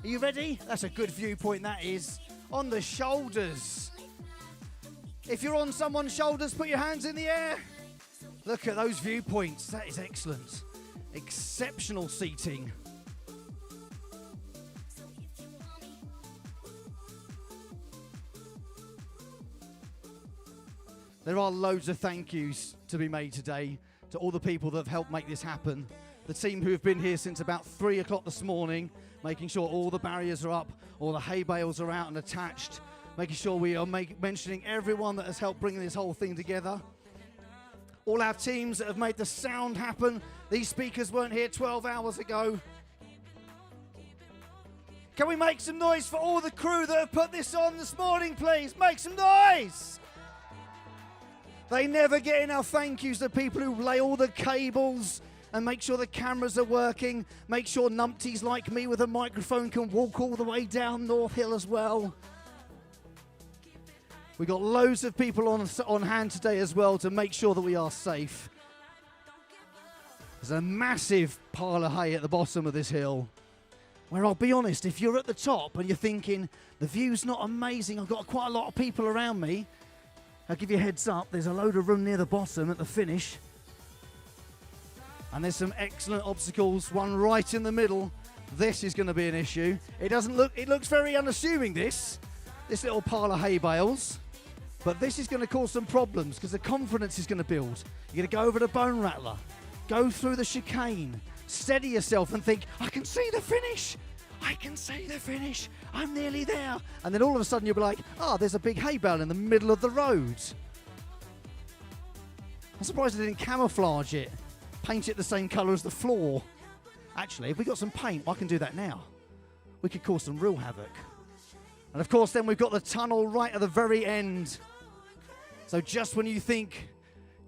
Are you ready? That's a good viewpoint, that is. On the shoulders. If you're on someone's shoulders, put your hands in the air. Look at those viewpoints. That is excellent. Exceptional seating. There are loads of thank yous to be made today to all the people that have helped make this happen. The team who have been here since about 3 o'clock this morning, making sure all the barriers are up, all the hay bales are out and attached, making sure we are mentioning everyone that has helped bring this whole thing together. All our teams that have made the sound happen. These speakers weren't here 12 hours ago. Can we make some noise for all the crew that have put this on this morning, please? Make some noise! They never get enough thank yous to people who lay all the cables and make sure the cameras are working, make sure numpties like me with a microphone can walk all the way down North Hill as well. We've got loads of people on hand today as well to make sure that we are safe. There's a massive pile of hay at the bottom of this hill, where I'll be honest, if you're at the top and you're thinking, the view's not amazing, I've got quite a lot of people around me, I'll give you a heads up, there's a load of room near the bottom at the finish. And there's some excellent obstacles, one right in the middle. This is going to be an issue. It looks very unassuming, this little pile of hay bales. But this is going to cause some problems because the confidence is going to build. You're going to go over the bone rattler, go through the chicane, steady yourself and think, I can see the finish. I can see the finish. I'm nearly there. And then all of a sudden you'll be like, there's a big hay bale in the middle of the road. I'm surprised they didn't camouflage it, paint it the same colour as the floor. Actually, if we got some paint, I can do that now. We could cause some real havoc. And of course, then we've got the tunnel right at the very end. So just when you think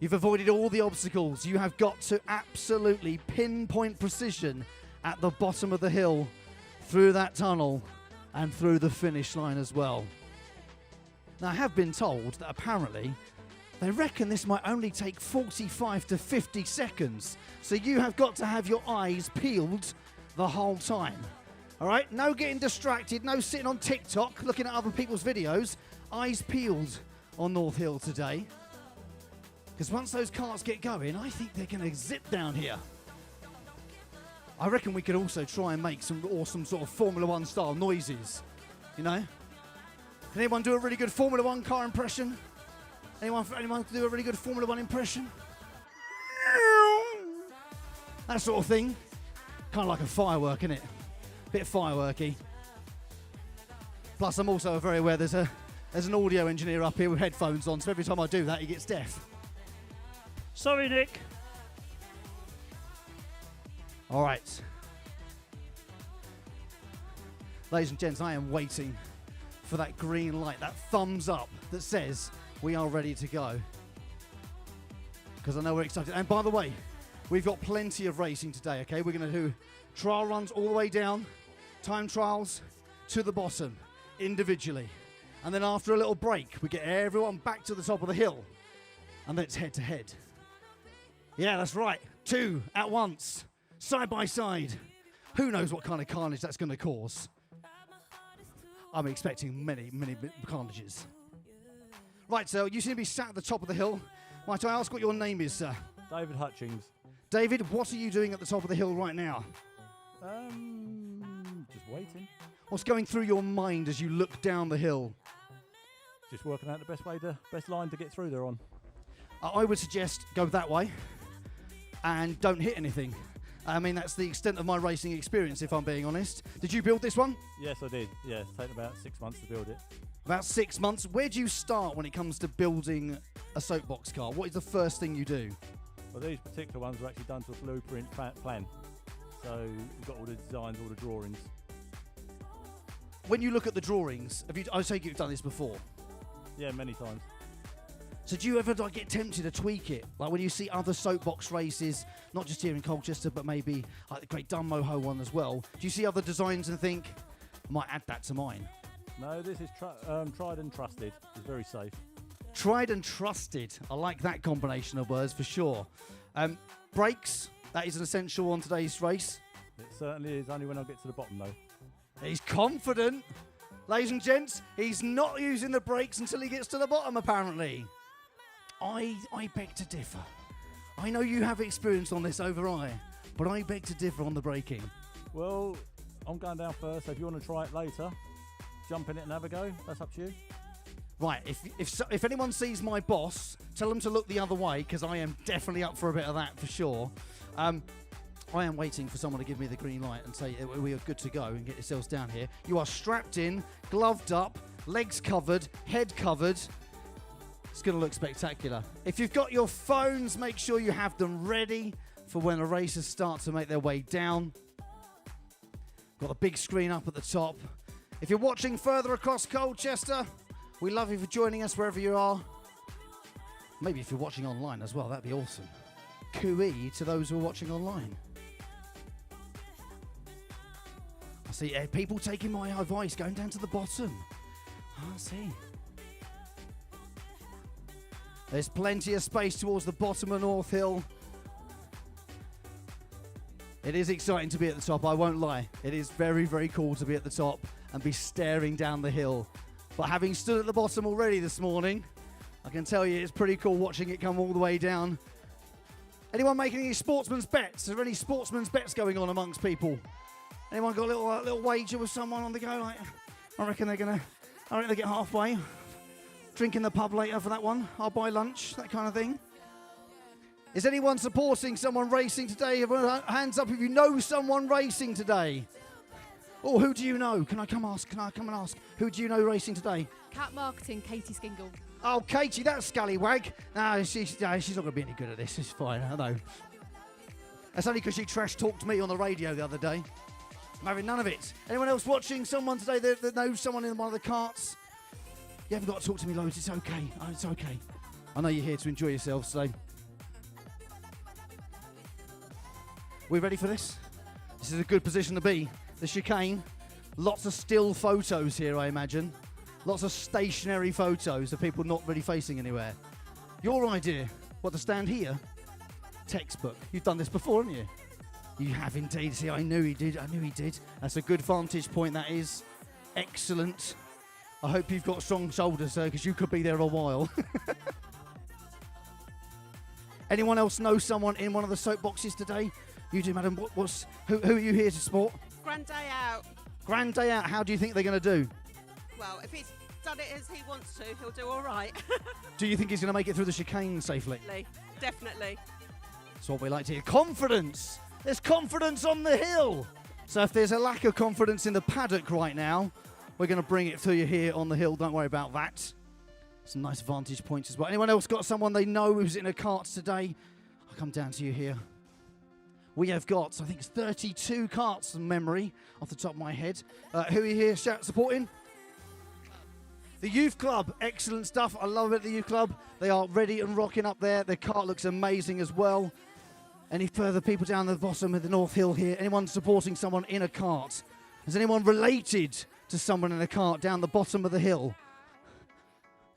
you've avoided all the obstacles, you have got to absolutely pinpoint precision at the bottom of the hill, through that tunnel, and through the finish line as well. Now, I have been told that apparently they reckon this might only take 45 to 50 seconds. So you have got to have your eyes peeled the whole time. All right? No getting distracted, no sitting on TikTok looking at other people's videos. Eyes peeled on North Hill today. Because once those carts get going, I think they're going to zip down here. I reckon we could also try and make some awesome sort of Formula One style noises. You know? Can anyone do a really good Formula One car impression? Anyone do a really good Formula One impression? That sort of thing. Kind of like a firework, isn't it? Bit fireworky. Plus, I'm also very aware there's an audio engineer up here with headphones on, so every time I do that, he gets deaf. Sorry, Nick. All right. Ladies and gents, I am waiting for that green light, that thumbs up that says we are ready to go. Because I know we're excited. And by the way, we've got plenty of racing today, okay? We're going to do trial runs all the way down, time trials to the bottom, individually. And then after a little break, we get everyone back to the top of the hill. And then it's head to head. Yeah, that's right. 2 at once, side by side. Who knows what kind of carnage that's going to cause? I'm expecting many, many carnages. Right, so you seem to be sat at the top of the hill. Might I ask what your name is, sir? David Hutchings. David, what are you doing at the top of the hill right now? Just waiting. What's going through your mind as you look down the hill? Just working out the best line to get through there on. I would suggest go that way and don't hit anything. I mean, that's the extent of my racing experience, if I'm being honest. Did you build this one? Yes, I did. Yeah, it's taken about 6 months to build it. About 6 months. Where do you start when it comes to building a soapbox car? What is the first thing you do? Well, these particular ones were actually done to a blueprint plan. So we've got all the designs, all the drawings. When you look at the drawings, I take it you've done this before? Yeah, many times. So do you ever get tempted to tweak it? Like when you see other soapbox races, not just here in Colchester, but maybe like the Great Dunmoho one as well. Do you see other designs and think, I might add that to mine? No, this is tried and trusted. It's very safe. Tried and trusted. I like that combination of words for sure. Brakes, that is an essential on today's race. It certainly is, only when I get to the bottom though. He's confident. Ladies and gents, he's not using the brakes until he gets to the bottom, apparently. I beg to differ. I know you have experience on this over I, but I beg to differ on the braking. Well, I'm going down first, so if you want to try it later, jump in it and have a go. That's up to you. Right, if anyone sees my boss, tell them to look the other way, because I am definitely up for a bit of that for sure. I am waiting for someone to give me the green light and say we are good to go and get yourselves down here. You are strapped in, gloved up, legs covered, head covered. It's going to look spectacular. If you've got your phones, make sure you have them ready for when the racers start to make their way down. Got a big screen up at the top. If you're watching further across Colchester, we love you for joining us wherever you are. Maybe if you're watching online as well, that'd be awesome. Cooey to those who are watching online. I see people taking my advice, going down to the bottom. I see. There's plenty of space towards the bottom of North Hill. It is exciting to be at the top, I won't lie. It is very, very cool to be at the top and be staring down the hill. But having stood at the bottom already this morning, I can tell you it's pretty cool watching it come all the way down. Anyone making any sportsman's bets? Are there any sportsman's bets going on amongst people? Anyone got a little wager with someone on the go? Like, I reckon they get halfway. Drink in the pub later for that one. I'll buy lunch, that kind of thing. Is anyone supporting someone racing today? Hands up if you know someone racing today. Oh, who do you know? Can I come and ask? Who do you know racing today? Cat Marketing, Katie Skingle. Oh, Katie, that scallywag. No, she's not going to be any good at this. It's fine, I know. That's only because she trash-talked me on the radio the other day. I'm having none of it. Anyone else watching someone today that knows someone in one of the carts? You haven't got to talk to me loads. It's okay. Oh, it's okay. I know you're here to enjoy yourselves today. We ready for this? This is a good position to be. The chicane. Lots of still photos here, I imagine. Lots of stationary photos of people not really facing anywhere. Your idea, what, to stand here? Textbook. You've done this before, haven't you? You have indeed. See, I knew he did. That's a good vantage point, that is. Excellent. I hope you've got strong shoulders, sir, because you could be there a while. Anyone else know someone in one of the soapboxes today? You do, madam. Who are you here to support? Grand day out. Grand day out. How do you think they're going to do? Well, if he's done it as he wants to, he'll do all right. Do you think he's going to make it through the chicane safely? Definitely. That's what we like to hear. Confidence. There's confidence on the hill. So if there's a lack of confidence in the paddock right now, we're going to bring it to you here on the hill. Don't worry about that. Some nice vantage points as well. Anyone else got someone they know who's in a cart today? I'll come down to you here. We have got, I think it's 32 carts from memory off the top of my head. Who are you here supporting? The youth club. Excellent stuff. I love it, the youth club. They are ready and rocking up there. Their cart looks amazing as well. Any further people down the bottom of the North Hill here? Anyone supporting someone in a cart? Is anyone related to someone in a cart down the bottom of the hill?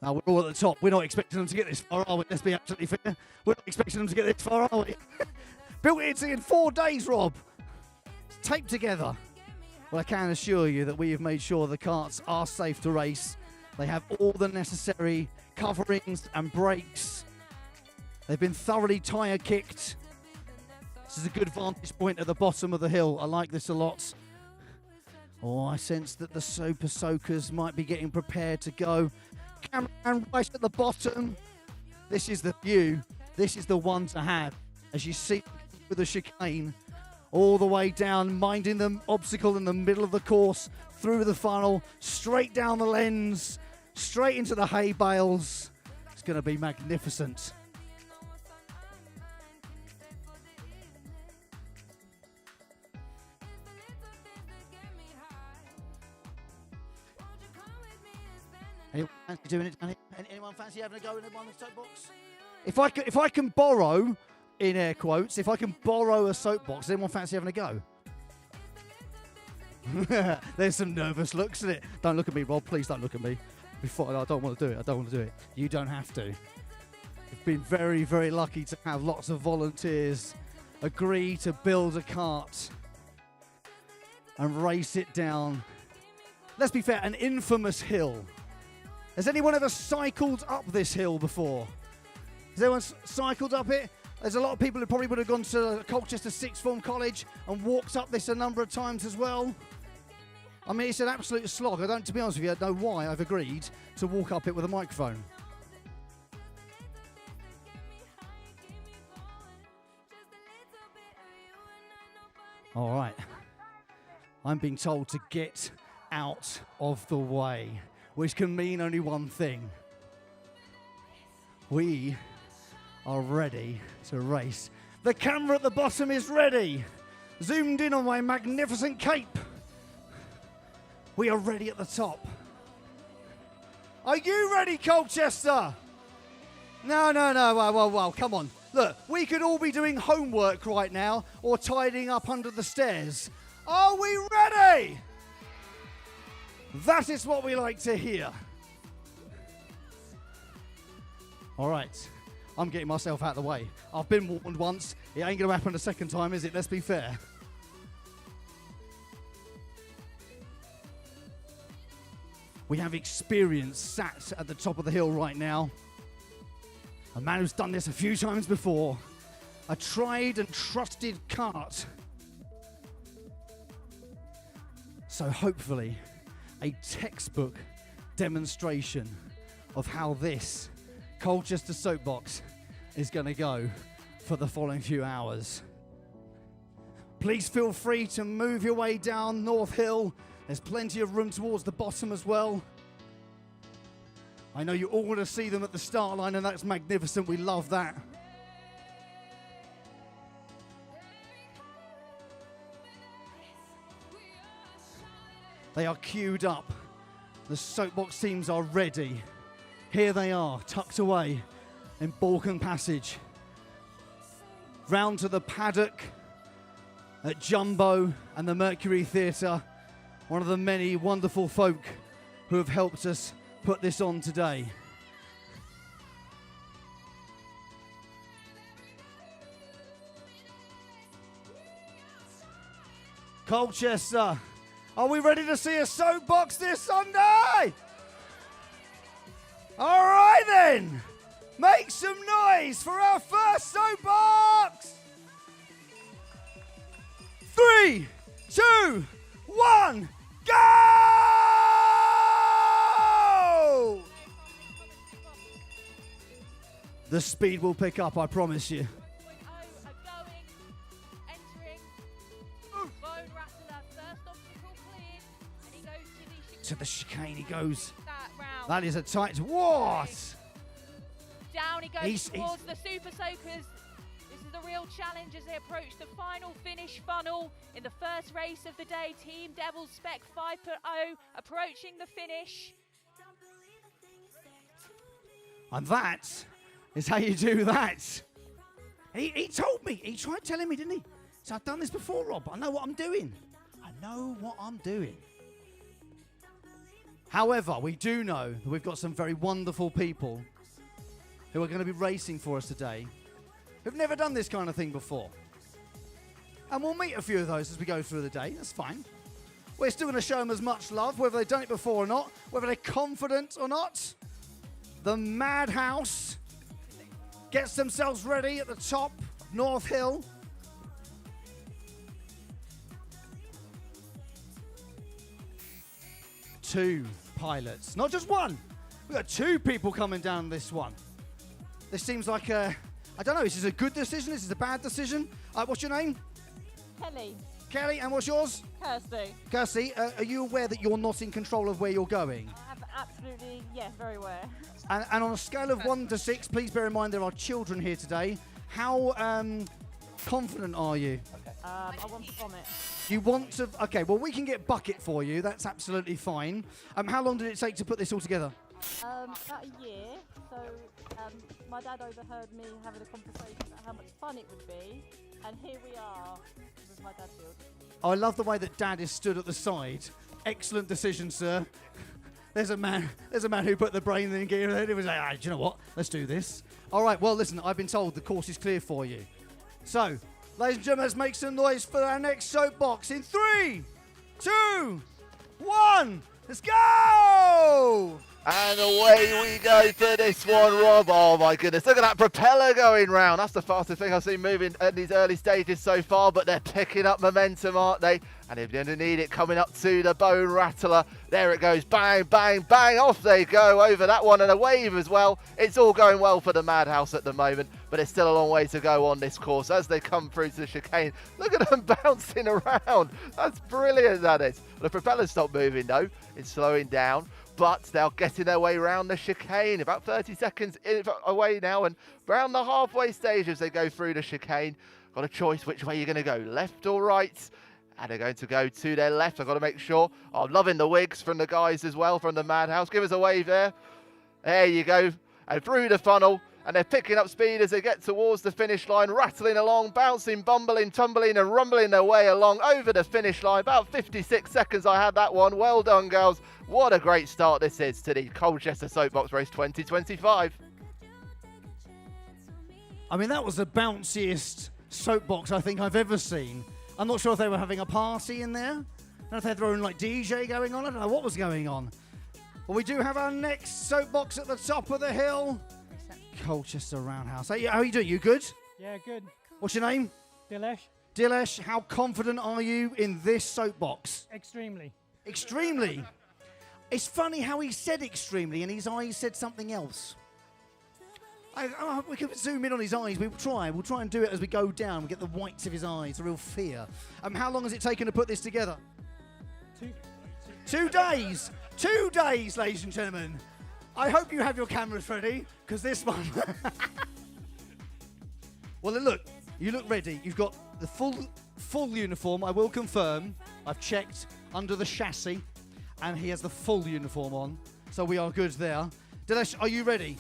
Now, we're all at the top. We're not expecting them to get this far, are we? Let's be absolutely fair. We're not expecting them to get this far, are we? Built it in 4 days, Rob. It's taped together. Well, I can assure you that we have made sure the carts are safe to race. They have all the necessary coverings and brakes. They've been thoroughly tyre kicked. This is a good vantage point at the bottom of the hill. I like this a lot. Oh, I sense that the Super Soakers might be getting prepared to go. Cameraman right at the bottom. This is the view. This is the one to have. As you see with the chicane all the way down, minding the obstacle in the middle of the course, through the funnel, straight down the lens, straight into the hay bales. It's going to be magnificent. Anyone fancy doing it down here? Anyone fancy having a go in one of the soapbox? If I can borrow, in air quotes, if I can borrow a soapbox, does anyone fancy having a go? There's some nervous looks in it. Don't look at me, Rob. Please don't look at me. I don't want to do it. I don't want to do it. You don't have to. We've been very, very lucky to have lots of volunteers agree to build a cart. and race it down. Let's be fair, an infamous hill. Has anyone ever cycled up this hill before? Has anyone cycled up it? There's a lot of people who probably would have gone to Colchester Sixth Form College and walked up this a number of times as well. I mean, it's an absolute slog. I don't, to be honest with you, I don't know why I've agreed to walk up it with a microphone. All right. I'm being told to get out of the way, which can mean only one thing. We are ready to race. The camera at the bottom is ready. Zoomed in on my magnificent cape. We are ready at the top. Are you ready, Colchester? No. Well, come on. Look, we could all be doing homework right now or tidying up under the stairs. Are we ready? That is what we like to hear. All right. I'm getting myself out of the way. I've been warned once. It ain't going to happen a second time, is it? Let's be fair. We have experience sat at the top of the hill right now. A man who's done this a few times before. A tried and trusted cart. So hopefully, a textbook demonstration of how this Colchester Soapbox is going to go for the following few hours. Please feel free to move your way down North Hill. There's plenty of room towards the bottom as well. I know you all want to see them at the start line, and that's magnificent. We love that. They are queued up. The Soapbox teams are ready. Here they are, tucked away in Balkan Passage. Round to the Paddock at Jumbo and the Mercury Theatre. One of the many wonderful folk who have helped us put this on today. Colchester, are we ready to see a soapbox this Sunday? All right then, make some noise for our first soapbox. 3, 2, 1, go! The speed will pick up, I promise you. To the chicane he goes. That is a tight. What? Down he goes towards the Super Soakers. This is the real challenge as they approach the final finish funnel in the first race of the day. Team Devils Spec 5.0 approaching the finish. And that is how you do that. He told me. He tried telling me, didn't he? So I've done this before, Rob. I know what I'm doing. However, we do know that we've got some very wonderful people who are going to be racing for us today who've never done this kind of thing before. And we'll meet a few of those as we go through the day. That's fine. We're still going to show them as much love, whether they've done it before or not, whether they're confident or not. The Madhouse gets themselves ready at the top of North Hill. Two pilots, not just one. We've got two people coming down this one. This seems like I don't know, is this a good decision? Is this a bad decision? What's your name? Kelly. Kelly, and what's yours? Kirsty. Kirsty, are you aware that you're not in control of where you're going? Absolutely, yes, very aware. And on a scale of 1 to 6, please bear in mind there are children here today. How confident are you? I want to vomit. You want to... Okay, well, we can get bucket for you. That's absolutely fine. How long did it take to put this all together? About a year. So my dad overheard me having a conversation about how much fun it would be. And here we are with my dad's field. Oh, I love the way that Dad is stood at the side. Excellent decision, sir. There's a man who put the brain in gear and he was like, do you know what? Let's do this. All right, well, listen, I've been told the course is clear for you. So, ladies and gentlemen, let's make some noise for our next soapbox in 3, 2, 1. Let's go! And away we go for this one, Rob. Oh my goodness, look at that propeller going round. That's the fastest thing I've seen moving at these early stages so far, but they're picking up momentum, aren't they? And they're going to need it coming up to the bone rattler. There it goes, bang, bang, bang, off they go over that one, and a wave as well. It's all going well for the Madhouse at the moment, but it's still a long way to go on this course as they come through to the chicane. Look at them bouncing around. That's brilliant, that is. The propeller stopped moving though. It's slowing down, but they're getting their way around the chicane. About 30 seconds away now, and around the halfway stage as they go through the chicane. Got a choice which way you're going to go, left or right. And they're going to go to their left. I've got to make sure. Oh, I'm loving the wigs from the guys as well, from the Madhouse. Give us a wave there. There you go. And through the funnel. And they're picking up speed as they get towards the finish line, rattling along, bouncing, bumbling, tumbling and rumbling their way along over the finish line. About 56 seconds I had that one. Well done, girls. What a great start this is to the Colchester Soapbox Race 2025. I mean, that was the bounciest soapbox I think I've ever seen. I'm not sure if they were having a party in there. I don't know if they had their own like DJ going on. I don't know what was going on. But we do have our next soapbox at the top of the hill. Colchester Roundhouse. Hey, how are you doing? You good? Yeah, good. What's your name? Dilesh? Dilesh, how confident are you in this soapbox? Extremely. Extremely? It's funny how he said extremely and his eyes said something else. We could zoom in on his eyes. We'll try and do it as we go down. We get the whites of his eyes, the real fear. How long has it taken to put this together? 2 days. 2 days, ladies and gentlemen. I hope you have your cameras ready, because this one... Well, look, you look ready. You've got the full uniform. I will confirm. I've checked under the chassis, and he has the full uniform on, so we are good there. Dilesh, are you ready?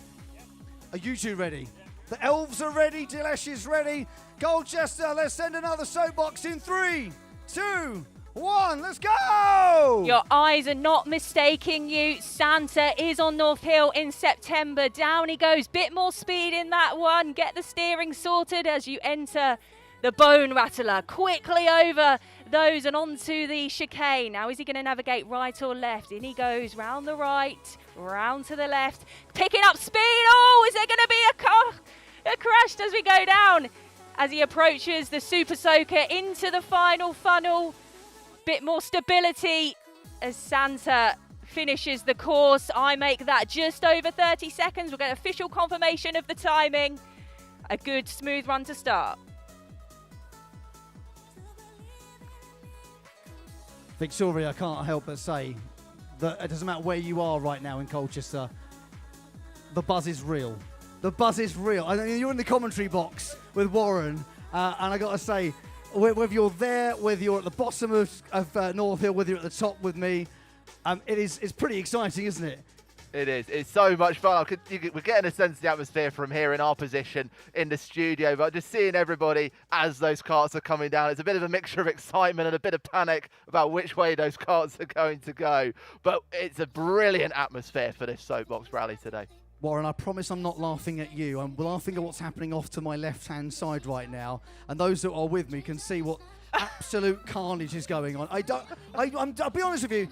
Are you two ready? The elves are ready. Dilesh is ready. Colchester, let's send another soapbox in 3, 2, 1. Let's go! Your eyes are not mistaking you. Santa is on North Hill in September. Down he goes. Bit more speed in that one. Get the steering sorted as you enter the bone rattler. Quickly over those and onto the chicane. Now, is he going to navigate right or left? In he goes, round the right, round to the left. Picking up speed. Oh, is there going to be a crash as we go down? As he approaches the Super Soaker into the final funnel. Bit more stability as Santa finishes the course. I make that just over 30 seconds. We'll get official confirmation of the timing. A good smooth run to start. Victoria, I can't help but say that it doesn't matter where you are right now in Colchester, the buzz is real. The buzz is real. I mean, you're in the commentary box with Warren, and I got to say, whether you're there, whether you're at the bottom of North Hill, whether you're at the top with me, it's pretty exciting, isn't it? It is. It's so much fun. We're getting a sense of the atmosphere from here in our position in the studio, but just seeing everybody as those carts are coming down, it's a bit of a mixture of excitement and a bit of panic about which way those carts are going to go. But it's a brilliant atmosphere for this Soapbox Rally today. Warren, I promise I'm not laughing at you. I'm laughing at what's happening off to my left-hand side right now. And those that are with me can see what absolute carnage is going on. I'll be honest with you.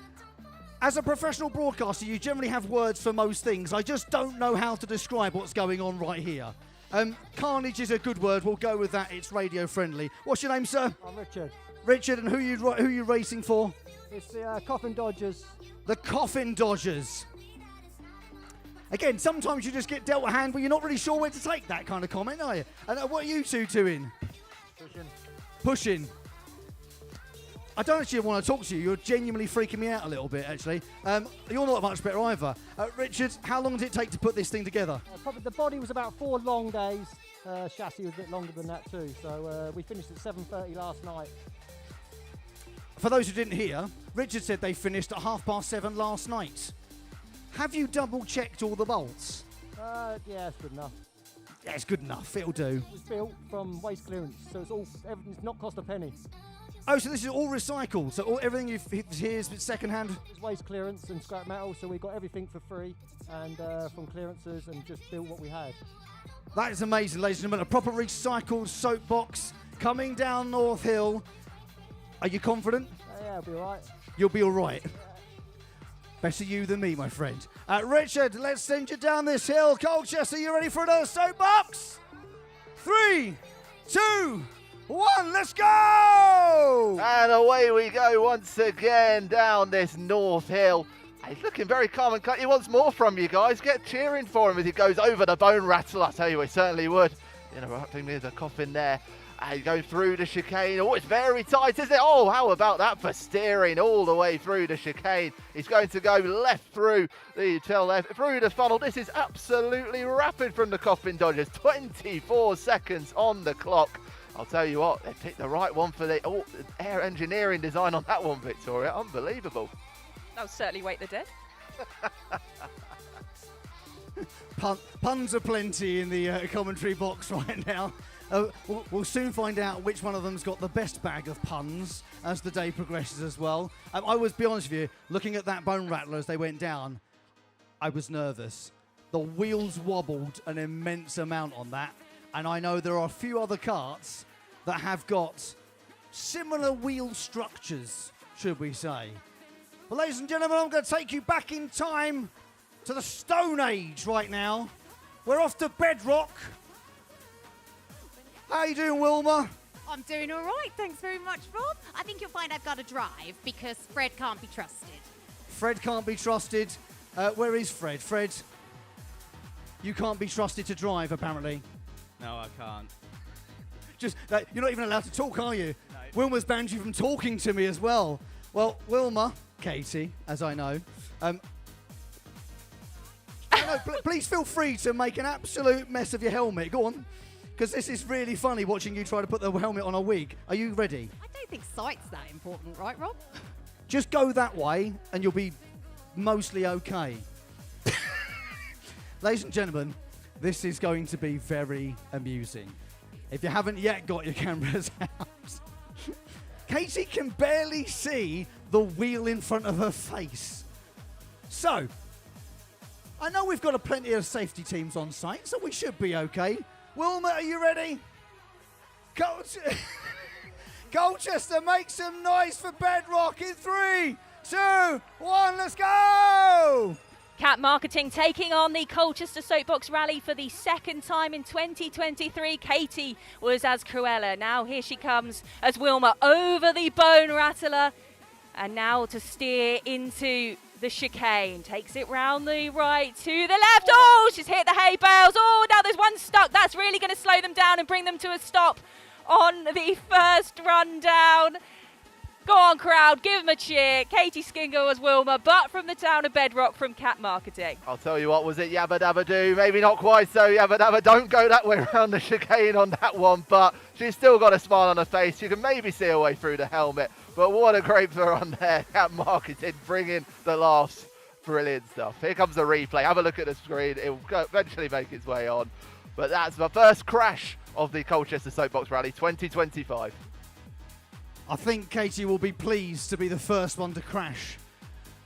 As a professional broadcaster, you generally have words for most things. I just don't know how to describe what's going on right here. Carnage is a good word. We'll go with that. It's radio friendly. What's your name, sir? I'm Richard. Richard, and who you racing for? It's the Coffin Dodgers. The Coffin Dodgers. Again, sometimes you just get dealt a hand, but you're not really sure where to take that kind of comment, are you? And what are you two doing? Pushing. I don't actually want to talk to you. You're genuinely freaking me out a little bit, actually. You're not much better either. Richard, how long did it take to put this thing together? Probably the body was about 4 long days. Chassis was a bit longer than that too. So we finished at 7:30 last night. For those who didn't hear, Richard said they finished at 7:30 last night. Have you double-checked all the bolts? Yeah, it's good enough. Yeah, it's good enough. It'll do. It was built from waste clearance, so everything's not cost a penny. Oh, so this is all recycled. So everything you've here is second-hand? It's waste clearance and scrap metal, so we got everything for free and from clearances and just built what we had. That is amazing, ladies and gentlemen. A proper recycled soapbox coming down North Hill. Are you confident? Yeah, I'll be all right. You'll be all right. Better you than me, my friend. Richard, let's send you down this hill. Colchester, you ready for another soapbox? 3, 2, 1, let's go! And away we go once again down this north hill. He's looking very calm and he wants more from you guys. Get cheering for him as he goes over the bone rattle. I tell you, he certainly would. Interrupting me with a coffin there. And going through the chicane. Oh, it's very tight, isn't it? Oh, how about that for steering all the way through the chicane? He's going to go left through the tail left, through the funnel. This is absolutely rapid from the coffin dodgers. 24 seconds on the clock. I'll tell you what, they picked the right one for the air engineering design on that one, Victoria. Unbelievable. That was certainly Wait the Dead. Puns are plenty in the commentary box right now. We'll soon find out which one of them's got the best bag of puns as the day progresses as well. I was, be honest with you, looking at that bone rattler as they went down, I was nervous. The wheels wobbled an immense amount on that, and I know there are a few other karts that have got similar wheel structures, should we say. Well, ladies and gentlemen, I'm going to take you back in time to the Stone Age right now. We're off to Bedrock. How you doing, Wilma? I'm doing all right, thanks very much, Rob. I think you'll find I've got to drive because Fred can't be trusted. Fred can't be trusted. Where is Fred? Fred, you can't be trusted to drive, apparently. No, I can't. Just you're not even allowed to talk, are you? No. Wilma's banned you from talking to me as well. Well, Wilma, Katie, as I know, please feel free to make an absolute mess of your helmet. Go on. Because this is really funny watching you try to put the helmet on a wig. Are you ready? I don't think sight's that important, right, Rob? Just go that way and you'll be mostly okay. Ladies and gentlemen, this is going to be very amusing. If you haven't yet got your cameras out, Katie can barely see the wheel in front of her face. So, I know we've got plenty of safety teams on site, so we should be okay. Wilma, are you ready? Colchester, make some noise for Bedrock in 3, 2, 1, let's go! Cat Marketing taking on the Colchester Soapbox Rally for the second time in 2023. Katie was as Cruella. Now here she comes as Wilma over the bone rattler. And now to steer into the chicane. Takes it round the right to the left. Oh, she's hit the hay bales. Oh, now there's one stuck. That's really going to slow them down and bring them to a stop on the first run down. Go on, crowd, give them a cheer. Katie Skingle as Wilma, but from the town of Bedrock from Cat Marketing. I'll tell you what, was it Yabba Dabba Doo? Maybe not quite so Yabba Dabba. Don't go that way around the chicane on that one, but she's still got a smile on her face. You can maybe see her way through the helmet, but what a great run there. Cat Marketing bringing the laughs. Brilliant stuff. Here comes the replay. Have a look at the screen. It will eventually make its way on. But that's the first crash of the Colchester Soapbox Rally 2025. I think Katie will be pleased to be the first one to crash.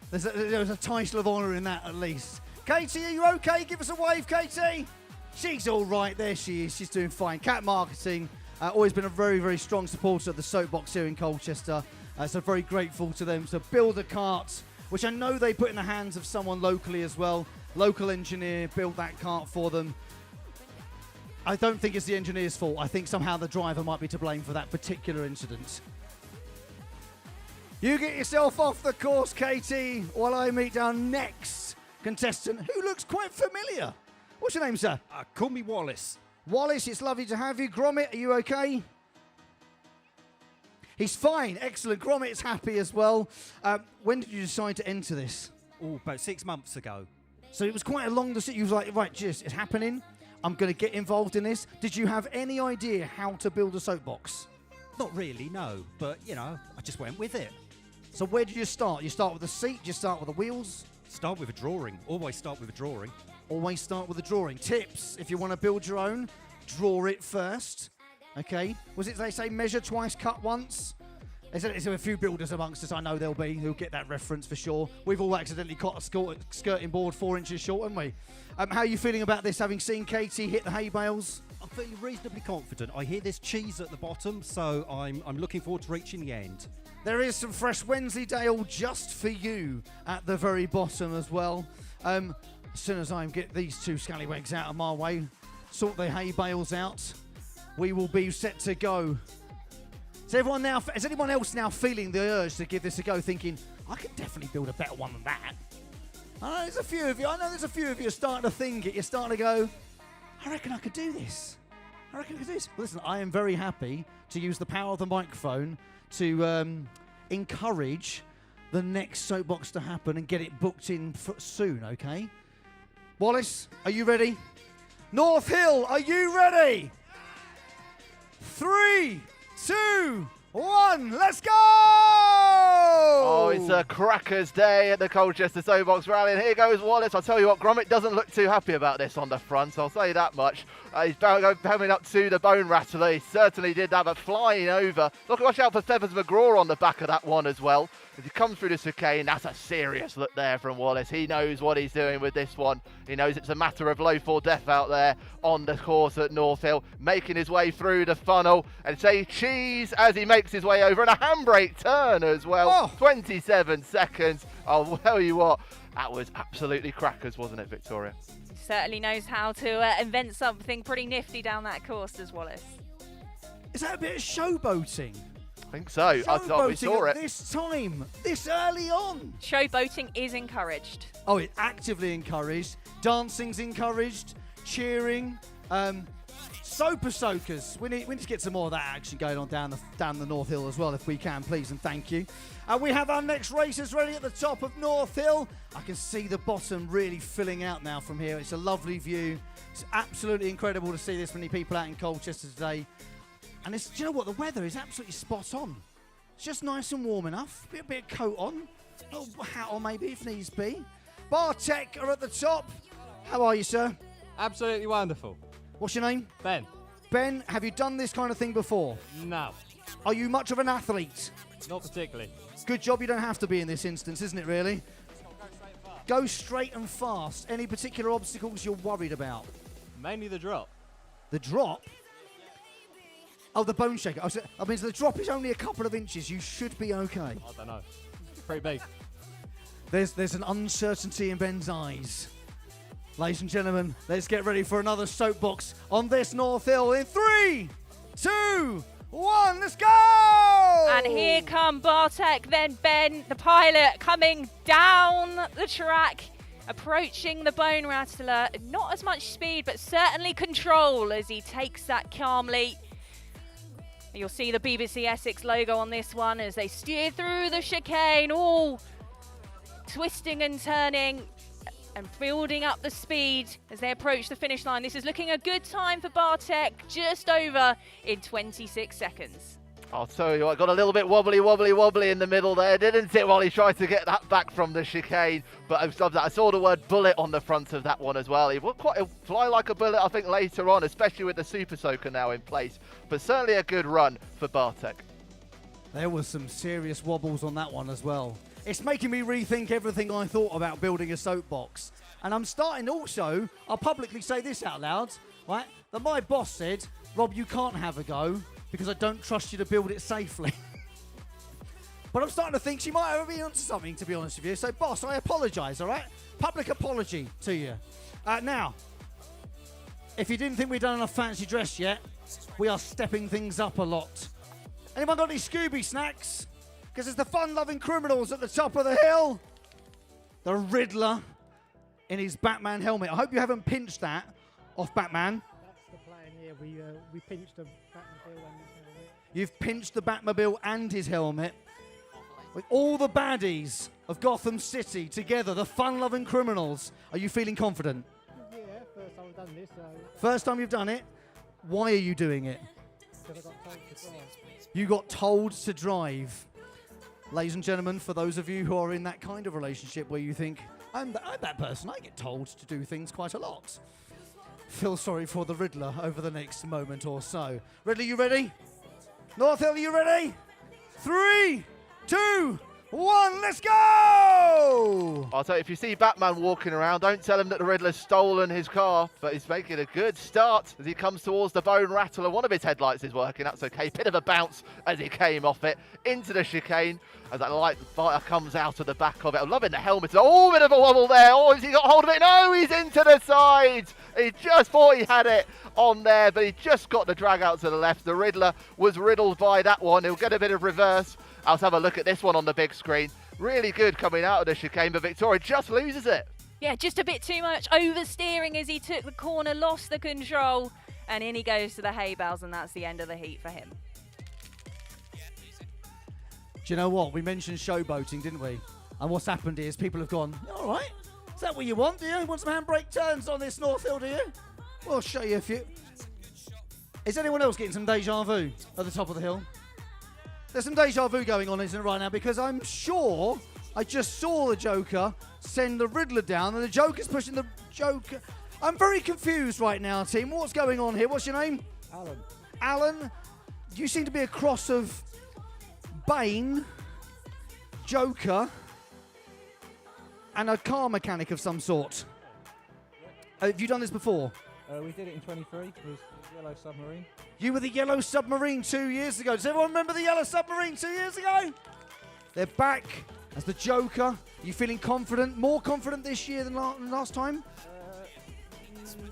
There's a title of honour in that, at least. Katie, are you okay? Give us a wave, Katie. She's all right. There she is. She's doing fine. Cat Marketing, always been a very, very strong supporter of the Soapbox here in Colchester. So very grateful to them to build a kart, which I know they put in the hands of someone locally as well. Local engineer built that kart for them. I don't think it's the engineer's fault. I think somehow the driver might be to blame for that particular incident. You get yourself off the course, Katie, while I meet our next contestant, who looks quite familiar. What's your name, sir? Call me Wallace. Wallace, it's lovely to have you. Gromit, are you okay? He's fine. Excellent. Gromit's happy as well. When did you decide to enter this? Oh, about 6 months ago. So it was quite a long decision. You was like, right, just it's happening. I'm going to get involved in this. Did you have any idea how to build a soapbox? Not really, no. But, you know, I just went with it. So where did you start? You start with the seat? You start with the wheels? Start with a drawing. Always start with a drawing. Always start with a drawing. Tips, if you want to build your own, draw it first. Okay? Was it, they say, measure twice, cut once? There's a few builders amongst us, I know there'll be, who'll get that reference for sure. We've all accidentally cut a skirting board 4 inches short, haven't we? How are you feeling about this, having seen Katie hit the hay bales? I'm feeling reasonably confident. I hear there's cheese at the bottom, so I'm looking forward to reaching the end. There is some fresh Wensleydale just for you at the very bottom as well. As soon as I get these two scallywags out of my way, sort the hay bales out, we will be set to go. Is anyone else now feeling the urge to give this a go, thinking, I could definitely build a better one than that? I know there's a few of you starting to think it. You're starting to go, I reckon I could do this. Listen, I am very happy to use the power of the microphone to encourage the next soapbox to happen and get it booked in soon, okay? Wallace, are you ready? North Hill, are you ready? 3, 2, 1, let's go! Oh, it's a crackers day at the Colchester Soapbox Rally, and here goes Wallace. I'll tell you what, Gromit doesn't look too happy about this on the front, I'll say that much. He's coming up to the bone rattler. He certainly did that, but flying over. Watch out for Feathers McGraw on the back of that one as well. As he comes through the chicane, that's a serious look there from Wallace. He knows what he's doing with this one. He knows it's a matter of low for death out there on the course at North Hill, making his way through the funnel, and say cheese as he makes his way over, and a handbrake turn as well. Oh. 27 seconds. I'll tell you what, that was absolutely crackers, wasn't it, Victoria? Certainly knows how to invent something pretty nifty down that course, does Wallace. Is that a bit of showboating? I think so. I thought we saw at it. this time, this early on. Showboating is encouraged. Oh, it's actively encouraged. Dancing's encouraged. Cheering. Soapper soakers. We need to get some more of that action going on down the North Hill as well, if we can, please, and thank you. And we have our next racers ready at the top of North Hill. I can see the bottom really filling out now from here. It's a lovely view. It's absolutely incredible to see this many people out in Colchester today. And do you know what? The weather is absolutely spot on. It's just nice and warm enough. A bit of coat on. A little hat on maybe if needs be. Bartek are at the top. How are you, sir? Absolutely wonderful. What's your name? Ben. Ben, have you done this kind of thing before? No. Are you much of an athlete? Not particularly. Good job you don't have to be in this instance, isn't it, really? Go straight and fast. Any particular obstacles you're worried about? Mainly the drop. The drop? Oh, the bone shaker. I mean, so the drop is only a couple of inches. You should be okay. I don't know. Pretty big. There's an uncertainty in Ben's eyes. Ladies and gentlemen, let's get ready for another soapbox on this North Hill in 3, 2, 1, let's go! And here come Bartek, then Ben, the pilot, coming down the track, approaching the bone rattler. Not as much speed, but certainly control as he takes that calmly. You'll see the BBC Essex logo on this one as they steer through the chicane, all twisting and turning and building up the speed as they approach the finish line. This is looking a good time for Bartek, just over in 26 seconds. I'll tell you what, got a little bit wobbly in the middle there, didn't it, while he tried to get that back from the chicane. But I saw the word bullet on the front of that one as well. He will fly like a bullet, I think, later on, especially with the Super Soaker now in place. But certainly a good run for Bartek. There was some serious wobbles on that one as well. It's making me rethink everything I thought about building a soapbox. And I'm starting also, I'll publicly say this out loud, right? That my boss said, Rob, you can't have a go because I don't trust you to build it safely. But I'm starting to think she might have been onto something, to be honest with you. So, boss, I apologise, all right? Public apology to you. Now, if you didn't think we'd done enough fancy dress yet, we are stepping things up a lot. Anyone got any Scooby snacks? Because it's the fun-loving criminals at the top of the hill. The Riddler in his Batman helmet. I hope you haven't pinched that off Batman. That's the plan here. We pinched the Batmobile and his helmet. You've pinched the Batmobile and his helmet. With all the baddies of Gotham City together, the fun-loving criminals. Are you feeling confident? Yeah, first time I've done this. First time you've done it? Why are you doing it? Because I got told to drive. You got told to drive. Ladies and gentlemen, for those of you who are in that kind of relationship where you think, I'm that person, I get told to do things quite a lot. Feel sorry for the Riddler over the next moment or so. Riddler, you ready? North Hill, you ready? 3, 2, 1, let's go! go! I'll tell you, if you see Batman walking around, don't tell him that the Riddler's stolen his car, but he's making a good start as he comes towards the Bone Rattler. One of his headlights is working, that's okay. Bit of a bounce as he came off it into the chicane as that light fighter comes out of the back of it. I'm loving the helmet. Oh, bit of a wobble there. Oh, has he got hold of it? No, he's into the side. He just thought he had it on there, but he just got the drag out to the left. The Riddler was riddled by that one. He'll get a bit of reverse. Let's have a look at this one on the big screen. Really good coming out of the chicane, but Victoria just loses it. Yeah, just a bit too much oversteering as he took the corner, lost the control, and in he goes to the hay bales, and that's the end of the heat for him. Do you know what? We mentioned showboating, didn't we? And what's happened is people have gone, all right, is that what you want, do you? You want some handbrake turns on this North Hill, do you? We'll show you a few. Is anyone else getting some deja vu at the top of the hill? There's some deja vu going on, isn't it, right now? Because I'm sure I just saw the Joker send the Riddler down, and the Joker's pushing the Joker. I'm very confused right now, team. What's going on here? What's your name? Alan. Alan, you seem to be a cross of Bane, Joker, and a car mechanic of some sort. Have you done this before? We did it in 23 with Yellow Submarine. You were the Yellow Submarine 2 years ago. Does everyone remember the Yellow Submarine 2 years ago? They're back as the Joker. You feeling confident? More confident this year than last time? Ask me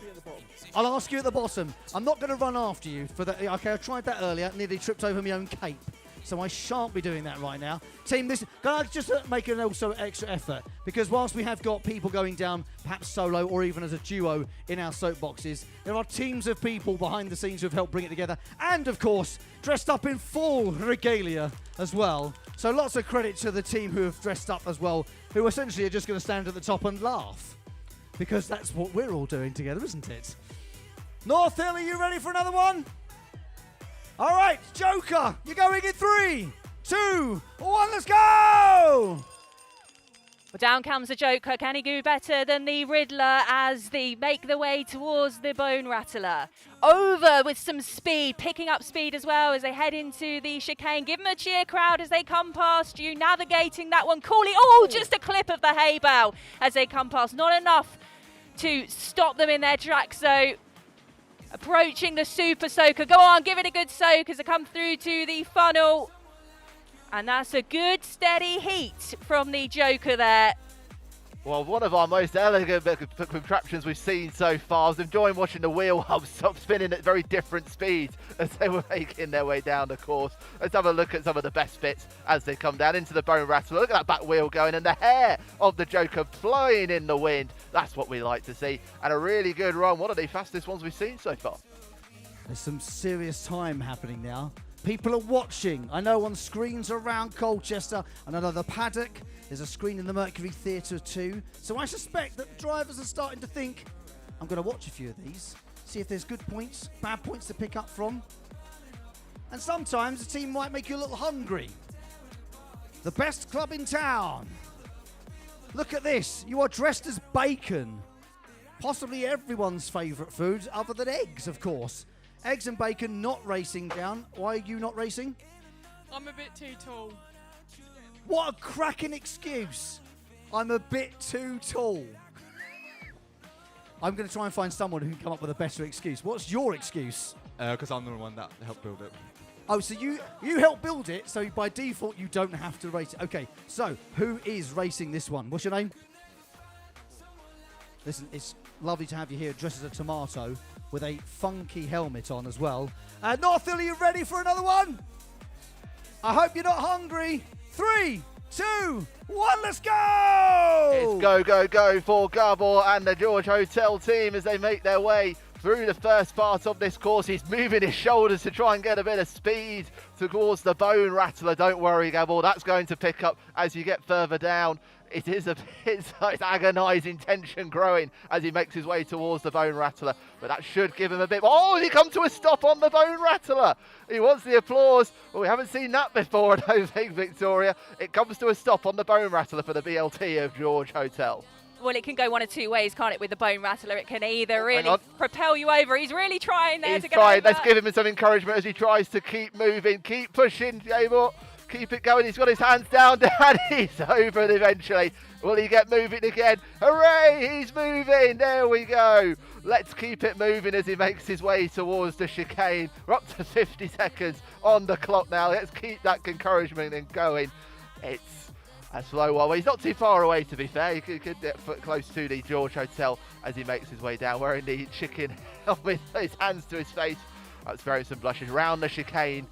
at the bottom. I'll ask you at the bottom. I'm not going to run after you for that. Okay, I tried that earlier. Nearly tripped over my own cape. So I shan't be doing that right now. Team, can I just make an also extra effort? Because whilst we have got people going down, perhaps solo or even as a duo in our soapboxes, there are teams of people behind the scenes who have helped bring it together. And, of course, dressed up in full regalia as well. So lots of credit to the team who have dressed up as well, who essentially are just going to stand at the top and laugh. Because that's what we're all doing together, isn't it? North Hill, are you ready for another one? All right, Joker, you're going in 3, 2, 1, let's go! Well, down comes the Joker. Can he do better than the Riddler as they make their way towards the Bone Rattler? Over with some speed, picking up speed as well as they head into the chicane. Give them a cheer, crowd, as they come past you, navigating that one coolly. Oh, just a clip of the hay bale as they come past. Not enough to stop them in their tracks, though. Approaching the Super Soaker. Go on, give it a good soak as they come through to the funnel. And that's a good steady heat from the Joker there. Well, one of our most elegant contraptions we've seen so far. I was enjoying watching the wheel hubs stop spinning at very different speeds as they were making their way down the course. Let's have a look at some of the best bits as they come down into the Bone Rattler. Look at that back wheel going and the hair of the Joker flying in the wind. That's what we like to see. And a really good run. One of the fastest ones we've seen so far. There's some serious time happening now. People are watching. I know on screens around Colchester, and I know the Paddock. There's a screen in the Mercury Theatre too. So I suspect that drivers are starting to think, I'm going to watch a few of these, see if there's good points, bad points to pick up from. And sometimes a team might make you a little hungry. The best club in town. Look at this. You are dressed as bacon. Possibly everyone's favourite food, other than eggs, of course. Eggs and bacon not racing down. Why are you not racing? I'm a bit too tall. What a cracking excuse. I'm a bit too tall. I'm going to try and find someone who can come up with a better excuse. What's your excuse? Because I'm the one that helped build it. Oh, so you helped build it, so by default you don't have to race it. Okay, so who is racing this one? What's your name? Listen, it's lovely to have you here dressed as a tomato with a funky helmet on as well. North Hill, are you ready for another one? I hope you're not hungry. 3, 2, 1, let's go! It's go, go, go for Gabor and the George Hotel team as they make their way through the first part of this course. He's moving his shoulders to try and get a bit of speed towards the Bone Rattler. Don't worry, Gabor, that's going to pick up as you get further down. It is a bit, it's agonising tension growing as he makes his way towards the Bone Rattler. But that should give him a bit. Oh, he come to a stop on the Bone Rattler. He wants the applause. Well, we haven't seen that before, I don't think, Victoria. It comes to a stop on the Bone Rattler for the BLT of George Hotel. Well, it can go one of two ways, can't it, with the Bone Rattler? It can either really propel you over. He's really trying there to get over. Let's give him some encouragement as he tries to keep moving, keep pushing, Gabor. keep it going. He's got his hands down, and he's over it eventually. Will he get moving again? Hooray, he's moving. There we go. Let's keep it moving as he makes his way towards the chicane. We're up to 50 seconds on the clock now. Let's keep that encouragement and going. It's a slow one. Well, he's not too far away, to be fair. He could get close to the George Hotel as he makes his way down, wearing the chicken helmet, his hands to his face. That's very some blushes. Round the chicane.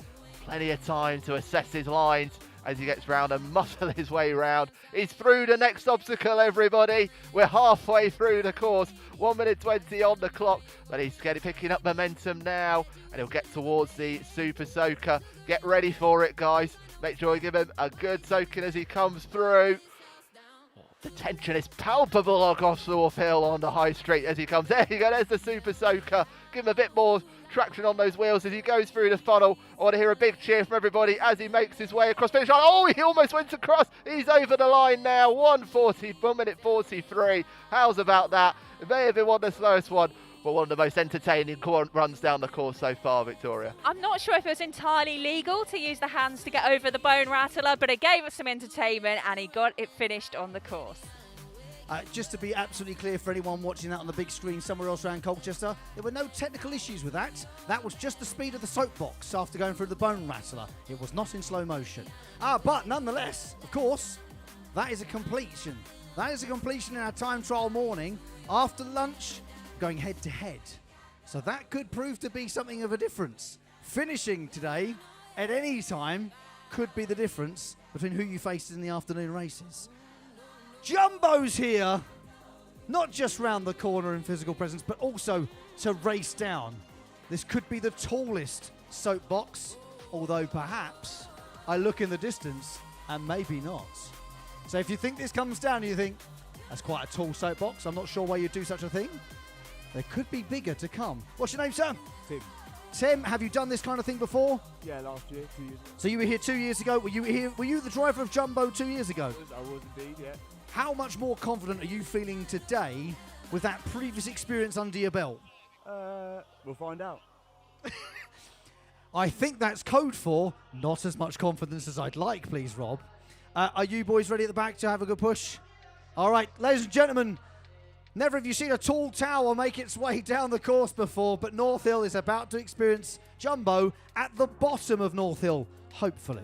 Plenty of time to assess his lines as he gets round and muscle his way round. He's through the next obstacle, everybody. We're halfway through the course. 1 minute 20 on the clock, but he's picking up momentum now, and he'll get towards the Super Soaker. Get ready for it, guys. Make sure you give him a good soaking as he comes through. The tension is palpable across North Hill on the high street as he comes. There you go, there's the Super Soaker. Give him a bit more traction on those wheels as he goes through the funnel. I want to hear a big cheer from everybody as he makes his way across finish line. Oh, he almost went across. He's over the line now. 1 minute 43. How's about that? It may have been one of the slowest one, but one of the most entertaining runs down the course so far, Victoria. I'm not sure if it was entirely legal to use the hands to get over the bone rattler, but it gave us some entertainment and he got it finished on the course. Just to be absolutely clear for anyone watching that on the big screen somewhere else around Colchester, there were no technical issues with that. That was just the speed of the soapbox after going through the bone rattler. It was not in slow motion. But nonetheless, of course, that is a completion. That is a completion in our time trial morning after lunch, going head to head. So that could prove to be something of a difference. Finishing today at any time could be the difference between who you faced in the afternoon races. Jumbo's here, not just round the corner in physical presence, but also to race down. This could be the tallest soapbox, although perhaps I look in the distance and maybe not. So if you think this comes down and you think, that's quite a tall soapbox, I'm not sure why you'd do such a thing, there could be bigger to come. What's your name, sir? Tim. Tim, have you done this kind of thing before? Yeah, last year, 2 years ago. So you were here 2 years ago. Were you the driver of Jumbo 2 years ago? I was indeed, yeah. How much more confident are you feeling today with that previous experience under your belt? We'll find out. I think that's code for not as much confidence as I'd like, please, Rob. Are you boys ready at the back to have a good push? All right, ladies and gentlemen, never have you seen a tall tower make its way down the course before, but North Hill is about to experience Jumbo at the bottom of North Hill, hopefully.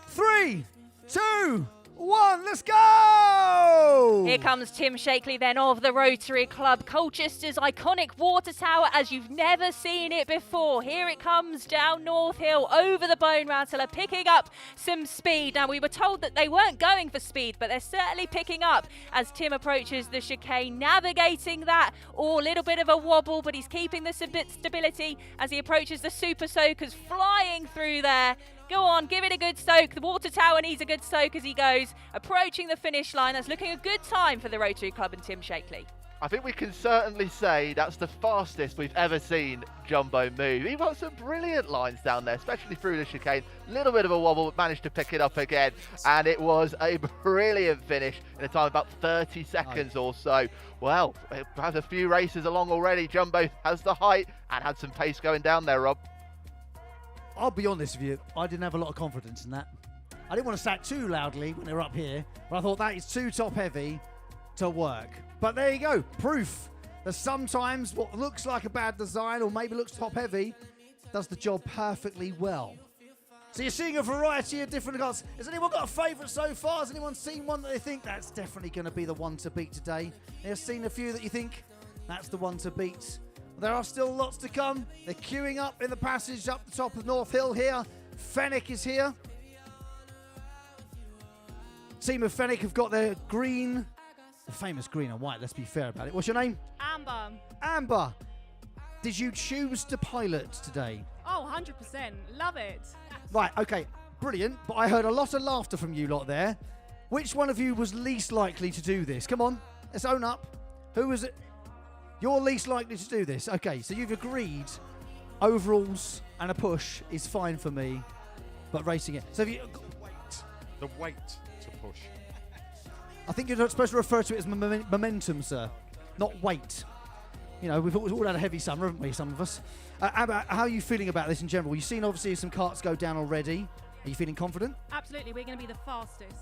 3, 2, 1, let's go! Here comes Tim Shakely then of the Rotary Club. Colchester's iconic water tower as you've never seen it before. Here it comes down North Hill over the bone rattler, picking up some speed. Now we were told that they weren't going for speed, but they're certainly picking up as Tim approaches the chicane, navigating that. Oh, a little bit of a wobble, but he's keeping the stability as he approaches the Super Soakers, flying through there. Go on, give it a good soak. The water tower needs a good soak as he goes, approaching the finish line. That's looking a good time for the Rotary Club and Tim Shakely. I think we can certainly say that's the fastest we've ever seen Jumbo move. He got some brilliant lines down there, especially through the chicane. Little bit of a wobble, but managed to pick it up again. And it was a brilliant finish in a time of about 30 seconds or so. Well, it has a few races along already. Jumbo has the height and had some pace going down there, Rob. I'll be honest with you, I didn't have a lot of confidence in that. I didn't want to sat too loudly when they were up here, but I thought that is too top heavy to work. But there you go, proof that sometimes what looks like a bad design or maybe looks top heavy does the job perfectly well. So you're seeing a variety of different cars. Has anyone got a favourite so far? Has anyone seen one that they think that's definitely going to be the one to beat today? Have seen a few that you think that's the one to beat? There are still lots to come. They're queuing up in the passage up the top of North Hill here. Fenwick is here. Team of Fenwick have got their green, the famous green and white, let's be fair about it. What's your name? Amber. Amber. Did you choose to pilot today? Oh, 100%. Love it. Right, okay, brilliant. But I heard a lot of laughter from you lot there. Which one of you was least likely to do this? Come on, let's own up. Who was it? You're least likely to do this. Okay, so you've agreed overalls and a push is fine for me, but racing it. So if you... The weight to push. I think you're not supposed to refer to it as momentum, sir, not weight. You know, we've all had a heavy summer, haven't we, some of us? How are you feeling about this in general? You've seen, obviously, some carts go down already. Are you feeling confident? Absolutely, we're going to be the fastest.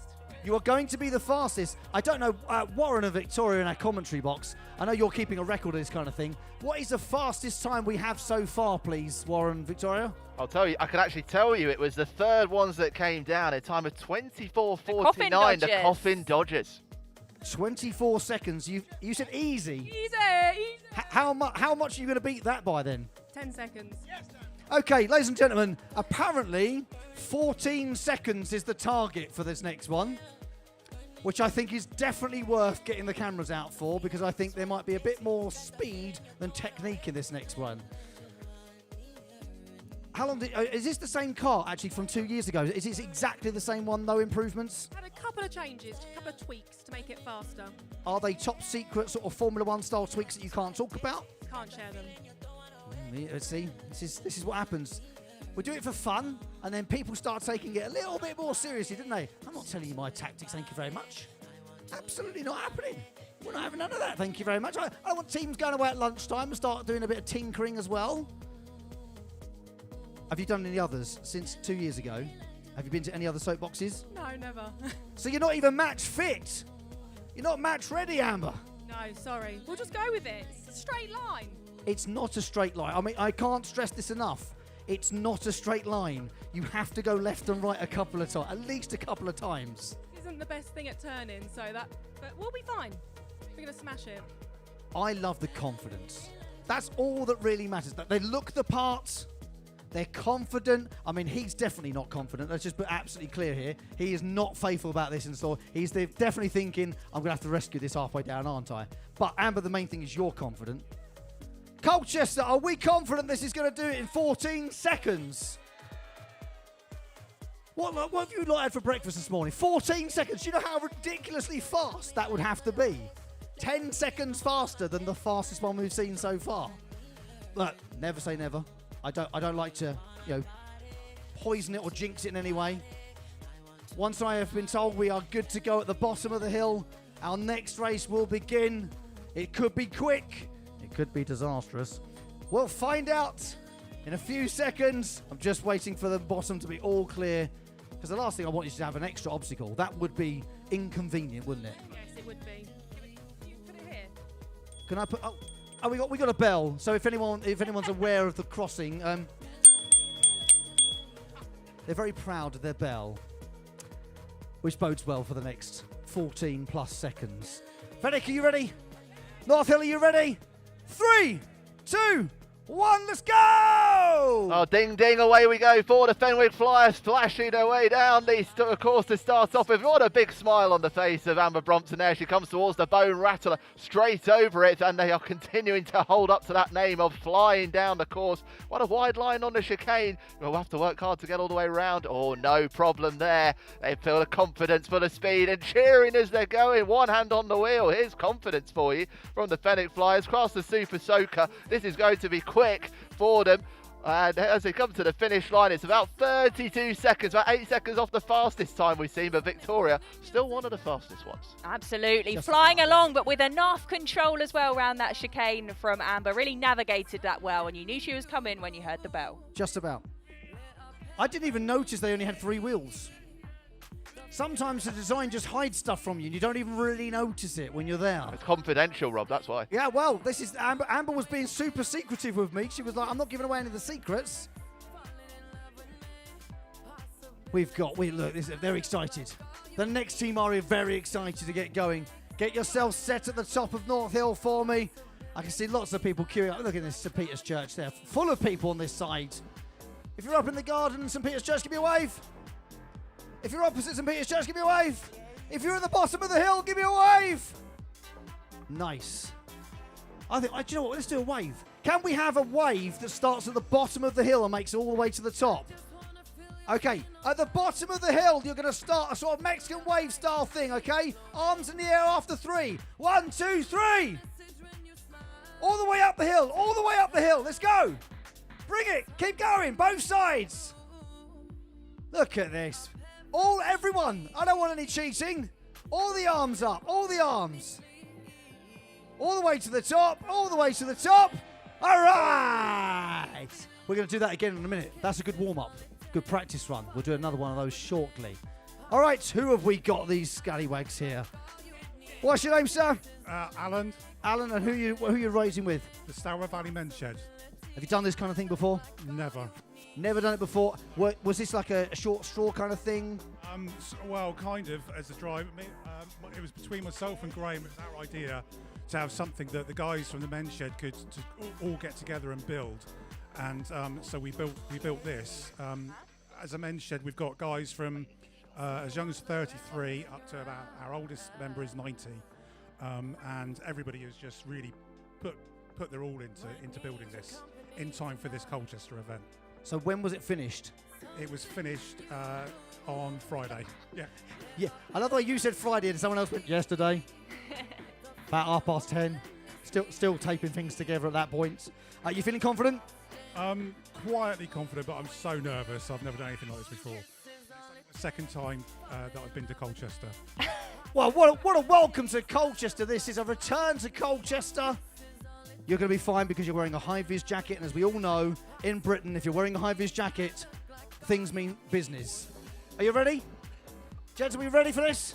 You are going to be the fastest. I don't know, Warren and Victoria in our commentary box, I know you're keeping a record of this kind of thing. What is the fastest time we have so far, please, Warren and Victoria? I'll tell you, I can actually tell you it was the third ones that came down, a time of 24:49, the Coffin Dodgers. 24 seconds. You said easy. Easy. How much are you going to beat that by then? 10 seconds. Okay, ladies and gentlemen, apparently 14 seconds is the target for this next one, which I think is definitely worth getting the cameras out for, because I think there might be a bit more speed than technique in this next one. How long is this the same car actually from 2 years ago? Is it exactly the same one, no improvements? Had a couple of changes, a couple of tweaks to make it faster. Are they top secret sort of Formula One style tweaks that you can't talk about? Can't share them. See, this is what happens. We do it for fun, and then people start taking it a little bit more seriously, didn't they? I'm not telling you my tactics, thank you very much. Absolutely not happening. We're not having none of that, thank you very much. I want teams going away at lunchtime and start doing a bit of tinkering as well. Have you done any others since 2 years ago? Have you been to any other soapboxes? No, never. So you're not even match fit? You're not match ready, Amber? No, sorry. We'll just go with it. It's a straight line. It's not a straight line. I mean, I can't stress this enough. It's not a straight line. You have to go left and right a couple of times, at least a couple of times. Isn't the best thing at turning, but we'll be fine. We're going to smash it. I love the confidence. That's all that really matters. That they look the part. They're confident. I mean, he's definitely not confident. Let's just be absolutely clear here. He is not faithful about this in store. He's definitely thinking, I'm going to have to rescue this halfway down, aren't I? But Amber, the main thing is you're confident. Colchester, are we confident this is going to do it in 14 seconds? What have you had for breakfast this morning? 14 seconds. Do you know how ridiculously fast that would have to be? 10 seconds faster than the fastest one we've seen so far. But never say never. I don't like to, poison it or jinx it in any way. Once I have been told we are good to go at the bottom of the hill, our next race will begin. It could be quick. It could be disastrous. We'll find out in a few seconds. I'm just waiting for the bottom to be all clear, because the last thing I want is to have an extra obstacle. That would be inconvenient, wouldn't it? Yes, it would be. Put it here. Can I put... Oh, we got a bell. So if anyone's aware of the crossing, they're very proud of their bell, which bodes well for the next 14 plus seconds. Paddock, are you ready? North Hill, are you ready? 3, 2, 1, let's go! Oh, ding, ding, away we go for the Fenwick Flyers, flashing their way down the course to start off with. What a big smile on the face of Amber Brompton there. She comes towards the Bone Rattler, straight over it, and they are continuing to hold up to that name of flying down the course. What a wide line on the chicane. We'll have to work hard to get all the way around. Oh, no problem there. They feel the confidence, full of speed, and cheering as they're going. One hand on the wheel. Here's confidence for you from the Fenwick Flyers. Across the Super Soaker. This is going to be quick for them. And as they come to the finish line, it's about 32 seconds, about 8 seconds off the fastest time we've seen, but Victoria, still one of the fastest ones. Absolutely, flying along, but with enough control as well around that chicane from Amber. Really navigated that well, and you knew she was coming when you heard the bell. Just about. I didn't even notice they only had 3 wheels. Sometimes the design just hides stuff from you and you don't even really notice it when you're there. It's confidential, Rob, that's why. Yeah, well, this is Amber was being super secretive with me. She was like, I'm not giving away any of the secrets. They're excited. The next team are very excited to get going. Get yourself set at the top of North Hill for me. I can see lots of people queuing up. Look at this St. Peter's Church there, full of people on this side. If you're up in the garden, St. Peter's Church, give me a wave. If you're opposite St. Peter's Church, give me a wave. If you're at the bottom of the hill, give me a wave. Nice. Do you know what? Let's do a wave. Can we have a wave that starts at the bottom of the hill and makes it all the way to the top? Okay, at the bottom of the hill, you're going to start a sort of Mexican wave style thing, okay? Arms in the air after 3. 1, 2, 3. All the way up the hill. All the way up the hill. Let's go. Bring it. Keep going. Both sides. Look at this. Everyone, I don't want any cheating. All the arms up, all the arms. All the way to the top, all the way to the top. All right. We're going to do that again in a minute. That's a good warm-up. good practice run. We'll do another one of those shortly. All right, who have we got these scallywags here? What's your name, sir? Alan. Alan, and who you racing with? The Stour Valley Men's Shed. Have you done this kind of thing before? Never. Never done it before. Was this like a short straw kind of thing? Well, kind of, as a driver. It was between myself and Graham. It was our idea to have something that the guys from the Men's Shed could all get together and build. And so we built this. As a Men's Shed, we've got guys from as young as 33 up to about our oldest member is 90. And everybody has just really put their all into building this in time for this Colchester event. So when was it finished? It was finished on Friday. Yeah. Yeah. I love the way you said Friday and someone else went yesterday. About 10:30. Still taping things together at that point. Are you feeling confident? Quietly confident, but I'm so nervous. I've never done anything like this before. It's the second time that I've been to Colchester. Well, what a welcome to Colchester. This is a return to Colchester. You're going to be fine because you're wearing a high-vis jacket. And as we all know, in Britain, if you're wearing a high-vis jacket, things mean business. Are you ready? Gents, are we ready for this?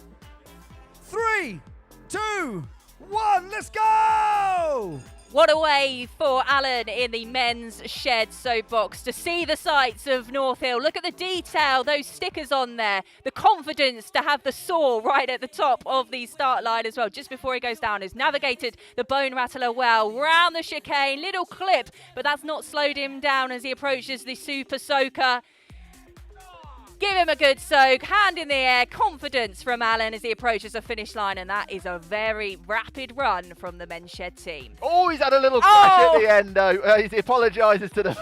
3, 2, 1, let's go! What a way for Alan in the men's shed soapbox to see the sights of North Hill. Look at the detail, those stickers on there. The confidence to have the saw right at the top of the start line as well. Just before he goes down, has navigated the bone rattler well. Round the chicane, little clip, but that's not slowed him down as he approaches the super soaker. Give him a good soak, hand in the air, confidence from Alan as he approaches the finish line, and that is a very rapid run from the men's shed team. Oh, he's had a little crash at the end, though. He apologises to the...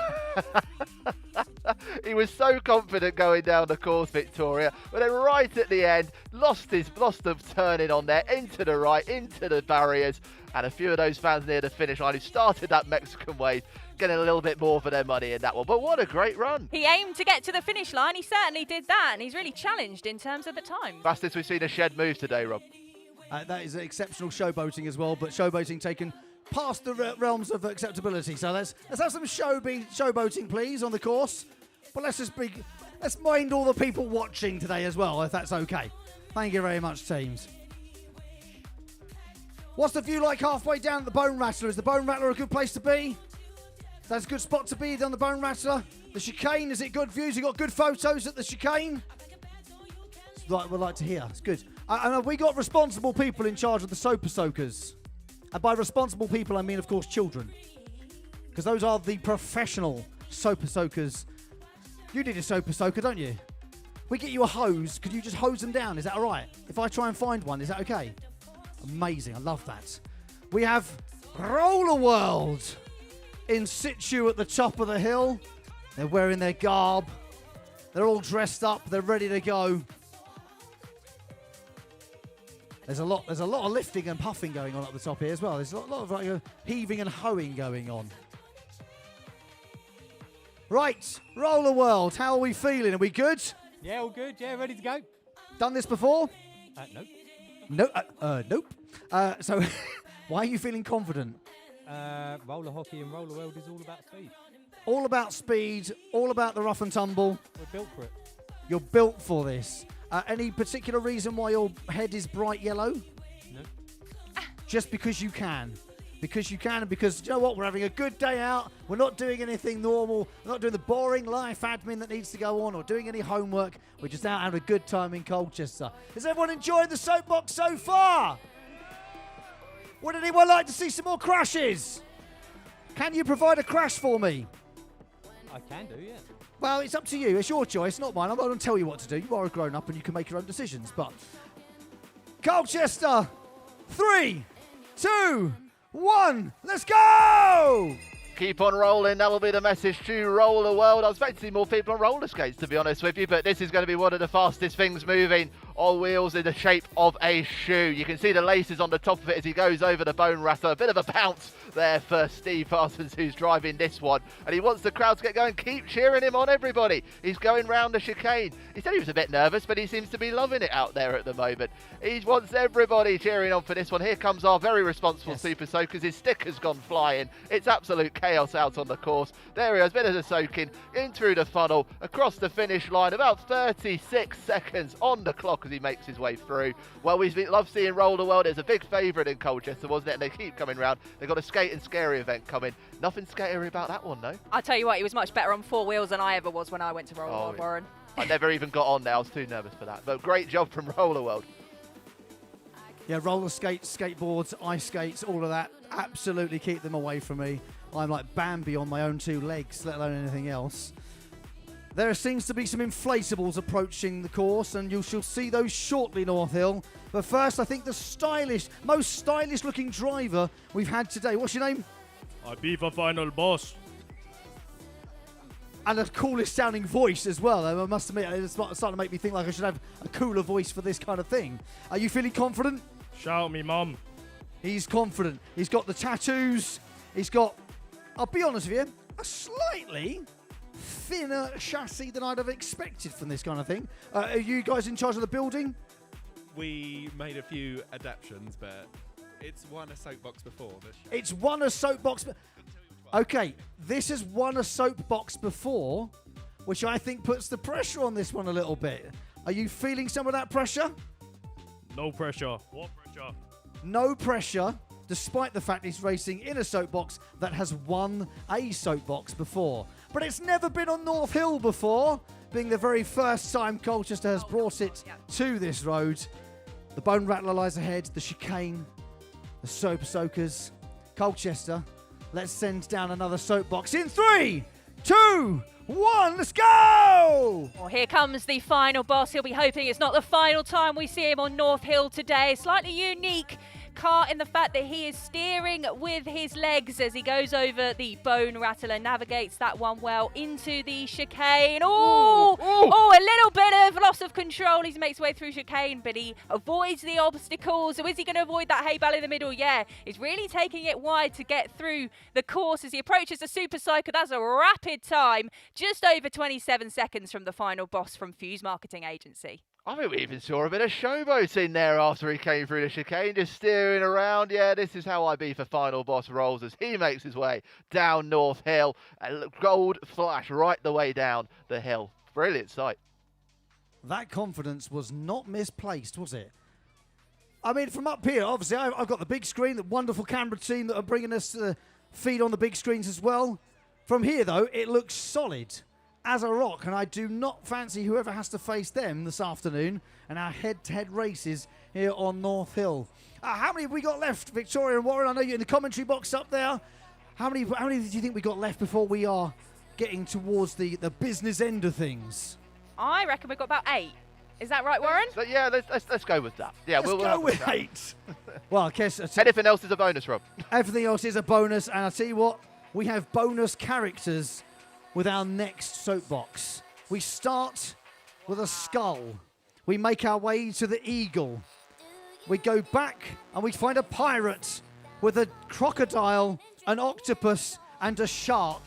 He was so confident going down the course, Victoria, but then right at the end, lost the turning on there, into the right, into the barriers, and a few of those fans near the finish line who started that Mexican wave, getting a little bit more for their money in that one. But what a great run. He aimed to get to the finish line. He certainly did that, and he's really challenged in terms of the time. Fastest we've seen a shed move today, Rob. That is exceptional showboating as well, but showboating taken past the realms of acceptability. So let's have some showboating, please, on the course. But let's mind all the people watching today as well, if that's okay. Thank you very much, teams. What's the view like halfway down at the Bone Rattler? Is the Bone Rattler a good place to be? That's a good spot to be on the Bone Rattler. The chicane, is it good views? You got good photos at the chicane? We'd like to hear. It's good. And have we got responsible people in charge of the soaper soakers? And by responsible people, I mean, of course, children. Because those are the professional soaper soakers. You need a soaper soaker, don't you? We get you a hose. Could you just hose them down? Is that all right? If I try and find one, is that okay? Amazing. I love that. We have Roller World in situ at the top of the hill. They're wearing their garb. They're all dressed up. They're ready to go. There's a lot of lifting and puffing going on up the top here as well. There's a lot of like, heaving and hoeing going on. Right, Roller World, how are we feeling? Are we good? Yeah, all good. Yeah, ready to go. Done this before? Nope. Nope. So, why are you feeling confident? Roller hockey and roller world is all about speed. All about speed, all about the rough and tumble. We're built for it. You're built for this. Any particular reason why your head is bright yellow? No. Just because you can. Because you can, and because, you know what, we're having a good day out. We're not doing anything normal. We're not doing the boring life admin that needs to go on or doing any homework. We're just out having a good time in Colchester. Has everyone enjoyed the soapbox so far? Would anyone like to see some more crashes? Can you provide a crash for me? I can do, yeah. Well, it's up to you. It's your choice, not mine. I'm not going to tell you what to do. You are a grown-up and you can make your own decisions. But Colchester, 3, 2, 1, let's go! Keep on rolling. That'll be the message to Roller World. I was expecting to see more people on roller skates, to be honest with you, but this is going to be one of the fastest things moving on wheels in the shape of a shoe. You can see the laces on the top of it as he goes over the bone rattler. A bit of a bounce there for Steve Parsons, who's driving this one. And he wants the crowd to get going. Keep cheering him on, everybody. He's going round the chicane. He said he was a bit nervous, but he seems to be loving it out there at the moment. He wants everybody cheering on for this one. Here comes our very responsible Super Soakers. His sticker's gone flying. It's absolute chaos out on the course. There he is, bit of the soaking, in through the funnel, across the finish line. About 36 seconds on the clock as he makes his way through. Well, we love seeing Roller World. It's a big favourite in Colchester, wasn't it? And they keep coming round. They've got a skate and scary event coming. Nothing scary about that one, though. I tell you what, he was much better on four wheels than I ever was when I went to Roller World, Warren. I never even got on there. I was too nervous for that. But great job from Roller World. Yeah, roller skates, skateboards, ice skates, all of that. Absolutely keep them away from me. I'm like Bambi on my own two legs, let alone anything else. There seems to be some inflatables approaching the course, and you shall see those shortly, North Hill. But first, I think the most stylish looking driver we've had today. What's your name? I be for final boss. And the coolest sounding voice as well. I must admit, it's starting to make me think like I should have a cooler voice for this kind of thing. Are you feeling confident? Shout me, mum. He's confident. He's got the tattoos. He's got, I'll be honest with you, a slightly thinner chassis than I'd have expected from this kind of thing. Are you guys in charge of the building? We made a few adaptations, but it's won a soapbox before. It's won a soapbox. Okay, this has won a soapbox before, which I think puts the pressure on this one a little bit. Are you feeling some of that pressure? No pressure. What pressure? No pressure, despite the fact he's racing in a soapbox that has won a soapbox before. But it's never been on North Hill before, being the very first time Colchester has brought it to this road. The Bone Rattler lies ahead, the chicane, the Super Soakers, Colchester. Let's send down another soapbox in 3, 2, 1, let's go! Well, here comes the final boss. He'll be hoping it's not the final time we see him on North Hill today. Slightly unique car in the fact that he is steering with his legs as he goes over the bone rattler, navigates that one well into the chicane. Oh, a little bit of loss of control. He makes his way through chicane, but he avoids the obstacles. So is he going to avoid that hay bale in the middle? Yeah, he's really taking it wide to get through the course as he approaches the Super Cycle. That's a rapid time, just over 27 seconds from the final boss from Fuse Marketing Agency. I think we even saw a bit of showboat in there after he came through the chicane, just steering around. Yeah, this is how I be for final boss rolls as he makes his way down North Hill. A gold flash right the way down the hill. Brilliant sight. That confidence was not misplaced, was it? I mean, from up here, obviously, I've got the big screen, the wonderful camera team that are bringing us the feed on the big screens as well. From here, though, it looks solid as a rock, and I do not fancy whoever has to face them this afternoon and our head-to-head races here on North Hill. How many have we got left, Victoria and Warren? I know you're in the commentary box up there. How many do you think we got left before we are getting towards the business end of things? I reckon we've got about 8. Is that right, Warren? So, yeah, let's go with that. Yeah, we'll go with 8. Well, I guess anything else is a bonus, Rob. Everything else is a bonus, and I'll tell you what, we have bonus characters with our next soapbox. We start with a skull. We make our way to the eagle. We go back and we find a pirate with a crocodile, an octopus, and a shark.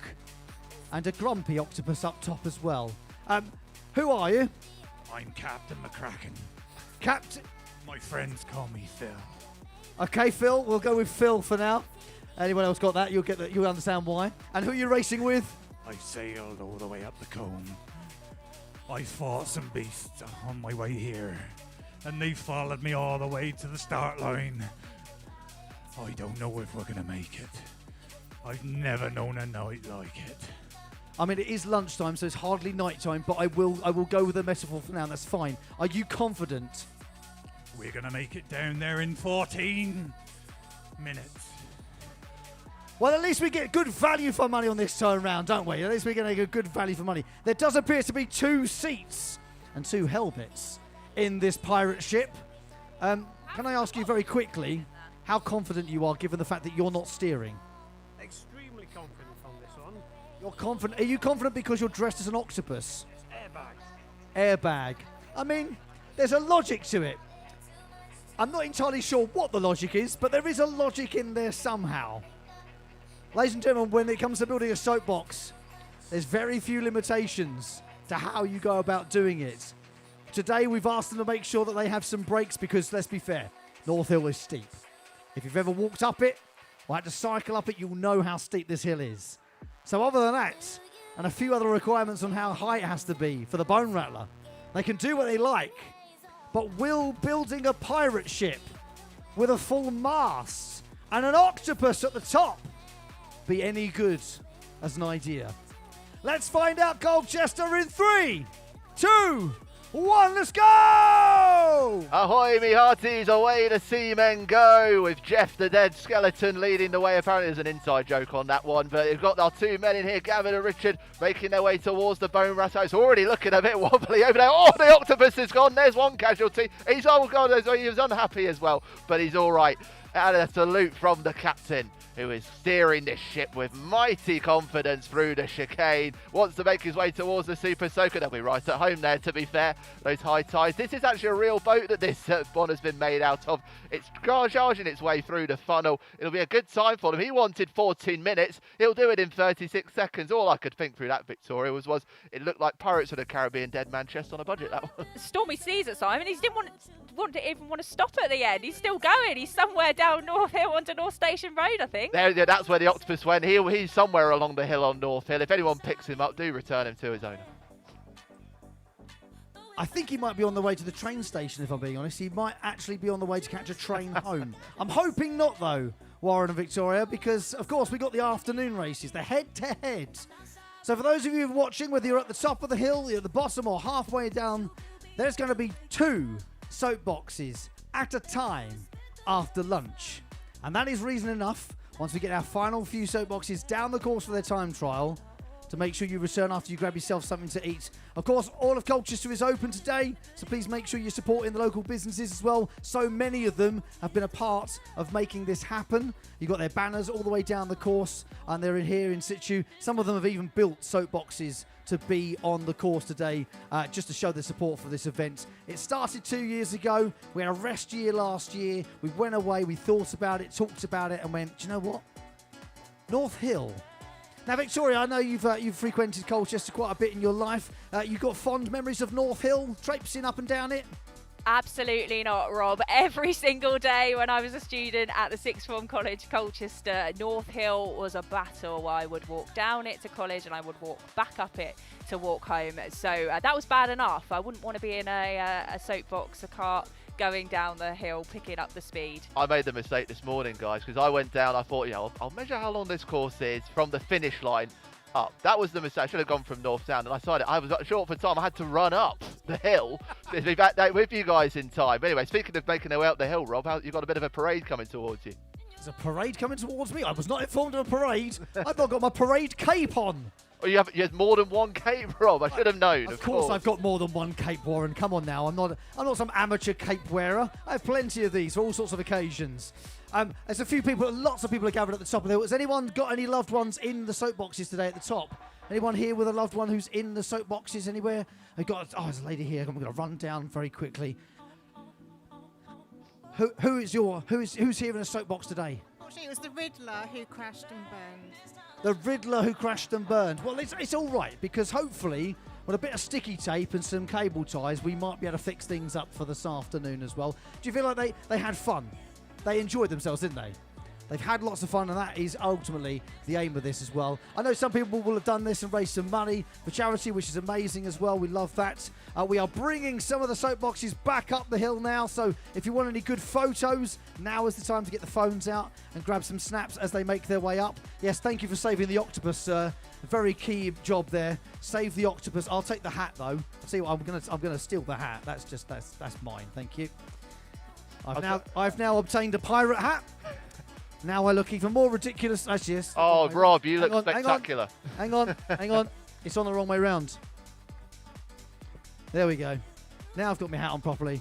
And a grumpy octopus up top as well. Who are you? I'm Captain McCracken. Captain? My friends call me Phil. Okay, Phil. We'll go with Phil for now. Anyone else got that? You'll understand why. And who are you racing with? I sailed all the way up the comb. I fought some beasts on my way here, and they followed me all the way to the start line. I don't know if we're going to make it. I've never known a night like it. I mean, it is lunchtime, so it's hardly nighttime, but I will go with the metaphor for now. That's fine. Are you confident? We're going to make it down there in 14 minutes. Well, at least we get good value for money on this time round, don't we? At least we're going to get good value for money. There does appear to be 2 seats and 2 helmets in this pirate ship. Can I ask you very quickly how confident you are, given the fact that you're not steering? Extremely confident on this one. You're confident. Are you confident because you're dressed as an octopus? Airbag. Airbag. I mean, there's a logic to it. I'm not entirely sure what the logic is, but there is a logic in there somehow. Ladies and gentlemen, when it comes to building a soapbox, there's very few limitations to how you go about doing it. Today, we've asked them to make sure that they have some breaks because, let's be fair, North Hill is steep. If you've ever walked up it or had to cycle up it, you'll know how steep this hill is. So other than that, and a few other requirements on how high it has to be for the Bone Rattler, they can do what they like. But will building a pirate ship with a full mast and an octopus at the top be any good as an idea? Let's find out, Colchester, in 3, 2, 1, let's go! Ahoy, me hearties, away the seamen go, with Jeff the Dead Skeleton leading the way. Apparently there's an inside joke on that one, but we've got our two men in here, Gavin and Richard, making their way towards the Bone Rattler. It's already looking a bit wobbly over there. Oh, the octopus is gone. There's one casualty. He's, oh God, he was unhappy as well, but he's all right. And a salute from the captain, who is steering this ship with mighty confidence through the chicane. Wants to make his way towards the Super Soaker. They'll be right at home there, to be fair. Those high tides. This is actually a real boat that this one has been made out of. It's charging its way through the funnel. It'll be a good time for him. He wanted 14 minutes. He'll do it in 36 seconds. All I could think through that, Victoria, was it looked like Pirates of the Caribbean Dead Man Chest on a budget, that one. Stormy seas at Simon. He didn't want to stop at the end. He's still going. He's somewhere down North Hill onto North Station Road, I think. That's where the octopus went. He's somewhere along the hill on North Hill. If anyone picks him up, do return him to his owner. I think he might be on the way to the train station, if I'm being honest. He might actually be on the way to catch a train home. I'm hoping not, though, Warren and Victoria, because, of course, we got the afternoon races, the head-to-head. So for those of you watching, whether you're at the top of the hill, you're at the bottom, or halfway down, there's going to be 2 soapboxes at a time after lunch. And that is reason enough, once we get our final few soapboxes down the course for their time trial, to make sure you return after you grab yourself something to eat. Of course, all of Colchester is open today, so please make sure you're supporting the local businesses as well. So many of them have been a part of making this happen. You've got their banners all the way down the course, and they're in here in situ. Some of them have even built soapboxes to be on the course today, just to show their support for this event. It started 2 years ago. We had a rest year last year. We went away, we thought about it, talked about it, and went, do you know what? North Hill. Now, Victoria, I know you've frequented Colchester quite a bit in your life. You've got fond memories of North Hill, traipsing up and down it? Absolutely not, Rob. Every single day when I was a student at the Sixth Form College, Colchester, North Hill was a battle. I would walk down it to college and I would walk back up it to walk home. So that was bad enough. I wouldn't want to be in a soapbox, a cart, going down the hill, picking up the speed. I made the mistake this morning, guys, because I went down, I thought, I'll measure how long this course is from the finish line up. That was the mistake. I should have gone from north down, and I decided I was short for time. I had to run up the hill to be back there with you guys in time. But anyway, speaking of making their way up the hill, Rob, you've got a bit of a parade coming towards you. There's a parade coming towards me? I was not informed of a parade. I've not got my parade cape on. Oh, you have more than one cape, Rob. I should have known. Of course, I've got more than one cape, Warren. Come on now. I'm not some amateur cape wearer. I have plenty of these for all sorts of occasions. There's a few people, lots of people are gathered at the top of the hill. Has anyone got any loved ones in the soapboxes today at the top? Anyone here with a loved one who's in the soapboxes anywhere? There's a lady here. I'm going to run down very quickly. Who's here in a soapbox today? Actually, it was the Riddler who crashed and burned. The Riddler who crashed and burned. Well, it's all right, because hopefully, with a bit of sticky tape and some cable ties, we might be able to fix things up for this afternoon as well. Do you feel like they had fun? They enjoyed themselves, didn't they? They've had lots of fun, and that is ultimately the aim of this as well. I know some people will have done this and raised some money for charity, which is amazing as well. We love that. We are bringing some of the soapboxes back up the hill now, so if you want any good photos, now is the time to get the phones out and grab some snaps as they make their way up. Yes, thank you for saving the octopus, sir. Very key job there. Save the octopus. I'll take the hat, though. I'll see what I'm gonna steal the hat. That's mine. Thank you. I've now obtained a pirate hat. Now I look even more ridiculous. Actually, yes. Oh, Rob, you look spectacular. Hang on. It's on the wrong way round. There we go. Now I've got my hat on properly.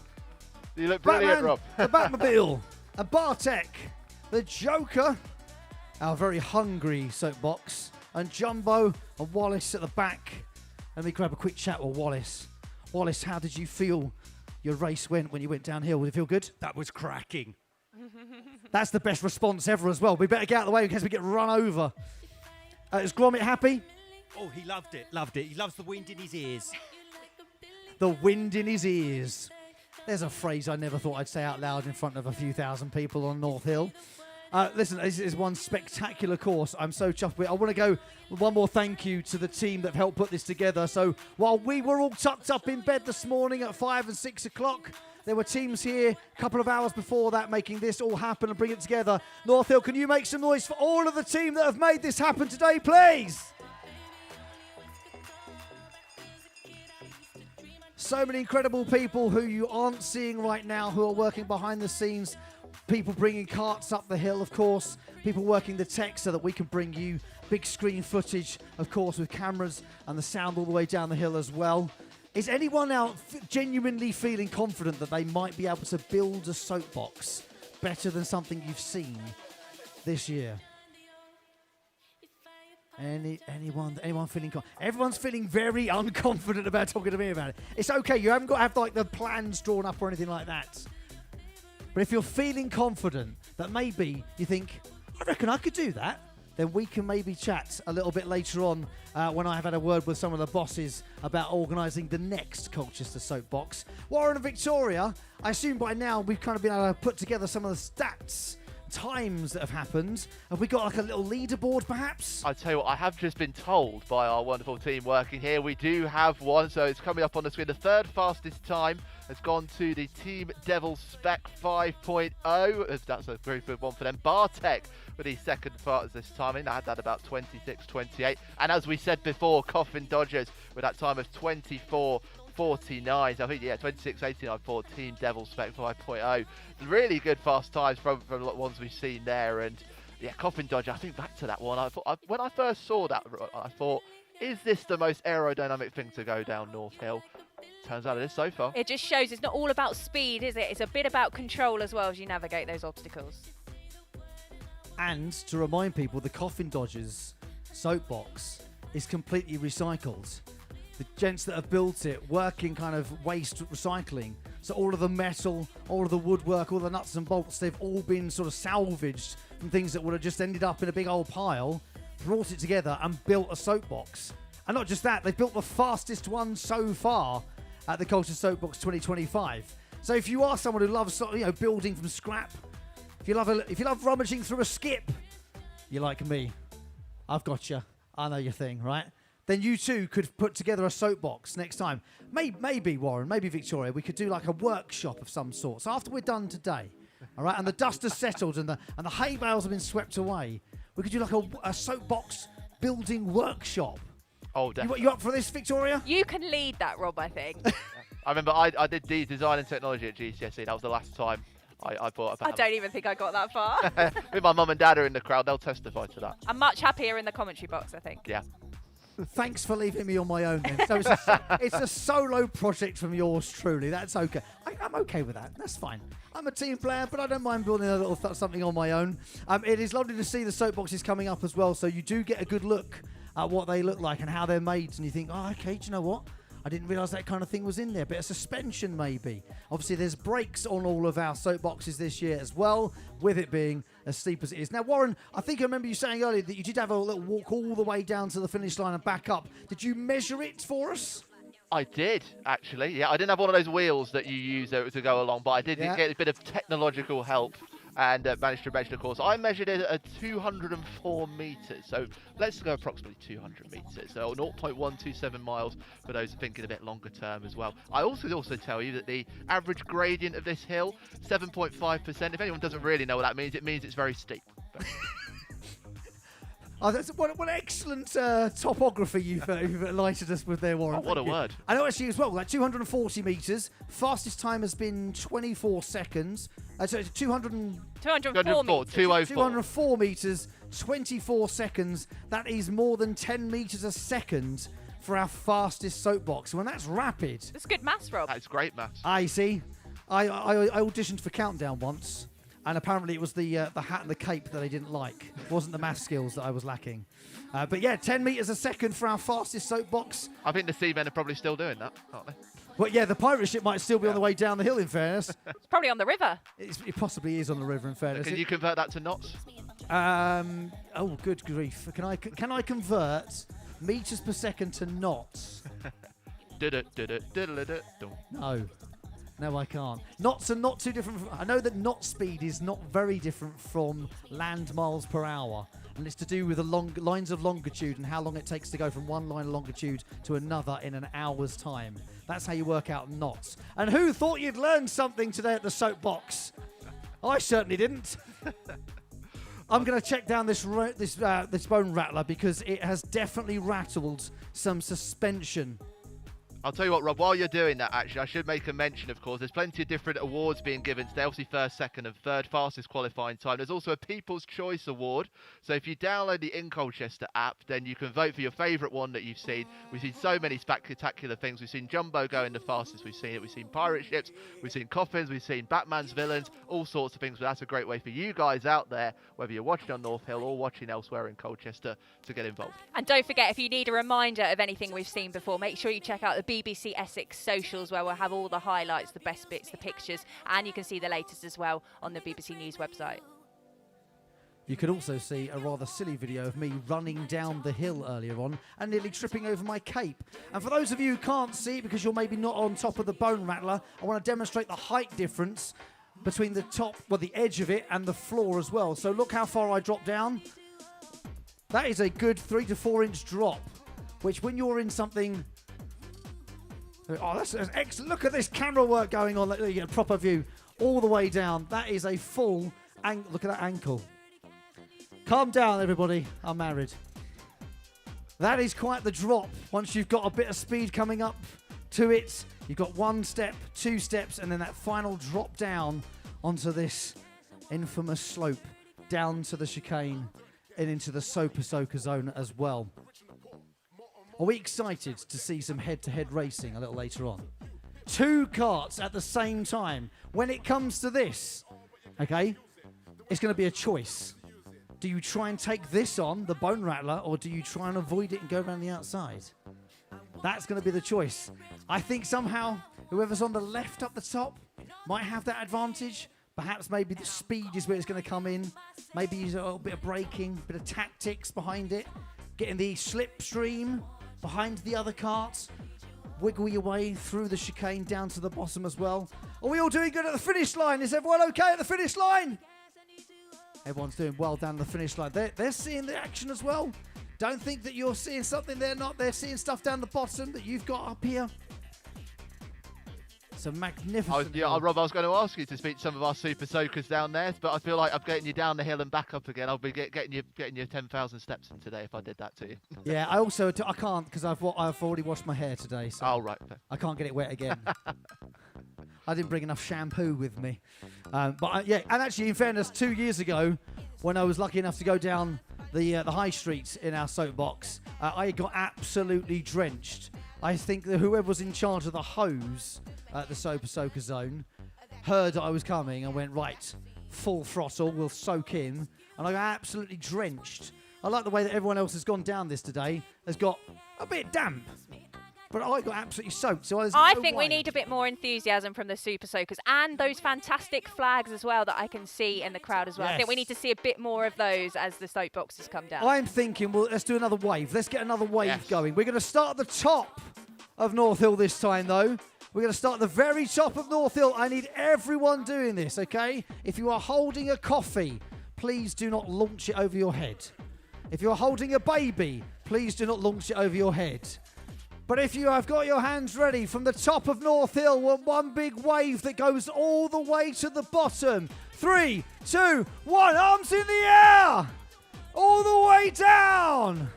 You look brilliant, Rob. The Batmobile. And Bartek. The Joker. Our very hungry soapbox. And Jumbo and Wallace at the back. Let me grab a quick chat with Wallace. Wallace, how did you feel your race went when you went downhill? Did it feel good? That was cracking. That's the best response ever as well. We better get out of the way in case we get run over. Is Gromit happy? Oh, he loved it, loved it. He loves the wind in his ears. The wind in his ears. There's a phrase I never thought I'd say out loud in front of a few thousand people on North Hill. Listen, this is one spectacular course. I'm so chuffed with it. I want to go with one more thank you to the team that helped put this together. So while we were all tucked up in bed this morning at 5 and 6 o'clock, there were teams here a couple of hours before that making this all happen and bring it together. North Hill, can you make some noise for all of the team that have made this happen today, please? So many incredible people who you aren't seeing right now who are working behind the scenes. People bringing carts up the hill, of course. People working the tech so that we can bring you big screen footage, of course, with cameras and the sound all the way down the hill as well. Is anyone out genuinely feeling confident that they might be able to build a soapbox better than something you've seen this year? Anyone feeling everyone's feeling very unconfident about talking to me about it. It's okay, you haven't got to have like the plans drawn up or anything like that. But if you're feeling confident that maybe you think, I reckon I could do that, then we can maybe chat a little bit later on when I have had a word with some of the bosses about organising the next Colchester Soapbox. Warren and Victoria, I assume by now we've kind of been able to put together some of the stats, times that have happened. Have we got like a little leaderboard perhaps? I tell you what, I have just been told by our wonderful team working here, we do have one, so it's coming up on the screen. The third fastest time has gone to the Team Devil Spec 5.0. That's a very good one for them. Bartek with the second fastest this time. I had that about 26.28. And as we said before, Coffin Dodgers with that time of 24.49. So I think, yeah, 26.89 for Team Devil Spec 5.0. Really good fast times from the ones we've seen there. And yeah, Coffin Dodger, I think back to that one. I thought, when I first saw that, I thought, is this the most aerodynamic thing to go down North Hill? Turns out it is so far. It just shows it's not all about speed, is it? It's a bit about control as well as you navigate those obstacles. And to remind people, the Coffin Dodgers soapbox is completely recycled. The gents that have built it working kind of waste recycling. So all of the metal, all of the woodwork, all the nuts and bolts, they've all been sort of salvaged from things that would have just ended up in a big old pile, brought it together and built a soapbox. And not just that, they've built the fastest one so far at the Colchester Soapbox 2025. So if you are someone who loves, building from scrap, if you love rummaging through a skip, you're like me. I've got you. I know your thing, right? Then you too could put together a soapbox next time. Maybe Warren, maybe Victoria, we could do like a workshop of some sort. So after we're done today, all right, and the dust has settled and the hay bales have been swept away, we could do like a soapbox building workshop. Oh, definitely. You up for this, Victoria? You can lead that, Rob, I think. I remember I did the design and technology at GCSE. That was the last time I thought about it. I don't even think I got that far. With my mum and dad are in the crowd, they'll testify to that. I'm much happier in the commentary box, I think. Yeah. Thanks for leaving me on my own then. So it's a solo project from yours truly. That's okay. I'm okay with that. That's fine. I'm a team player, but I don't mind building a little something on my own. It is lovely to see the soapboxes coming up as well, so you do get a good look at what they look like and how they're made, and you think, oh, okay, do you know what? I didn't realise that kind of thing was in there. Bit of suspension, maybe. Obviously, there's brakes on all of our soapboxes this year as well, with it being as steep as it is. Now, Warren, I think I remember you saying earlier that you did have a little walk all the way down to the finish line and back up. Did you measure it for us? I did, actually. Yeah, I didn't have one of those wheels that you use to go along, but I did get a bit of technological help and managed to measure the course. I measured it at 204 metres, so let's go approximately 200 metres, so 0.127 miles for those thinking a bit longer term as well. I also tell you that the average gradient of this hill, 7.5%. If anyone doesn't really know what that means, it means it's very steep. Oh, that's what excellent topography you've enlightened us with there, Warren. Oh, what a word. I know actually as well, like 240 metres. Fastest time has been 24 seconds. So 204 metres, 24 seconds. That is more than 10 metres a second for our fastest soapbox. When that's rapid. That's good maths, Rob. That's great maths. I see. I auditioned for Countdown once. And apparently it was the hat and the cape that I didn't like. It wasn't the math skills that I was lacking. But yeah, 10 metres a second for our fastest soapbox. I think the Seamen are probably still doing that, aren't they? Well, yeah, the pirate ship might still be on the way down the hill, in fairness. It's probably on the river. It possibly is on the river, in fairness. Can you convert that to knots? Oh, good grief. Can I convert meters per second to knots? No, I can't. Knots are not too different. I know that knot speed is not very different from land miles per hour. And it's to do with the lines of longitude and how long it takes to go from one line of longitude to another in an hour's time. That's how you work out knots. And who thought you'd learn something today at the Soapbox? I certainly didn't. I'm going to check down this bone rattler because it has definitely rattled some suspension. I'll tell you what, Rob, while you're doing that, actually, I should make a mention, of course, there's plenty of different awards being given today. Obviously, first, second, and third fastest qualifying time. There's also a People's Choice Award. So if you download the In Colchester app, then you can vote for your favourite one that you've seen. We've seen so many spectacular things. We've seen Jumbo going the fastest. We've seen pirate ships. We've seen coffins. We've seen Batman's villains. All sorts of things. But that's a great way for you guys out there, whether you're watching on North Hill or watching elsewhere in Colchester, to get involved. And don't forget, if you need a reminder of anything we've seen before, make sure you check out the BBC Essex socials, where we'll have all the highlights, the best bits, the pictures, and you can see the latest as well on the BBC News website. You could also see a rather silly video of me running down the hill earlier on and nearly tripping over my cape. And for those of you who can't see, because you're maybe not on top of the bone rattler, I want to demonstrate the height difference between the top, well, the edge of it and the floor as well. So look how far I drop down. That is a good 3 to 4 inch drop, which when you're in something... Oh, that's excellent. Look at this camera work going on. You get a proper view all the way down. That is a full... Look at that ankle. Calm down, everybody. I'm married. That is quite the drop. Once you've got a bit of speed coming up to it, you've got 1 step, 2 steps, and then that final drop down onto this infamous slope, down to the chicane and into the Soapbox zone as well. Are we excited to see some head-to-head racing a little later on? 2 karts at the same time. When it comes to this, okay, it's going to be a choice. Do you try and take this on, the bone rattler, or do you try and avoid it and go around the outside? That's going to be the choice. I think somehow whoever's on the left up the top might have that advantage. Perhaps maybe the speed is where it's going to come in. Maybe use a little bit of braking, bit of tactics behind it. Getting the slipstream behind the other carts. Wiggle your way through the chicane down to the bottom as well. Are we all doing good at the finish line? Is everyone okay at the finish line? Everyone's doing well down the finish line. They're seeing the action as well. Don't think that you're seeing something they're not. They're seeing stuff down the bottom that you've got up here. It's a magnificent... Rob, I was going to ask you to speak to some of our super soakers down there, but I feel like I'm getting you down the hill and back up again. I'll be getting you 10,000 steps in today if I did that to you. Yeah, I can't because I've already washed my hair today. So oh, right. I can't get it wet again. I didn't bring enough shampoo with me. And actually, in fairness, 2 years ago, when I was lucky enough to go down the high street in our Soapbox, I got absolutely drenched. I think that whoever was in charge of the hose at the Soapbox zone heard that I was coming and went, right, full throttle, we'll soak in. And I got absolutely drenched. I like the way that everyone else has gone down this today, has got a bit damp. But I got absolutely soaked. So I think we need a bit more enthusiasm from the Super Soakers and those fantastic flags as well that I can see in the crowd as well. Yes. I think we need to see a bit more of those as the Soapboxes come down. I'm thinking, well, let's do another wave. Let's get another wave going. We're going to start at the top of North Hill this time, though. We're going to start at the very top of North Hill. I need everyone doing this, okay? If you are holding a coffee, please do not launch it over your head. If you're holding a baby, please do not launch it over your head. But if you have got your hands ready, from the top of North Hill, one big wave that goes all the way to the bottom. 3, 2, 1, arms in the air! All the way down!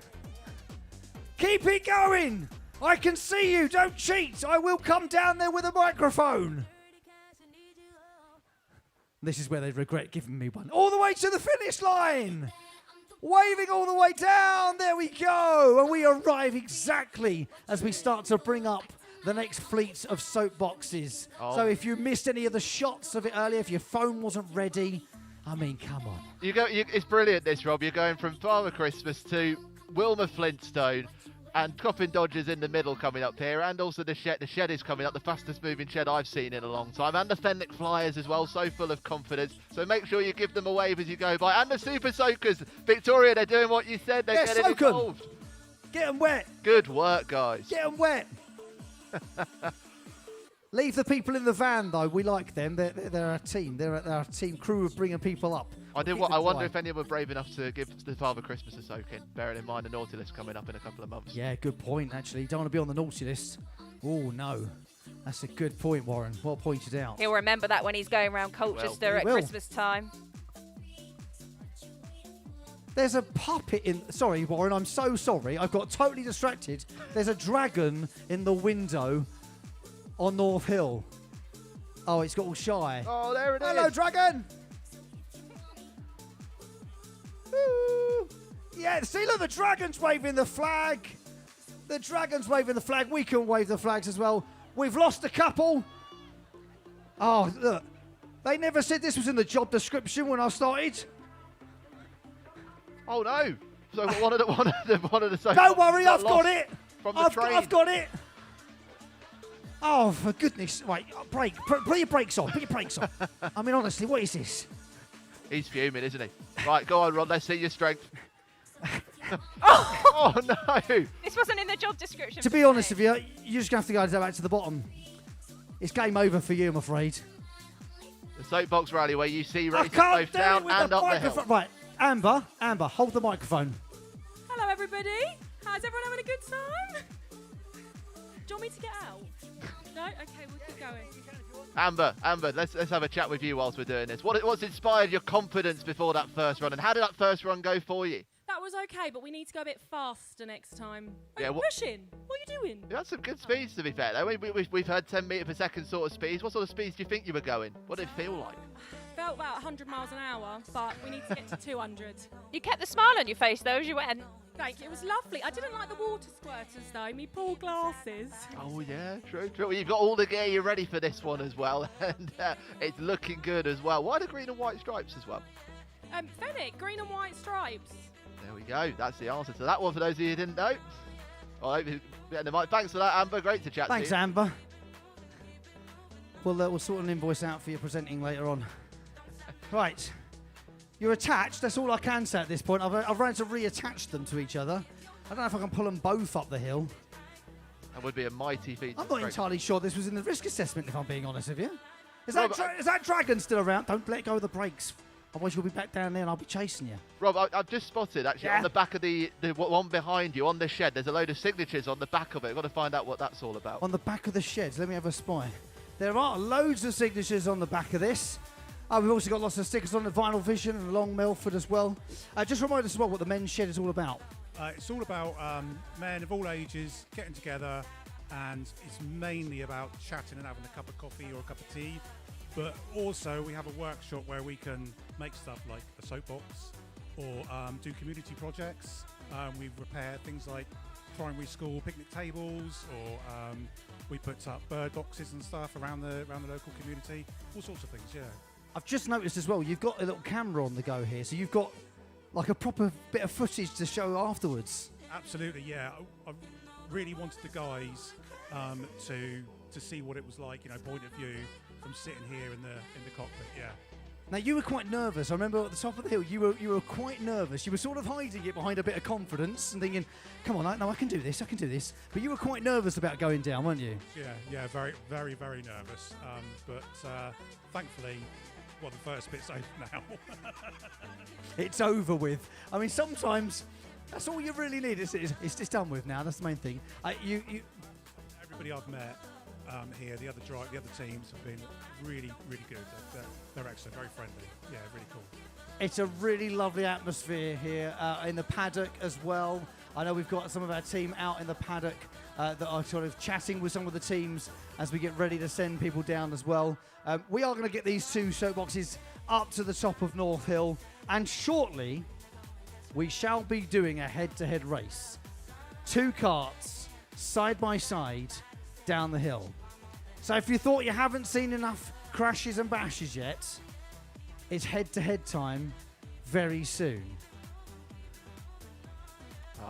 Keep it going! I can see you, don't cheat! I will come down there with a microphone! This is where they regret giving me one. All the way to the finish line! Waving all the way down, there we go. And we arrive exactly as we start to bring up the next fleet of Soapboxes. Oh. So if you missed any of the shots of it earlier, if your phone wasn't ready, I mean, come on. It's brilliant this, Rob. You're going from Father Christmas to Wilma Flintstone, And Coffin Dodgers in the middle coming up here, and also the shed. The shed is coming up, the fastest moving shed I've seen in a long time. And the Fenwick Flyers as well, so full of confidence. So make sure you give them a wave as you go by. And the Super Soakers, Victoria, they're doing what you said. They're getting soak 'em. involved. Get them wet. Good work, guys. Get them wet. Leave the people in the van, though. We like them. They're a team. They're a team crew of bringing people up. I wonder if anyone were brave enough to give the Father Christmas a soak in, bearing in mind the naughty list coming up in a couple of months. Yeah, good point, actually. Don't want to be on the naughty list. Oh, no. That's a good point, Warren. Well pointed out. He'll remember that when he's going around Colchester at Christmas time. There's a puppet in... Sorry, Warren, I'm so sorry. I've got totally distracted. There's a dragon in the window on North Hill. Oh, it's got all shy. Oh, there it is. Hello, dragon! Woo. Yeah, see, look, the dragon's waving the flag. The dragon's waving the flag. We can wave the flags as well. We've lost a couple. Oh, look. They never said this was in the job description when I started. Oh, no. So one of the Don't worry, I've got it. From the train. I've got it. Oh, for goodness. Right, break. Put your brakes on. Put your brakes on. I mean, honestly, what is this? He's fuming, isn't he? Right, go on, Ron. Let's see your strength. Oh, no. This wasn't in the job description. To be honest with you, you're just going to have to go back to the bottom. It's game over for you, I'm afraid. The Soapbox Rally where you see races both down and up the hill. Right, Amber, hold the microphone. Hello, everybody. How's everyone having a good time? Do you want me to get out? No? Okay, we'll keep going. Amber, let's have a chat with you whilst we're doing this. What's inspired your confidence before that first run, and how did that first run go for you? That was okay, but we need to go a bit faster next time. Are Yeah, you pushing? What are you doing? You had some good speeds, to be fair, though. We've heard 10 metre per second sort of speeds. What sort of speeds do you think you were going? What did it feel like? Felt about 100 miles an hour, but we need to get to 200. You kept the smile on your face, though, as you went. Thank you. It was lovely. I didn't like the water squirters, though. Me poor glasses. Oh, yeah, true. Well, you've got all the gear. You're ready for this one as well, and it's looking good as well. Why the green and white stripes as well? Fenwick, green and white stripes. There we go. That's the answer to that one for those of you who didn't know. All right, thanks for that, Amber. Great to chat to you. Thanks, Amber. We'll sort an invoice out for your presenting later on. Right. You're attached. That's all I can say at this point. I've run to reattach them to each other. I don't know if I can pull them both up the hill. That would be a mighty feat. I'm not entirely sure this was in the risk assessment, if I'm being honest with you. Is that dragon still around? Don't let go of the brakes. Otherwise you'll be back down there and I'll be chasing you. Rob, I've just spotted, actually, on the back of the one behind you, on the shed, there's a load of signatures on the back of it. I've got to find out what that's all about. On the back of the sheds, let me have a spy. There are loads of signatures on the back of this. We've also got lots of stickers on the Vinyl Vision and Long Milford as well. Just remind us as well what the men's shed is all about. It's all about men of all ages getting together, and it's mainly about chatting and having a cup of coffee or a cup of tea. But also we have a workshop where we can make stuff like a soapbox or do community projects. We repair things like primary school picnic tables, or we put up bird boxes and stuff around the local community. All sorts of things, yeah. I've just noticed as well, you've got a little camera on the go here, so you've got like a proper bit of footage to show afterwards. Absolutely, yeah. I really wanted the guys to see what it was like, point of view from sitting here in the cockpit, yeah. Now you were quite nervous. I remember at the top of the hill, you were quite nervous. You were sort of hiding it behind a bit of confidence and thinking, "Come on, no, I can do this. I can do this." But you were quite nervous about going down, weren't you? Yeah, very, very, very nervous. But thankfully, the first bit's over now. It's over with. I mean, sometimes that's all you really need. It's just done with now. That's the main thing. Everybody I've met here, the other teams have been really, really good. They're excellent, very friendly. Yeah, really cool. It's a really lovely atmosphere here in the paddock as well. I know we've got some of our team out in the paddock that are sort of chatting with some of the teams as we get ready to send people down as well. We are going to get these two soapboxes up to the top of North Hill, and shortly we shall be doing a head-to-head race. 2 carts side by side down the hill. So if you thought you haven't seen enough crashes and bashes yet, it's head-to-head time very soon.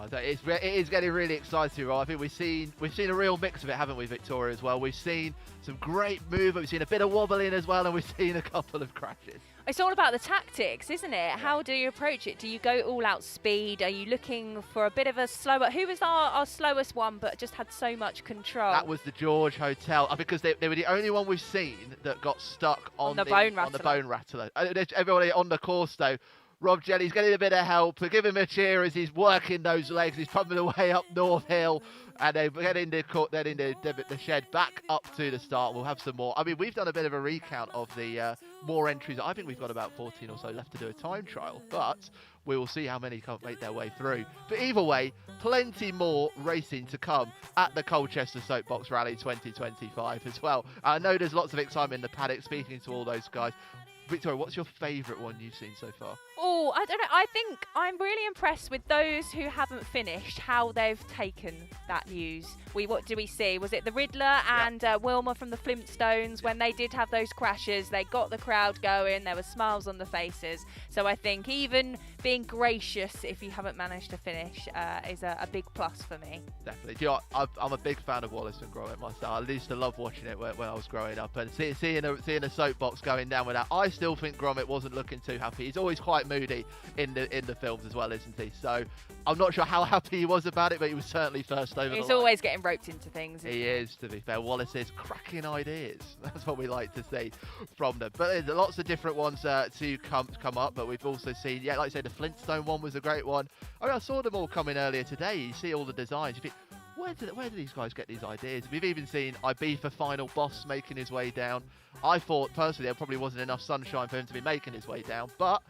Oh, it is getting really exciting, right? I think we've seen a real mix of it, haven't we, Victoria, as well? We've seen some great movement, we've seen a bit of wobbling as well, and we've seen a couple of crashes. It's all about the tactics, isn't it? How do you approach it? Do you go all out speed? Are you looking for a bit of a slower? Who was our slowest one but just had so much control? That was the George Hotel, because they were the only one we've seen that got stuck on the bone rattler. Everybody on the course, though. Rob Jelly's getting a bit of help. Give him a cheer as he's working those legs. He's pumping away up North Hill. And they get into the shed back up to the start. We'll have some more. I mean, we've done a bit of a recount of the more entries. I think we've got about 14 or so left to do a time trial. But we will see how many can't make their way through. But either way, plenty more racing to come at the Colchester Soapbox Rally 2025 as well. I know there's lots of excitement in the paddock, speaking to all those guys. Victoria, what's your favourite one you've seen so far? Oh, I don't know. I think I'm really impressed with those who haven't finished, how they've taken that news. What do we see? Was it the Riddler and Wilma from the Flintstones? When they did have those crashes, they got the crowd going. There were smiles on the faces. So I think even being gracious if you haven't managed to finish is a big plus for me. Definitely. Do you know, I'm a big fan of Wallace and Gromit myself. I used to love watching it when I was growing up, and seeing a soapbox going down with that. I still think Gromit wasn't looking too happy. He's always quite moody in the films as well, isn't he? So I'm not sure how happy he was about it, but he was certainly first over the line. He's always getting roped into things. He is, to be fair. Wallace is cracking ideas. That's what we like to see from them. But there's lots of different ones to come up. But we've also seen, like I say, the Flintstone one was a great one. I mean, I saw them all coming earlier today. You see all the designs. You think, where do these guys get these ideas? We've even seen Ibiza Final Boss making his way down. I thought, personally, there probably wasn't enough sunshine for him to be making his way down. But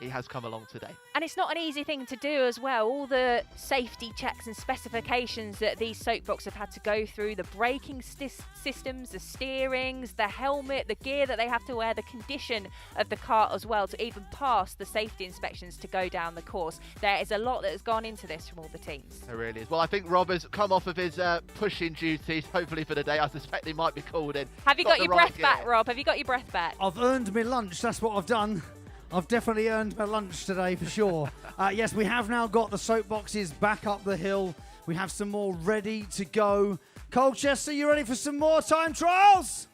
he has come along today. And it's not an easy thing to do as well. All the safety checks and specifications that these soapbox have had to go through, the braking systems, the steerings, the helmet, the gear that they have to wear, the condition of the car as well to even pass the safety inspections to go down the course. There is a lot that has gone into this from all the teams. There really is. Well, I think Rob has come off of his pushing duties, hopefully for the day. I suspect he might be called in. Have you got your breath back, Rob? Have you got your breath back? I've earned my lunch. That's what I've done. I've definitely earned my lunch today for sure. Yes, we have now got the soapboxes back up the hill. We have some more ready to go. Colchester, you ready for some more time trials?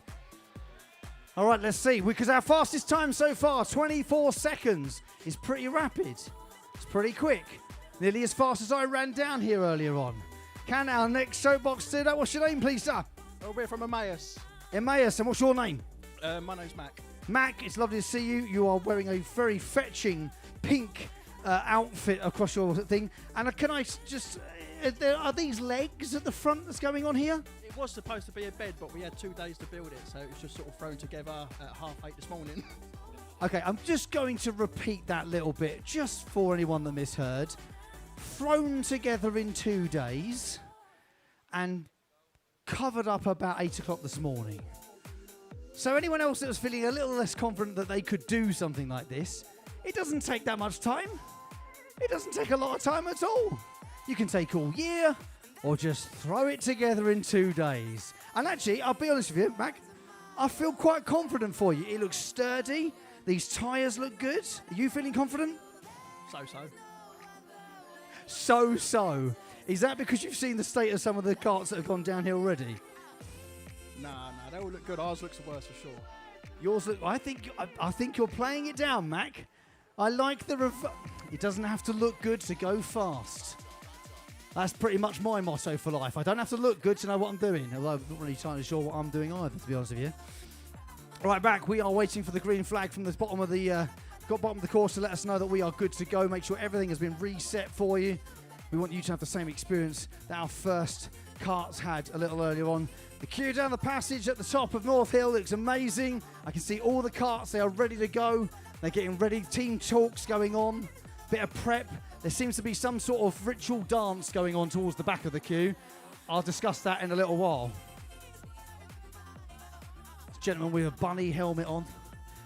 All right, let's see. Because our fastest time so far, 24 seconds, is pretty rapid. It's pretty quick. Nearly as fast as I ran down here earlier on. Can our next soapbox do that? What's your name, please, sir? We're from Emmaus. Emmaus, and what's your name? My name's Mac. Mac, it's lovely to see you. You are wearing a very fetching pink outfit across your thing. And can I just... are these legs at the front that's going on here? It was supposed to be a bed, but we had 2 days to build it, so it was just sort of thrown together at 8:30 this morning. Okay, I'm just going to repeat that little bit, just for anyone that misheard. Thrown together in 2 days and covered up about 8 o'clock this morning. So anyone else that was feeling a little less confident that they could do something like this, it doesn't take that much time. It doesn't take a lot of time at all. You can take all year or just throw it together in 2 days. And actually, I'll be honest with you, Mac, I feel quite confident for you. It looks sturdy. These tyres look good. Are you feeling confident? So. Is that because you've seen the state of some of the carts that have gone down here already? Nah, they all look good. Ours looks the worst for sure. Yours look. I think you're playing it down, Mac. I like the It doesn't have to look good to go fast. That's pretty much my motto for life. I don't have to look good to know what I'm doing. Although I'm not really entirely sure what I'm doing either, to be honest with you. Right, back. We are waiting for the green flag from the bottom of the course to let us know that we are good to go. Make sure everything has been reset for you. We want you to have the same experience that our first carts had a little earlier on. The queue down the passage at the top of North Hill looks amazing. I can see all the carts. They are ready to go. They're getting ready. Team talks going on. Bit of prep. There seems to be some sort of ritual dance going on towards the back of the queue. I'll discuss that in a little while. This gentleman with a bunny helmet on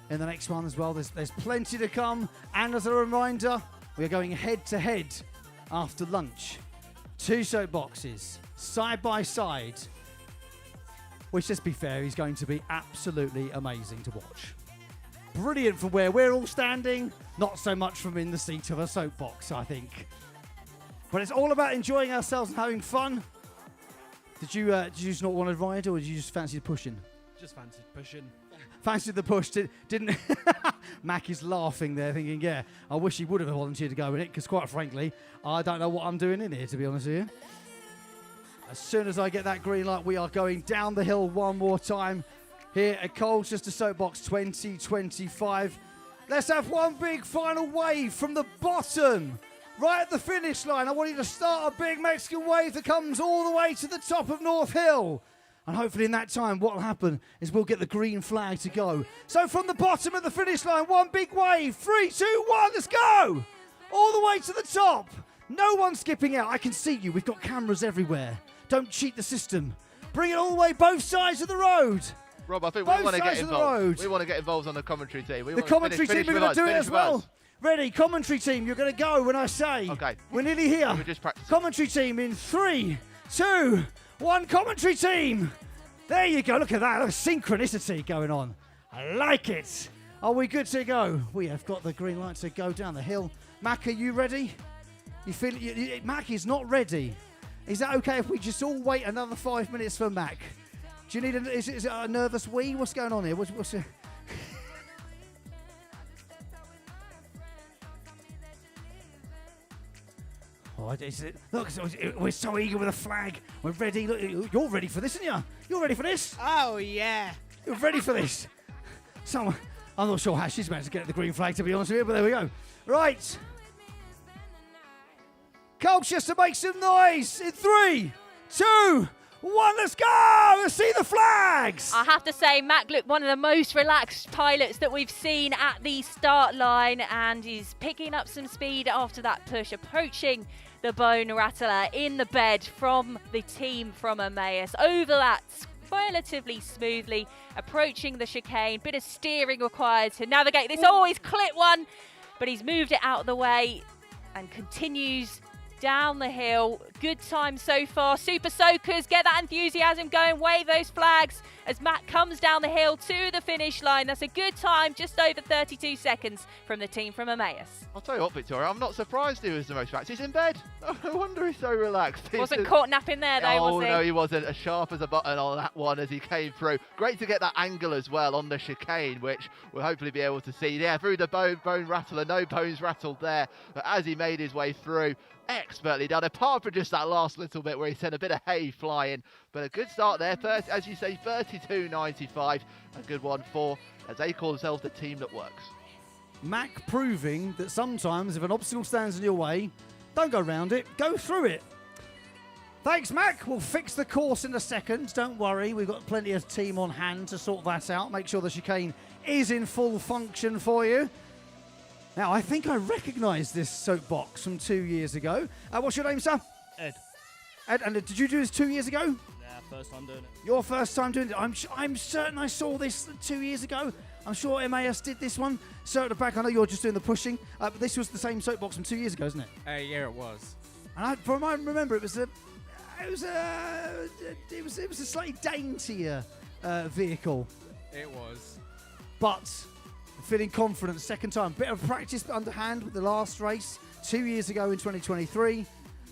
in the next one as well. There's plenty to come. And as a reminder, we are going head to head after lunch. 2 soapboxes, side by side. Which, let's be fair, is going to be absolutely amazing to watch. Brilliant from where we're all standing, not so much from in the seat of a soapbox, I think. But it's all about enjoying ourselves and having fun. Did you just not want to ride, or did you just fancy pushing? Just fancied pushing. Fancied the push, didn't... Mac is laughing there, thinking, yeah, I wish he would have volunteered to go in it, because quite frankly, I don't know what I'm doing in here, to be honest with you. As soon as I get that green light, we are going down the hill one more time here at Colchester Soapbox 2025. Let's have one big final wave from the bottom, right at the finish line. I want you to start a big Mexican wave that comes all the way to the top of North Hill. And hopefully in that time, what will happen is we'll get the green flag to go. So from the bottom of the finish line, one big wave. 3, 2, 1, let's go! All the way to the top. No one skipping out. I can see you. We've got cameras everywhere. Don't cheat the system. Bring it all the way both sides of the road. Rob, I think both we want to get sides of the involved. road. We want to get involved on the commentary team. The commentary team are going to do it as well. Ready, commentary team, you're going to go when I say. Okay. We're nearly here. We're just practicing. Commentary team in 3, 2, 1, commentary team. There you go, look at that, synchronicity going on. I like it. Are we good to go? We have got the green light to go down the hill. Mac, are you ready? You feel Mac is not ready. Is that okay if we just all wait another 5 minutes for Mac? Do you need is it a nervous wee? What's going on here? What's Oh, look, we're so eager with a flag. We're ready. Look, you're ready for this, aren't you? You're ready for this? Oh, yeah. You're ready for this? I'm not sure how she's managed to get the green flag, to be honest with you, but there we go. Right. Colchester, make some noise in 3, 2, 1, let's go! Let's see the flags! I have to say, Mac looked one of the most relaxed pilots that we've seen at the start line, and he's picking up some speed after that push, approaching the bone rattler in the bed from the team from Emmaus. Over that relatively smoothly, approaching the chicane. Bit of steering required to navigate this. Oh, he's clipped one, but he's moved it out of the way and continues down the hill. Good time so far. Super Soakers, get that enthusiasm going. Wave those flags as Matt comes down the hill to the finish line. That's a good time, just over 32 seconds from the team from Emmaus. I'll tell you what, Victoria, I'm not surprised he was the most relaxed. He's in bed. No wonder he's so relaxed. Wasn't caught napping there though, was he? Oh, no, he wasn't. As sharp as a button on that one as he came through. Great to get that angle as well on the chicane, which we'll hopefully be able to see. Yeah, through the bone rattler. No bones rattled there. But as he made his way through, expertly done, apart from just that last little bit where he sent a bit of hay flying. But a good start there, as you say, 32.95. A good one for, as they call themselves, the team that works. Mac proving that sometimes if an obstacle stands in your way, don't go round it, go through it. Thanks, Mac. We'll fix the course in a second. Don't worry, we've got plenty of team on hand to sort that out. Make sure the chicane is in full function for you. Now, I think I recognise this soapbox from 2 years ago. What's your name, sir? Ed. Ed, and did you do this 2 years ago? Yeah, first time doing it. Your first time doing it. I'm certain I saw this 2 years ago. I'm sure MAS did this one. So at the back, I know you're just doing the pushing, but this was the same soapbox from 2 years ago, isn't it? Yeah, it was. And from I remember, it was a slightly daintier vehicle. It was. But feeling confident, second time. Bit of practice underhand with the last race 2 years ago in 2023.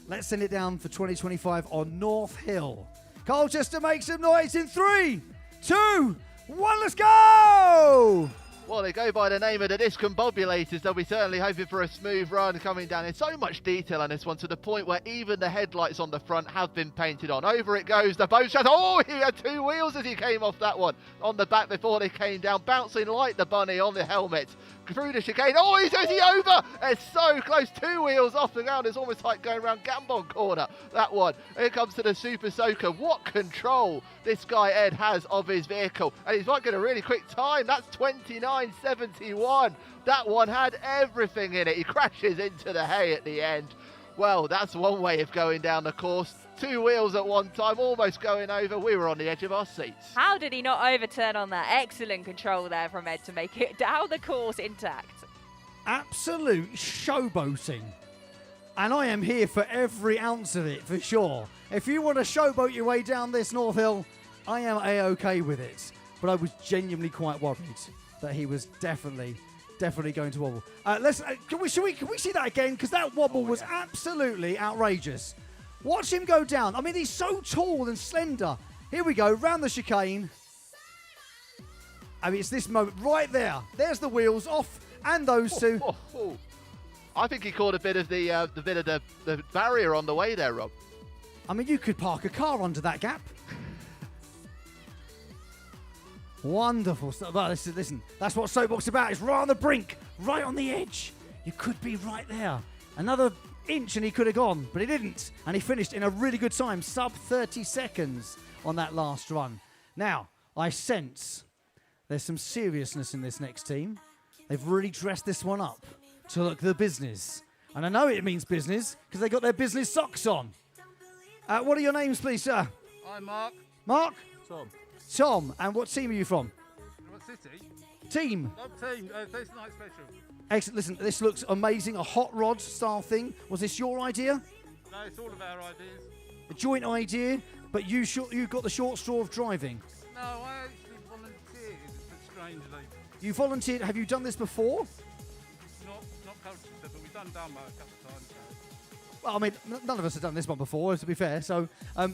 Let's send it down for 2025 on North Hill. Colchester, make some noise in 3, 2, 1, let's go! Well, they go by the name of the discombobulators. They'll be certainly hoping for a smooth run coming down. In so much detail on this one, to the point where even the headlights on the front have been painted on. Over it goes, the boat shot. Oh, he had 2 wheels as he came off that one. On the back before they came down, bouncing like the bunny on the helmet. Through the chicane. Oh, is he over? It's so close. 2 wheels off the ground. It's almost like going around Gambon corner, that one. Here comes to the Super Soaker. What control this guy Ed has of his vehicle. And he's not getting a really quick time. That's 29.71. That one had everything in it. He crashes into the hay at the end. Well, that's one way of going down the course. 2 wheels at one time, almost going over. We were on the edge of our seats. How did he not overturn on that? Excellent control there from Ed to make it down the course intact. Absolute showboating. And I am here for every ounce of it, for sure. If you want to showboat your way down this North Hill, I am A-OK with it. But I was genuinely quite worried that he was definitely definitely going to wobble. Can we see that again? Because that wobble was absolutely outrageous. Watch him go down. I mean, he's so tall and slender. Here we go, round the chicane. I mean, it's this moment right there. There's the wheels off, and those two. I think he caught a bit of the barrier on the way there, Rob. I mean, you could park a car under that gap. Wonderful stuff. Well, listen, that's what Soapbox is about. It's right on the brink, right on the edge. You could be right there. Another inch and he could have gone, but he didn't. And he finished in a really good time, sub 30 seconds on that last run. Now, I sense there's some seriousness in this next team. They've really dressed this one up to look the business. And I know it means business because they got their business socks on. What are your names, please, sir? I'm Mark. Mark? Tom. Tom. And what team are you from? What city? Team. Team. Thursday night special. Excellent. Listen, this looks amazing. A hot rod style thing. Was this your idea? No, it's all of our ideas. A joint idea, but you got the short straw of driving. No, I actually volunteered, but strangely. You volunteered. Have you done this before? Not Colchester, but we've done Dunmo a couple of times. Well, I mean, none of us have done this one before, to be fair. So, it's all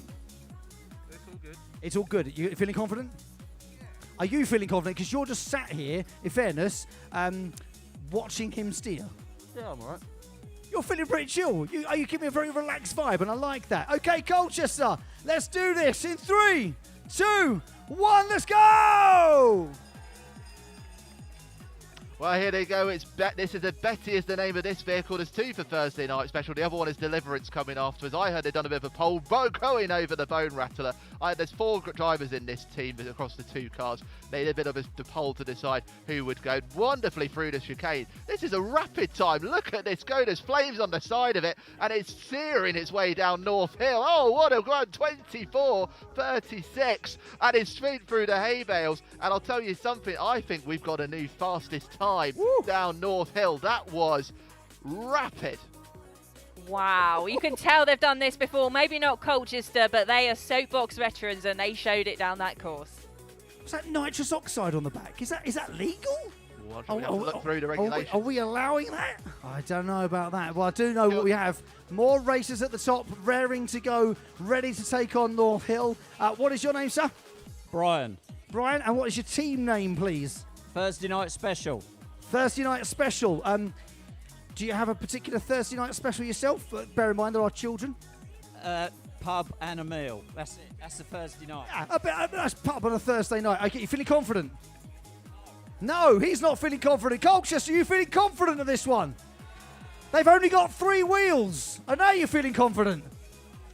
good. It's all good. You feeling confident? Yeah. Are you feeling confident? Because you're just sat here, in fairness, watching him steer. Yeah, I'm alright. You're feeling pretty chill. You give me a very relaxed vibe, and I like that. Okay, Colchester, let's do this in 3, 2, 1. Let's go! Well, here they go. This is Betty is the name of this vehicle. There's 2 for Thursday night special. The other one is Deliverance coming afterwards. I heard they've done a bit of a poll going over the Bone Rattler. There's 4 drivers in this team across the 2 cars. They did a bit of a poll to decide who would go wonderfully through the chicane. This is a rapid time. Look at this go. There's flames on the side of it, and it's searing its way down North Hill. Oh, what a run. 24.36, and it's straight through the hay bales. And I'll tell you something. I think we've got a new fastest time down North Hill. That was rapid. Wow, you can tell they've done this before. Maybe not Colchester, but they are Soapbox veterans, and they showed it down that course. Was that nitrous oxide on the back? Is that legal? We have to look through the regulations. Are we allowing that? I don't know about that. Well, I do know what we have. More racers at the top, raring to go, ready to take on North Hill. What is your name, sir? Brian. Brian, and what is your team name, please? Thursday night special. Thursday night special. Do you have a particular Thursday night special yourself? Bear in mind there are children. Pub and a meal. That's it. That's the Thursday night. A nice pub on a Thursday night. Okay, you feeling confident? No, he's not feeling confident. Colchester, are you feeling confident of this one? They've only got 3 wheels. And now you're feeling confident.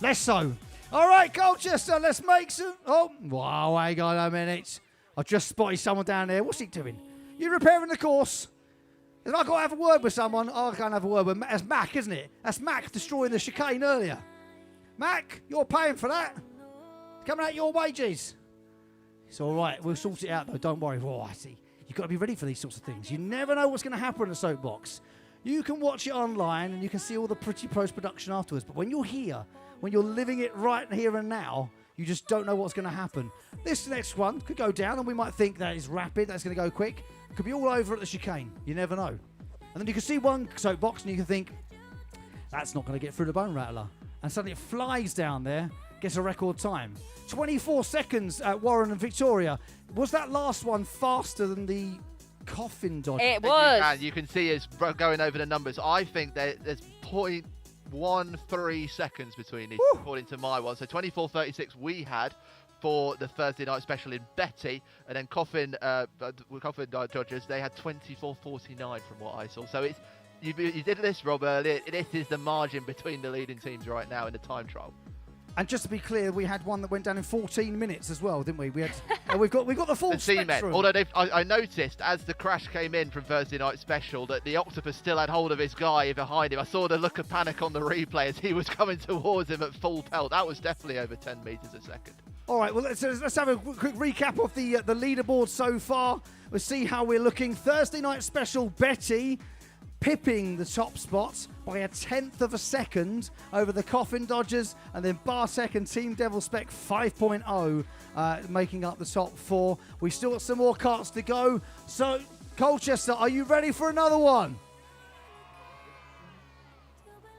Less so. All right, Colchester, let's make some... Oh, wow, hang on a minute. I've just spotted someone down there. What's he doing? You repairing the course? Have I got to have a word with someone? Oh, I can't have a word with... That's Mac, isn't it? That's Mac destroying the chicane earlier. Mac, you're paying for that. Coming out your wages. It's all right. We'll sort it out, though. Don't worry. Oh, I see. You've got to be ready for these sorts of things. You never know what's going to happen in the Soapbox. You can watch it online and you can see all the pretty post-production afterwards. But when you're here, when you're living it right here and now, you just don't know what's going to happen. This next one could go down and we might think that is rapid, that's going to go quick. It could be all over at the chicane. You never know. And then you can see one Soapbox and you can think, that's not going to get through the Bone Rattler. And suddenly it flies down there, gets a record time. 24 seconds at Warren and Victoria. Was that last one faster than the coffin dodge? It was. You can see it's going over the numbers. I think there's 0.13 seconds between these, according to my one. So 24.36 we had for the Thursday night special in Betty, and then coffin dodgers, they had 24.49 from what I saw. So it's you did this, Rob, earlier. This is the margin between the leading teams right now in the time trial. And just to be clear, we had one that went down in 14 minutes as well, didn't we? We had, we've got the full spectrum. Although I noticed as the crash came in from Thursday night special that the Octopus still had hold of his guy behind him. I saw the look of panic on the replay as he was coming towards him at full pelt. That was definitely over 10 metres a second. All right, well, let's have a quick recap of the leaderboard so far. We'll see how we're looking. Thursday night special, Betty pipping the top spot by 1/10 of a second over the Coffin Dodgers, and then Bartek and Team Devil Spec 5.0 making up the top 4. We still got some more carts to go, so Colchester, are you ready for another one?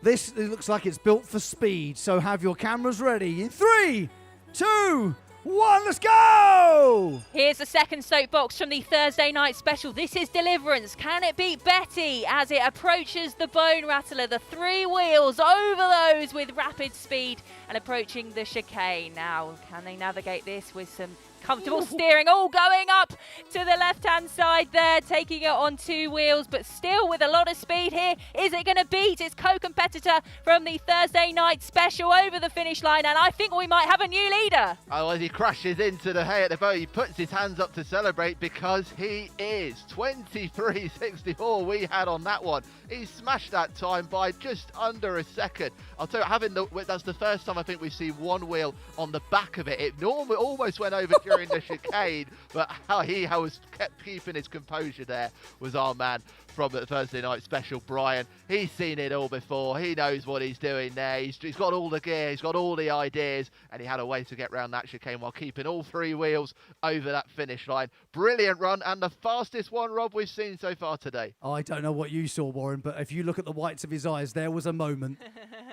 This it looks like it's built for speed, so have your cameras ready. In 3, 2, 1, let's go! Here's the second soapbox from the Thursday night special. This is Deliverance. Can it beat Betty as it approaches the Bone Rattler? The 3 wheels over those with rapid speed and approaching the chicane. Now, can they navigate this with some comfortable steering? All going up to the left-hand side there, taking it on 2 wheels, but still with a lot of speed here. Is it going to beat its co-competitor from the Thursday night special over the finish line? And I think we might have a new leader. Oh, as he crashes into the hay at the bow, he puts his hands up to celebrate because he is 23.64 we had on that one. He smashed that time by just under a second. I'll tell you, that's the first time I think we've seen 1 wheel on the back of it. It normally almost went over during the chicane, but how he was kept keeping his composure there was our man from the Thursday night special, Brian. He's seen it all before. He knows what he's doing there. He's got all the gear, he's got all the ideas, and he had a way to get around that chicane while keeping all 3 wheels over that finish line. Brilliant run, and the fastest one, Rob, we've seen so far today. I don't know what you saw, Warren, but if you look at the whites of his eyes, there was a moment.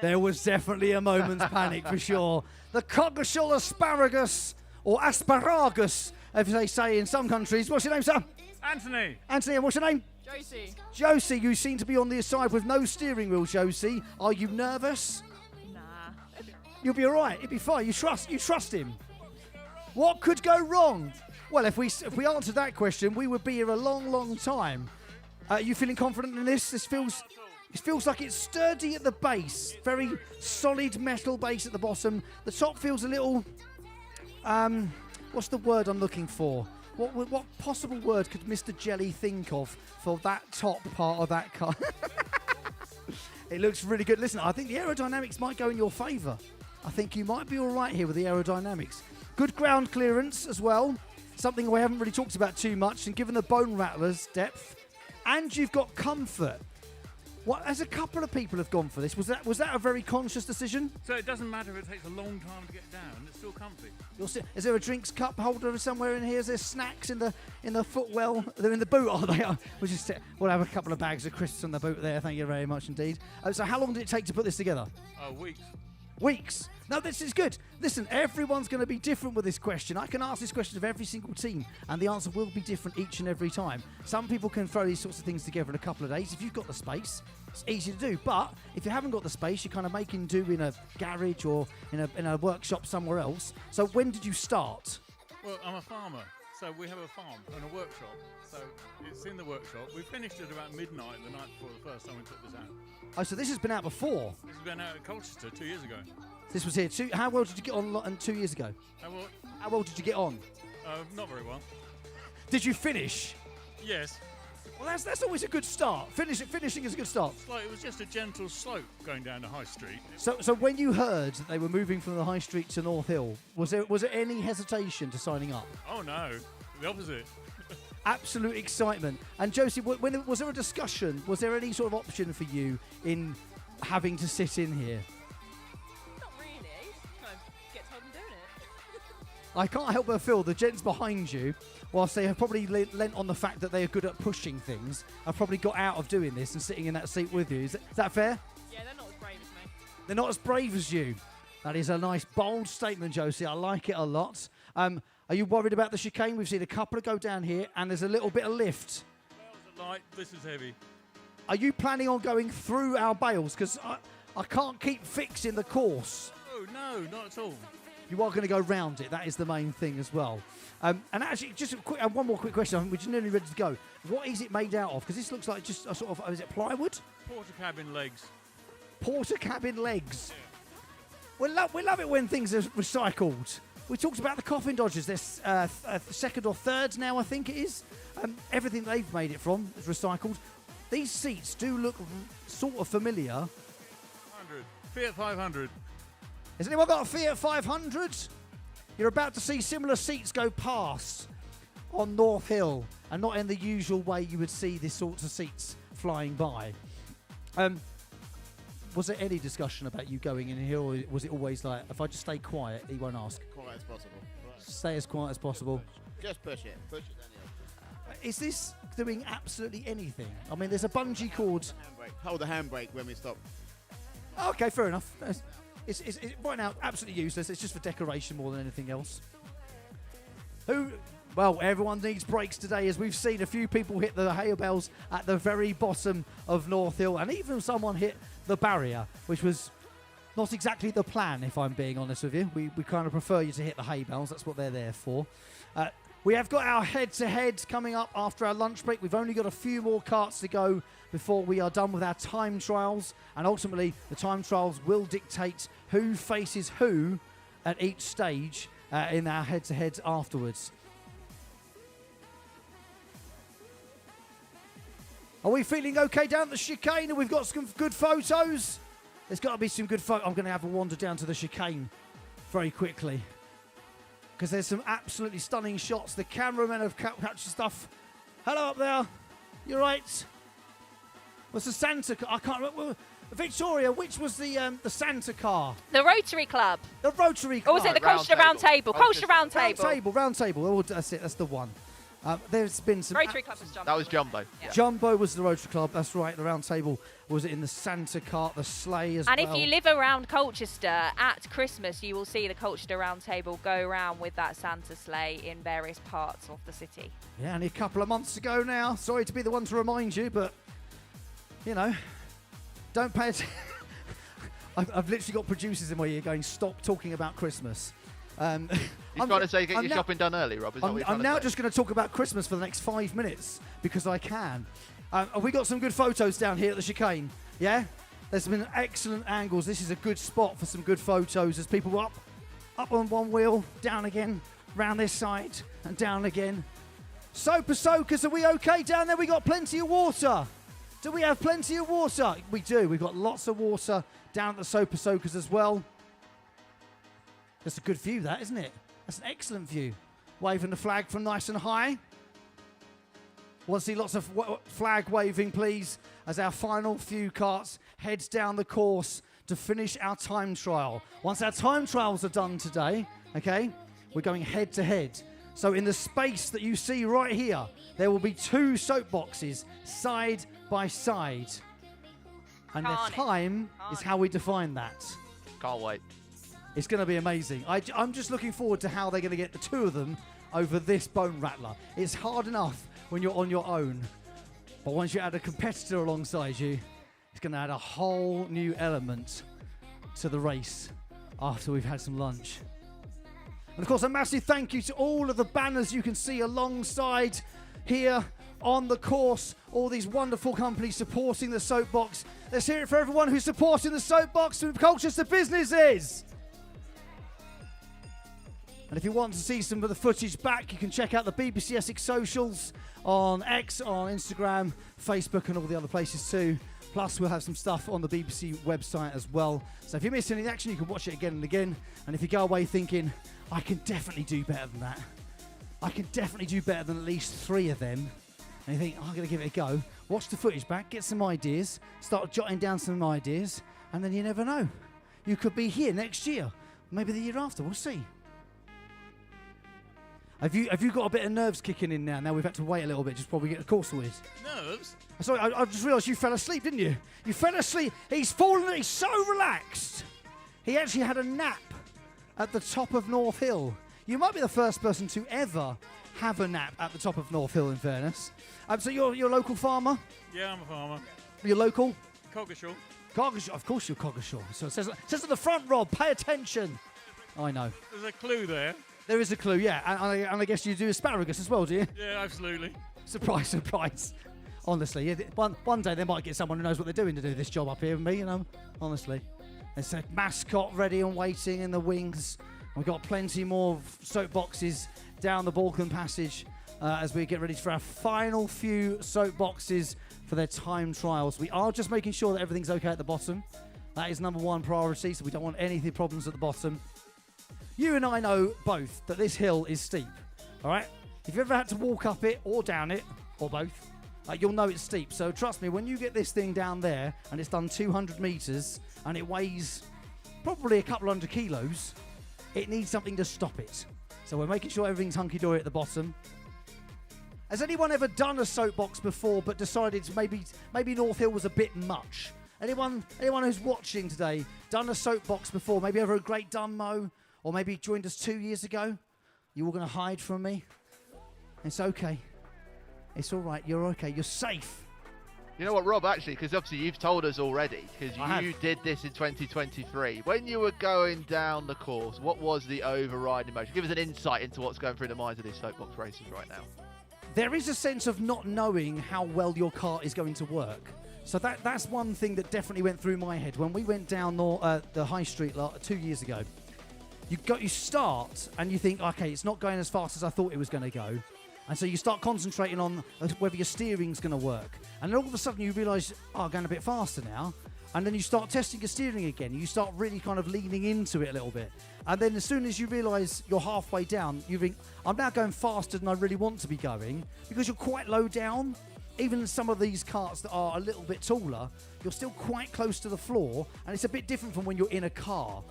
There was definitely a moment's panic for sure. The Coggeshall asparagus, or asparagus, as they say in some countries. What's your name, sir? Anthony. Anthony, and what's your name? Josie. Josie, you seem to be on the side with no steering wheel, Josie. Are you nervous? Nah. You'll be all right. It'll be fine. You trust him. What could go wrong? Well, if we answered that question, we would be here a long, long time. Are you feeling confident in this? It feels like it's sturdy at the base. Very solid metal base at the bottom. The top feels a little... what's the word I'm looking for? What possible word could Mr. Jelly think of for that top part of that car? It looks really good. Listen, I think the aerodynamics might go in your favour. I think you might be all right here with the aerodynamics. Good ground clearance as well. Something we haven't really talked about too much. And given the Bone Rattler's depth, and you've got comfort. As a couple of people have gone for this, was that a very conscious decision? So it doesn't matter if it takes a long time to get down, it's still comfy. Is there a drinks cup holder somewhere in here? Is there snacks in the footwell? They're in the boot, are they? We'll have a couple of bags of crisps on the boot there. Thank you very much indeed. So how long did it take to put this together? Weeks. Weeks. No, this is good. Listen, everyone's going to be different with this question. I can ask this question of every single team, and the answer will be different each and every time. Some people can throw these sorts of things together in a couple of days. If you've got the space, it's easy to do. But if you haven't got the space, you're kind of making do in a garage or in a workshop somewhere else. So when did you start? Well, I'm a farmer, so we have a farm and a workshop. So it's in the workshop. We finished at about midnight the night before the first time we took this out. Oh, so this has been out before? This has been out at Colchester 2 years ago. This was here. How well did you get on 2 years ago? How well did you get on? Not very well. Did you finish? Yes. Well, that's always a good start. Finishing is a good start. It was just a gentle slope going down the high street. So when you heard that they were moving from the high street to North Hill, was there any hesitation to signing up? Oh no, the opposite. Absolute excitement. And Josie, was there a discussion? Was there any sort of option for you in having to sit in here? Not really. Get told I'm doing it. I can't help but feel the gents behind you, whilst they have probably lent on the fact that they are good at pushing things, have probably got out of doing this and sitting in that seat with you. Is that fair? Yeah, they're not as brave as me. They're not as brave as you. That is a nice, bold statement, Josie. I like it a lot. Are you worried about the chicane? We've seen a couple go down here, and there's a little bit of lift. Bales are light, this is heavy. Are you planning on going through our bales? Because I can't keep fixing the course. No, not at all. You are going to go round it. That is the main thing as well. And actually, just one more quick question. We're just nearly ready to go. What is it made out of? Because this looks like just a sort of, is it plywood? Porter cabin legs. Porter cabin legs. Yeah. We love it when things are recycled. We talked about the coffin dodgers. There's second or third now, I think it is. Everything they've made it from is recycled. These seats do look sort of familiar. 500. Fiat 500. Has anyone got a Fiat 500? You're about to see similar seats go past on North Hill, and not in the usual way you would see these sorts of seats flying by. Was there any discussion about you going in here, or was it always like, if I just stay quiet, he won't ask? Quiet as possible. Stay as quiet as possible. Just push it. Push it down the is this doing absolutely anything? I mean, there's a bungee cord. Hold the handbrake when we stop. Okay, fair enough. It's right now absolutely useless. It's just for decoration more than anything else. Well, everyone needs brakes today, as we've seen a few people hit the hay bales at the very bottom of North Hill, and even someone hit the barrier, which was not exactly the plan, if I'm being honest with you. We kind of prefer you to hit the hay bales. That's what they're there for. We have got our head-to-head coming up after our lunch break. We've only got a few more karts to go before we are done with our time trials, and ultimately the time trials will dictate who faces who at each stage in our head-to-heads afterwards. Are we feeling okay down the chicane? And we've got some good photos? There's got to be some good photos. I'm going to have a wander down to the chicane very quickly, because there's some absolutely stunning shots. The cameramen have captured stuff. Hello up there. You right? What's the Santa car? I can't remember. Victoria, which was the Santa car? The Rotary Club. The Rotary Club. Or was it the Colchester Round Table? Colchester Round Table. Round Table. Oh, that's it. That's the one. There's been some... Rotary Club was Jumbo. That was Jumbo. Yeah. Jumbo was the Rotary Club. That's right. The Round Table was in the Santa cart, the sleigh as well. And if you live around Colchester, at Christmas, you will see the Colchester Round Table go around with that Santa sleigh in various parts of the city. Yeah, only a couple of months ago now. Sorry to be the one to remind you, but, you know, don't pay attention. I've literally got producers in my ear going, stop talking about Christmas. You're trying to say get your shopping done early, Rob? Is that what you're trying I'm to now say? just going to talk about Christmas for the next 5 minutes because I can. Have we got some good photos down here at the chicane? Yeah? There's been excellent angles. This is a good spot for some good photos as people up on one wheel, down again, round this side, and down again. Soapers, are we okay down there? We got plenty of water. Do we have plenty of water? We do. We've got lots of water down at the Soakers as well. That's a good view, that, isn't it? That's an excellent view. Waving the flag from nice and high. Want to see lots of flag waving, please, as our final few karts heads down the course to finish our time trial. Once our time trials are done today, okay, we're going head to head. So in the space that you see right here, there will be 2 soapboxes side by side. And the time is how we define that. Can't wait. It's going to be amazing. I'm just looking forward to how they're going to get the 2 of them over this bone rattler. It's hard enough when you're on your own, but once you add a competitor alongside you, it's going to add a whole new element to the race after we've had some lunch. And of course, a massive thank you to all of the banners you can see alongside here on the course. All these wonderful companies supporting the Soapbox. Let's hear it for everyone who's supporting the Soapbox from Colchester businesses. And if you want to see some of the footage back, you can check out the BBC Essex socials on X, on Instagram, Facebook, and all the other places too. Plus, we'll have some stuff on the BBC website as well. So if you miss any of the action, you can watch it again and again. And if you go away thinking, I can definitely do better than that, I can definitely do better than at least 3 of them, and you think, I'm going to give it a go, watch the footage back, get some ideas, start jotting down some ideas, and then you never know. You could be here next year, maybe the year after, we'll see. Have you got a bit of nerves kicking in now? Now we've had to wait a little bit just before we get the course sorted. Nerves? Sorry, I just realised you fell asleep, didn't you? You fell asleep. He's fallen. He's so relaxed. He actually had a nap at the top of North Hill. You might be the first person to ever have a nap at the top of North Hill, in fairness. So you're a local farmer? Yeah, I'm a farmer. You're local? Coggeshall. Coggeshall, of course you're Coggeshall. So it says at the front, Rob, pay attention. I know. There's a clue there. There is a clue, yeah. And I guess you do asparagus as well, do you? Yeah, absolutely. Surprise, surprise. Honestly, yeah, one day they might get someone who knows what they're doing to do this job up here with me, you know. Honestly. There's a mascot ready and waiting in the wings. We've got plenty more soapboxes down the Balkan Passage as we get ready for our final few soapboxes for their time trials. We are just making sure that everything's okay at the bottom. That is number 1 priority, so we don't want any problems at the bottom. You and I know both that this hill is steep, all right? If you've ever had to walk up it or down it, or both, you'll know it's steep. So trust me, when you get this thing down there and it's done 200 metres and it weighs probably a couple 100 kilos, it needs something to stop it. So we're making sure everything's hunky-dory at the bottom. Has anyone ever done a soapbox before but decided maybe North Hill was a bit much? Anyone who's watching today done a soapbox before? Maybe over a Great Dunmow, or maybe joined us 2 years ago? You all going to hide from me? It's okay. It's all right. You're okay. You're safe. You know what, Rob, actually, because obviously you've told us already, because you did this in 2023. When you were going down the course, what was the overriding emotion? Give us an insight into what's going through the minds of these soapbox racers right now. There is a sense of not knowing how well your car is going to work. So that's one thing that definitely went through my head. When we went down the high street 2 years ago, you start and you think, okay, it's not going as fast as I thought it was going to go. And so you start concentrating on whether your steering's going to work. And then all of a sudden you realise, oh, I'm going a bit faster now. And then you start testing your steering again. You start really kind of leaning into it a little bit. And then as soon as you realise you're halfway down, you think, I'm now going faster than I really want to be going, because you're quite low down. Even some of these karts that are a little bit taller, you're still quite close to the floor. And it's a bit different from when you're in a car.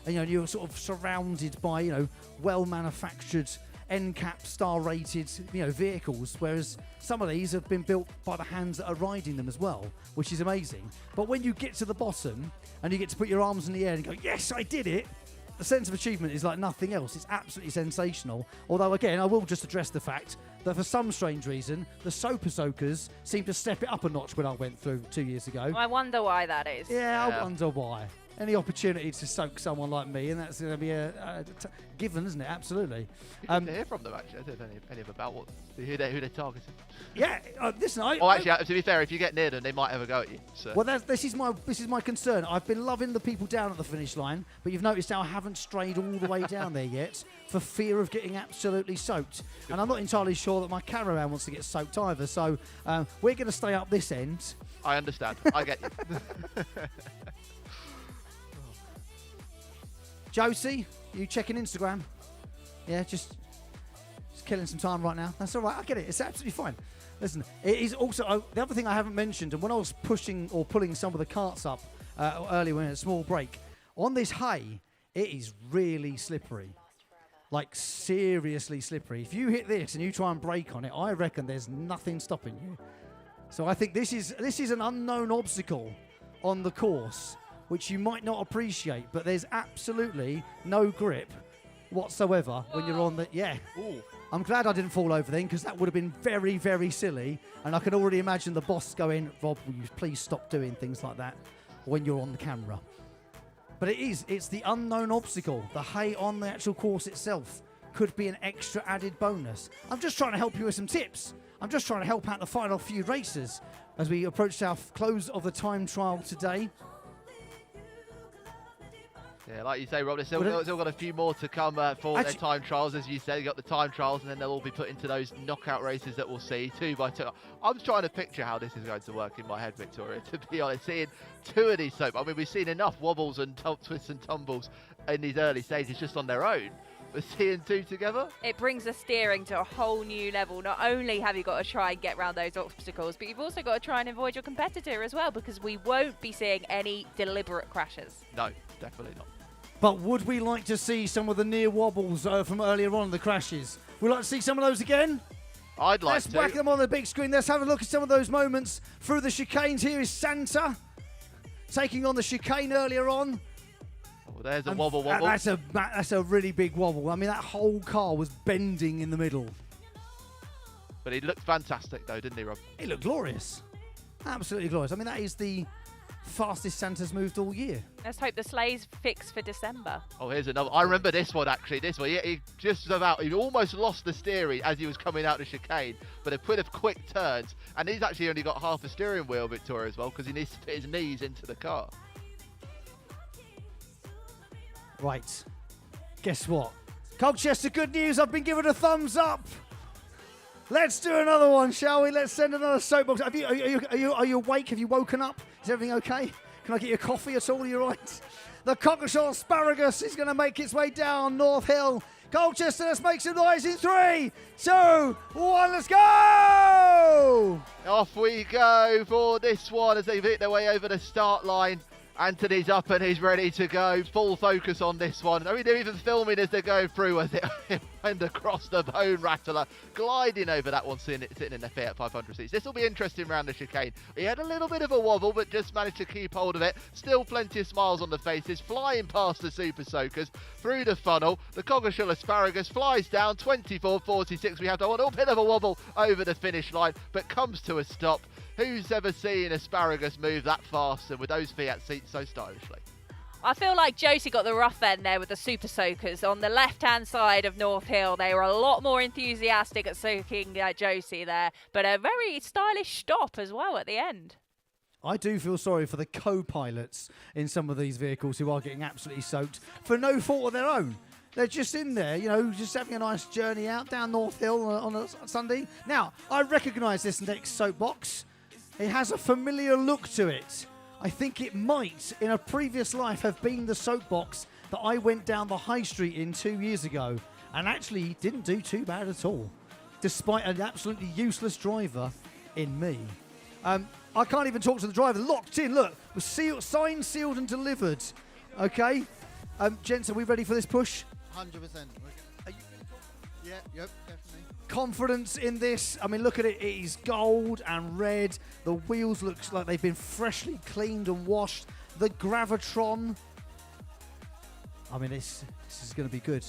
And, you're sort of surrounded by, well-manufactured NCAP star-rated, vehicles, whereas some of these have been built by the hands that are riding them as well, which is amazing. But when you get to the bottom and you get to put your arms in the air and go, yes, I did it, the sense of achievement is like nothing else. It's absolutely sensational. Although, again, I will just address the fact that for some strange reason, the Super Soakers seemed to step it up a notch when I went through 2 years ago. I wonder why that is. Yeah, I wonder why. Any opportunity to soak someone like me, and that's going to be a given, isn't it? Absolutely. Good to hear from them, actually. I don't know any of them about who they're targeting. Yeah, listen. Actually, to be fair, if you get near them, they might have a go at you. So. Well, this is my concern. I've been loving the people down at the finish line, but you've noticed how I haven't strayed all the way down there yet for fear of getting absolutely soaked. And I'm not entirely sure that my caravan wants to get soaked either. So we're going to stay up this end. I understand. I get you. Josie, you checking Instagram? Yeah, just killing some time right now. That's all right. I get it. It's absolutely fine. Listen, it is also the other thing I haven't mentioned, and when I was pushing or pulling some of the carts up earlier when we had a small break, on this hay, it is really slippery. Like, seriously slippery. If you hit this and you try and brake on it, I reckon there's nothing stopping you. So I think this is an unknown obstacle on the course, which you might not appreciate, but there's absolutely no grip whatsoever when you're on the... Yeah. Ooh. I'm glad I didn't fall over then, because that would have been very, very silly. And I can already imagine the boss going, Rob, will you please stop doing things like that when you're on the camera? But it's the unknown obstacle. The hay on the actual course itself could be an extra added bonus. I'm just trying to help you with some tips. I'm just trying to help out the final few races as we approach our close of the time trial today. Yeah, like you say, Rob, they've still got a few more to come for their time trials. As you said, you got the time trials, and then they'll all be put into those knockout races that we'll see 2 by 2. I'm trying to picture how this is going to work in my head, Victoria, to be honest. Seeing 2 of these soap, I mean, we've seen enough wobbles and twists and tumbles in these early stages just on their own. But seeing 2 together? It brings the steering to a whole new level. Not only have you got to try and get around those obstacles, but you've also got to try and avoid your competitor as well, because we won't be seeing any deliberate crashes. No, definitely not. But would we like to see some of the near wobbles from earlier on, the crashes? We'd like to see some of those again? I'd like Let's to. whack them on the big screen. Let's have a look at some of those moments through the chicanes. Here is Santa taking on the chicane earlier on. Oh, there's a wobble. That's a really big wobble. I mean, that whole car was bending in the middle. But he looked fantastic, though, didn't he, Rob? He looked glorious. Absolutely glorious. I mean, that is the fastest Santa's moved all year. Let's hope the sleigh's fixed for December. Oh, here's another. I remember this one, actually. This one, he almost lost the steering as he was coming out the chicane, but a bit of quick turns, and he's actually only got half a steering wheel, Victoria, as well, because he needs to put his knees into the car. Right. Guess what? Colchester, good news. I've been given a thumbs up. Let's do another one, shall we? Let's send another soapbox. Are you awake? Have you woken up? Is everything okay? Can I get you a coffee at all? Are you right? The Cockashaw Asparagus is going to make its way down North Hill. Colchester, let's make some noise in 3, 2, 1, let's go! Off we go for this one as they've hit their way over the start line. Anthony's up and he's ready to go. Full focus on this one. I mean, they're even filming as they're going through as it went across the bone rattler, gliding over that one, sitting in the Fiat 500 seats. This will be interesting round the chicane. He had a little bit of a wobble, but just managed to keep hold of it. Still plenty of smiles on the faces, flying past the Super Soakers through the funnel. The Coggeshall Asparagus flies down 24.46. We have to a little bit of a wobble over the finish line, but comes to a stop. Who's ever seen Asparagus move that fast and with those Fiat seats so stylishly? I feel like Josie got the rough end there with the Super Soakers. On the left-hand side of North Hill, they were a lot more enthusiastic at soaking Josie there, but a very stylish stop as well at the end. I do feel sorry for the co-pilots in some of these vehicles who are getting absolutely soaked for no fault of their own. They're just in there, you know, just having a nice journey out down North Hill on a Sunday. Now, I recognise this next soapbox. It has a familiar look to it. I think it might, in a previous life, have been the soapbox that I went down the high street in 2 years ago and actually didn't do too bad at all, despite an absolutely useless driver in me. I can't even talk to the driver. Locked in, look, was sealed, signed, sealed and delivered. Okay. Gents, are we ready for this push? 100%. Yeah, yep, definitely. Confidence in this. I mean, look at it. It is gold and red. The wheels look like they've been freshly cleaned and washed. The Gravitron. I mean, this is going to be good.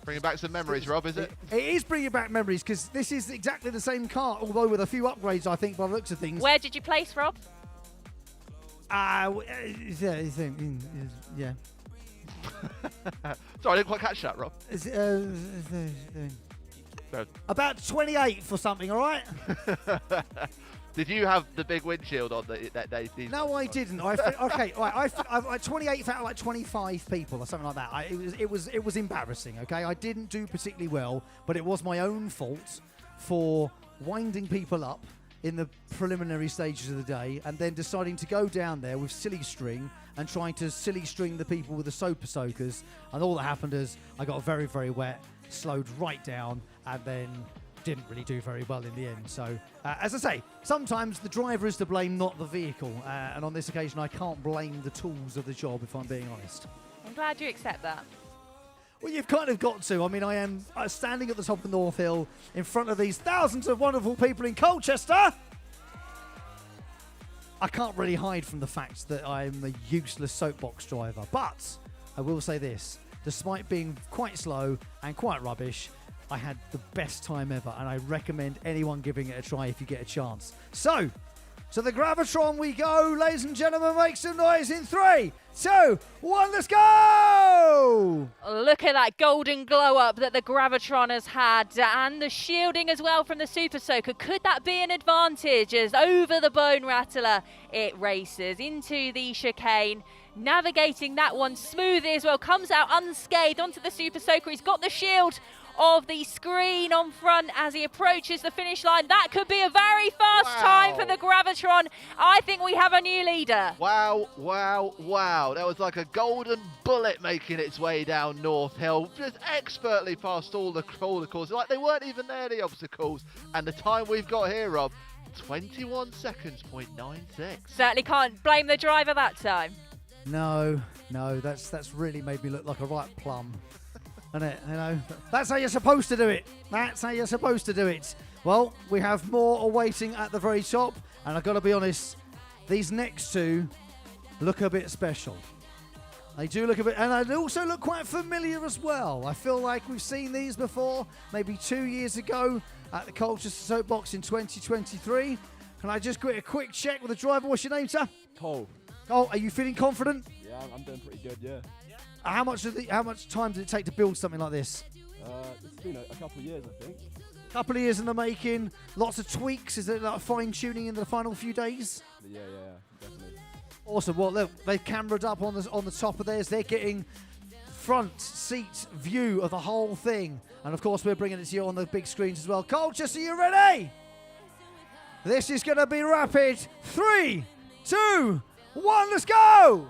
Bringing back some memories, Rob, is it? It is bringing back memories because this is exactly the same car, although with a few upgrades, I think, by the looks of things. Where did you place, Rob? Yeah. Sorry, I didn't quite catch that, Rob. About 28 for something, all right? Did you have the big windshield on that day? No, I didn't. Okay, all right. I 28 out of like 25 people or something like that. It was embarrassing. Okay, I didn't do particularly well, but it was my own fault for winding people up in the preliminary stages of the day, and then deciding to go down there with silly string and trying to silly string the people with the Super Soakers. And all that happened is I got very, very wet, slowed right down, and then didn't really do very well in the end. So, as I say, sometimes the driver is to blame, not the vehicle. And on this occasion, I can't blame the tools of the job, if I'm being honest. I'm glad you accept that. Well, you've kind of got to. I mean, I am standing at the top of North Hill in front of these thousands of wonderful people in Colchester. I can't really hide from the fact that I'm a useless soapbox driver. But I will say this. Despite being quite slow and quite rubbish, I had the best time ever, and I recommend anyone giving it a try if you get a chance. So, to the Gravitron we go, ladies and gentlemen. Make some noise in 3, 2, 1, let's go! Look at that golden glow up that the Gravitron has had, and the shielding as well from the Super Soaker. Could that be an advantage as over the bone rattler it races into the chicane? Navigating that one smoothly as well, comes out unscathed onto the Super Soaker. He's got the shield of the screen on front as he approaches the finish line. That could be a very fast time for the Gravitron. I think we have a new leader. Wow, wow, wow. That was like a golden bullet making its way down North Hill, just expertly past all the courses. Like they weren't even there, the obstacles. And the time we've got here, Rob, 21 seconds, .96. Certainly can't blame the driver that time. No, that's really made me look like a right plum. Isn't it? You know, that's how you're supposed to do it. That's how you're supposed to do it. Well, we have more awaiting at the very top, and I've got to be honest, these next two look a bit special. They do look a bit, and they also look quite familiar as well. I feel like we've seen these before, maybe 2 years ago at the Colchester Soapbox in 2023. Can I just get a quick check with the driver? What's your name, sir? Cole. Cole, are you feeling confident? Yeah, I'm doing pretty good, yeah. How much time did it take to build something like this? It's been a couple of years, I think. Couple of years in the making. Lots of tweaks. Is it like fine tuning in the final few days? Yeah, definitely. Awesome. Well, look, they've camered up on the top of theirs. They're getting front seat view of the whole thing, and of course we're bringing it to you on the big screens as well. Colchester, are you ready? This is going to be rapid. 3, 2, 1, let's go!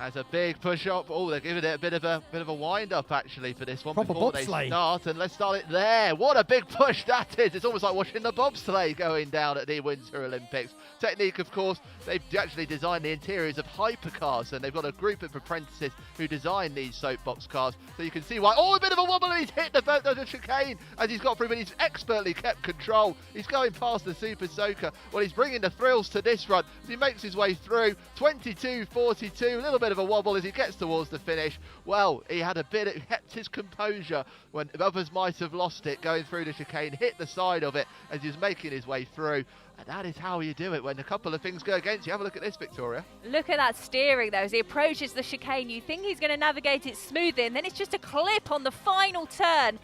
That's a big push up. Oh, they're giving it a bit of a wind up actually for this one Proper before bobsleigh. they start. And let's start it there. What a big push that is. It's almost like watching the bobsleigh going down at the Winter Olympics. Technique, of course, they've actually designed the interiors of hypercars, and they've got a group of apprentices who design these soapbox cars. So you can see why. Oh, a bit of a wobble, and he's hit the chicane as he's got through, but he's expertly kept control. He's going past the Super Soaker. Well, he's bringing the thrills to this run as he makes his way through. 22.42, a little bit of a wobble as he gets towards the finish. Well, he kept his composure when others might have lost it going through the chicane, hit the side of it as he's making his way through. And that is how you do it when a couple of things go against you. Have a look at this, Victoria. Look at that steering though as he approaches the chicane. You think he's going to navigate it smoothly, and then it's just a clip on the final turn,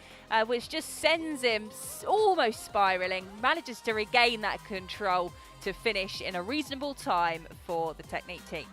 which just sends him almost spiralling. Manages to regain that control to finish in a reasonable time for the Technique team.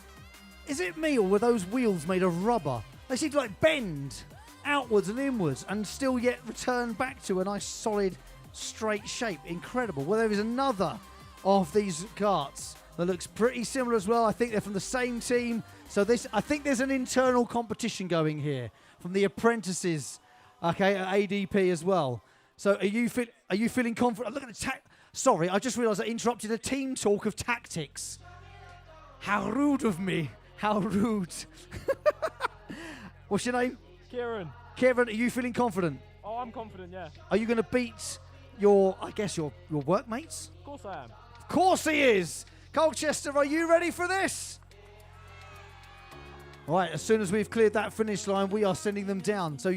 Is it me, or were those wheels made of rubber? They seem to like bend outwards and inwards and still yet return back to a nice solid straight shape. Incredible. Well, there is another of these karts that looks pretty similar as well. I think they're from the same team. So I think there's an internal competition going here from the apprentices, okay, at ADP as well. So are you feeling confident? Look at the sorry, I just realised I interrupted a team talk of tactics. How rude of me. How rude. What's your name? Kieran. Kieran, are you feeling confident? Oh, I'm confident, yeah. Are you going to beat your workmates? Of course I am. Of course he is. Colchester, are you ready for this? All right, as soon as we've cleared that finish line, we are sending them down. So,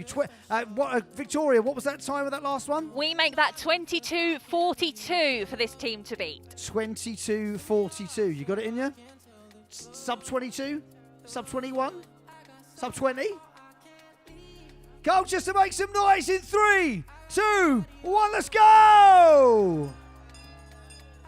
Victoria, what was that time of that last one? We make that 22.42 for this team to beat. 22.42. You got it in you? Sub 22? Sub 21? Sub 20? Colchester, make some noise in 3, 2, 1, let's go!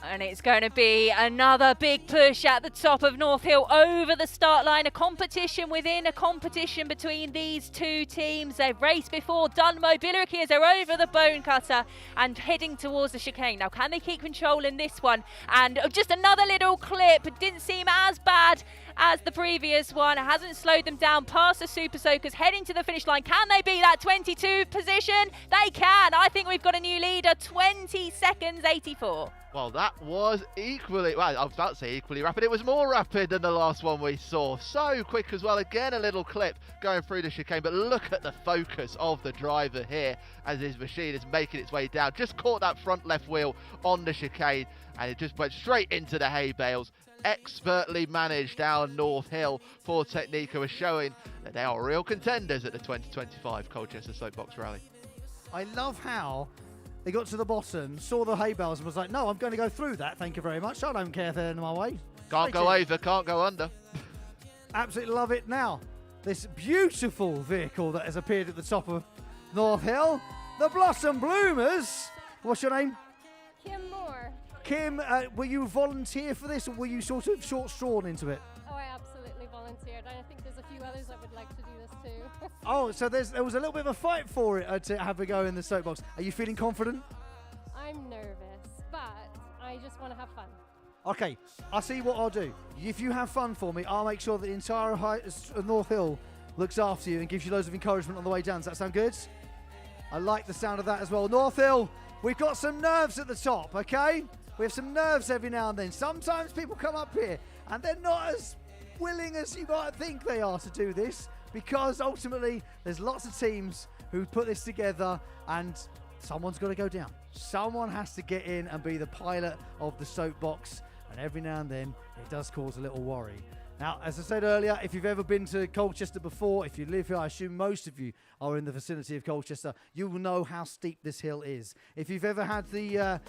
And it's going to be another big push at the top of North Hill over the start line. A competition within a competition between these two teams. They've raced before, done mobility as they're over the bone cutter and heading towards the chicane. Now, can they keep control in this one? And just another little clip. It didn't seem as bad as the previous one. It hasn't slowed them down past the Super Soakers, heading to the finish line. Can they beat that 22 position? They can. I think we've got a new leader, 20 seconds 84. Well, that was equally, well, I was about to say equally rapid. It was more rapid than the last one we saw. So quick as well. Again, a little clip going through the chicane. But look at the focus of the driver here as his machine is making its way down. Just caught that front left wheel on the chicane and it just went straight into the hay bales. Expertly managed down North Hill for Technique, who are showing that they are real contenders at the 2025 Colchester Soapbox Rally. I love how they got to the bottom, saw the hay bales and was like, no, I'm going to go through that, thank you very much. I don't care if they're in my way. Can't go over, can't go under. Absolutely love it. Now, this beautiful vehicle that has appeared at the top of North Hill, the Blossom Bloomers. What's your name? Kim Moore. Kim, were you volunteer for this, or were you sort of short-strawn into it? Oh, I absolutely volunteered. I think there's a few others that would like to do this too. Oh, so there was a little bit of a fight for it to have a go in the soapbox. Are you feeling confident? I'm nervous, but I just want to have fun. Okay, I'll see what I'll do. If you have fun for me, I'll make sure that the entire North Hill looks after you and gives you loads of encouragement on the way down. Does that sound good? I like the sound of that as well. North Hill, we've got some nerves at the top, okay? We have some nerves every now and then. Sometimes people come up here and they're not as willing as you might think they are to do this, because ultimately there's lots of teams who put this together and someone's got to go down. Someone has to get in and be the pilot of the soapbox, and every now and then it does cause a little worry. Now, as I said earlier, if you've ever been to Colchester before, if you live here, I assume most of you are in the vicinity of Colchester, you will know how steep this hill is. If you've ever had the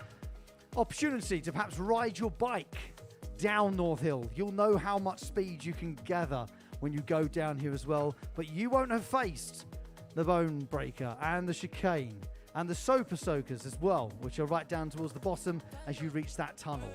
opportunity to perhaps ride your bike down North Hill, you'll know how much speed you can gather when you go down here as well. But you won't have faced the bone breaker and the chicane and the Super Soakers as well, which are right down towards the bottom as you reach that tunnel.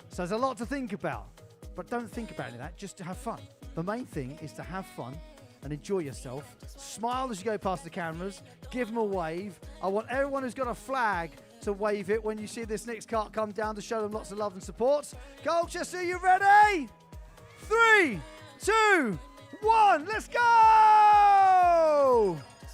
So there's a lot to think about, but don't think about any of that, just to have fun. The main thing is to have fun and enjoy yourself. Smile as you go past the cameras, give them a wave. I want everyone who's got a flag to wave it when you see this next cart come down, to show them lots of love and support. Colchester, you ready? 3, 2, 1, let's go!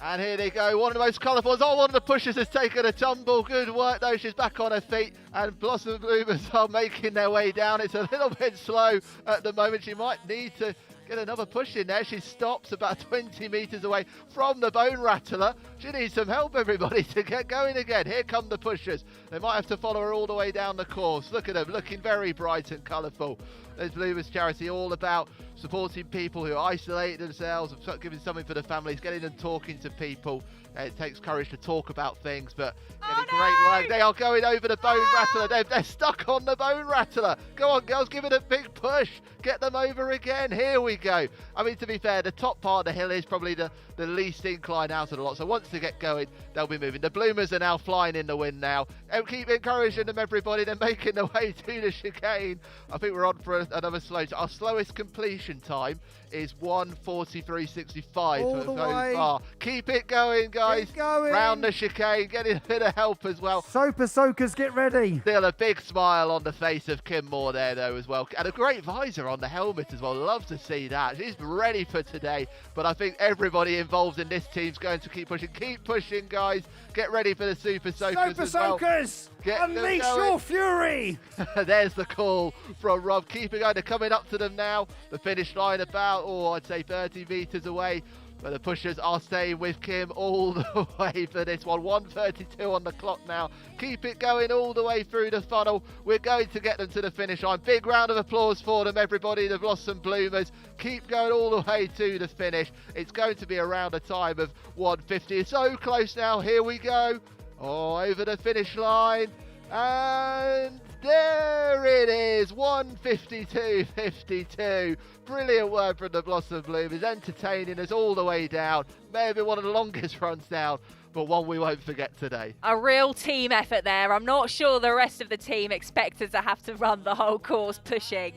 And here they go, one of the most colourful ones. Oh, one of the pushers has taken a tumble. Good work though, she's back on her feet. And Blossom Bloomers are making their way down. It's a little bit slow at the moment. She might need to get another push in there. She stops about 20 metres away from the Bone Rattler. She needs some help, everybody, to get going again. Here come the pushers. They might have to follow her all the way down the course. Look at them, looking very bright and colourful. There's Bloomers Charity, all about supporting people who isolate themselves and giving something for the families, getting them talking to people. It takes courage to talk about things, but great work. They are going over the Bone Rattler. They're stuck on the Bone Rattler. Go on, girls, give it a big push. Get them over again. Here we go. I mean, to be fair, the top part of the hill is probably the least inclined out of the lot. So once they get going, they'll be moving. The Bloomers are now flying in the wind now. And keep encouraging them, everybody. They're making their way to the chicane. I think we're on for another slow. Our slowest completion time is 1:43.65 so far. Keep it going, guys. Keep going. Round the chicane, getting a bit of help as well. Soper Soakers, get ready. Still a big smile on the face of Kim Moore there, though, as well. And a great visor on the helmet as well. Love to see that. She's ready for today. But I think everybody involved in this team's going to keep pushing. Keep pushing, guys. Get ready for the Super Soakers Super as well. Soakers, unleash your fury. There's the call from Rob. Keep it going. They're coming up to them now. The finish line about, I'd say 30 metres away. But the pushers are staying with Kim all the way for this one. 1:32 on the clock now. Keep it going all the way through the funnel. We're going to get them to the finish line. Big round of applause for them, everybody. The Blossom Bloomers. Keep going all the way to the finish. It's going to be around a time of 1:50. It's so close now. Here we go. Over the finish line. And there it is, 1:52.52. Brilliant work from the Blossom Bloomers, entertaining us all the way down. May have been one of the longest runs down, but one we won't forget today. A real team effort there. I'm not sure the rest of the team expected to have to run the whole course pushing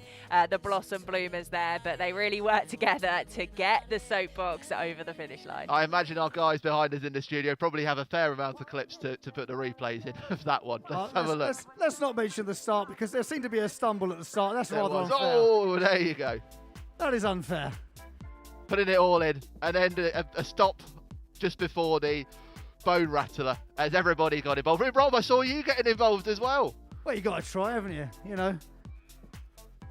the Blossom Bloomers there, but they really worked together to get the Soapbox over the finish line. I imagine our guys behind us in the studio probably have a fair amount of clips to put the replays in of that one. Let's have a look. Let's not mention the start because there seemed to be a stumble at the start. That's rather unfair. Oh, there you go. That is unfair. Putting it all in and then a stop just before the Bone Rattler as everybody got involved. Rob, I saw you getting involved as well. Well, you got to try, haven't you? You know.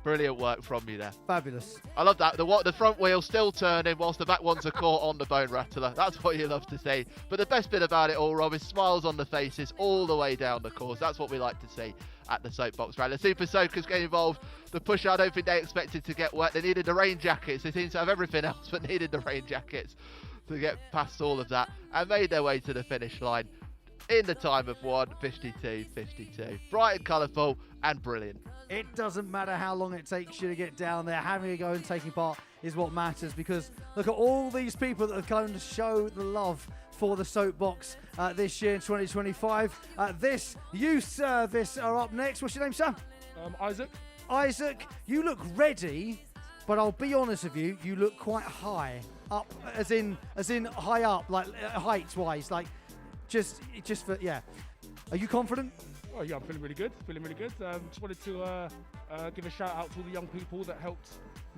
Brilliant work from you there. Fabulous. I love that. The front wheel still turning whilst the back ones are caught on the Bone Rattler. That's what you love to see. But the best bit about it all, Rob, is smiles on the faces all the way down the course. That's what we like to see at the Soapbox Rally. The Super Soakers get involved. The pusher, I don't think they expected to get wet. They needed the rain jackets. They seemed to have everything else but needed the rain jackets to get past all of that and made their way to the finish line in the time of 1:52.52. Bright and colourful and brilliant. It doesn't matter how long it takes you to get down there. Having a go and taking part is what matters, because look at all these people that are going to show the love for the Soapbox this year in 2025. This youth service are up next. What's your name, sir? Isaac. Isaac, you look ready, but I'll be honest with you, you look quite high up, as in high up, like height-wise, like just for yeah. Are you confident? Oh yeah, I'm feeling really good. Just wanted to give a shout out to all the young people that helped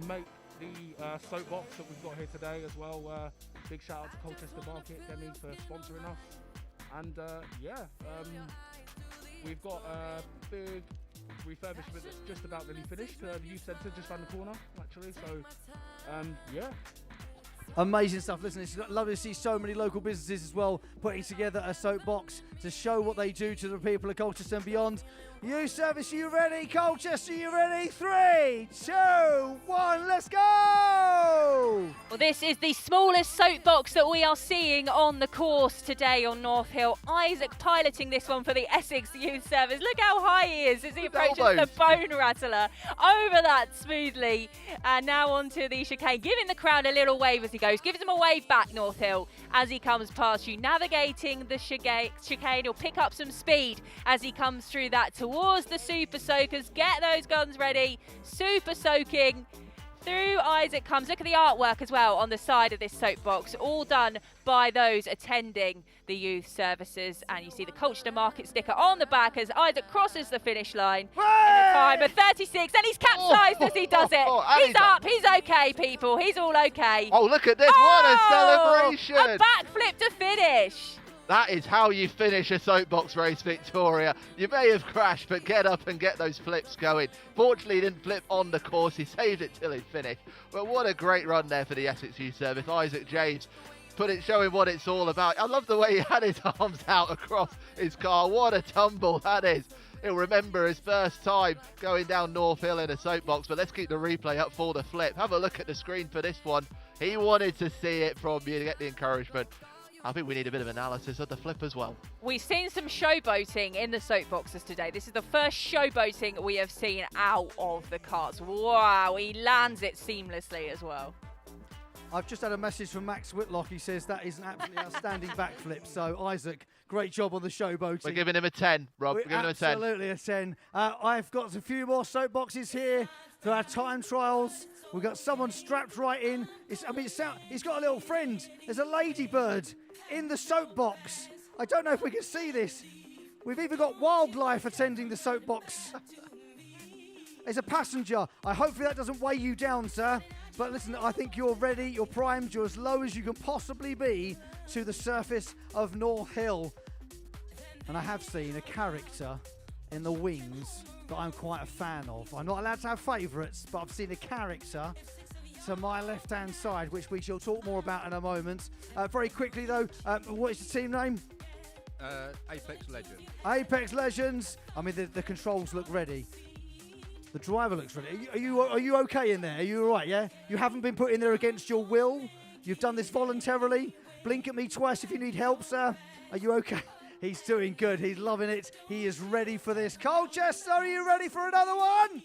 make the Soapbox that we've got here today as well. Big shout out to Colchester Market, Demi, for sponsoring us. And we've got a big refurbishment that's just about nearly finished. The youth centre just around the corner, actually. So Amazing stuff. Listen, it's lovely to see so many local businesses as well putting together a Soapbox to show what they do to the people of Colchester and beyond. Youth service, you ready? Colchester, you ready? 3, 2, 1, let's go! Well, this is the smallest Soapbox that we are seeing on the course today on North Hill. Isaac piloting this one for the Essex Youth Service. Look how high he is as he approaches the Bone Rattler. Over that smoothly. And now onto the chicane, giving the crowd a little wave as he goes. Gives them a wave back, North Hill, as he comes past you. Navigating the chicane, he'll pick up some speed as he comes through that towards the Super Soakers. Get those guns ready. Super soaking. Through Isaac comes. Look at the artwork as well on the side of this Soapbox, all done by those attending the youth services. And you see the Colchester Market sticker on the back as Isaac crosses the finish line in a time of 36. And he's capsized as he does it. He's up, he's okay, people. He's all okay. Oh, look at this. What a celebration. A backflip to finish. That is how you finish a soapbox race, Victoria. You may have crashed, but get up and get those flips going. Fortunately, he didn't flip on the course. He saved it till he finished. But what a great run there for the SXU service. Isaac James showing what it's all about. I love the way he had his arms out across his car. What a tumble that is. He'll remember his first time going down North Hill in a soapbox, but let's keep the replay up for the flip. Have a look at the screen for this one. He wanted to see it from you to get the encouragement. I think we need a bit of analysis of the flip as well. We've seen some showboating in the soapboxes today. This is the first showboating we have seen out of the carts. Wow, he lands it seamlessly as well. I've just had a message from Max Whitlock. He says that is an absolutely outstanding backflip. So, Isaac, great job on the showboating. We're giving him a 10, Rob. We're giving him a 10. Absolutely a 10. I've got a few more soapboxes here for our time trials. We've got someone strapped right in. He's got a little friend. There's a ladybird in the soapbox. I don't know if we can see this. We've even got wildlife attending the soapbox. There's a passenger. Hopefully that doesn't weigh you down, sir. But listen, I think you're ready, you're primed, you're as low as you can possibly be to the surface of North Hill. And I have seen a character in the wings that I'm quite a fan of. I'm not allowed to have favourites, but I've seen a character to my left-hand side, which we shall talk more about in a moment. Very quickly, though, what is the team name? Apex Legends. Apex Legends. I mean, the controls look ready. The driver looks ready. Are you okay in there? Are you all right, yeah? You haven't been put in there against your will? You've done this voluntarily? Blink at me twice if you need help, sir. Are you okay? He's doing good. He's loving it. He is ready for this. Colchester, are you ready for another one?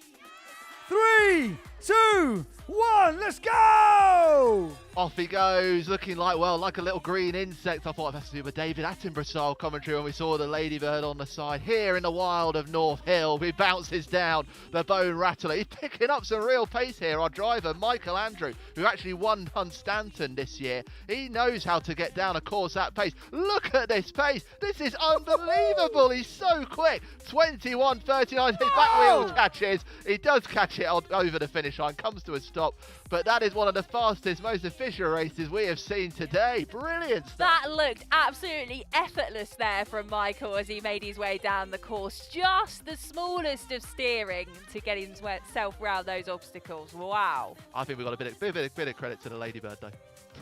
3, 2, 1, let's go! Off he goes, looking like a little green insect. I thought I'd have to do a David Attenborough style commentary when we saw the ladybird on the side. Here in the wild of North Hill, he bounces down the bone rattler. He's picking up some real pace here. Our driver, Michael Andrew, who actually won Hunstanton this year. He knows how to get down a course at pace. Look at this pace. This is unbelievable. He's so quick. 21.39. His back wheel catches. He does catch it over the finish line, comes to a stop. But that is one of the fastest, most efficient races we have seen today. Brilliant stuff. That looked absolutely effortless there from Michael as he made his way down the course. Just the smallest of steering to get himself round those obstacles. Wow. I think we've got a bit of credit to the ladybird, though.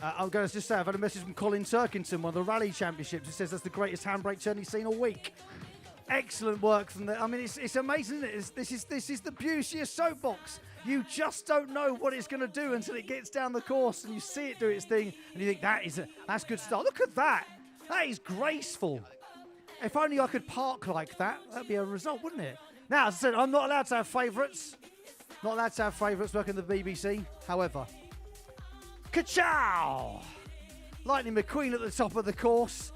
I'm going to just say, I've had a message from Colin Turkington, one of the rally championships. It says that's the greatest handbrake turn he's seen all week. Excellent work from the. I mean, it's amazing. This is the beauty of soapbox. You just don't know what it's going to do until it gets down the course and you see it do its thing, and you think that's good stuff. Look at that. That is graceful. If only I could park like that, that'd be a result, wouldn't it? Now, as I said, I'm not allowed to have favourites. Not allowed to have favourites working the BBC. However, ka-chow! Lightning McQueen at the top of the course.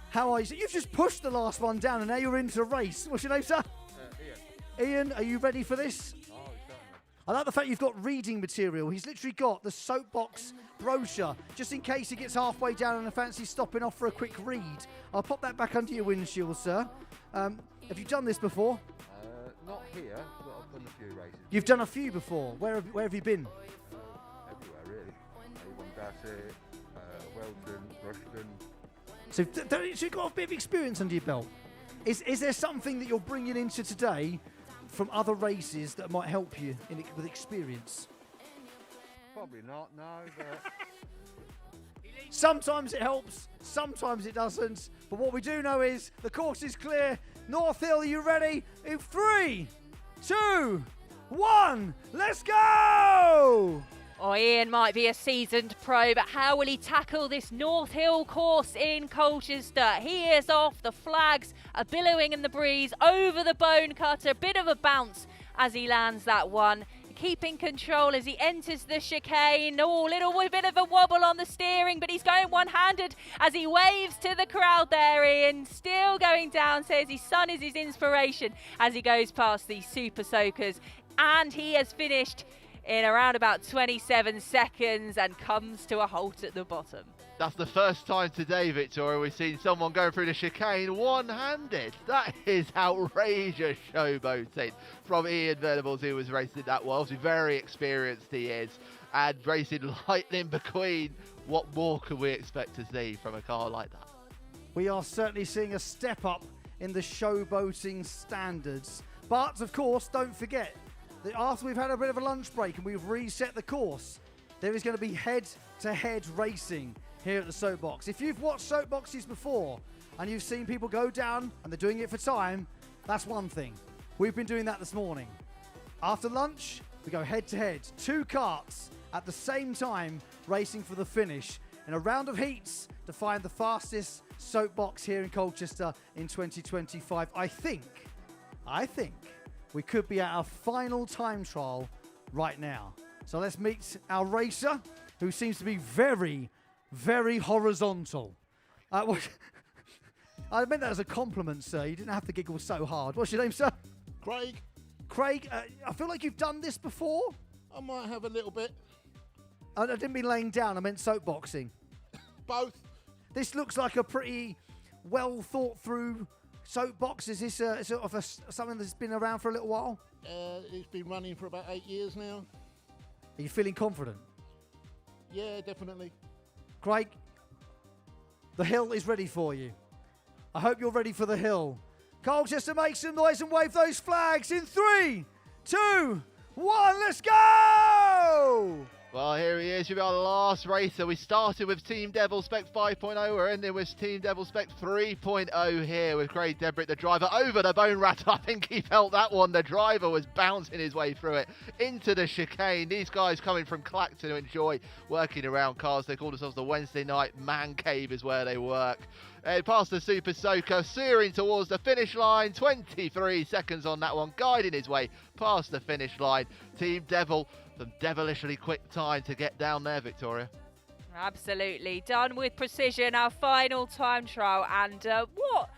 How are you? You've just pushed the last one down and now you're into race. What's your name, sir? Ian. Ian, are you ready for this? Oh, certainly. I like the fact you've got reading material. He's literally got the soapbox brochure, just in case he gets halfway down and fancies stopping off for a quick read. I'll pop that back under your windshield, sir. Have you done this before? Not here, but I've done a few races. You've done a few before. Where have you been? Everywhere, really. Avon Bassett, Welton, Rushden. So you've got a bit of experience under your belt. Is there something that you're bringing into today from other races that might help you with experience? Probably not, no, but... Sometimes it helps, sometimes it doesn't. But what we do know is the course is clear. North Hill, are you ready? In 3, 2, 1, let's go! Oh, Ian might be a seasoned pro, but how will he tackle this North Hill course in Colchester? He is off, the flags are billowing in the breeze, over the bone cutter, a bit of a bounce as he lands that one. Keeping control as he enters the chicane. Oh, little bit of a wobble on the steering, but he's going one-handed as he waves to the crowd there, Ian. Still going down, says his son is his inspiration as he goes past these super soakers. And he has finished in around about 27 seconds and comes to a halt at the bottom. That's the first time today, Victoria, we've seen someone going through the chicane one-handed. That is outrageous showboating from Ian Venables, who was racing that well. Obviously very experienced he is. and racing lightning between. What more can we expect to see from a car like that? We are certainly seeing a step up in the showboating standards. But, of course, don't forget that after we've had a bit of a lunch break and we've reset the course, there is going to be head-to-head racing here at the Soapbox. If you've watched Soapboxes before and you've seen people go down and they're doing it for time, that's one thing. We've been doing that this morning. After lunch, we go head-to-head. 2 karts at the same time racing for the finish in a round of heats to find the fastest Soapbox here in Colchester in 2025. I think we could be at our final time trial right now. So let's meet our racer, who seems to be very, very horizontal. I meant that as a compliment, sir. You didn't have to giggle so hard. What's your name, sir? Craig. Craig, I feel like you've done this before. I might have a little bit. I didn't mean laying down, I meant soapboxing. Both. This looks like a pretty well thought through soapbox. Is this sort of something that's been around for a little while? It's been running for about 8 years now. Are you feeling confident? Yeah, definitely. Craig, the hill is ready for you. I hope you're ready for the hill. Colchester, make some noise and wave those flags in 3, 2, 1, let's go! Well, here he is. You'll be our last racer. We started with Team Devil Spec 5.0. We're ending with Team Devil Spec 3.0 here with Craig Debrick, the driver, over the bone rattle. I think he felt that one. The driver was bouncing his way through it into the chicane. These guys coming from Clacton to enjoy working around cars. They call themselves the Wednesday Night Man Cave is where they work. Past the Super Soaker, steering towards the finish line. 23 seconds on that one, guiding his way past the finish line. Team Devil, some devilishly quick time to get down there, Victoria. Absolutely. Done with precision, our final time trial. And what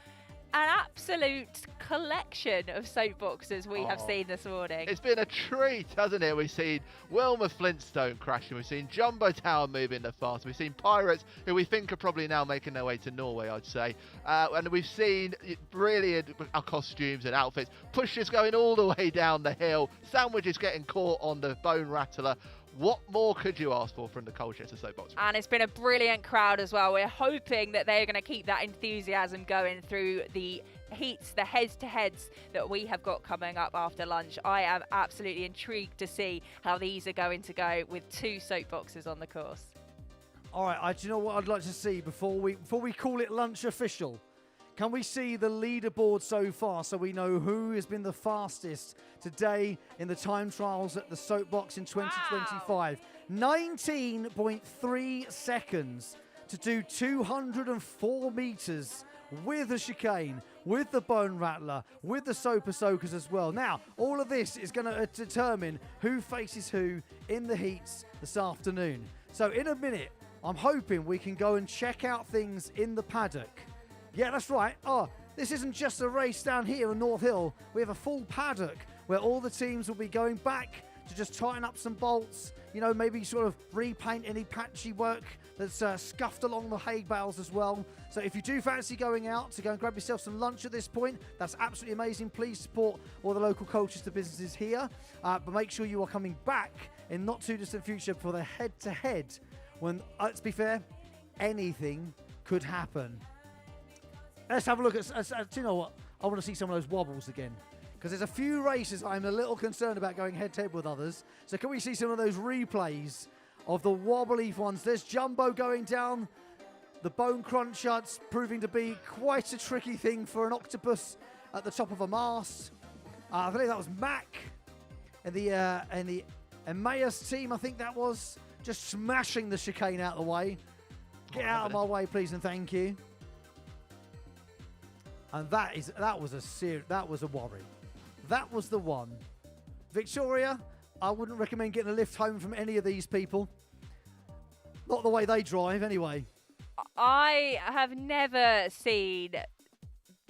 an absolute collection of soapboxes we have seen this morning. It's been a treat, hasn't it? We've seen Wilma Flintstone crashing. We've seen Jumbo Tower moving the fast. We've seen Pirates, who we think are probably now making their way to Norway, I'd say. And we've seen brilliant our costumes and outfits. Pushes going all the way down the hill. Sandwiches getting caught on the bone rattler. What more could you ask for from the Colchester Soapbox? And it's been a brilliant crowd as well. We're hoping that they're going to keep that enthusiasm going through the heats, the heads-to-heads that we have got coming up after lunch. I am absolutely intrigued to see how these are going to go with 2 soapboxes on the course. All right, do you know what I'd like to see before we call it lunch official? Can we see the leaderboard so far so we know who has been the fastest today in the time trials at the Soapbox in 2025? Wow. 19.3 seconds to do 204 metres with a chicane, with the bone rattler, with the Super Soakers as well. Now, all of this is going to determine who faces who in the heats this afternoon. So in a minute, I'm hoping we can go and check out things in the paddock. Yeah, that's right. This isn't just a race down here in North Hill. We have a full paddock where all the teams will be going back to just tighten up some bolts, you know, maybe sort of repaint any patchy work that's scuffed along the hay bales as well. So if you do fancy going out to go and grab yourself some lunch at this point, that's absolutely amazing. Please support all the local Colchester businesses here. But make sure you are coming back in not too distant future for the head-to-head when, let's be fair, anything could happen. Let's have a look at, do you know what? I want to see some of those wobbles again. Because there's a few races I'm a little concerned about going head-to-head with others. So can we see some of those replays of the wobbly ones? There's Jumbo going down. The bone cruncher proving to be quite a tricky thing for an octopus at the top of a mast. I believe that was Mac in the Emmaus team, I think that was. Just smashing the chicane out of the way. Get out of my way, please, and thank you. And that was a worry. That was the one. Victoria, I wouldn't recommend getting a lift home from any of these people. Not the way they drive, anyway. I have never seen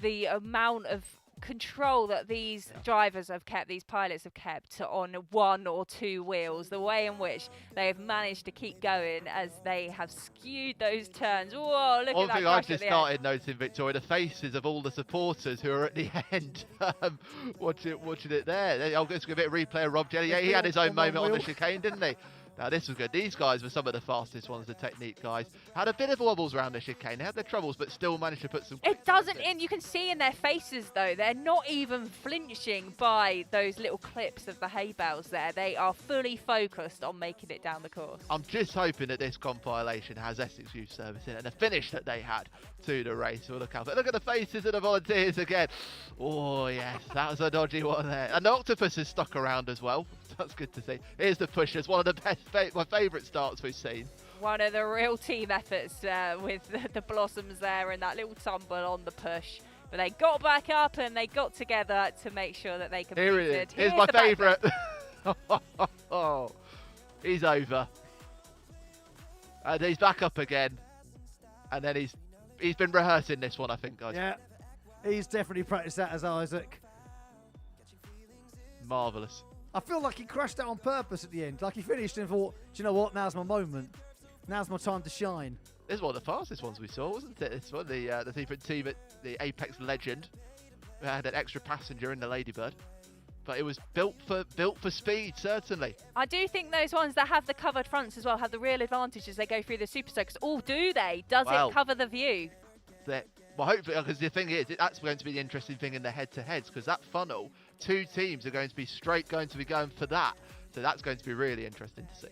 the amount of control that these drivers have kept, these pilots have kept on 1 or 2 wheels, the way in which they have managed to keep going as they have skewed those turns. Whoa, look at that. One thing I've just started noticing, Victoria, the faces of all the supporters who are at the end watching it there. I'll just give it a replay of Rob Jelly. Yeah, he had his own moment on the chicane, didn't he? Now this was good. These guys were some of the fastest ones, the technique guys. Had a bit of wobbles around the chicane. They had their troubles, but still managed to put some... It doesn't, and you can see in their faces though, they're not even flinching by those little clips of the hay bales there. They are fully focused on making it down the course. I'm just hoping that this compilation has Essex Youth Service in it, and the finish that they had to the race. We'll look out. But look at the faces of the volunteers again. Oh yes, that was a dodgy one there. And the octopus is stuck around as well. That's good to see. Here's the pushers, one of the best, my favourite starts we've seen. One of the real team efforts with the Blossoms there and that little tumble on the push. But they got back up and they got together to make sure that they completed. Here it is. Here's my favourite. Oh, he's over. And he's back up again. And then he's been rehearsing this one, I think, guys. Yeah, he's definitely practiced that as Isaac. Marvellous. I feel like he crashed out on purpose at the end. Like he finished and thought, do you know what? Now's my moment. Now's my time to shine. This is one of the fastest ones we saw, wasn't it? This one, the different team at the Apex Legend. We had an extra passenger in the Ladybird. But it was built for speed, certainly. I do think those ones that have the covered fronts as well have the real advantage as they go through the Super Soakers. Oh, do they? Does it cover the view? Well, hopefully, because the thing is, that's going to be the interesting thing in the head-to-heads, because that funnel, 2 teams are going to be going for that. So that's going to be really interesting to see.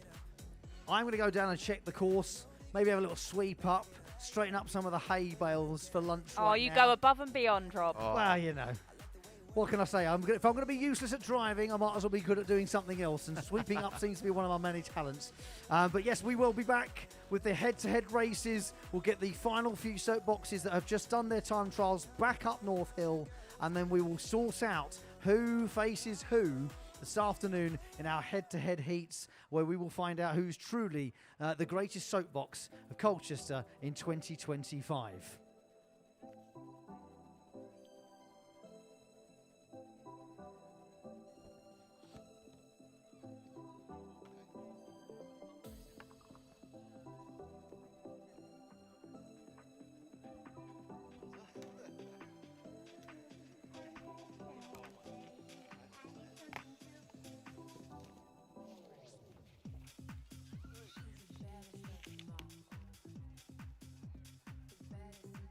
I'm going to go down and check the course, maybe have a little sweep up, straighten up some of the hay bales for lunch. Oh, you go above and beyond, Rob. Oh. Well, you know. What can I say? If I'm going to be useless at driving, I might as well be good at doing something else. And sweeping up seems to be one of my many talents. But yes, we will be back with the head-to-head races. We'll get the final few soapboxes that have just done their time trials back up North Hill. And then we will sort out who faces who this afternoon in our head-to-head heats, where we will find out who's truly the greatest soapbox of Colchester in 2025. Better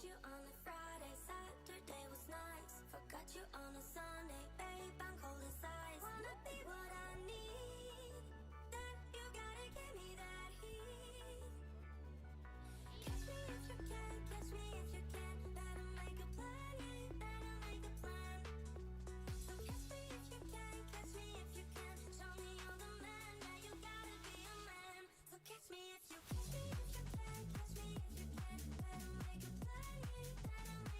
you on a Friday, Saturday was nice. Forgot you on a Sunday, babe, I'm cold inside. Wanna be what I need, then you gotta give me that heat. Catch me if you can, catch me if you can. Better make a plan, yeah, you better make a plan. So catch me if you can, catch me if you can. Show me you're the man, now you gotta be a man. So catch me if you can, catch me if you can. Better make a plan, yeah, you better make a plan.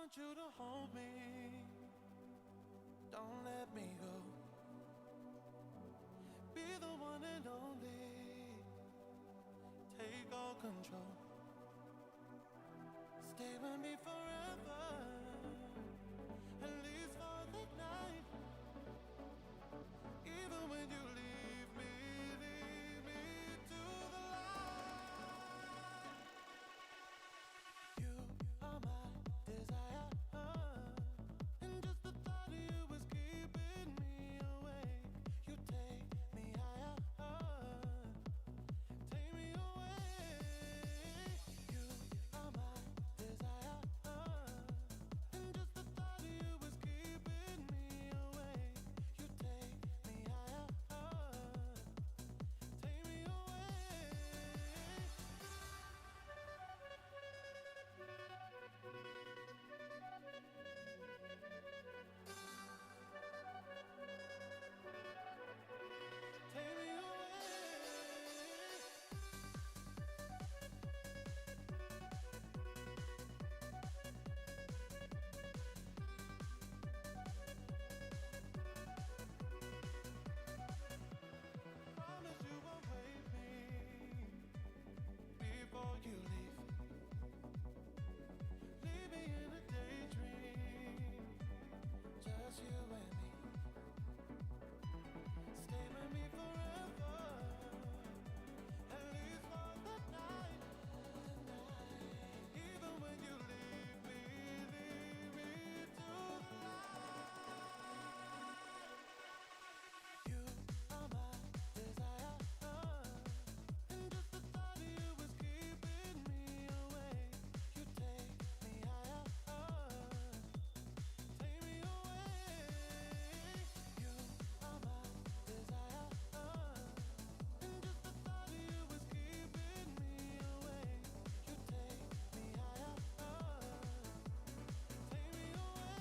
want you to hold me. Don't let me go. Be the one and only. Take all control. Stay with me forever. At least for the night. Even when you leave me to the light. You are my desire. And just the thought of you was keeping me awake. You take me higher. Take me away. You are my desire. And just the thought of you was keeping me awake. You take me higher. Take me away. Take me Promise you won't wait me before you leave. Leave me in a daydream, just you and me. Stay with me forever, at least for the night. Even when you leave me to the light. You are my desire, and just the thought of you was keeping me awake. You take me higher, take me away. You are my desire, and just the thought of you was keeping me awake. You take me higher, take me away.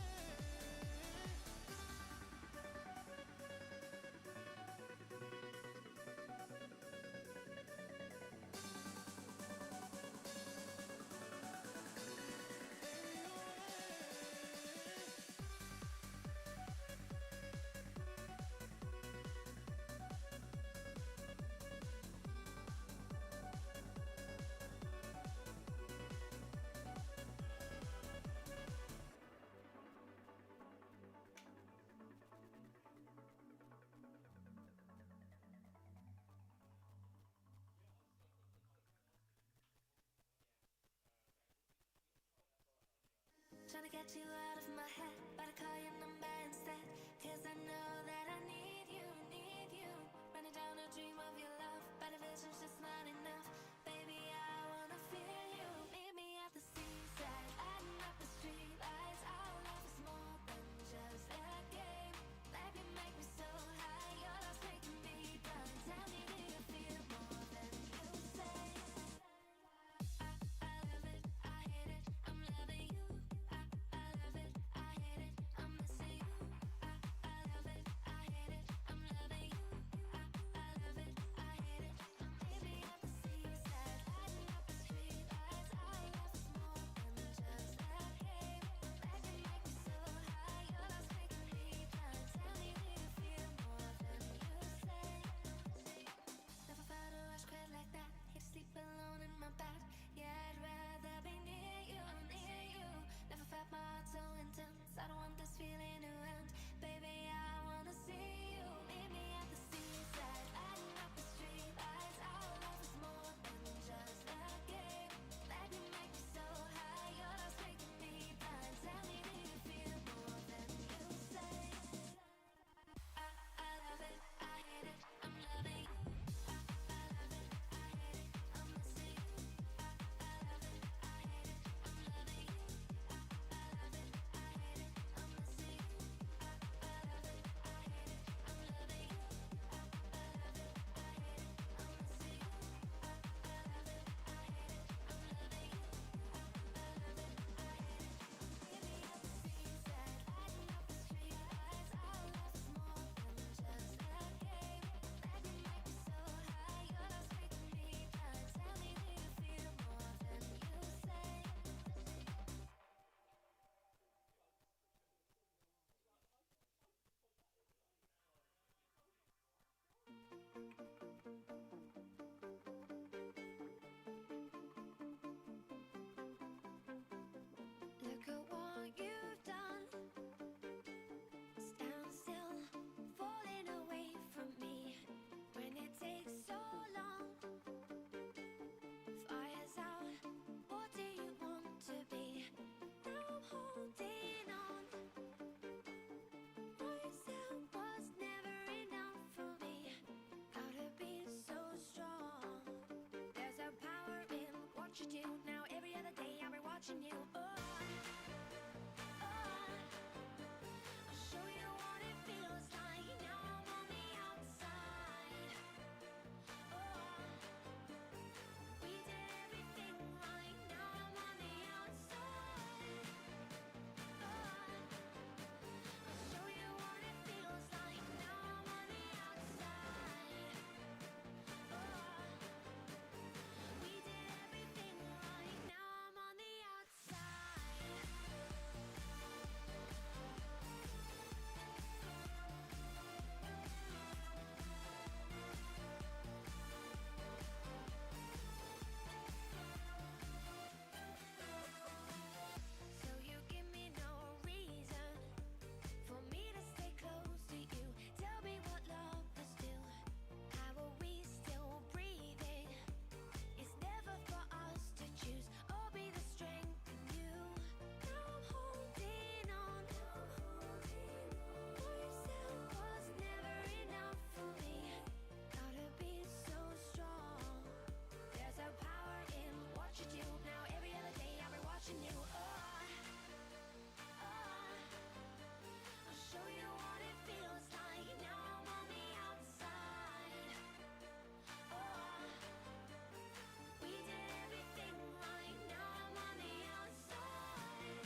Tryna get you out of my head, but I call your number instead. Cause I know that I need you, need you. Running down a dream of your love, but a vision's just not enough. Baby, I wanna feel you. Meet me at the seaside, lighting up the street lights. Our love is more than just a game. Let me make me so high, your love's making me blind. Tell me, do you feel more than you say? I love it, I hate it, I'm loving you. I love it, I hate it, I'm missing you. I love it, I hate it, I'm loving you. I love it, I Look at what you've done. Stand still, falling away from me. When it takes so long, fire's out. What do you want to be? Now I'm holding on. Myself was never enough for me. Gotta be so strong. There's a power in what you do. Now every other day I'll be watching you. I'll show you what it feels like. Now I'm on the outside. We did everything right. Now I'm on the outside. I'll show you what it feels like. Now I'm on the outside. We did everything right. Now I'm on the outside. So you give me no reason for me to stay close to you. Tell me what love is still. How are we still breathing? It's never for us to choose or be the strength in you. Now I'm holding on. Myself was never enough for me. Gotta be so strong. There's a power in what you do. Now every other day I'll be watching you. I'll show you what it feels like. Now I'm on the outside. We did everything right. Now I'm on the outside.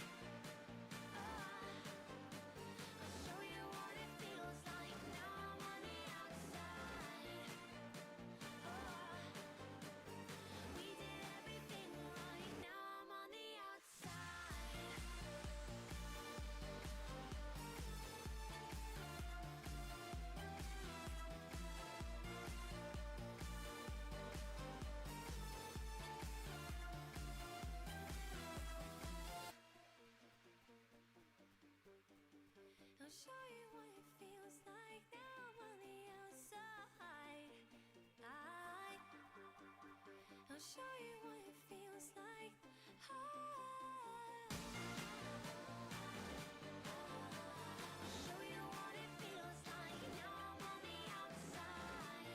I'll show you what it feels like. Now I'm on the outside. We did everything right. Now I'm on the outside. I'll show you what it feels like. Now I'm on the outside. I'll show you what it feels like. I'll show you what it feels like. Now I'm on the outside.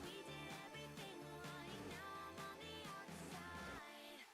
We did everything right. Now I'm on the outside.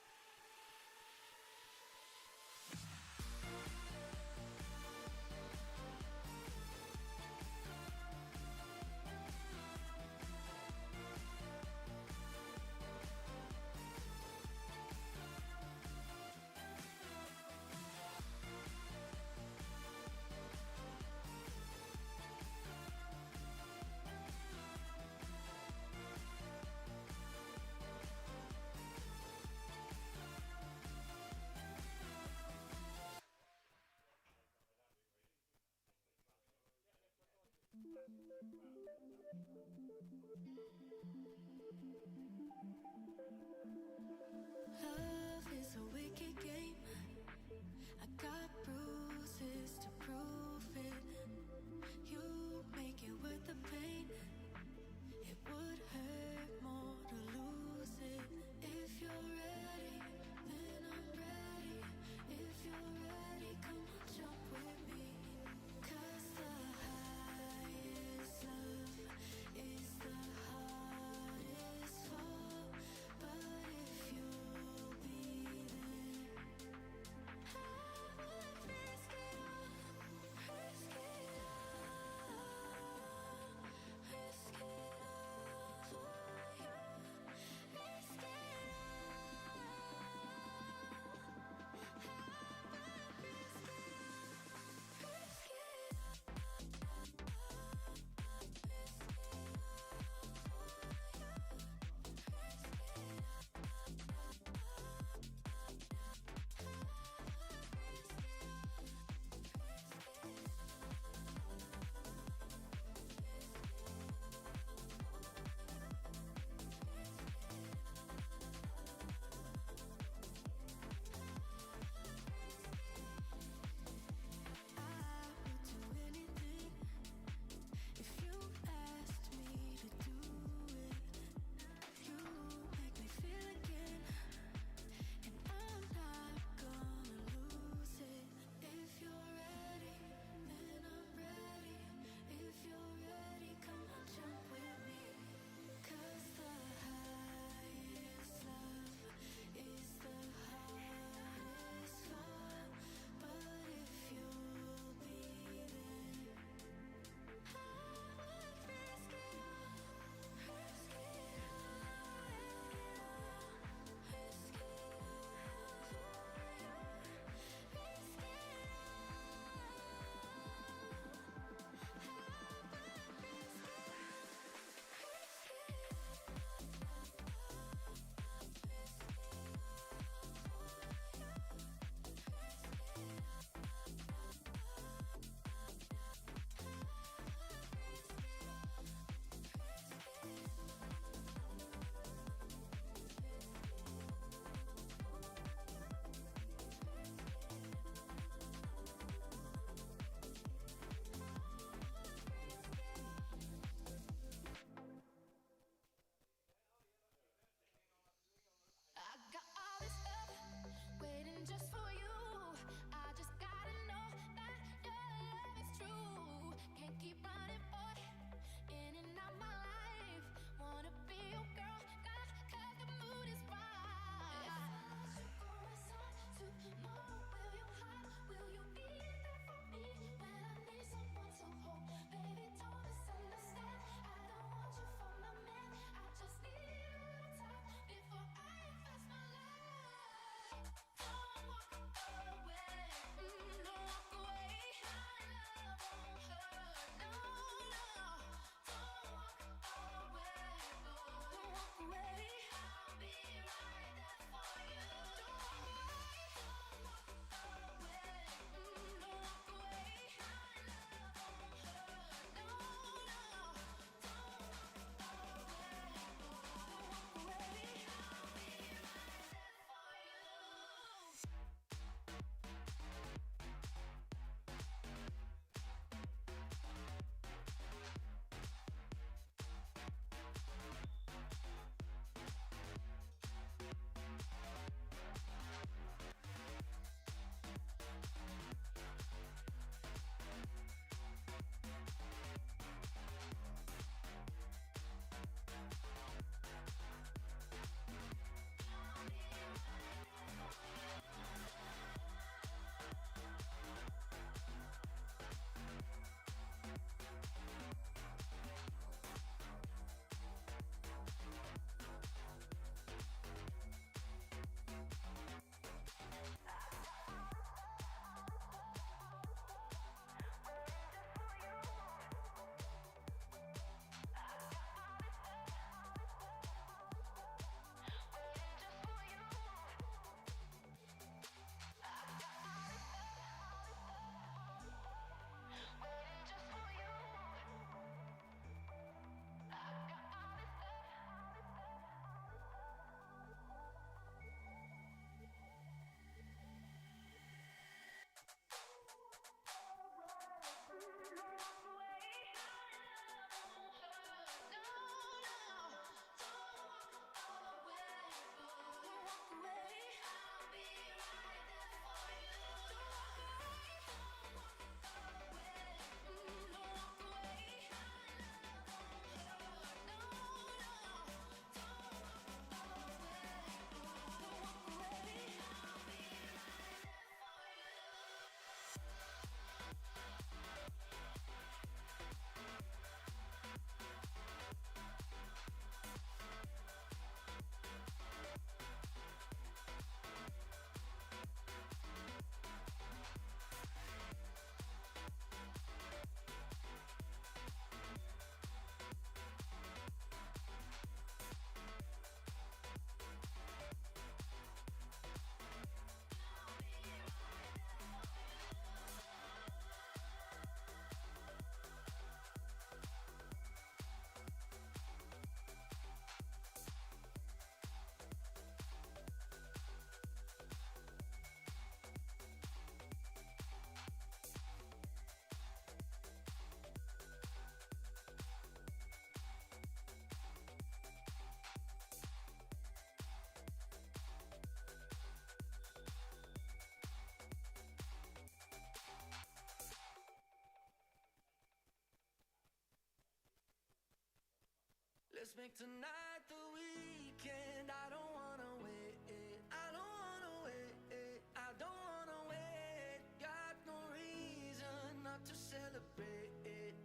Let's make tonight the weekend. I don't wanna wait. I don't wanna wait. I don't wanna wait. Got no reason not to celebrate.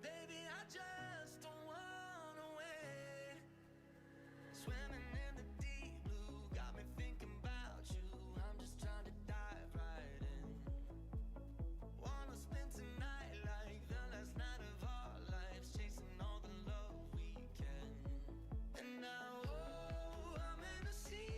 Baby, I just don't wanna wait. Swimming in the deep blue, got me thinking about you. I'm just trying to dive right in. Wanna spend tonight like the last night of our lives, chasing all the love we can. And now, oh, I'm in the sea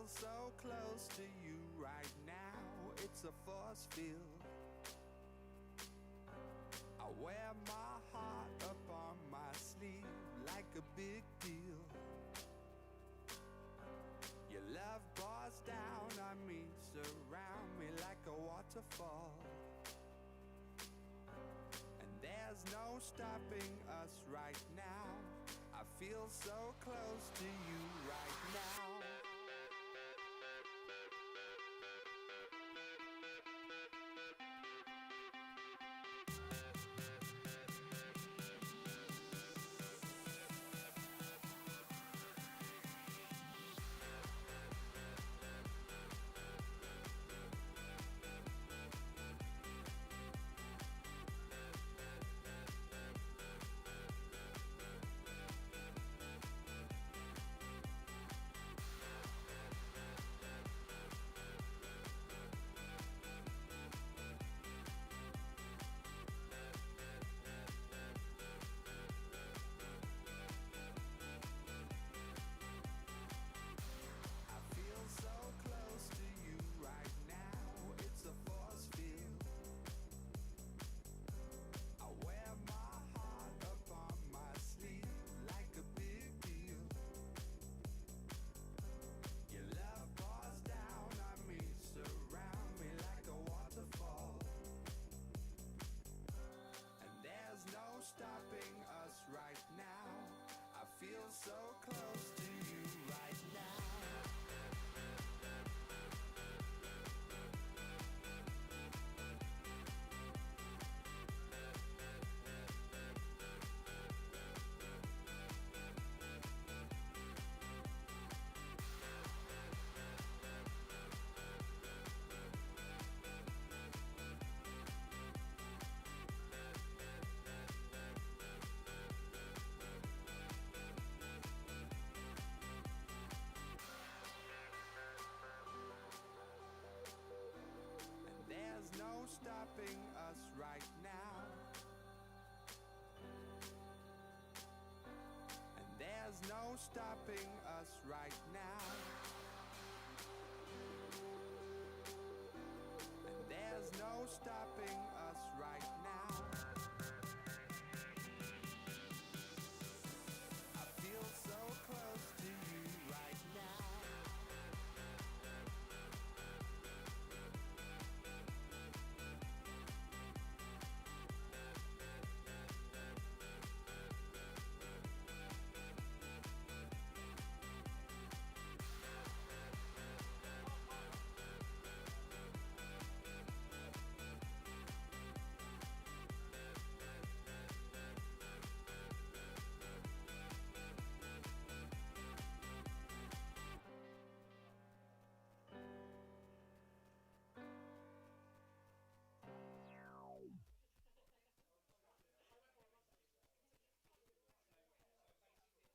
feel so close to you right now. It's a force field. I wear my heart up on my sleeve like a big deal. Your love pours down on me, surround me like a waterfall. And there's no stopping us right now. I feel so close to you right now. Stopping us right now. I feel so close to you right now. There's no stopping us right now. And there's no stopping us right now. And there's no stopping us right now. I feel so close to you right now.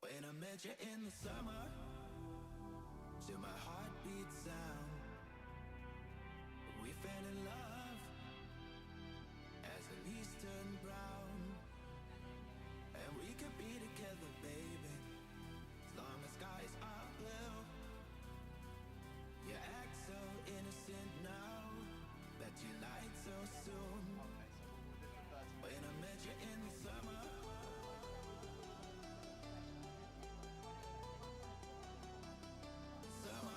When I met you in the summer, to my heartbeat sound, we fell in love as the leaves turn brown. And we could be together, baby, as long as skies are blue. You act so innocent now that you lied so soon. When I met you in the summer, summer.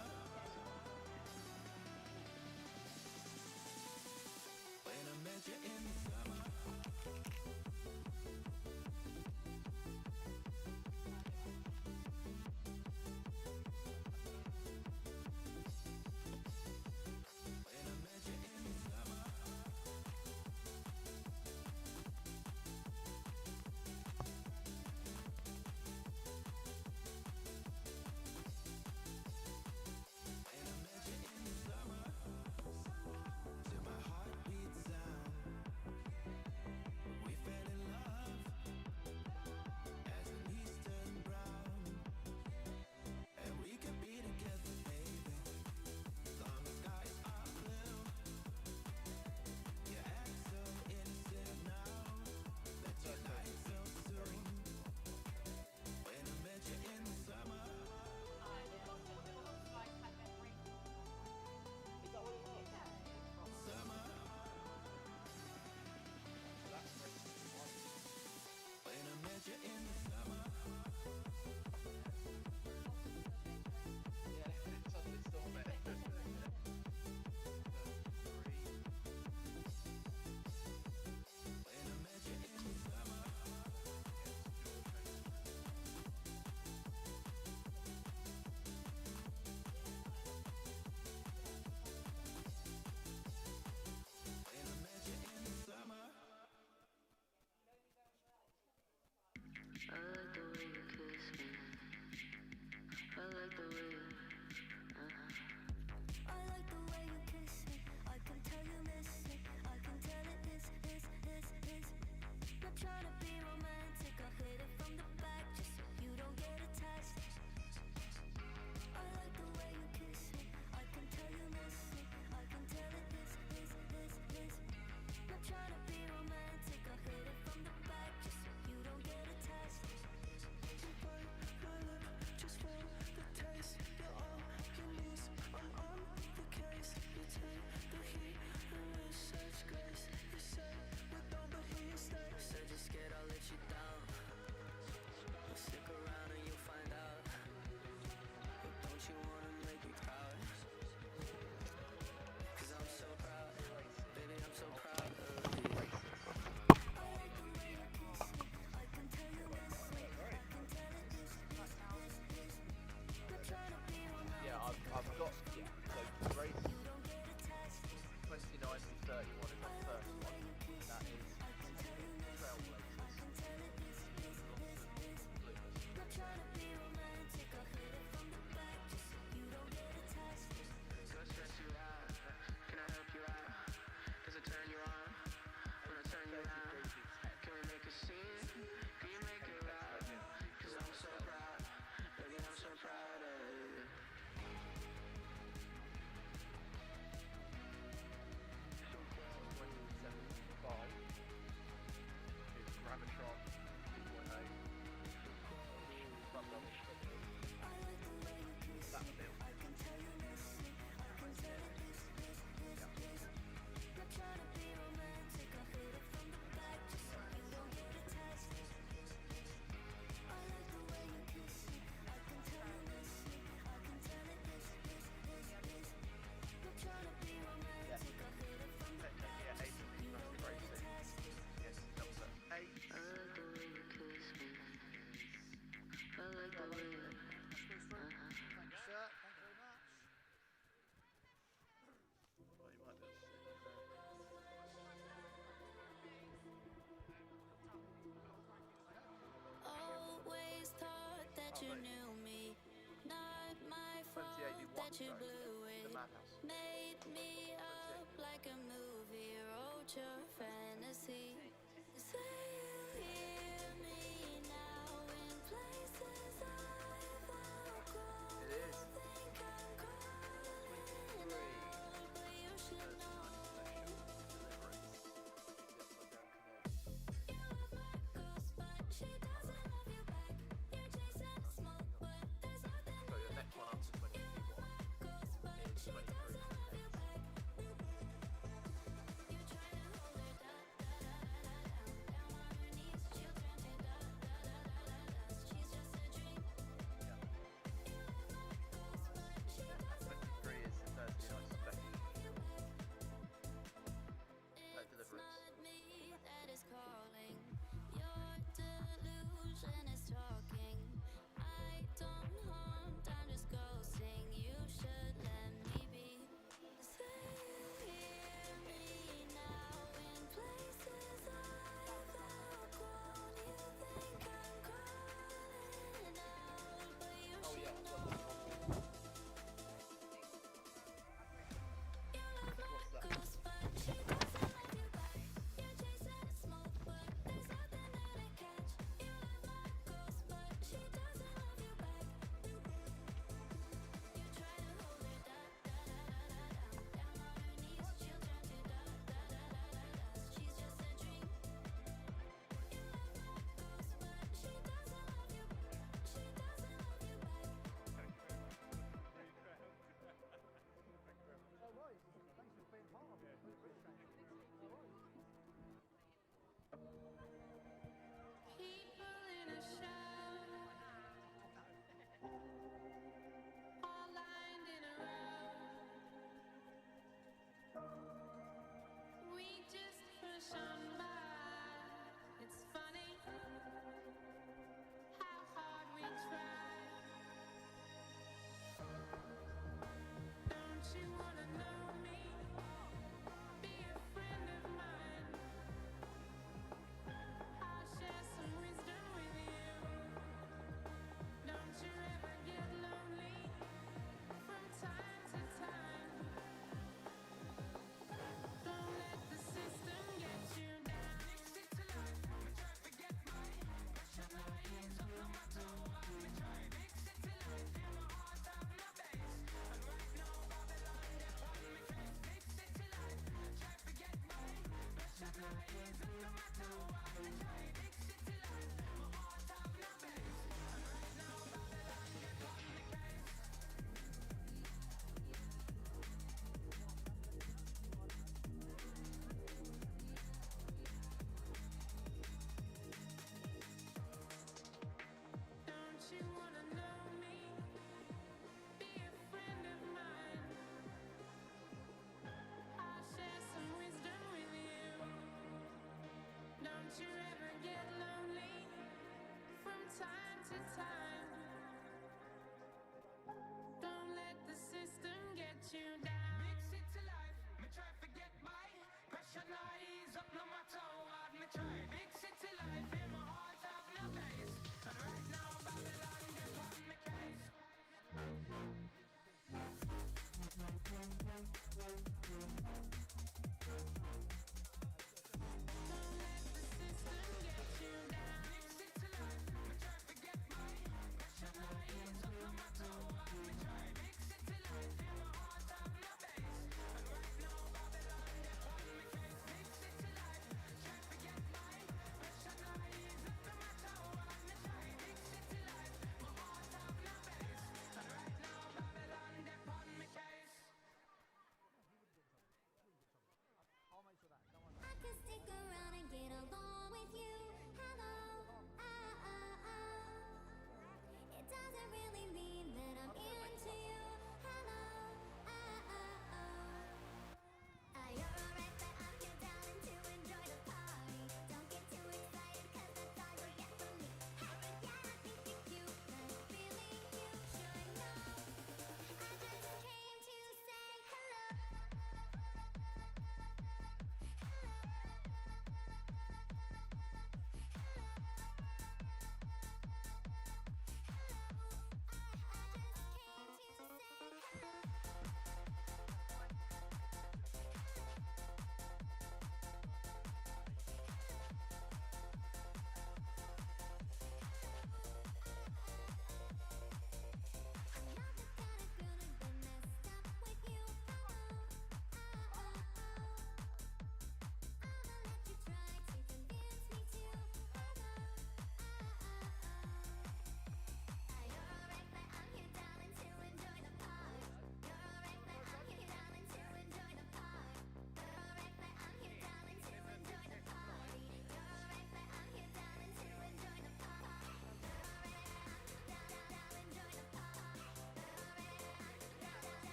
you blew it. Made me up like a movie, wrote your fantasy. Say you hear me now in places I've outgrown. You think I'm calling out, but you should know. You love my ghost, but she doesn't love you back. You're chasing smoke, but there's nothing in the back. You love my ghost, but she doesn't love you back. You're trying to hold her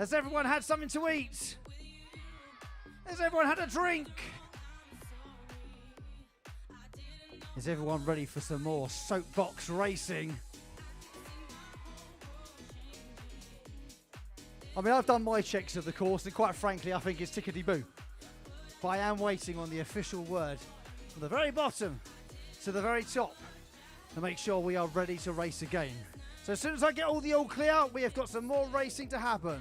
Has everyone had something to eat? Has everyone had a drink? Is everyone ready for some more soapbox racing? I mean, I've done my checks of the course, and quite frankly, I think it's tickety-boo. But I am waiting on the official word from the very bottom to the very top to make sure we are ready to race again. So as soon as I get all the all clear, we have got some more racing to happen.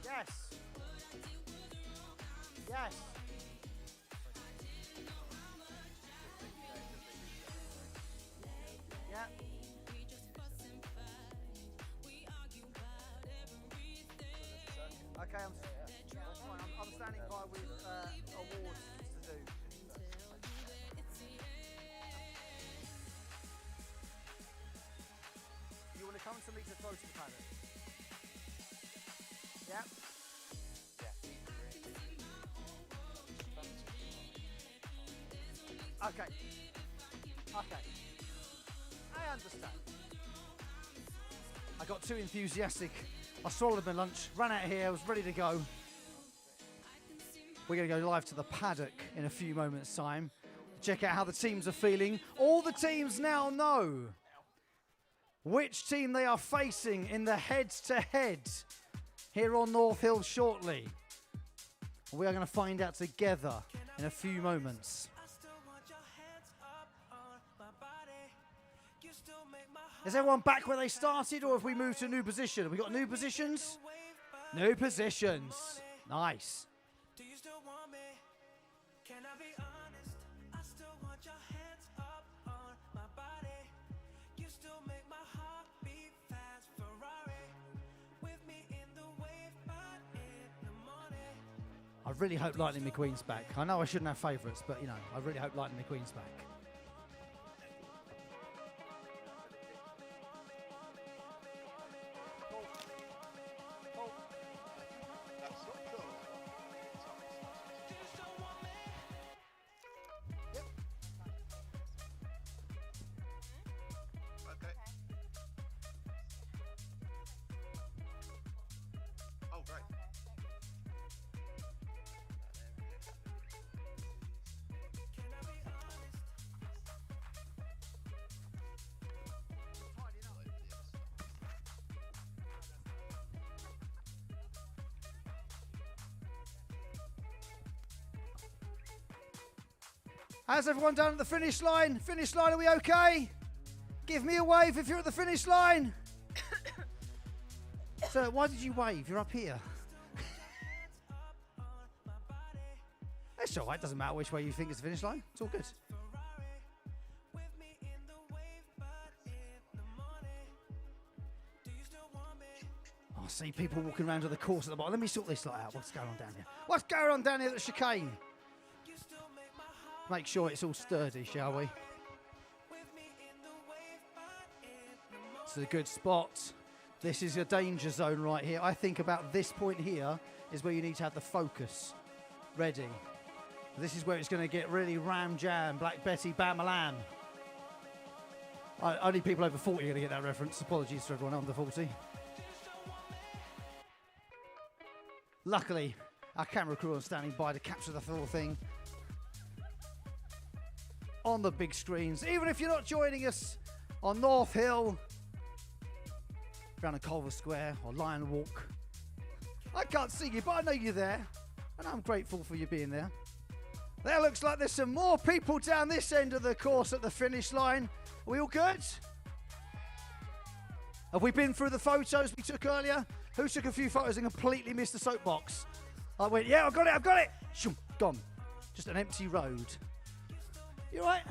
Yes. Yes. Yeah. Okay, I'm standing by with awards to do. You want to come to meet the throw to the paddock? Yep. Okay. Okay. I understand. I got too enthusiastic. I swallowed my lunch, ran out of here, I was ready to go. We're going to go live to the paddock in a few moments' time. Check out how the teams are feeling. All the teams now know which team they are facing in the head-to-head here on North Hill shortly. We are going to find out together in a few moments. Is everyone back where they started, or have we moved to a new position? Have we got new positions? New positions. Nice. Do you still want me? Can I be honest? I still want your hands up on my body. You still make my heart beat fast. Ferrari with me in the wave, but in the morning. I really hope Lightning McQueen's back. I know I shouldn't have favourites, but you know, I really hope Lightning McQueen's back. How's everyone done at the finish line? Finish line, are we okay? Give me a wave if you're at the finish line. Sir, why did you wave? You're up here. It's all right, doesn't matter which way you think is the finish line. It's all good. I see people walking around to the course at the bottom. Let me sort this lot out. What's going on down here? What's going on down here at the chicane? Make sure it's all sturdy, shall we? It's a good spot. This is a danger zone right here. I think about this point here is where you need to have the focus ready. This is where it's going to get really ram jam, Black Betty, Bam-a-lam. Only people over 40 are going to get that reference. Apologies to everyone under 40. Luckily, our camera crew are standing by to capture the full thing on the big screens. Even if you're not joining us on North Hill, around the Culver Square or Lion Walk. I can't see you, but I know you're there, and I'm grateful for you being there. There looks like there's some more people down this end of the course at the finish line. Are we all good? Have we been through the photos we took earlier? Who took a few photos and completely missed the soapbox? I went, yeah, I've got it. Shoom, gone. Just an empty road. You all right?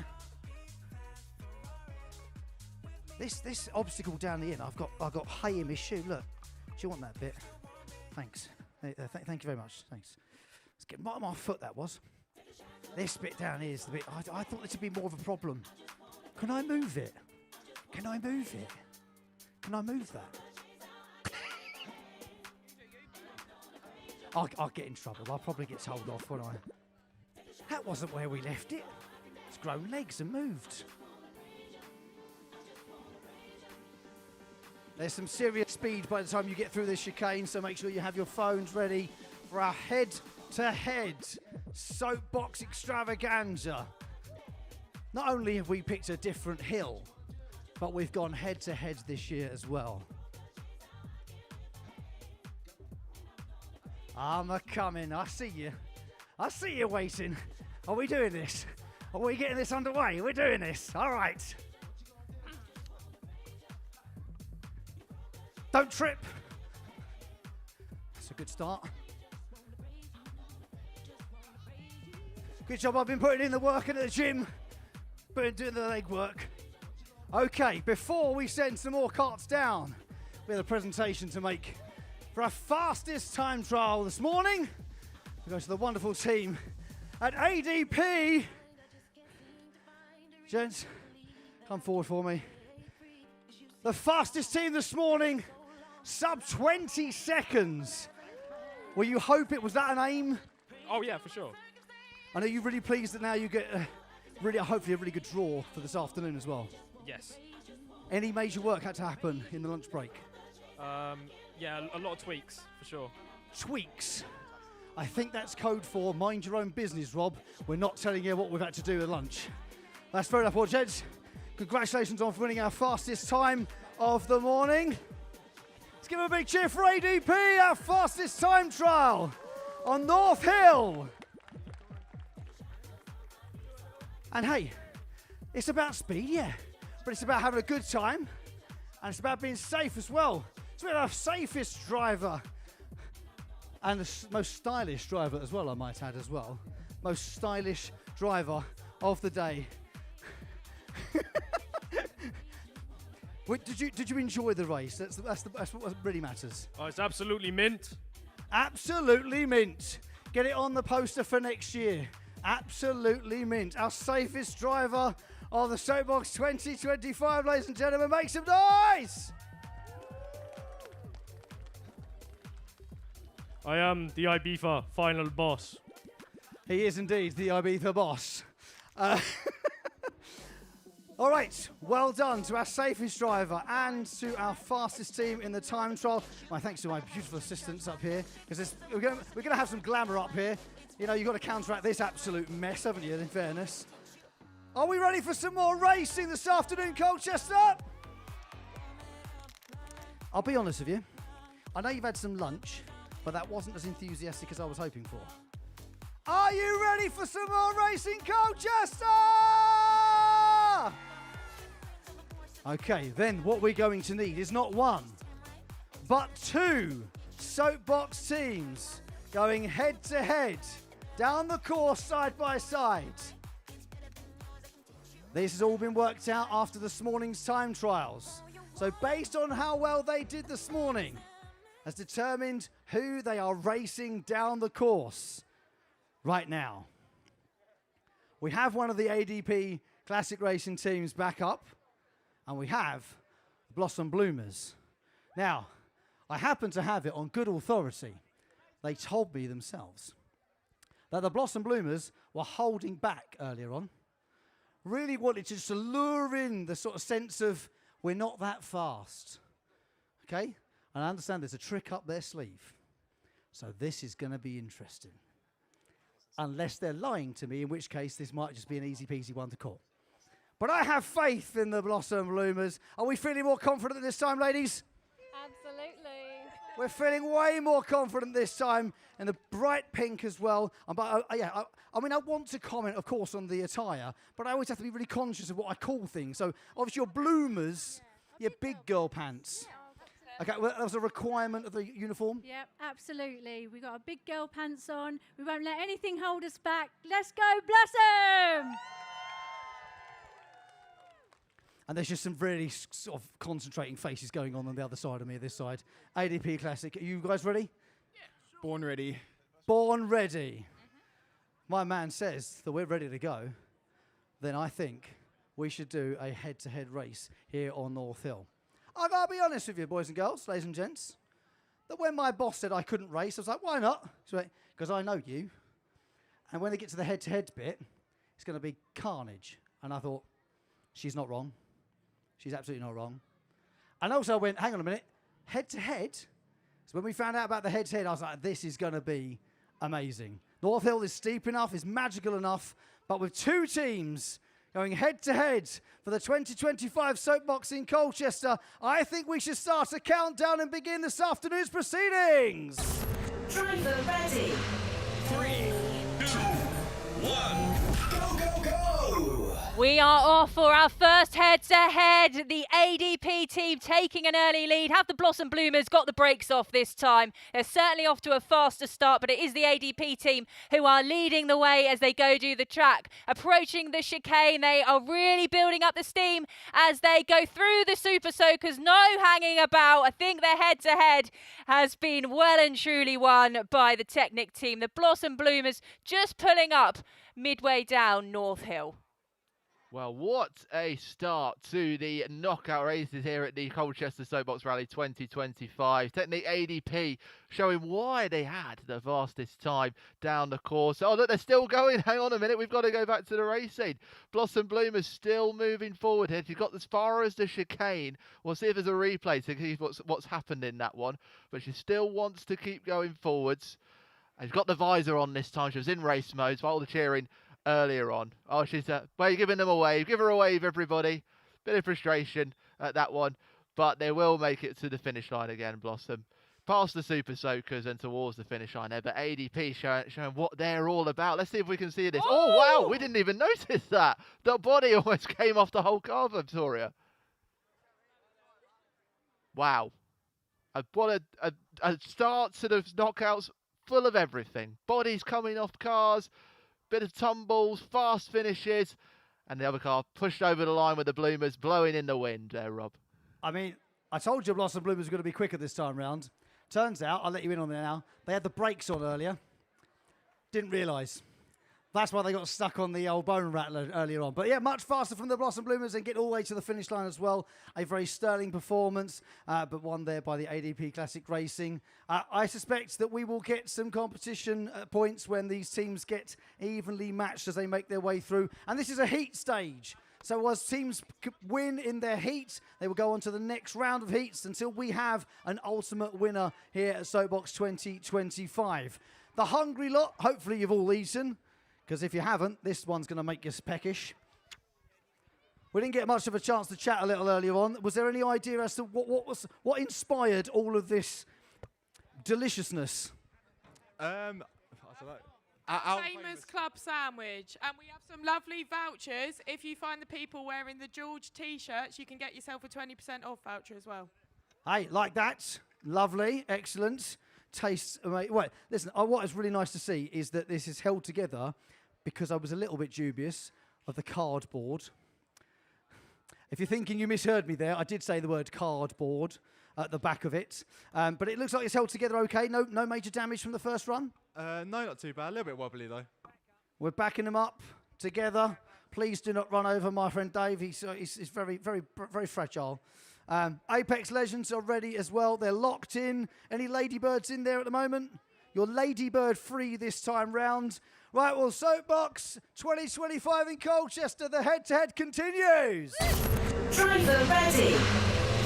This obstacle down the end, I've got hay in my shoe. Look, do you want that bit? Thanks. Thank you very much. Thanks. Let's get right on my foot. That was. This bit down here is the bit. I thought this would be more of a problem. Can I move it? Can I move it? Can I move that? I'll get in trouble. I'll probably get told off, won't I? That wasn't where we left it. It's grown legs and moved. There's some serious speed by the time you get through this chicane, so make sure you have your phones ready for our head-to-head soapbox extravaganza. Not only have we picked a different hill, but we've gone head-to-head this year as well. I'm a-coming. I see you. I see you waiting. Are we doing this? Are we getting this underway? We're doing this. All right. Don't trip. That's a good start. Good job. I've been putting in the work at the gym, doing the leg work. Okay, before we send some more carts down, we have a presentation to make for our fastest time trial this morning. We go to the wonderful team at ADP. Gents, come forward for me. The fastest team this morning, sub 20 seconds. Were you hope it was that an aim? Oh yeah, for sure. And are you really pleased that now you get hopefully a really good draw for this afternoon as well? Yes. Any major work had to happen in the lunch break? Yeah, a lot of tweaks, for sure. Tweaks? I think that's code for mind your own business, Rob. We're not telling you what we've had to do at lunch. That's fair enough, gents. Congratulations on winning our fastest time of the morning. Let's give a big cheer for ADP, our fastest time trial on North Hill. And hey, it's about speed, yeah, but it's about having a good time, and it's about being safe as well. It's about our safest driver, and the most stylish driver as well, I might add as well. Most stylish driver of the day. Did you enjoy the race? That's what really matters. Oh, it's absolutely mint. Absolutely mint. Get it on the poster for next year. Absolutely mint. Our safest driver of the Soapbox 2025, ladies and gentlemen. Make some noise! I am the Ibiza final boss. He is indeed the Ibiza boss. All right, well done to our safest driver and to our fastest team in the time trial. My thanks to my beautiful assistants up here, because we're going to have some glamour up here. You know, you've got to counteract this absolute mess, haven't you, in fairness? Are we ready for some more racing this afternoon, Colchester? I'll be honest with you. I know you've had some lunch, but that wasn't as enthusiastic as I was hoping for. Are you ready for some more racing, Colchester? Okay, then what we're going to need is not one, but two Soapbox teams going head to head down the course side by side. This has all been worked out after this morning's time trials. So based on how well they did this morning, has determined who they are racing down the course right now. We have one of the ADP Classic Racing teams back up, and we have the Blossom Bloomers. Now, I happen to have it on good authority. They told me themselves that the Blossom Bloomers were holding back earlier on. Really wanted to just lure in the sort of sense of, we're not that fast. Okay? And I understand there's a trick up their sleeve. So this is going to be interesting. Unless they're lying to me, in which case this might just be an easy peasy one to call. But I have faith in the Blossom Bloomers. Are we feeling more confident this time, ladies? We're feeling way more confident this time in the bright pink as well. I mean, I want to comment, of course, on the attire, but I always have to be really conscious of what I call things. So, obviously, your bloomers, your big girl pants. Okay, well, that was a requirement of the uniform? Yep, absolutely. We got our big girl pants on. We won't let anything hold us back. Let's go, Blossom! And there's just some really sort of concentrating faces going on the other side of me, this side. ADP Classic. Are you guys ready? Yeah, sure. Born ready. Born ready. My man says that we're ready to go. Then I think we should do a head-to-head race here on North Hill. I gotta be honest with you, boys and girls, ladies and gents, that when my boss said I couldn't race, I was like, why not? Because I know you. And when they get to the head-to-head bit, it's going to be carnage. And I thought, she's not wrong. She's absolutely not wrong. And also I went, hang on a minute, head-to-head? So when we found out about the head-to-head, I was like, this is going to be amazing. North Hill is steep enough, is magical enough, but with two teams going head-to-head for the 2025 Soapbox in Colchester, I think we should start a countdown and begin this afternoon's proceedings. Driver ready. 3, 2, 1, go, go, go! We are off for our first head-to-head. The ADP team taking an early lead. Have the Blossom Bloomers got the brakes off this time? They're certainly off to a faster start, but it is the ADP team who are leading the way as they go do the track. Approaching the chicane, they are really building up the steam as they go through the Super Soakers. No hanging about. I think their head-to-head has been well and truly won by the Technic team. The Blossom Bloomers just pulling up midway down North Hill. Well, what a start to the knockout races here at the Colchester Soapbox Rally 2025. Technic ADP showing why they had the fastest time down the course. Oh, look, they're still going. Hang on a minute. We've got to go back to the racing. Blossom Bloomers still moving forward here. She's got as far as the chicane. We'll see if there's a replay to see what's happened in that one. But she still wants to keep going forwards. And she's got the visor on this time. She was in race mode, so all the cheering earlier on. Oh, she's well, giving them a wave. Give her a wave, everybody. Bit of frustration at that one, but they will make it to the finish line again, Blossom. Past the Super Soakers and towards the finish line there, but ADP showing what they're all about. Let's see if we can see this. Oh, wow, we didn't even notice that. The body almost came off the whole car, Victoria. Wow. What a start to the knockouts full of everything. Bodies coming off cars, bit of tumbles, fast finishes, and the other car pushed over the line with the Bloomers blowing in the wind there, Rob. I mean, I told you Blossom Bloomers were going to be quicker this time round. Turns out, I'll let you in on there now, they had the brakes on earlier. Didn't realise. That's why they got stuck on the old bone rattler earlier on. But yeah, much faster from the Blossom Bloomers and get all the way to the finish line as well. A very sterling performance, but won there by the ADP Classic Racing. I suspect that we will get some competition points when these teams get evenly matched as they make their way through. And this is a heat stage. So as teams win in their heat, they will go on to the next round of heats until we have an ultimate winner here at Soapbox 2025. The hungry lot, hopefully you've all eaten. Because if you haven't, this one's going to make you peckish. We didn't get much of a chance to chat a little earlier on. Was there any idea as to what inspired all of this deliciousness? I don't know. Famous club sandwich, and we have some lovely vouchers. If you find the people wearing the George t-shirts, you can get yourself a 20% off voucher as well. Hey, like that. Lovely. Excellent. Tastes amazing. Well, listen, what is really nice to see is that this is held together because I was a little bit dubious of the cardboard. If you're thinking you misheard me there, I did say the word cardboard at the back of it. But it looks like it's held together okay. No major damage from the first run? No, not too bad. A little bit wobbly, though. We're backing them up together. Please do not run over my friend Dave. He's very, very, very fragile. Apex Legends are ready as well. They're locked in. Any ladybirds in there at the moment? You're ladybird free this time round. Right, well, Soapbox 2025 in Colchester. The head-to-head continues. Driver ready.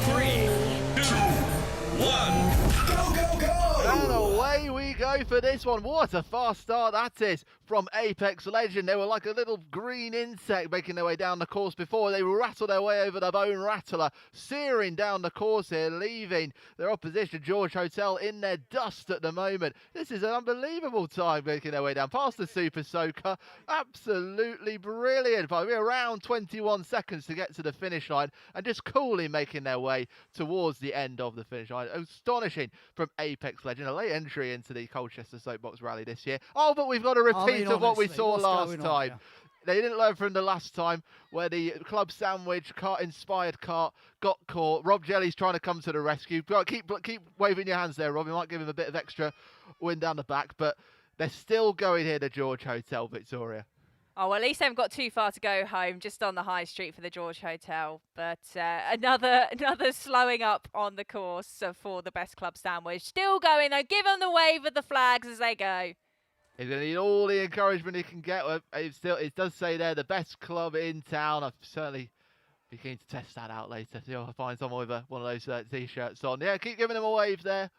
3, 2, 1, go, go, go! And away we go for this one. What a fast start that is from Apex Legend. They were like a little green insect making their way down the course before. They rattled their way over the Bone Rattler, searing down the course here, leaving their opposition, George Hotel, in their dust at the moment. This is an unbelievable time making their way down past the Super Soaker. Absolutely brilliant. By around 21 seconds to get to the finish line and just coolly making their way towards the end of the finish line. Astonishing from Apex Legend. A late entry into the Colchester Soapbox Rally this year. Oh, but we've got a repeat of what we saw last time. They didn't learn from the last time where the Club Sandwich inspired cart got caught. Rob Jelly's trying to come to the rescue. Keep waving your hands there, Rob. You might give him a bit of extra wind down the back, but they're still going here, the George Hotel, Victoria. Oh, well, at least they haven't got too far to go home, just on the high street for the George Hotel. But another slowing up on the course for the Best Club Sandwich. Still going, though. Give them the wave of the flags as they go. He's going to need all the encouragement he can get. It does say there, the best club in town. I'd certainly be keen to test that out later. See if I find someone with one of those T-shirts on. Yeah, keep giving them a wave there.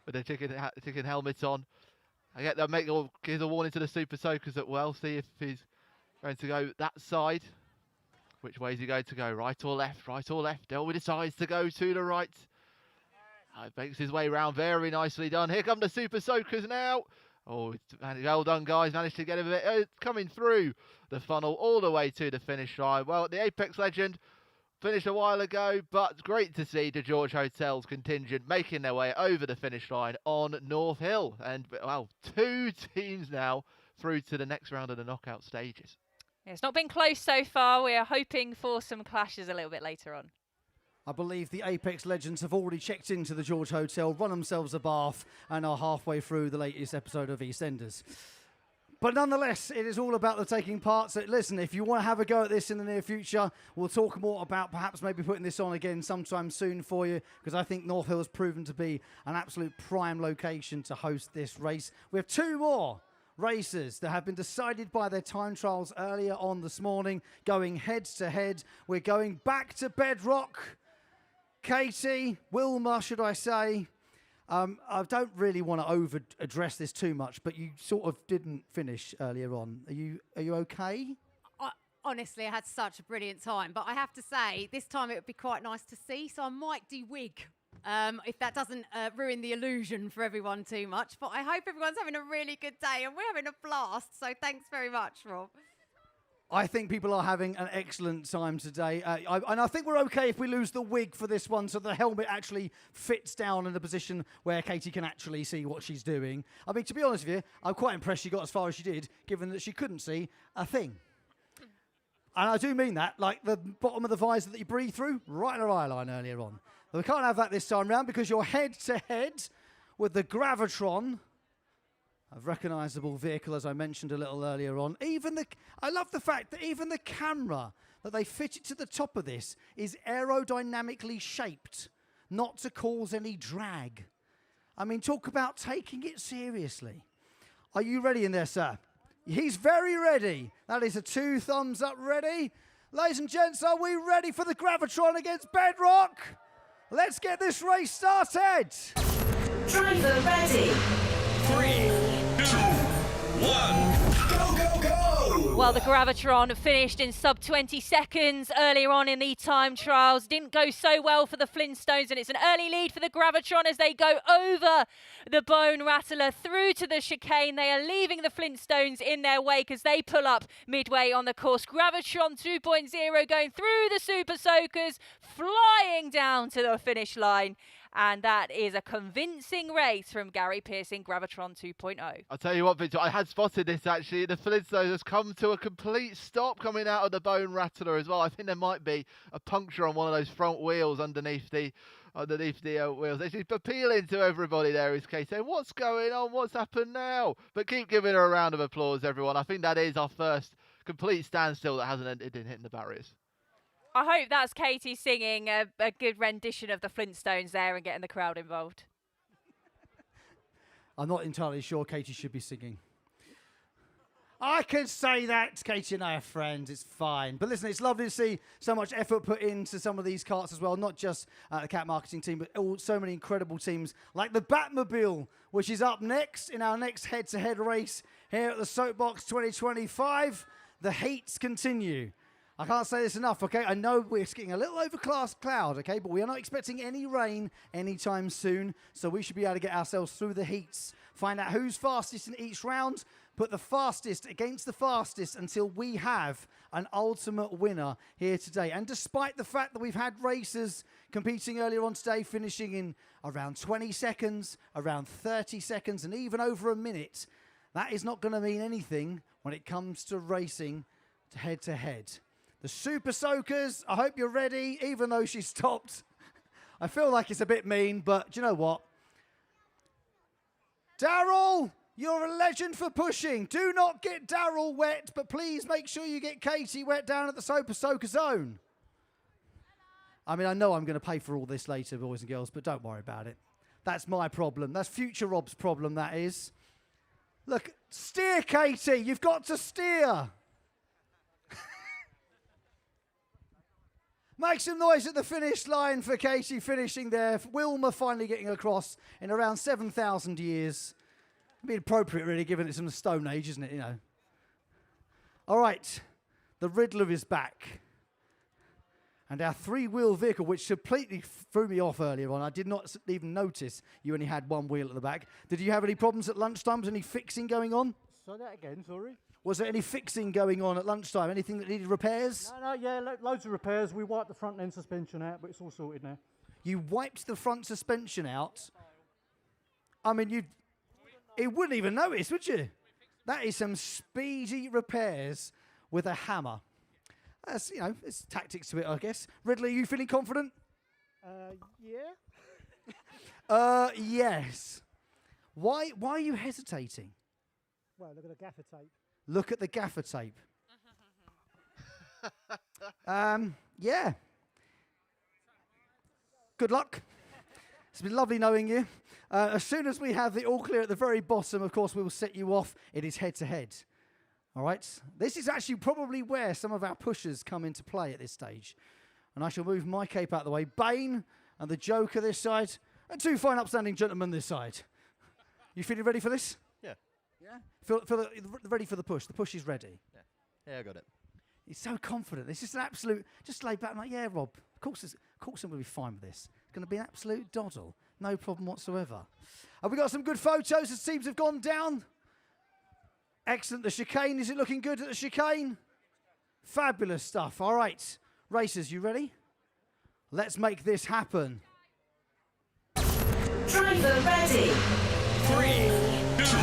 With their chicken helmet on. I get them give a warning to the Super Soakers as well. See if he's going to go that side. Which way is he going to go? Right or left? Right or left? Delby decides to go to the right. Makes his way round. Very nicely done. Here come the Super Soakers now. Oh, well done, guys. Managed to get a bit coming through the funnel all the way to the finish line. Well, the Apex Legend finished a while ago, but great to see the George Hotel's contingent making their way over the finish line on North Hill. And, well, 2 teams now through to the next round of the knockout stages. It's not been close so far. We are hoping for some clashes a little bit later on. I believe the Apex Legends have already checked into the George Hotel, run themselves a bath, and are halfway through the latest episode of EastEnders. But nonetheless, it is all about the taking part. So listen, if you want to have a go at this in the near future, we'll talk more about perhaps maybe putting this on again sometime soon for you, because I think North Hill has proven to be an absolute prime location to host this race. We have 2 more races that have been decided by their time trials earlier on this morning, going head to head. We're going back to Bedrock. Katie, Wilma, should I say? I don't really want to over-address this too much, but you sort of didn't finish earlier on. Are you okay? Honestly, I had such a brilliant time, but I have to say, this time it would be quite nice to see, so I might de-wig, if that doesn't ruin the illusion for everyone too much. But I hope everyone's having a really good day, and we're having a blast, so thanks very much, Rob. I think people are having an excellent time today. And I think we're okay if we lose the wig for this one, so the helmet actually fits down in the position where Katie can actually see what she's doing. I mean, to be honest with you, I'm quite impressed she got as far as she did, given that she couldn't see a thing. And I do mean that, like the bottom of the visor that you breathe through, right in her eye line earlier on. But we can't have that this time round because you're head-to-head with the Gravitron, a recognisable vehicle, as I mentioned a little earlier on. I love the fact that even the camera that they fitted to the top of this is aerodynamically shaped, not to cause any drag. I mean, talk about taking it seriously. Are you ready in there, sir? He's very ready. That is a 2 thumbs up ready. Ladies and gents, are we ready for the Gravitron against Bedrock? Let's get this race started. Driver ready. 3, 2, 1. Go, go, go! Well, the Gravitron finished in sub 20 seconds earlier on in the time trials. Didn't go so well for the Flintstones, and it's an early lead for the Gravitron as they go over the Bone Rattler through to the chicane. They are leaving the Flintstones in their wake as they pull up midway on the course. Gravitron 2.0 going through the Super Soakers, flying down to the finish line. And that is a convincing race from Gary Pearson, Gravitron 2.0. I'll tell you what, Victor, I had spotted this actually. The Flintstones has come to a complete stop coming out of the Bone Rattler as well. I think there might be a puncture on one of those front wheels underneath the wheels. She's appealing to everybody there, is Kate, saying, what's going on? What's happened now? But keep giving her a round of applause, everyone. I think that is our first complete standstill that hasn't ended in hitting the barriers. I hope that's Katie singing a good rendition of the Flintstones there and getting the crowd involved. I'm not entirely sure Katie should be singing. I can say that, Katie and I are friends. It's fine. But listen, it's lovely to see so much effort put into some of these karts as well. Not just the cat marketing team, but so many incredible teams like the Batmobile, which is up next in our next head-to-head race here at the Soapbox 2025. The heats continue. I can't say this enough, okay? I know we're getting a little overcast cloud, okay? But we are not expecting any rain anytime soon. So we should be able to get ourselves through the heats, find out who's fastest in each round, put the fastest against the fastest until we have an ultimate winner here today. And despite the fact that we've had racers competing earlier on today, finishing in around 20 seconds, around 30 seconds, and even over a minute, that is not going to mean anything when it comes to racing head-to-head. The Super Soakers, I hope you're ready, even though she stopped. I feel like it's a bit mean, but do you know what? Daryl, you're a legend for pushing. Do not get Daryl wet, but please make sure you get Katie wet down at the Super Soaker zone. I mean, I know I'm going to pay for all this later, boys and girls, but don't worry about it. That's my problem. That's future Rob's problem, that is. Look, steer, Katie. You've got to steer. Make some noise at the finish line for Katie finishing there. Wilma finally getting across in around 7,000 years. It'd be appropriate, really, given it's in the Stone Age, isn't it? You know. All right. The Riddler is back. And our three-wheel vehicle, which completely threw me off earlier on. I did not even notice you only had one wheel at the back. Did you have any problems at lunchtime? Was any fixing going on? Say that again, sorry. Was there any fixing going on at lunchtime? Anything that needed repairs? No, yeah, loads of repairs. We wiped the front end suspension out, but it's all sorted now. You wiped the front suspension out? I mean, it wouldn't even notice, would you? That is some speedy repairs with a hammer. That's, you know, it's tactics to it, I guess. Riddler, you feeling confident? Yeah. Yes. Why are you hesitating? Well, look at the gaffer tape. Look at the gaffer tape. Yeah. Good luck. It's been lovely knowing you. As soon as we have the all clear at the very bottom, of course, we will set you off. It is head-to-head. All right? This is actually probably where some of our pushers come into play at this stage. And I shall move my cape out of the way. Bane and the Joker this side, and two fine upstanding gentlemen this side. You feeling ready for this? Yeah. Yeah? Ready for the push. The push is ready. Yeah, I got it. He's so confident. It's just an absolute, just lay back. I'm like, yeah, Rob, of course I'm going to be fine with this. It's going to be an absolute doddle. No problem whatsoever. Have we got some good photos as teams have gone down? Excellent. The chicane, is it looking good at the chicane? Fabulous stuff. All right. Racers, you ready? Let's make this happen. Driver ready. 3, 2,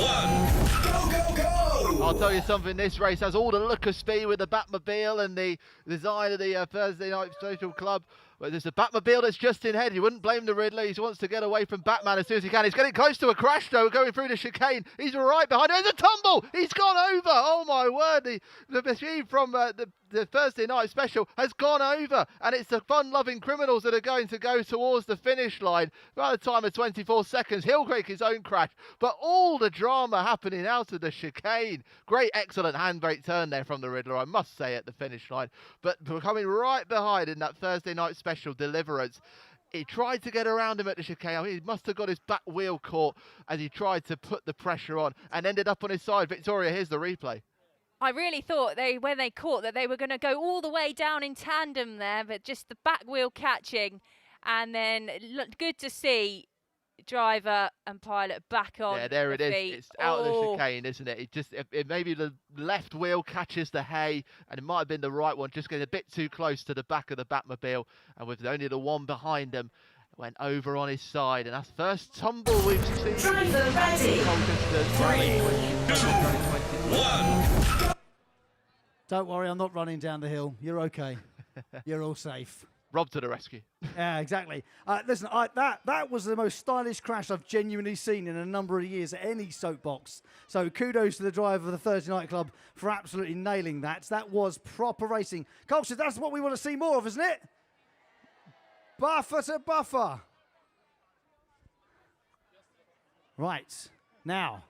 1. Go, go, go! I'll tell you something, this race has all the look of speed with the Batmobile and the design of the Thursday Night Social Club. But there's a Batmobile that's just in head. You wouldn't blame the Riddler. He wants to get away from Batman as soon as he can. He's getting close to a crash, though, going through the chicane. He's right behind. There's a tumble. He's gone over. Oh, my word. The machine from the Thursday Night Special has gone over. And it's the fun-loving criminals that are going to go towards the finish line. By the time of 24 seconds, he'll make his own crash. But all the drama happening out of the chicane. Great, excellent handbrake turn there from the Riddler, I must say, at the finish line. But coming right behind in that Thursday Night Special Deliverance. He tried to get around him at the chicane. I mean, he must have got his back wheel caught as he tried to put the pressure on and ended up on his side. Victoria, here's the replay. I really thought when they caught that they were going to go all the way down in tandem there, but just the back wheel catching, and then good to see driver and pilot back on. Yeah, there it is. Feet. It's out of the chicane, isn't it? It maybe the left wheel catches the hay, and it might have been the right one, just getting a bit too close to the back of the Batmobile, and with only the one behind him, went over on his side, and that's the first tumble we've seen. Driver ready. Colchester 1. Don't worry, I'm not running down the hill. You're okay. You're all safe. Rob to the rescue. Yeah, exactly. Listen, that was the most stylish crash I've genuinely seen in a number of years at any soapbox. So kudos to the driver of the Thursday Night Club for absolutely nailing that. That was proper racing. Culture, that's what we want to see more of, isn't it? Buffer to buffer. Right. Now,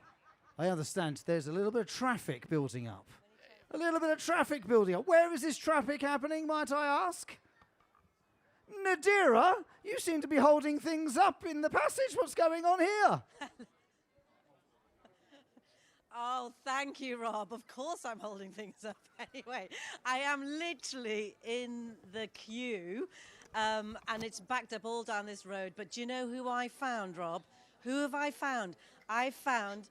I understand there's a little bit of traffic building up. A little bit of traffic building up. Where is this traffic happening, might I ask? Nadira, you seem to be holding things up in the passage. What's going on here? Oh, thank you, Rob. Of course I'm holding things up anyway. I am literally in the queue, and it's backed up all down this road. But do you know who I found, Rob? Who have I found? I found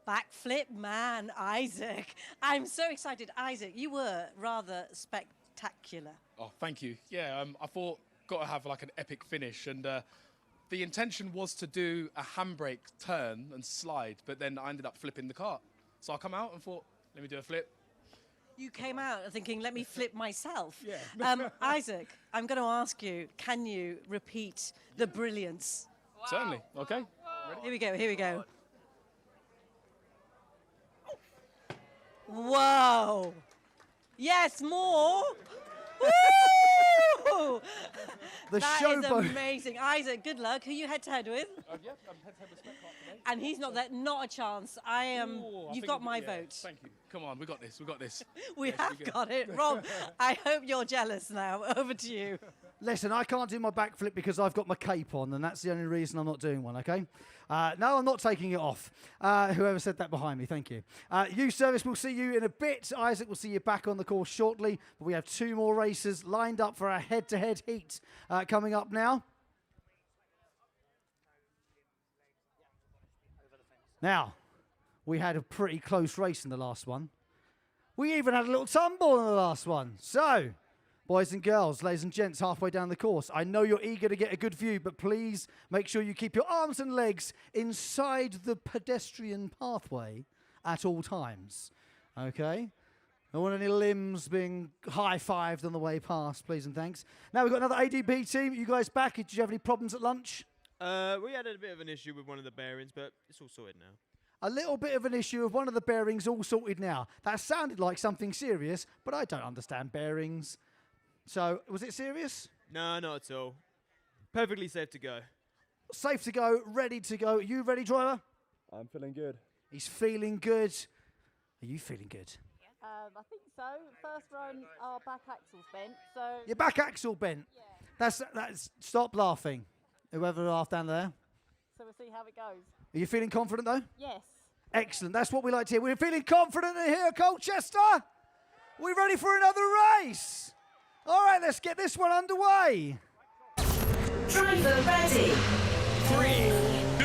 Backflip Man Isaac. I'm so excited. Isaac, you were rather spectacular. Oh, thank you. Yeah, I thought got to have like an epic finish, and the intention was to do a handbrake turn and slide, but then I ended up flipping the cart. So I come out and thought, let me do a flip. You came out thinking, let me flip myself. Yeah. Isaac, I'm going to ask you, can you repeat the brilliance? Certainly. Okay. Here we go, here we go. Whoa. Yes, more. Woo! The That showboat. is amazing. Isaac, good luck. Who you head to head with? Yeah, I'm head-to-head with Spec Cart today. And he's not there. Not a chance. I am. Ooh, I You've think got my yeah, vote. Thank you. Come on, we got this. We got this. We Yeah, should be have good. got it. Rob, I hope you're jealous now. Over to you. Listen, I can't do my backflip because I've got my cape on, and that's the only reason I'm not doing one, okay? No, I'm not taking it off. Whoever said that behind me, thank you. You Service, we'll see you in a bit. Isaac, we'll see you back on the course shortly. But we have 2 more races lined up for our head-to-head heat coming up now. Now, we had a pretty close race in the last one. We even had a little tumble in the last one. So, boys and girls, ladies and gents, halfway down the course, I know you're eager to get a good view, but please make sure you keep your arms and legs inside the pedestrian pathway at all times. Okay? Don't want any limbs being high-fived on the way past, please and thanks. Now we've got another ADB team. You guys back? Did you have any problems at lunch? We had a bit of an issue with one of the bearings, but it's all sorted now. A little bit of an issue of one of the bearings all sorted now. That sounded like something serious, but I don't understand bearings. So, was it serious? No, not at all. Perfectly safe to go. Safe to go, ready to go. You ready, driver? I'm feeling good. He's feeling good. Are you feeling good? I think so. First run, our back axle's bent, so... Your back axle bent. Yeah. That's. Stop laughing. Whoever laughed down there. So we'll see how it goes. Are you feeling confident, though? Yes. Excellent. That's what we like to hear. We're feeling confident in here, Colchester. We ready for another race? All right, let's get this one underway. Driver ready. 3,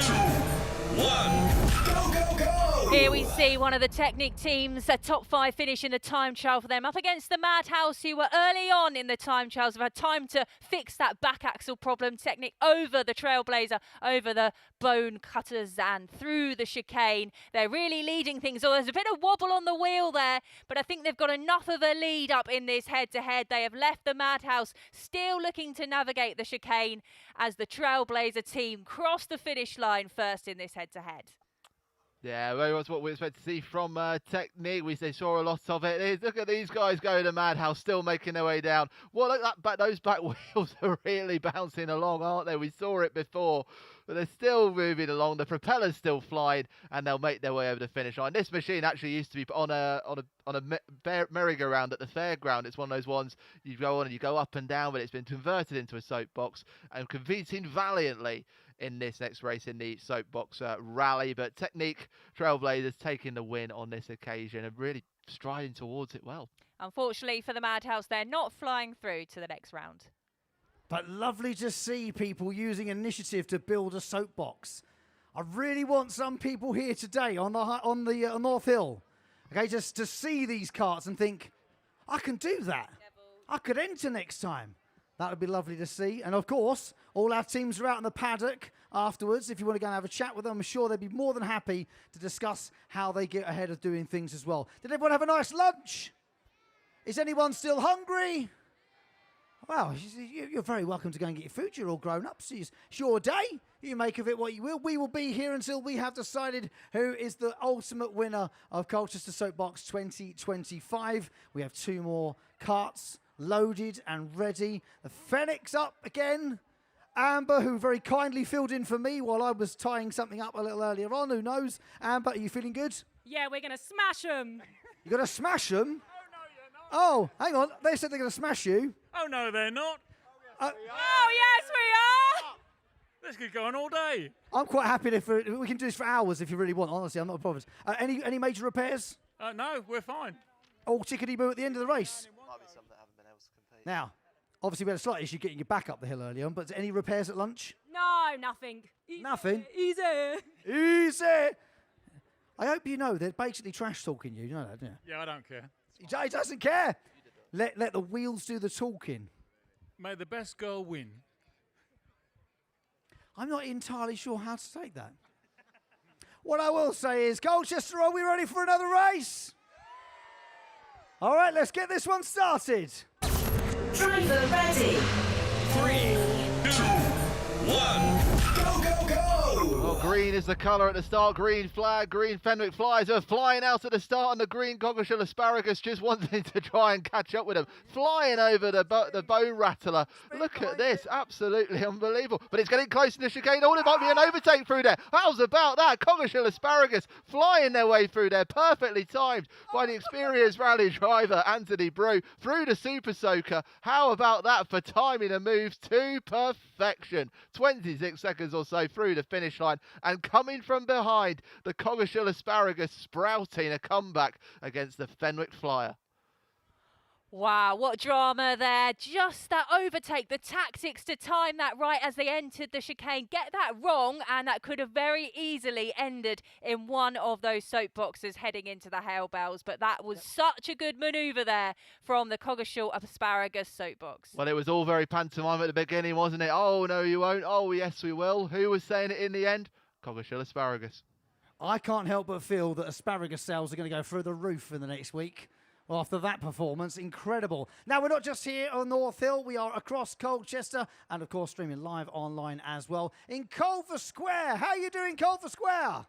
2, 1. Go, go, go! Here we see one of the Technic teams, a top 5 finish in the time trial for them, up against the Madhouse, who were early on in the time trials, have had time to fix that back axle problem. Technic over the Trailblazer, over the Bone Cutters and through the chicane. They're really leading things. Oh, there's a bit of wobble on the wheel there, but I think they've got enough of a lead up in this head-to-head. They have left the Madhouse still looking to navigate the chicane as the Trailblazer team cross the finish line first in this head-to-head. Yeah, very much what we expect to see from Technique. They saw a lot of it. Look at these guys going to Madhouse, still making their way down. Well, look at that, those back wheels are really bouncing along, aren't they? We saw it before, but they're still moving along. The propeller's still flying, and they'll make their way over the finish line. This machine actually used to be on a merry-go-round at the fairground. It's one of those ones you go on and you go up and down, but it's been converted into a soapbox and competing valiantly in this next race in the Soapbox Rally. But Technique Trailblazers taking the win on this occasion and really striding towards it well. Unfortunately for the Madhouse, they're not flying through to the next round. But lovely to see people using initiative to build a soapbox. I really want some people here today on the North Hill, okay, just to see these carts and think, I can do that. I could enter next time. That would be lovely to see. And of course, all our teams are out in the paddock afterwards. If you want to go and have a chat with them, I'm sure they'd be more than happy to discuss how they get ahead of doing things as well. Did everyone have a nice lunch? Is anyone still hungry? Well, you're very welcome to go and get your food. You're all grown up. So it's your day. You make of it what you will. We will be here until we have decided who is the ultimate winner of Colchester Soapbox 2025. We have 2 more carts loaded and ready. The Phoenix up again. Amber, who very kindly filled in for me while I was tying something up a little earlier on. Who knows? Amber, are you feeling good? Yeah, we're going to smash them. You got to smash them? Oh, hang on. They said they're going to smash you. Oh, no, they're not. Oh, yes, we are. This could go on all day. I'm quite happy if we can do this for hours if you really want. Honestly, I'm not bothered. Any major repairs? No, we're fine. All chickadee-boo at the end of the race. Might be some that haven't been able to compete. Now, obviously we had a slight issue getting you back up the hill early on, but any repairs at lunch? No, nothing. Nothing? Easy. Easy! I hope you know they're basically trash talking you. You know that, don't you? Yeah, I don't care. He doesn't care. Let the wheels do the talking. May the best girl win. I'm not entirely sure how to take that. What I will say is, Colchester, are we ready for another race? All right, let's get this one started. Driver ready. 3, 2, 1. Go, go, go! Well, green is the colour at the start. Green flag, green Fenwick flies are flying out at the start, and the green Coggeshall Asparagus just wanting to try and catch up with them. Flying over the bone rattler. Look at this, absolutely unbelievable. But it's getting close to the chicane. Oh, there might be an overtake through there. How's about that? Coggeshall Asparagus flying their way through there, perfectly timed by the experienced rally driver, Anthony Brew, through the Super Soaker. How about that for timing the moves to perfection? 26 seconds or so through the finish line. And coming from behind, the Coggeshall Asparagus sprouting a comeback against the Fenwick Flyer. Wow, what drama there. Just that overtake, the tactics to time that right as they entered the chicane. Get that wrong, and that could have very easily ended in one of those soapboxes heading into the hail bells. But that was such a good manoeuvre there from the Coggeshall Asparagus soapbox. Well, it was all very pantomime at the beginning, wasn't it? Oh, no, you won't. Oh, yes, we will. Who was saying it in the end? Coggeshall Asparagus. I can't help but feel that asparagus sales are going to go through the roof in the next week. Well, after that performance, incredible. Now, we're not just here on North Hill. We are across Colchester and, of course, streaming live online as well in Culver Square. How are you doing, Culver Square?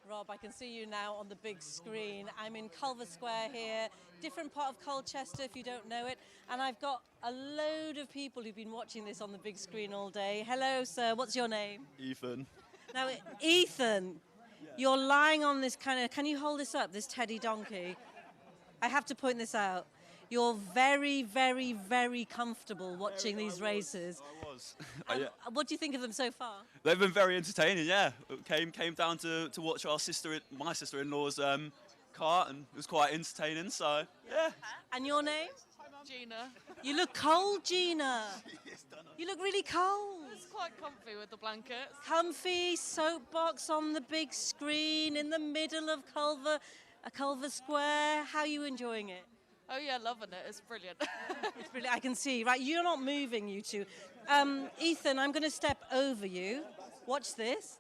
Rob, I can see you now on the big screen. I'm in Culver Square here, different part of Colchester if you don't know it. And I've got a load of people who've been watching this on the big screen all day. Hello, sir. What's your name? Ethan. Now, Ethan, you're lying on this kind of, can you hold this up, this teddy donkey? I have to point this out. You're very, very, very comfortable watching these races. I was. What do you think of them so far? They've been very entertaining, yeah. Came down to watch my sister-in-law's kart, and it was quite entertaining, so, yeah. And your name? Gina. You look cold, Gina. You look really cold. It's quite comfy with the blankets. Comfy, soapbox on the big screen in the middle of Culver Square. How are you enjoying it? Oh yeah, loving it. It's brilliant. It's brilliant. I can see. Right, you're not moving, you two. Ethan, I'm going to step over you. Watch this.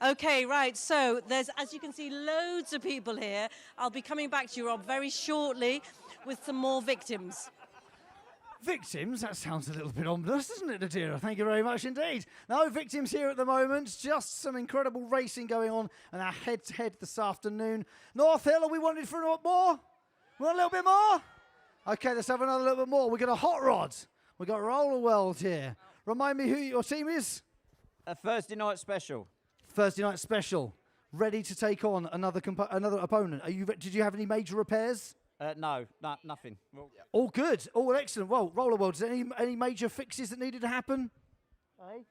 Okay, right. So there's, as you can see, loads of people here. I'll be coming back to you, Rob, very shortly with some more victims. Victims? That sounds a little bit ominous, doesn't it, Nadira? Thank you very much indeed. No victims here at the moment. Just some incredible racing going on and our head-to-head this afternoon. North Hill, are we wanted for a lot more? We want a little bit more? Okay, let's have another little bit more. We've got a hot rod. We've got Roller World here. Remind me who your team is? A Thursday night special. Thursday night special. Ready to take on another opponent. Did you have any major repairs? No, nothing. Well, All good. All excellent. Well, Roller World, is there any major fixes that needed to happen? Hey?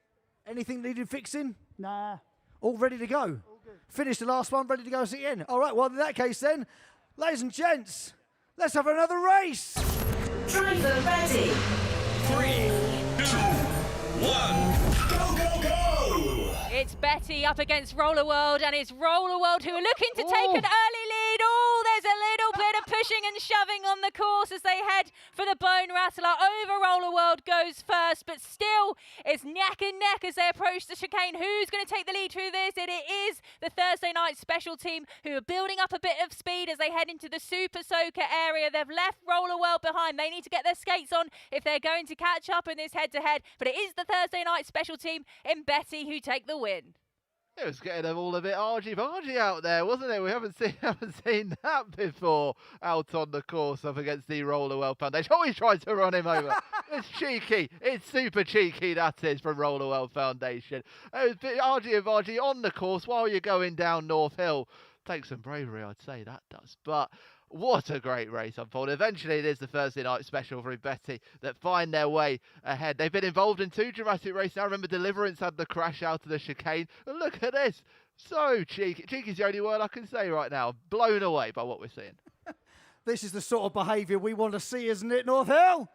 Anything needed fixing? Nah. All ready to go? All good. Finished the last one, ready to go again. All right, well, in that case then, ladies and gents, let's have another race. Driver ready. 3, 2, 1. Go, go, go! It's Betty up against Roller World, and it's Roller World who are looking to take an early lead. Oh, there's a little bit of pushing and shoving on the course as they head for the Bone Rattler. Over Roller World goes first, but still it's neck and neck as they approach the chicane. Who's going to take the lead through this? It is the Thursday night special team who are building up a bit of speed as they head into the Super Soaker area. They've left Roller World behind. They need to get their skates on if they're going to catch up in this head-to-head, but it is the Thursday night special team in Betty who take the win. It was getting them all a bit argy-bargy out there, wasn't it? We haven't seen that before out on the course up against the Rollerwell Foundation. Oh, he tried to run him over. It's cheeky. It's super cheeky, that is, from Rollerwell Foundation. It was a bit argy-bargy on the course while you're going down North Hill. Takes some bravery, I'd say that does. But What a great race unfolded. Eventually, it is the Thursday night special for Betty that find their way ahead. They've been involved in 2 dramatic races. I remember Deliverance had the crash out of the chicane. And look at this. So cheeky. Cheeky's the only word I can say right now. Blown away by what we're seeing. This is the sort of behaviour we want to see, isn't it, North Hill?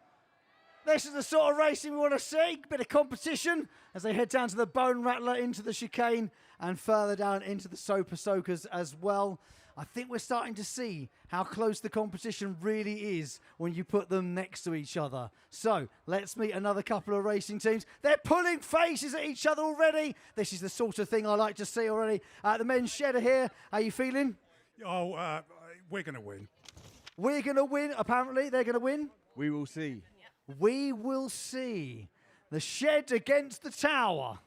This is the sort of racing we want to see. Bit of competition as they head down to the Bone Rattler, into the chicane, and further down into the Super Soakers as well. I think we're starting to see how close the competition really is when you put them next to each other. So let's meet another couple of racing teams. They're pulling faces at each other already. This is the sort of thing I like to see already. The men's shed are here. How are you feeling? Oh, we're going to win. We're going to win. Apparently, they're going to win. We will see. We will see. The shed against the tower.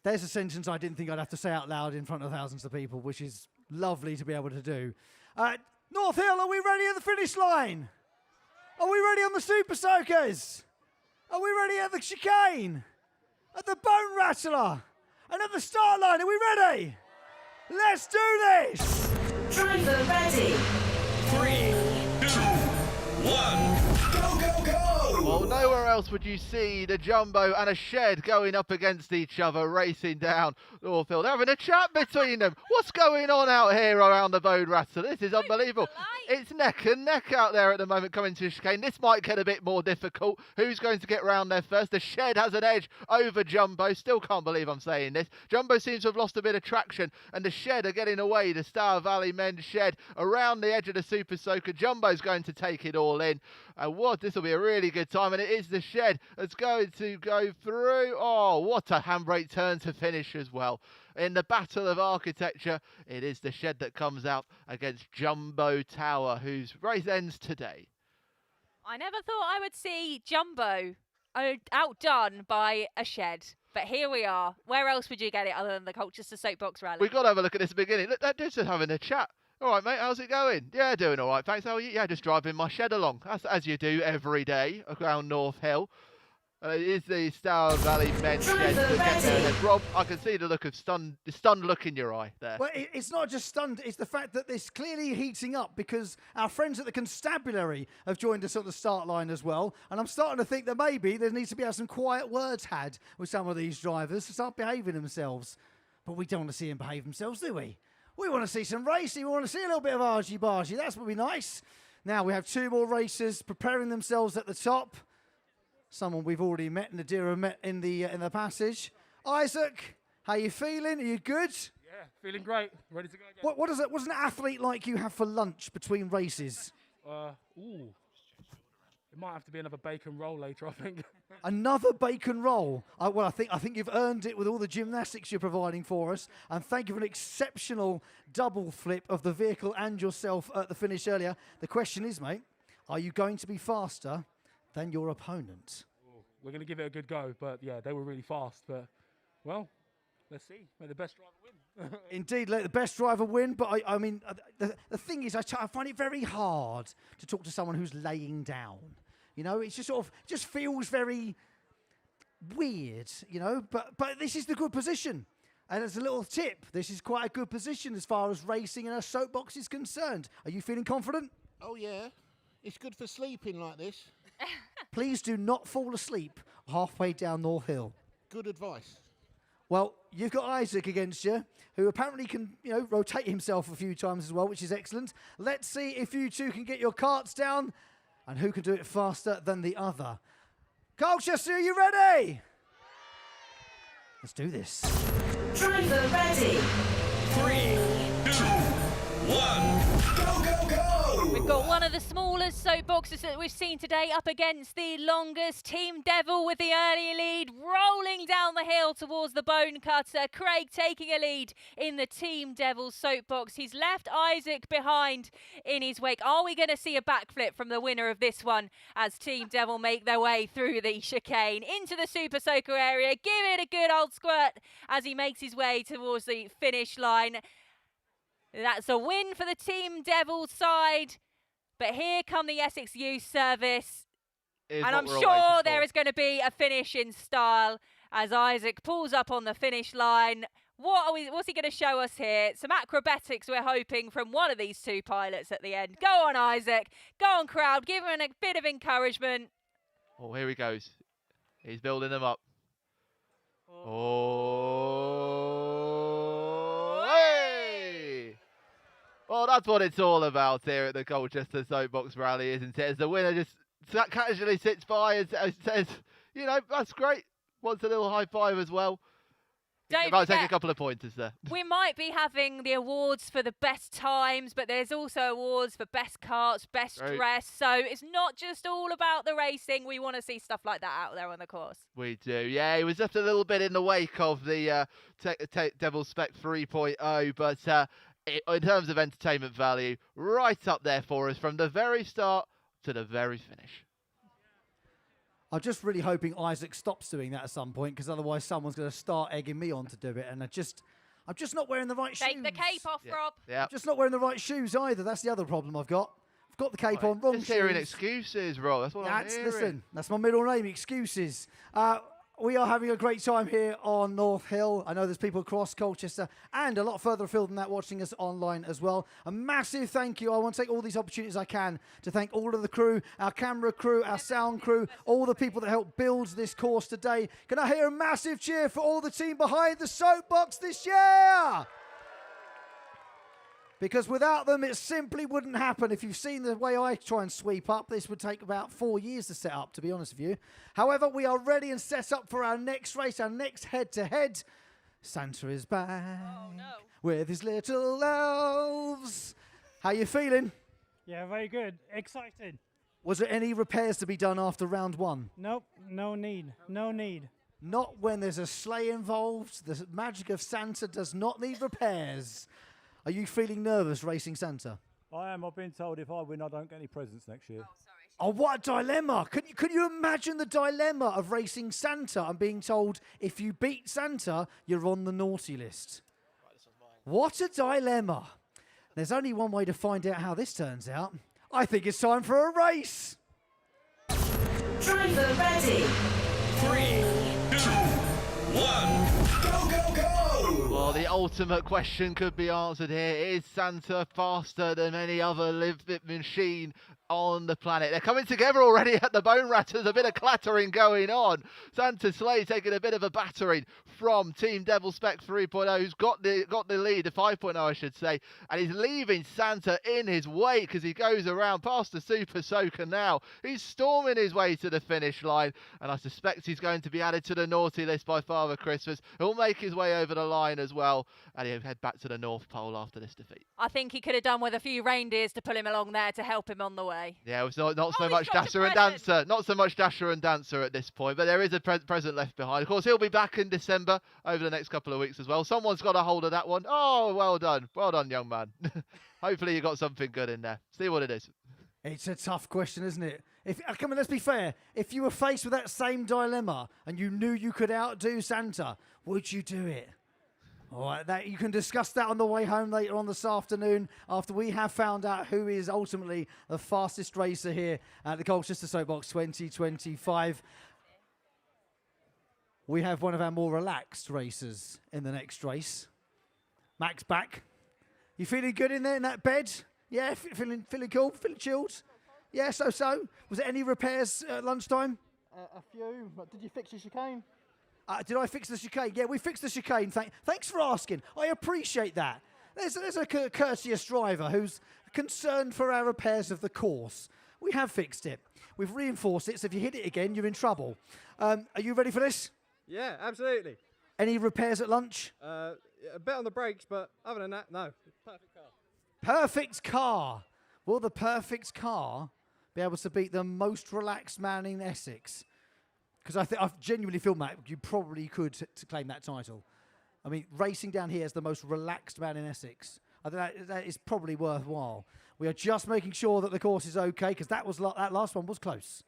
There's a sentence I didn't think I'd have to say out loud in front of thousands of people, which is lovely to be able to do. North Hill, are we ready at the finish line? Are we ready on the Super Soakers? Are we ready at the chicane? At the Bone Rattler? And at the start line, are we ready? Let's do this! Driver ready. 3, 2, 1. Go, go, go! Well, nowhere else would you see the Jumbo and a shed going up against each other, racing down North Hill. They're having a chat between them. What's going on out here around the Bone Rattler? This is unbelievable. It's neck and neck out there at the moment coming to the chicane. This might get a bit more difficult. Who's going to get round there first? The shed has an edge over Jumbo. Still can't believe I'm saying this. Jumbo seems to have lost a bit of traction, and the shed are getting away. The Star Valley men's shed around the edge of the Super Soaker. Jumbo's going to take it all in. This will be a really good time, and it is the shed that's going to go through. Oh, what a handbrake turn to finish as well. In the battle of architecture, it is the shed that comes out against Jumbo Tower, whose race ends today. I never thought I would see Jumbo outdone by a shed. But here we are. Where else would you get it other than the Colchester Soapbox Rally? We've got to have a look at this at the beginning. Look, that dude's just having a chat. All right, mate, how's it going? Yeah, doing all right, thanks. How are you? Yeah, just driving my shed along, as you do every day around North Hill. It is the Star Valley men's shed to get there. And Rob, I can see the look of stunned look in your eye there. Well, it's not just stunned, it's the fact that it's clearly heating up because our friends at the constabulary have joined us at the start line as well. And I'm starting to think that maybe there needs to be some quiet words had with some of these drivers to start behaving themselves. But we don't want to see them behave themselves, do we? We want to see some racing. We want to see a little bit of argy-bargy. That's what would be nice. Now we have 2 more racers preparing themselves at the top. Someone we've already met, Nadira met in the passage. Isaac, how you feeling? Are you good? Yeah, feeling great. Ready to go again. What does an athlete like you have for lunch between races? It might have to be another bacon roll later, I think. Another bacon roll. I think you've earned it with all the gymnastics you're providing for us. And thank you for an exceptional double flip of the vehicle and yourself at the finish earlier. The question is, mate, are you going to be faster than your opponent? We're going to give it a good go, but yeah, they were really fast. But, well, let's see. May the best driver win. Indeed, let the best driver win. But I mean, the thing is, I find it very hard to talk to someone who's laying down. You know, it's just feels very weird, you know. But this is the good position. And as a little tip, this is quite a good position as far as racing and a soapbox is concerned. Are you feeling confident? Oh, yeah. It's good for sleeping like this. Please do not fall asleep halfway down North Hill. Good advice. Well, you've got Isaac against you, who apparently can, rotate himself a few times as well, which is excellent. Let's see if you two can get your carts down and who can do it faster than the other. Colchester, are you ready? Let's do this. Driver ready. 3, 2, 1. Go, go, go! We've got one of the smallest soapboxes that we've seen today up against the longest. Team Devil with the early lead, rolling down the hill towards the Bone Cutter. Craig taking a lead in the Team Devil soapbox. He's left Isaac behind in his wake. Are we going to see a backflip from the winner of this one as Team Devil make their way through the chicane into the Super Soaker area? Give it a good old squirt as he makes his way towards the finish line. That's a win for the Team Devil side. But here come the Essex Youth Service. And I'm sure there is going to be a finish in style as Isaac pulls up on the finish line. What's he going to show us here? Some acrobatics we're hoping from one of these two pilots at the end. Go on, Isaac. Go on, crowd. Give him a bit of encouragement. Oh, here he goes. He's building them up. Oh, hey! Well, that's what it's all about here at the Colchester Soapbox Rally, isn't it? As the winner just casually sits by and says, you know, that's great. Wants a little high five as well. Might take a couple of pointers there. We might be having the awards for the best times, but there's also awards for best karts, best dress. So it's not just all about the racing. We want to see stuff like that out there on the course. We do, yeah. He was just a little bit in the wake of the Devil Spec 3.0, but in terms of entertainment value, right up there for us from the very start to the very finish. I'm just really hoping Isaac stops doing that at some point, because otherwise someone's going to start egging me on to do it, and I'm just not wearing the right shoes. Take the cape off, Rob. Yeah. Just not wearing the right shoes either. That's the other problem I've got. I've got the cape on, wrong Just shoes. hearing excuses, Rob. That's what I'm hearing. Listen, that's my middle name, excuses. We are having a great time here on North Hill. I know there's people across Colchester and a lot further afield than that watching us online as well. A massive thank you. I want to take all these opportunities I can to thank all of the crew, our camera crew, our sound crew, all the people that helped build this course today. Can I hear a massive cheer for all the team behind the soapbox this year? Because without them, it simply wouldn't happen. If you've seen the way I try and sweep up, this would take about 4 years to set up, to be honest with you. However, we are ready and set up for our next race, our next head-to-head. Santa is back with his little elves. How you feeling? Yeah, very good. Excited. Was there any repairs to be done after round one? Nope, no need. No need. Not when there's a sleigh involved. The magic of Santa does not need repairs. Are you feeling nervous racing Santa? I am. I've been told if I win, I don't get any presents next year. Oh, what a dilemma. Could you imagine the dilemma of racing Santa and being told if you beat Santa, you're on the naughty list? What a dilemma. There's only one way to find out how this turns out. I think it's time for a race. Driver ready. 3, 2, 1. Go, go, go! Well, the ultimate question could be answered here. Is Santa faster than any other live-bit machine on the planet? They're coming together already at the Bone Ratters. A bit of clattering going on. Santa's sleigh taking a bit of a battering from Team Devil Spec 3.0, who's got the lead, the 5.0 I should say, and he's leaving Santa in his wake as he goes around past the Super Soaker now. He's storming his way to the finish line, and I suspect he's going to be added to the naughty list by Father Christmas. He'll make his way over the line as well, and he'll head back to the North Pole after this defeat. I think he could have done with a few reindeers to pull him along there to help him on the way. Yeah, it's not so much Dasher and Dancer. Not so much Dasher and Dancer at this point, but there is a present left behind. Of course, he'll be back in December over the next couple of weeks as well. Someone's got a hold of that one. Oh, well done. Well done, young man. Hopefully you got something good in there. See what it is. It's a tough question, isn't it? Come on, let's be fair. If you were faced with that same dilemma and you knew you could outdo Santa, would you do it? All right, you can discuss that on the way home later on this afternoon after we have found out who is ultimately the fastest racer here at the Colchester Soapbox 2025. We have one of our more relaxed racers in the next race. Max back. You feeling good in there in that bed? Yeah, feeling cool, feeling chilled? Yeah, so. Was there any repairs at lunchtime? A few. But did you fix your chicane? Did I fix the chicane? Yeah, we fixed the chicane. Thanks for asking. I appreciate that. There's a courteous driver who's concerned for our repairs of the course. We have fixed it. We've reinforced it, so if you hit it again, you're in trouble. Are you ready for this? Yeah, absolutely. Any repairs at lunch? A bit on the brakes, but other than that, no. Perfect car. Perfect car. Will the perfect car be able to beat the most relaxed man in Essex? Because I genuinely feel, Matt, you probably could to claim that title. I mean, racing down here as the most relaxed man in Essex, I think that is probably worthwhile. We are just making sure that the course is okay, because that last one was close.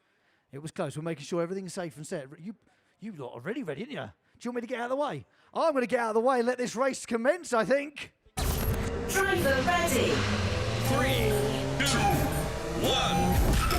It was close. We're making sure everything's safe and set. You lot are really ready, aren't you? Do you want me to get out of the way? I'm going to get out of the way and let this race commence, I think. Driver ready. 3, 2, 1.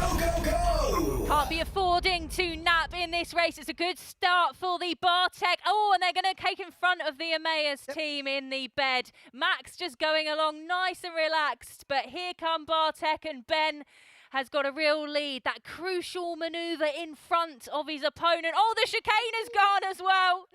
Can't be affording to nap in this race. It's a good start for the Bartek. Oh, and they're going to take in front of the Emmaus team in the bed. Max just going along nice and relaxed, but here come Bartek, and Ben has got a real lead. That crucial manoeuvre in front of his opponent. Oh, the chicane has gone as well.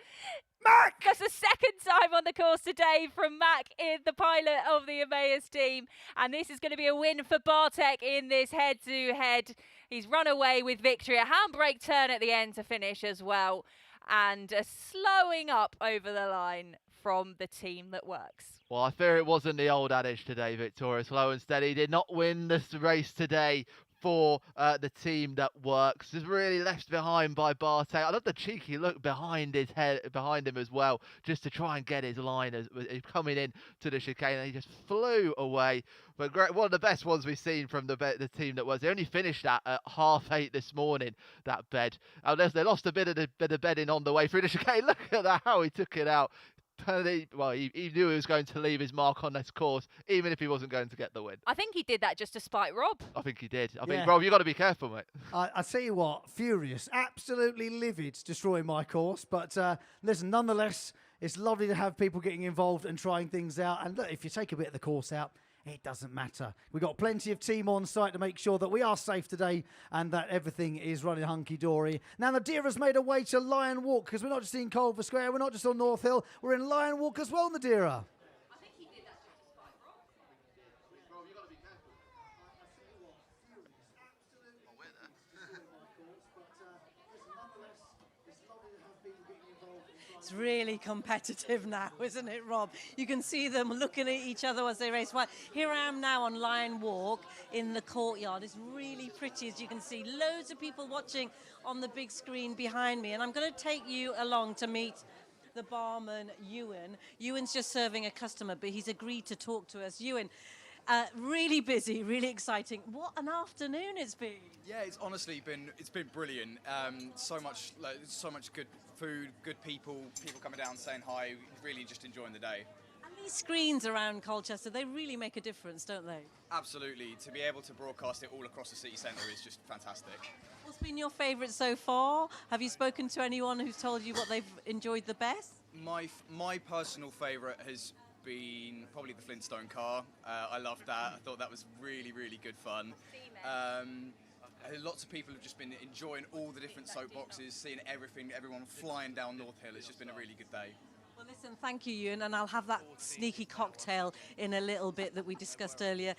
Mac! That's the second time on the course today from Mac, in the pilot of the Emmaus team. And this is going to be a win for Bartek in this head-to-head. He's run away with victory. A handbrake turn at the end to finish as well. And a slowing up over the line from the team that works. Well, I fear it wasn't the old adage today, Victoria. Slow and steady did not win this race today for the team that works. Just really left behind by Bartek. I love the cheeky look behind his head, behind him as well, just to try and get his line as coming in to the chicane, and he just flew away. But great, one of the best ones we've seen from the team that was. They only finished that at 8:30 this morning, that bed. They lost a bit of bedding on the way through the chicane. Look at that, how he took it out. Well, he knew he was going to leave his mark on this course, even if he wasn't going to get the win. I think he did that just to spite Rob. I think he did. I think, Rob, you've got to be careful, mate. I tell you what, furious, absolutely livid, destroying my course. But listen, nonetheless, it's lovely to have people getting involved and trying things out. And look, if you take a bit of the course out, it doesn't matter. We've got plenty of team on site to make sure that we are safe today and that everything is running hunky-dory. Now, Nadira's made her way to Lion Walk, because we're not just in Culver Square, we're not just on North Hill, we're in Lion Walk as well, Nadira. It's really competitive now, isn't it, Rob? You can see them looking at each other as they race. Well, here I am now on Lion Walk in the courtyard. It's really pretty, as you can see. Loads of people watching on the big screen behind me. And I'm going to take you along to meet the barman, Ewan. Ewan's just serving a customer, but he's agreed to talk to us. Ewan, really busy, really exciting. What an afternoon it's been. Yeah, it's honestly been brilliant. So much good food, good people coming down saying hi. Really just enjoying the day. And these screens around Colchester, they really make a difference, don't they? Absolutely. To be able to broadcast it all across the city centre is just fantastic. What's been your favourite so far? Have you spoken to anyone who's told you what they've enjoyed the best? My personal favourite has been probably the Flintstone car. I loved that. I thought that was really, really good fun. Lots of people have just been enjoying all the different soapboxes, seeing everyone flying down North Hill. It's just been a really good day. Well, listen, thank you, Ewan, and I'll have that sneaky cocktail in a little bit that we discussed earlier.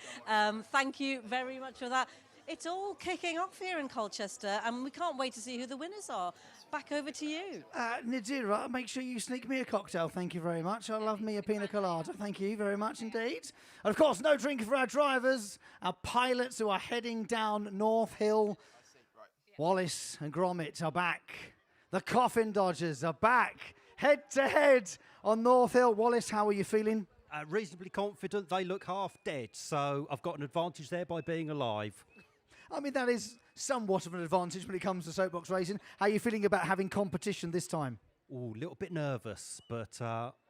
Thank you very much for that. It's all kicking off here in Colchester, and we can't wait to see who the winners are. Back over to you. Nadira, make sure you sneak me a cocktail. Thank you very much. I love me a pina colada. Thank you very much indeed. And of course, no drink for our drivers, our pilots who are heading down North Hill. Wallace and Gromit are back. The Coffin Dodgers are back. Head to head on North Hill. Wallace, how are you feeling? Reasonably confident. They look half dead, so I've got an advantage there by being alive. I mean, that is somewhat of an advantage when it comes to soapbox racing. How are you feeling about having competition this time? Ooh, a little bit nervous, but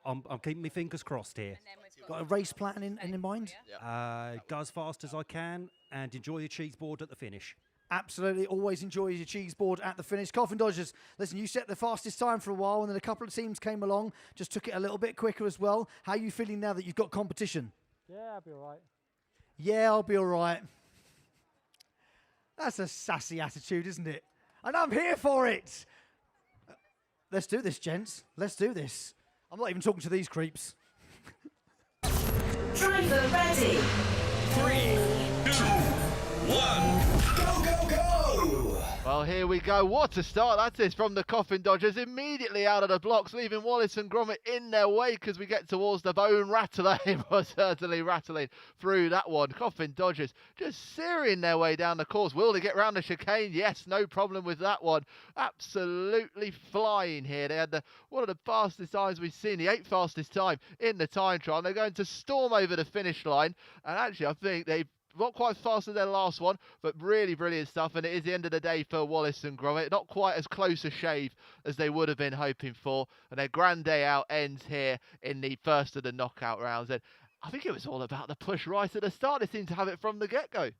I'm keeping my fingers crossed here. Got a race plan in mind? Go as fast as I can and enjoy the cheese board at the finish. Absolutely, always enjoy your cheese board at the finish. Coffin Dodgers, listen, you set the fastest time for a while, and then a couple of teams came along, just took it a little bit quicker as well. How are you feeling now that you've got competition? Yeah, I'll be all right. Yeah, I'll be all right. That's a sassy attitude, isn't it? And I'm here for it. Let's do this, gents. Let's do this. I'm not even talking to these creeps. Driver ready. 3, 2, 1. Go, go, go! Well, here we go. What a start that is from the Coffin Dodgers. Immediately out of the blocks, leaving Wallace and Gromit in their wake as we get towards the bone rattler. It was certainly rattling through that one. Coffin Dodgers just searing their way down the course. Will they get round the chicane? Yes, no problem with that one. Absolutely flying here. They had one of the fastest times we've seen, the 8th fastest time in the time trial. They're going to storm over the finish line. And actually, I think they've not quite fast as their last one, but really brilliant stuff. And it is the end of the day for Wallace and Gromit. Not quite as close a shave as they would have been hoping for. And their grand day out ends here in the first of the knockout rounds. And I think it was all about the push right at the start. They seemed to have it from the get-go.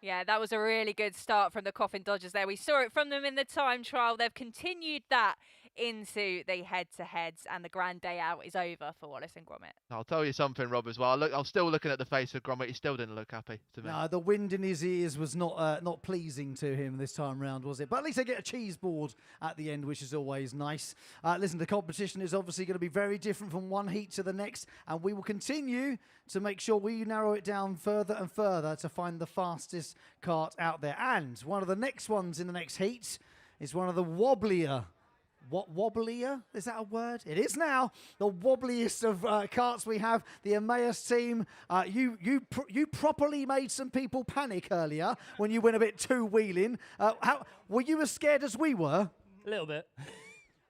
Yeah, that was a really good start from the Coffin Dodgers there. We saw it from them in the time trial. They've continued that into the head-to-heads, and the grand day out is over for Wallace and Gromit. I'll tell you something, Rob, as well. I'm still looking at the face of Gromit. He still didn't look happy to me. No, the wind in his ears was not pleasing to him this time round, was it? But at least they get a cheese board at the end, which is always nice. Listen, the competition is obviously going to be very different from one heat to the next, and we will continue to make sure we narrow it down further and further to find the fastest kart out there. And one of the next ones in the next heat is one of the wobblier. What, wobblier? Is that a word? It is now. The wobbliest of karts we have. The Emmaus team. You properly made some people panic earlier when you went a bit too wheeling. Were you as scared as we were? A little bit.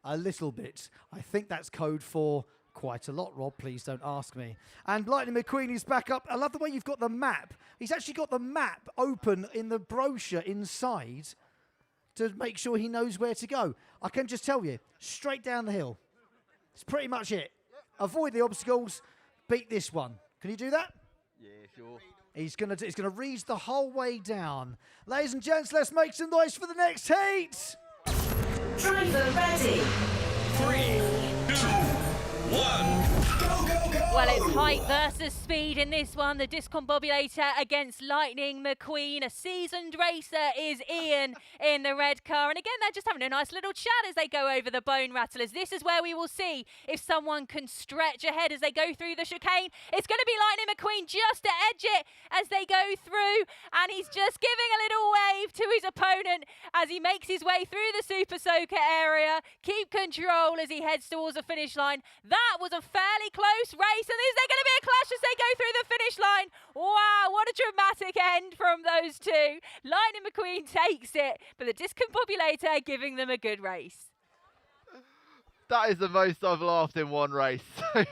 A little bit. I think that's code for quite a lot, Rob. Please don't ask me. And Lightning McQueen is back up. I love the way you've got the map. He's actually got the map open in the brochure inside to make sure he knows where to go. I can just tell you, straight down the hill. It's pretty much it. Avoid the obstacles, beat this one. Can you do that? Yeah, sure. He's gonna reach the whole way down. Ladies and gents, let's make some noise for the next heat. Driver ready. 3, 2, 1. Go, go, go! Well, it's height versus speed in this one. The discombobulator against Lightning McQueen. A seasoned racer is Ian in the red car. And again, they're just having a nice little chat as they go over the bone rattlers. This is where we will see if someone can stretch ahead as they go through the chicane. It's going to be Lightning McQueen just to edge it as they go through. And he's just giving a little wave to his opponent as he makes his way through the Super Soaker area. Keep control as he heads towards the finish line. That was a fairly close race. And is there going to be a clash as they go through the finish line? Wow, what a dramatic end from those two. Lightning McQueen takes it, but the discombobulator giving them a good race. That is the most I've laughed in one race so far.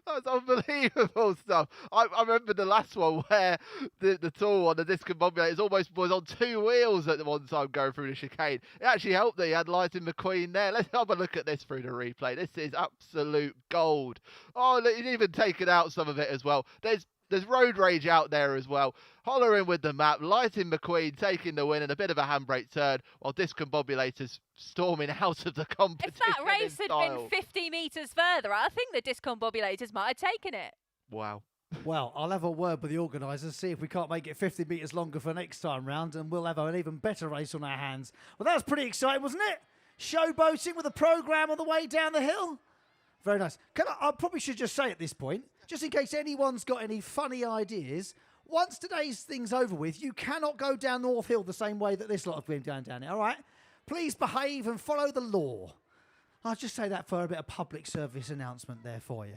That's unbelievable stuff. I remember the last one where the tall one, the discombobulator, almost was on two wheels at the one time going through the chicane. It actually helped that he had Lightning McQueen there. Let's have a look at this through the replay. This is absolute gold. Oh, look, he's even taken out some of it as well. There's road rage out there as well. Hollering with the map, Lightning McQueen taking the win and a bit of a handbrake turn while discombobulators storming out of the competition. If that race had been 50 metres further, I think the discombobulators might have taken it. Wow. Well, I'll have a word with the organisers, see if we can't make it 50 metres longer for next time round, and we'll have an even better race on our hands. Well, that was pretty exciting, wasn't it? Showboating with a programme on the way down the hill. Very nice. I probably should just say at this point, just in case anyone's got any funny ideas, once today's thing's over with, you cannot go down North Hill the same way that this lot have been going down it, all right? Please behave and follow the law. I'll just say that for a bit of public service announcement there for you.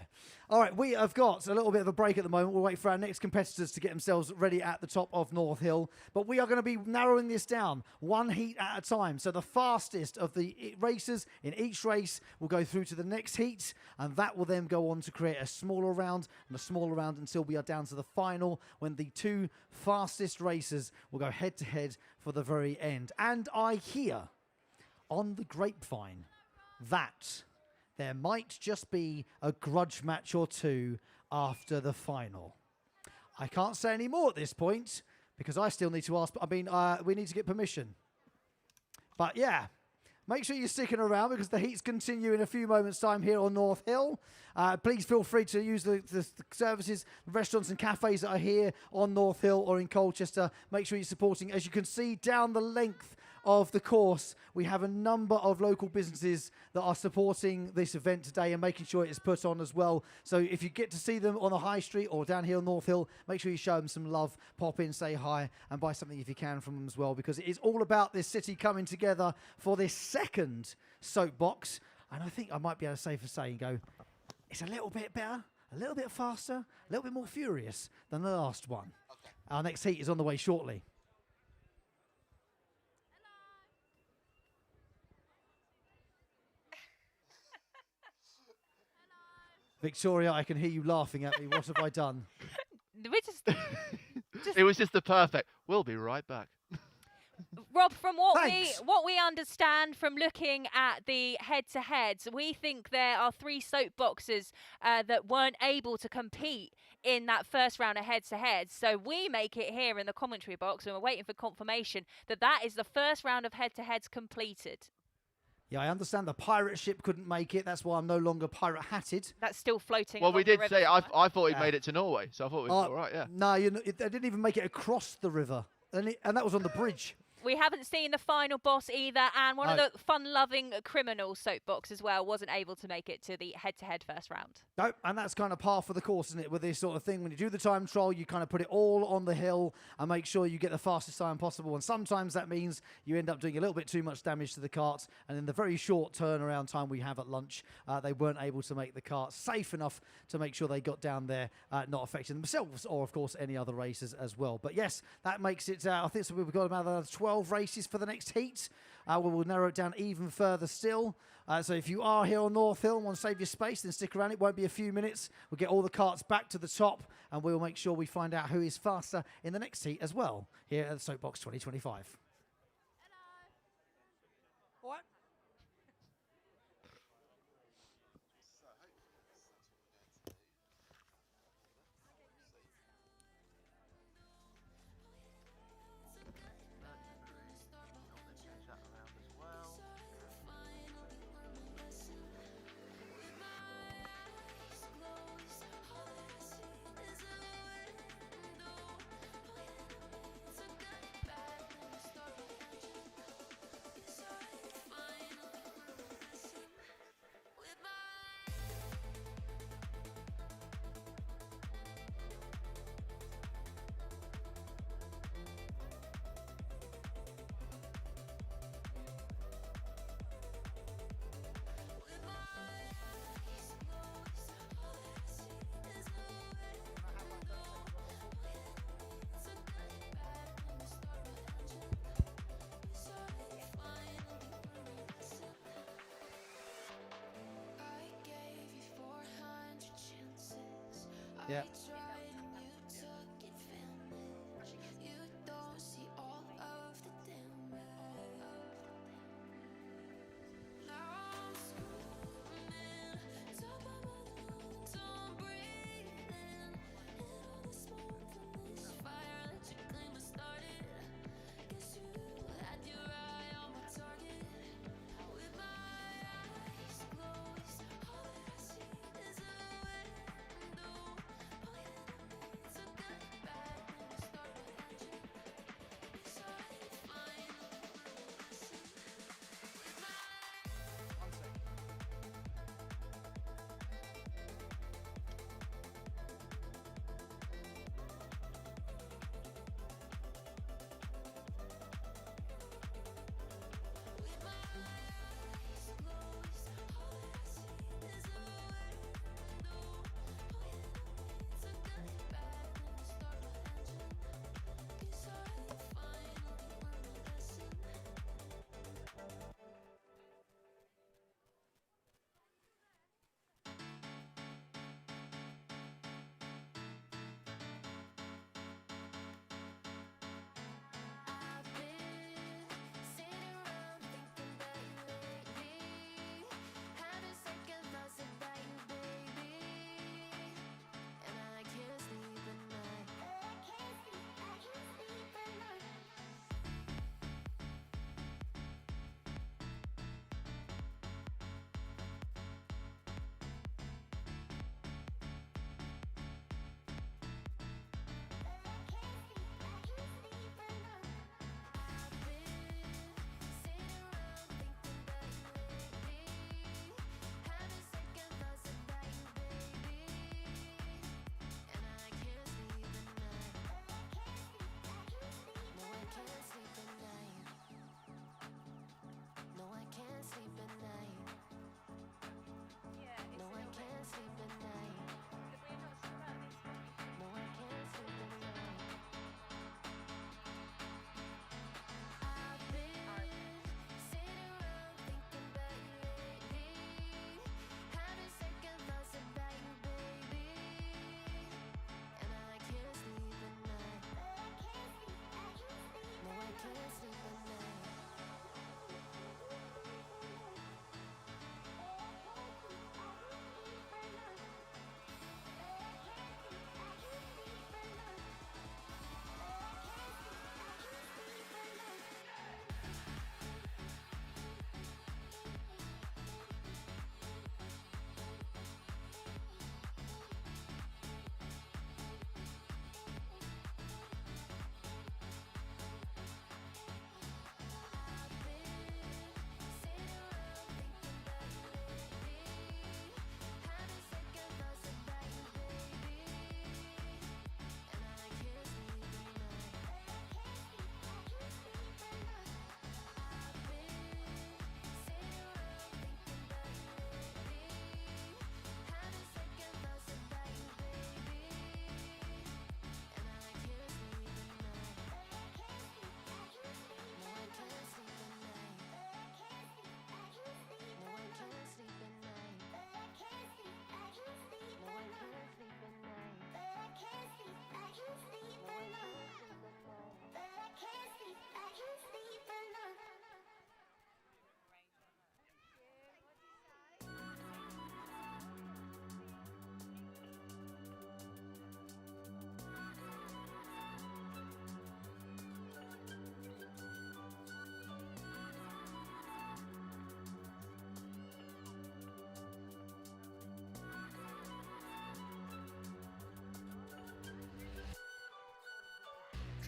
All right, we have got a little bit of a break at the moment. We'll wait for our next competitors to get themselves ready at the top of North Hill. But we are going to be narrowing this down one heat at a time. So the fastest of the racers in each race will go through to the next heat. And that will then go on to create a smaller round and a smaller round until we are down to the final, when the two fastest racers will go head-to-head for the very end. And I hear on the grapevine that there might just be a grudge match or two after the final. I can't say any more at this point because I still need to ask. We need to get permission. But yeah, make sure you're sticking around because the heats continue in a few moments' time here on North Hill. Please feel free to use the services, the restaurants and cafes that are here on North Hill or in Colchester. Make sure you're supporting. As you can see down the length of the course, we have a number of local businesses that are supporting this event today and making sure it is put on as well. So if you get to see them on the high street or down here on North Hill, make sure you show them some love, pop in, say hi, and buy something if you can from them as well, because it is all about this city coming together for this second Soapbox. And I think I might be able to say for saying, it's a little bit better, a little bit faster, a little bit more furious than the last one. Okay. Our next heat is on the way shortly. Victoria, I can hear you laughing at me. What have I done? It was just the perfect. We'll be right back. Rob, from what we understand from looking at the head-to-heads, we think there are 3 soapboxers that weren't able to compete in that first round of head-to-head. So we make it here in the commentary box, and we're waiting for confirmation that that is the first round of head-to-heads completed. Yeah, I understand the pirate ship couldn't make it. That's why I'm no longer pirate hatted. That's still floating. Well, we did say I thought he'd Yeah. made it to Norway, so I thought we were all right. Yeah. No, they didn't even make it across the river, and that was on the bridge. We haven't seen the final boss either, and one No. of the fun-loving criminal Soapbox as well wasn't able to make it to the head-to-head first round. No, and that's kind of par for the course, isn't it, with this sort of thing? When you do the time trial, you kind of put it all on the hill and make sure you get the fastest time possible. And sometimes that means you end up doing a little bit too much damage to the carts. And in the very short turnaround time we have at lunch, they weren't able to make the carts safe enough to make sure they got down there, not affecting themselves or, of course, any other races as well. But yes, that makes it, I think so we've got about 12 races for the next heat. We will narrow it down even further still. So if you are here on North Hill and want to save your space, then stick around. It won't be a few minutes. We'll get all the carts back to the top, and we'll make sure we find out who is faster in the next heat as well, here at the Soapbox 2025. Yeah.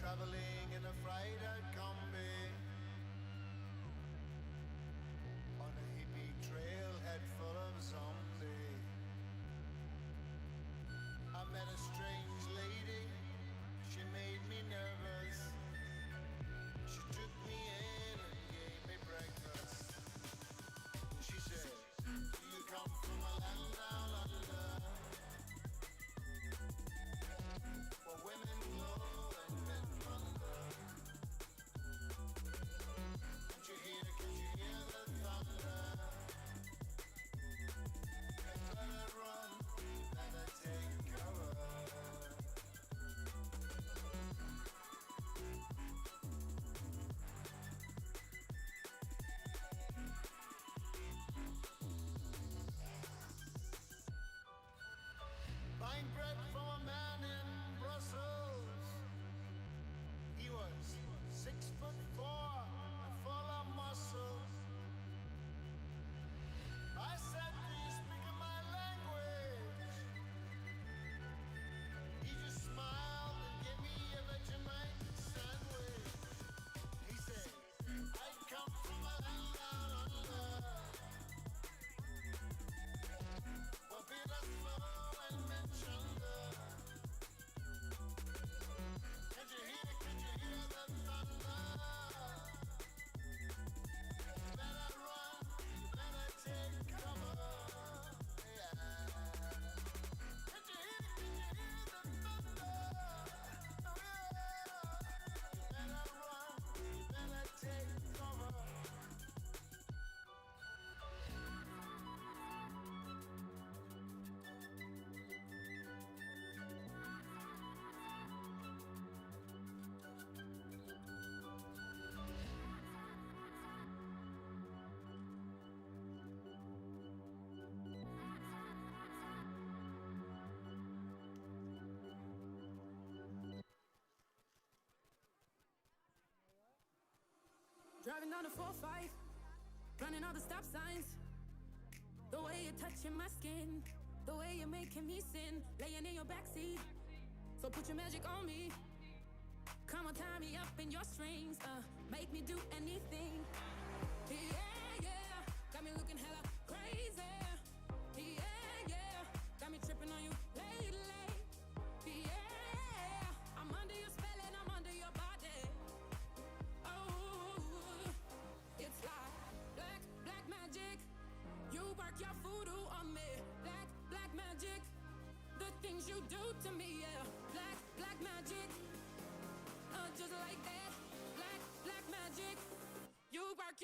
traveling in a freighter combi on a hippie trailhead full of zombies. I met a strange lady, she made me nervous. She took me in and gave me breakfast. And she said, do you come from a land down under, where women glow and men thunder? Can't you hear the thunder? You better run, you better take cover. Buying bread from a man in Brussels. He was 6'4" and full of muscle. I said, do you speak my language? He just smiled and gave me a Vegemite sandwich. He said, I come from a land down under, where beavers flow and men chunder. Can't you hear the thunder? You better run, you better take cover. Yeah. Can't you hear the thunder? Oh yeah. You better run, you better take cover. Driving down the 4-5, running all the stop signs. The way you're touching my skin, the way you're making me sin, laying in your backseat. So put your magic on me. Come on, tie me up in your strings. Make me do anything. Yeah, yeah, got me looking hella crazy. Yeah, yeah, got me tripping on you lately. Yeah, I'm under your spell and I'm under your body. Oh, it's like black magic. You work your voodoo on me. Black magic. The things you do to me, yeah. Black magic. Just like that. Black magic. You work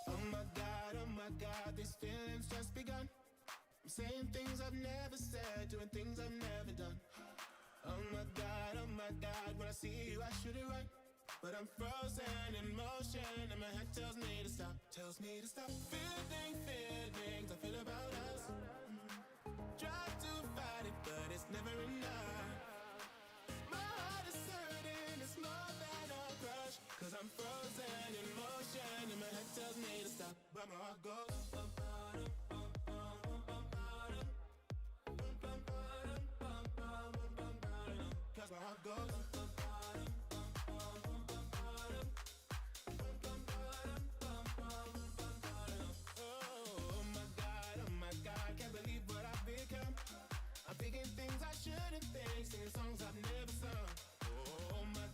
Oh my God, these feelings just begun. I'm saying things I've never said, doing things I've never done. Oh my God, when I see you I should it right. But I'm frozen in motion and my head tells me to stop. Feeling feelings I feel about us. Try to fight it, but it's never enough. My heart is hurting, it's more than a crush. Cause I'm frozen in motion and my head tells me to stop. But my heart goes cause my heart goes. Oh my God, can't believe what I've become. I'm thinking things I shouldn't think, singing songs I've never sung. Oh my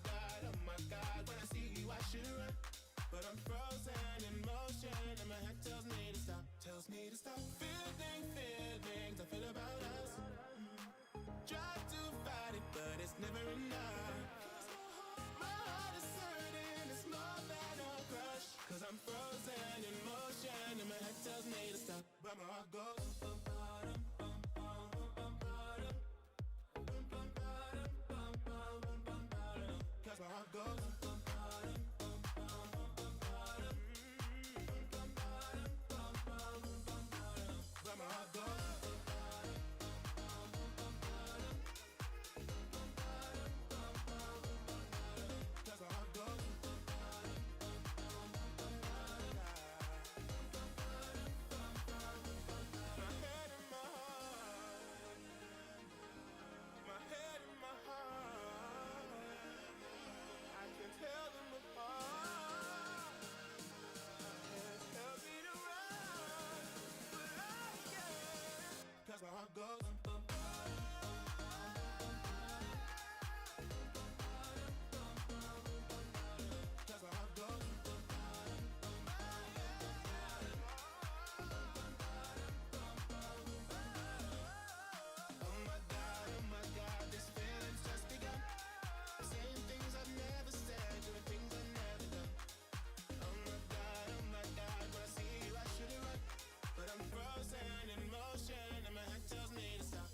God, when I see you I should run. But I'm frozen in motion and my head tells me to stop. Feeling feelings I feel about us. Try to fight it, but it's never enough. My heart is hurting, it's more than a crush. Cause I'm frozen in motion and my head tells me to stop. But my heart goes. Cause my heart goes. But my heart goes. Cause my heart goes. My head and my heart. My head and my heart. I can tell them apart. My head tells me to run, but I can't. Cause my heart goes. Cause my heart goes. Oh my God, these feelings just begun. Saying things I've never said, doing things I've never done. Oh my God, when I see you I should it right. But I'm frozen in motion and my head tells me to stop.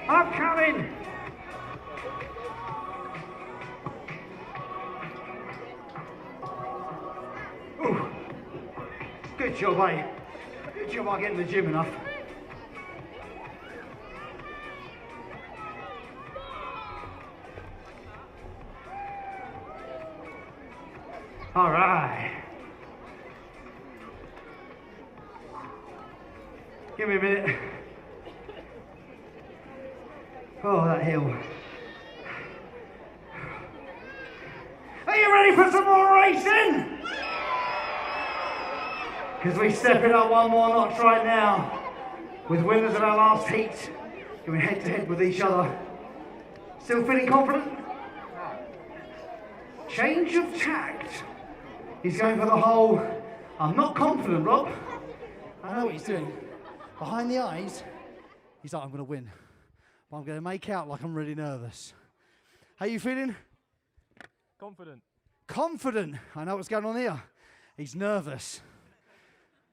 I'm coming. Ooh. Good job, eh? Good job I get in the gym enough. All right. Give me a minute. Oh, that hill. Are you ready for some more racing? Because we're stepping up one more notch right now with winners of our last heat going head to head with each other. Still feeling confident? Change of tact. He's going for the whole, I'm not confident, Rob. I know what he's doing. Behind the eyes, he's like, I'm going to win. But I'm going to make out like I'm really nervous. How you feeling? Confident. Confident. I know what's going on here. He's nervous.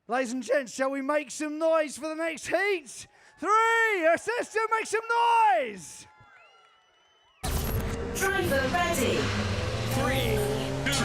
Ladies and gents, shall we make some noise for the next heat? 3, assistant, make some noise! Driver ready. 3, 2,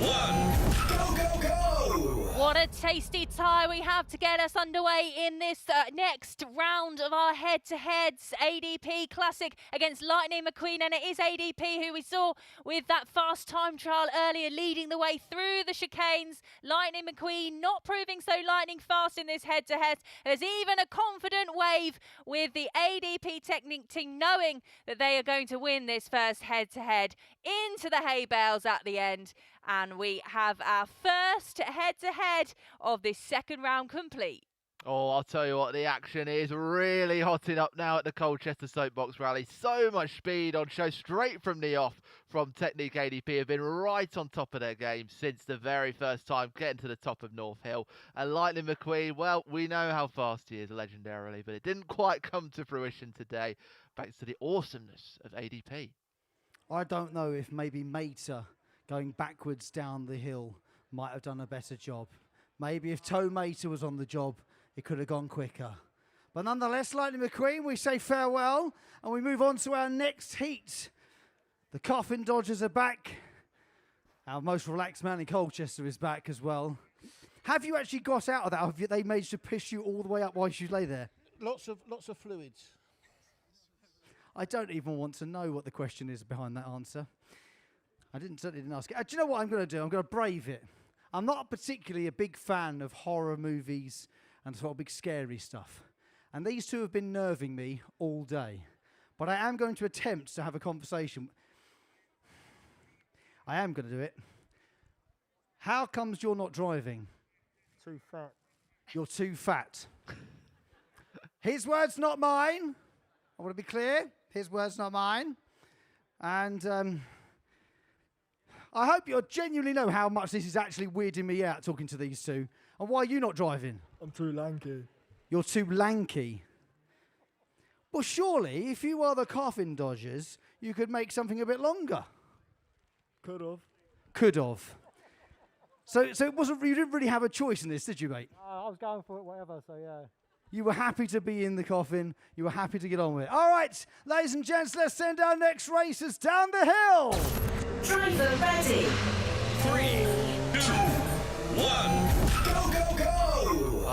1. Go, go, go! What a tasty tie we have to get us underway in this next round of our head-to-heads ADP Classic against Lightning McQueen. And it is ADP who we saw with that fast time trial earlier leading the way through the chicanes. Lightning McQueen not proving so lightning fast in this head-to-head. There's even a confident wave with the ADP Technique team knowing that they are going to win this first head-to-head into the hay bales at the end. And we have our first head-to-head of this second round complete. Oh, I'll tell you what, the action is really hotting up now at the Colchester Soapbox Rally. So much speed on show straight from the off from Technique ADP. Have been right on top of their game since the very first time getting to the top of North Hill. And Lightning McQueen, well, we know how fast he is legendarily, but it didn't quite come to fruition today thanks to the awesomeness of ADP. I don't know if maybe Mater going backwards down the hill might have done a better job. Maybe if Toe Mater was on the job, it could have gone quicker. But nonetheless, Lightning McQueen, we say farewell and we move on to our next heat. The Coffin Dodgers are back. Our most relaxed man in Colchester is back as well. Have you actually got out of that? Have they managed to piss you all the way up while you lay there? Lots of fluids. I don't even want to know what the question is behind that answer. I certainly didn't ask it. Do you know what I'm going to do? I'm going to brave it. I'm not particularly a big fan of horror movies and sort of big scary stuff. And these two have been nerving me all day. But I am going to attempt to have a conversation. I am going to do it. How comes you're not driving? Too fat. You're too fat. His words, not mine. I want to be clear. His words, not mine. And I hope you genuinely know how much this is actually weirding me out talking to these two. And why are you not driving? I'm too lanky. You're too lanky. Well, surely, if you are the Coffin Dodgers, you could make something a bit longer. Could have. Could have. So it wasn't. You didn't really have a choice in this, did you, mate? I was going for it, whatever, so yeah. You were happy to be in the coffin. You were happy to get on with it. All right, ladies and gents, let's send our next racers down the hill. Driver ready. 3, 2, 1. Go, go, go!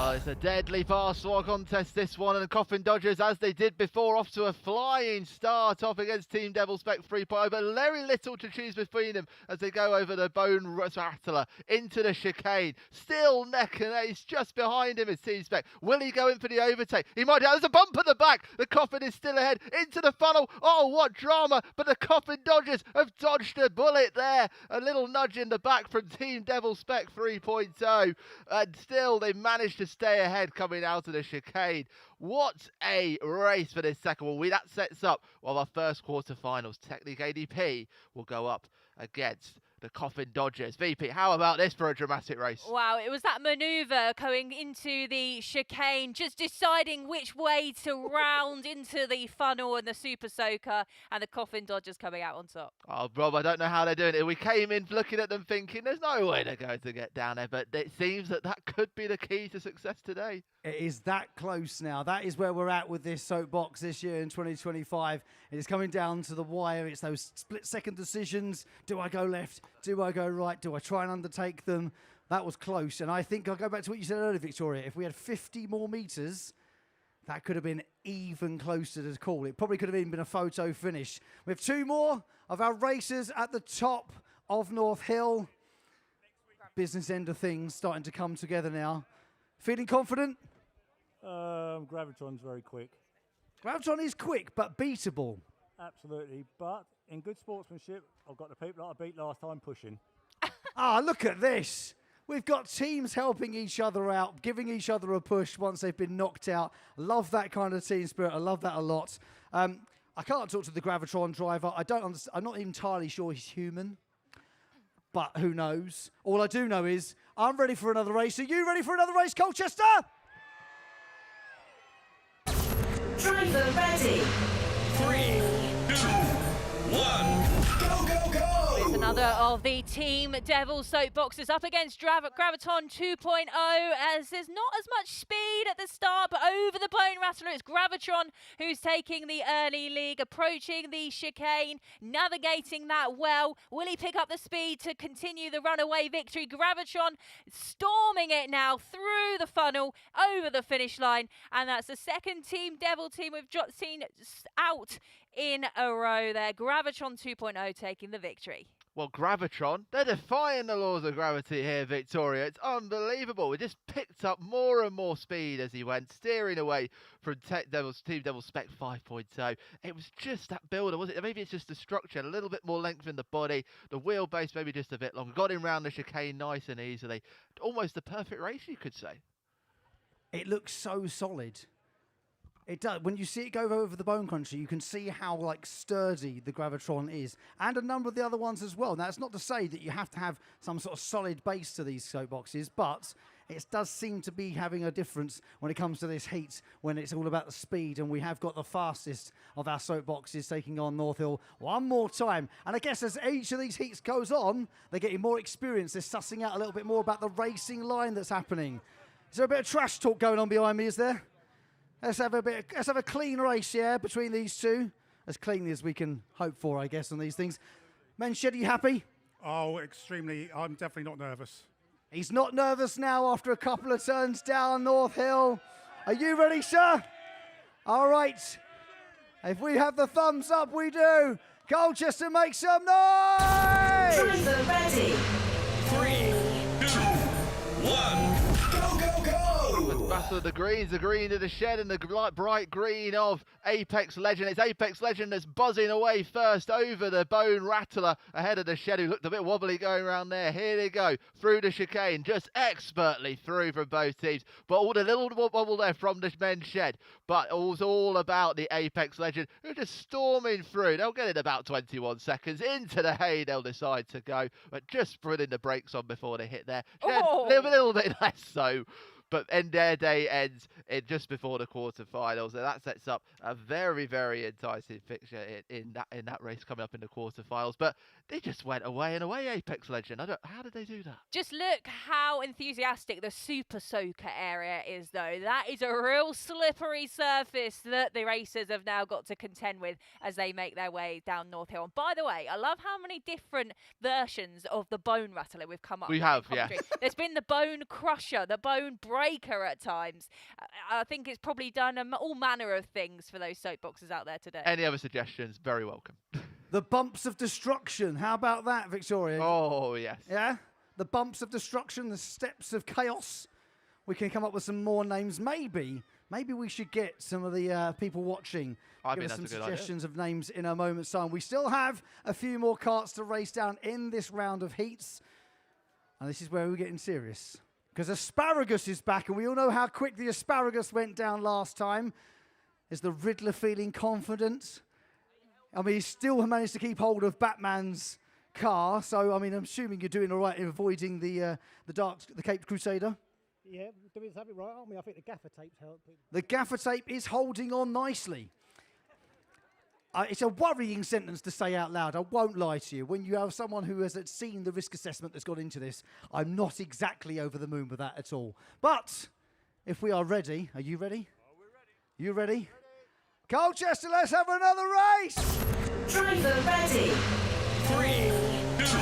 Oh, it's a deadly fast war contest, this one, and the Coffin Dodgers, as they did before, off to a flying start off against Team Devil Spec 3.0, but very little to choose between them as they go over the Bone Rattler into the chicane. Still neck and ace just behind him is Team Spec. Will he go in for the overtake? He might. There's a bump at the back. The Coffin is still ahead into the funnel. Oh, what drama! But the Coffin Dodgers have dodged a bullet there. A little nudge in the back from Team Devil Spec 3.0, and still they managed to stay ahead coming out of the chicane. What a race for this second one. That sets up one of our first quarterfinals. Technique ADP will go up against the Coffin Dodgers. VP, how about this for a dramatic race? Wow, it was that manoeuvre going into the chicane, just deciding which way to round into the funnel and the Super Soaker, and the Coffin Dodgers coming out on top. Oh, Rob, I don't know how they're doing it. We came in looking at them thinking there's no way they're going to get down there, but it seems that that could be the key to success today. It is that close now. That is where we're at with this soapbox this year in 2025. It is coming down to the wire. It's those split-second decisions. Do I go left? Do I go right? Do I try and undertake them? That was close. And I think I'll go back to what you said earlier, Victoria. If we had 50 more metres, that could have been even closer to the call. It probably could have even been a photo finish. We have 2 more of our racers at the top of North Hill. Business end of things starting to come together now. Feeling confident? Gravitron's very quick. Gravitron is quick, but beatable. Absolutely, but in good sportsmanship, I've got the people that I beat last time pushing. Look at this. We've got teams helping each other out, giving each other a push once they've been knocked out. Love that kind of team spirit. I love that a lot. I can't talk to the Gravitron driver. I'm not entirely sure he's human, but who knows? All I do know is I'm ready for another race. Are you ready for another race, Colchester? Driver ready. 3, 2, 1. Go, go, go! It's another of the Team Devil soapboxes up against Graviton 2.0, as there's not as much speed at the start, but over the Bone Rattler, it's Gravitron who's taking the early lead, approaching the chicane, navigating that well. Will he pick up the speed to continue the runaway victory? Gravitron storming it now through the funnel, over the finish line, and that's the second Team Devil team we've seen out in a row there. Gravitron 2.0 taking the victory. Well, Gravitron, they're defying the laws of gravity here, Victoria. It's unbelievable. We just picked up more and more speed as he went, steering away from Team Devil Spec 5.0. It was just that builder, was it? Maybe it's just the structure, a little bit more length in the body, the wheelbase maybe just a bit longer. Got him round the chicane nice and easily. Almost the perfect race, you could say. It looks so solid. It does. When you see it go over the bone country, you can see how sturdy the Gravitron is, and a number of the other ones as well. Now, it's not to say that you have to have some sort of solid base to these soapboxes, but it does seem to be having a difference when it comes to this heat, when it's all about the speed, and we have got the fastest of our soapboxes taking on North Hill one more time. And I guess as each of these heats goes on, they're getting more experience. They're sussing out a little bit more about the racing line that's happening. Is there a bit of trash talk going on behind me, is there? Let's have a clean race, yeah, between these two. As cleanly as we can hope for, I guess, on these things. Menshed, are you happy? Oh, extremely. I'm definitely not nervous. He's not nervous now after a couple of turns down North Hill. Are you ready, sir? All right. If we have the thumbs up, we do. Colchester, make some noise! Driver ready. 3, 2, 1. Go, go, go! Battle of the greens, the green of the shed and the bright green of Apex Legend. It's Apex Legend that's buzzing away first over the Bone Rattler ahead of the shed, who looked a bit wobbly going around there. Here they go, through the chicane, just expertly through from both teams. But all the little wobble there from the men's shed. But it was all about the Apex Legend, who are just storming through. They'll get in about 21 seconds. Into the hay they'll decide to go, but just putting the brakes on before they hit there. Shed, a little bit less so. But their day ends just before the quarterfinals, and that sets up a very, very enticing fixture in that race coming up in the quarterfinals. But they just went away and away, Apex Legend. How did they do that? Just look how enthusiastic the Super Soaker area is, though. That is a real slippery surface that the racers have now got to contend with as they make their way down North Hill. And by the way, I love how many different versions of the Bone Rattler we've come up with. We have, yeah. There's been the Bone Crusher, the Bone Breaker at times. I think it's probably done all manner of things for those soapboxes out there today. Any other suggestions? Very welcome. The Bumps of Destruction. How about that, Victoria? Oh, yes. Yeah? The Bumps of Destruction, the Steps of Chaos. We can come up with some more names. Maybe we should get some of the people watching. Give us some suggestions of names in a moment's time. We still have a few more carts to race down in this round of heats. And this is where we're getting serious. Because Asparagus is back, and we all know how quick the Asparagus went down last time. Is the Riddler feeling confident? I mean, he still managed to keep hold of Batman's car. So, I mean, I'm assuming you're doing all right in avoiding the Caped Crusader. Yeah, doing something right, aren't we? I think the gaffer tape's helping. The gaffer tape is holding on nicely. It's a worrying sentence to say out loud. I won't lie to you. When you have someone who has seen the risk assessment that's gone into this, I'm not exactly over the moon with that at all. But if we are ready, are you ready? Oh, we're ready. You ready? Colchester, let's have another race! Driver ready. 3, 2,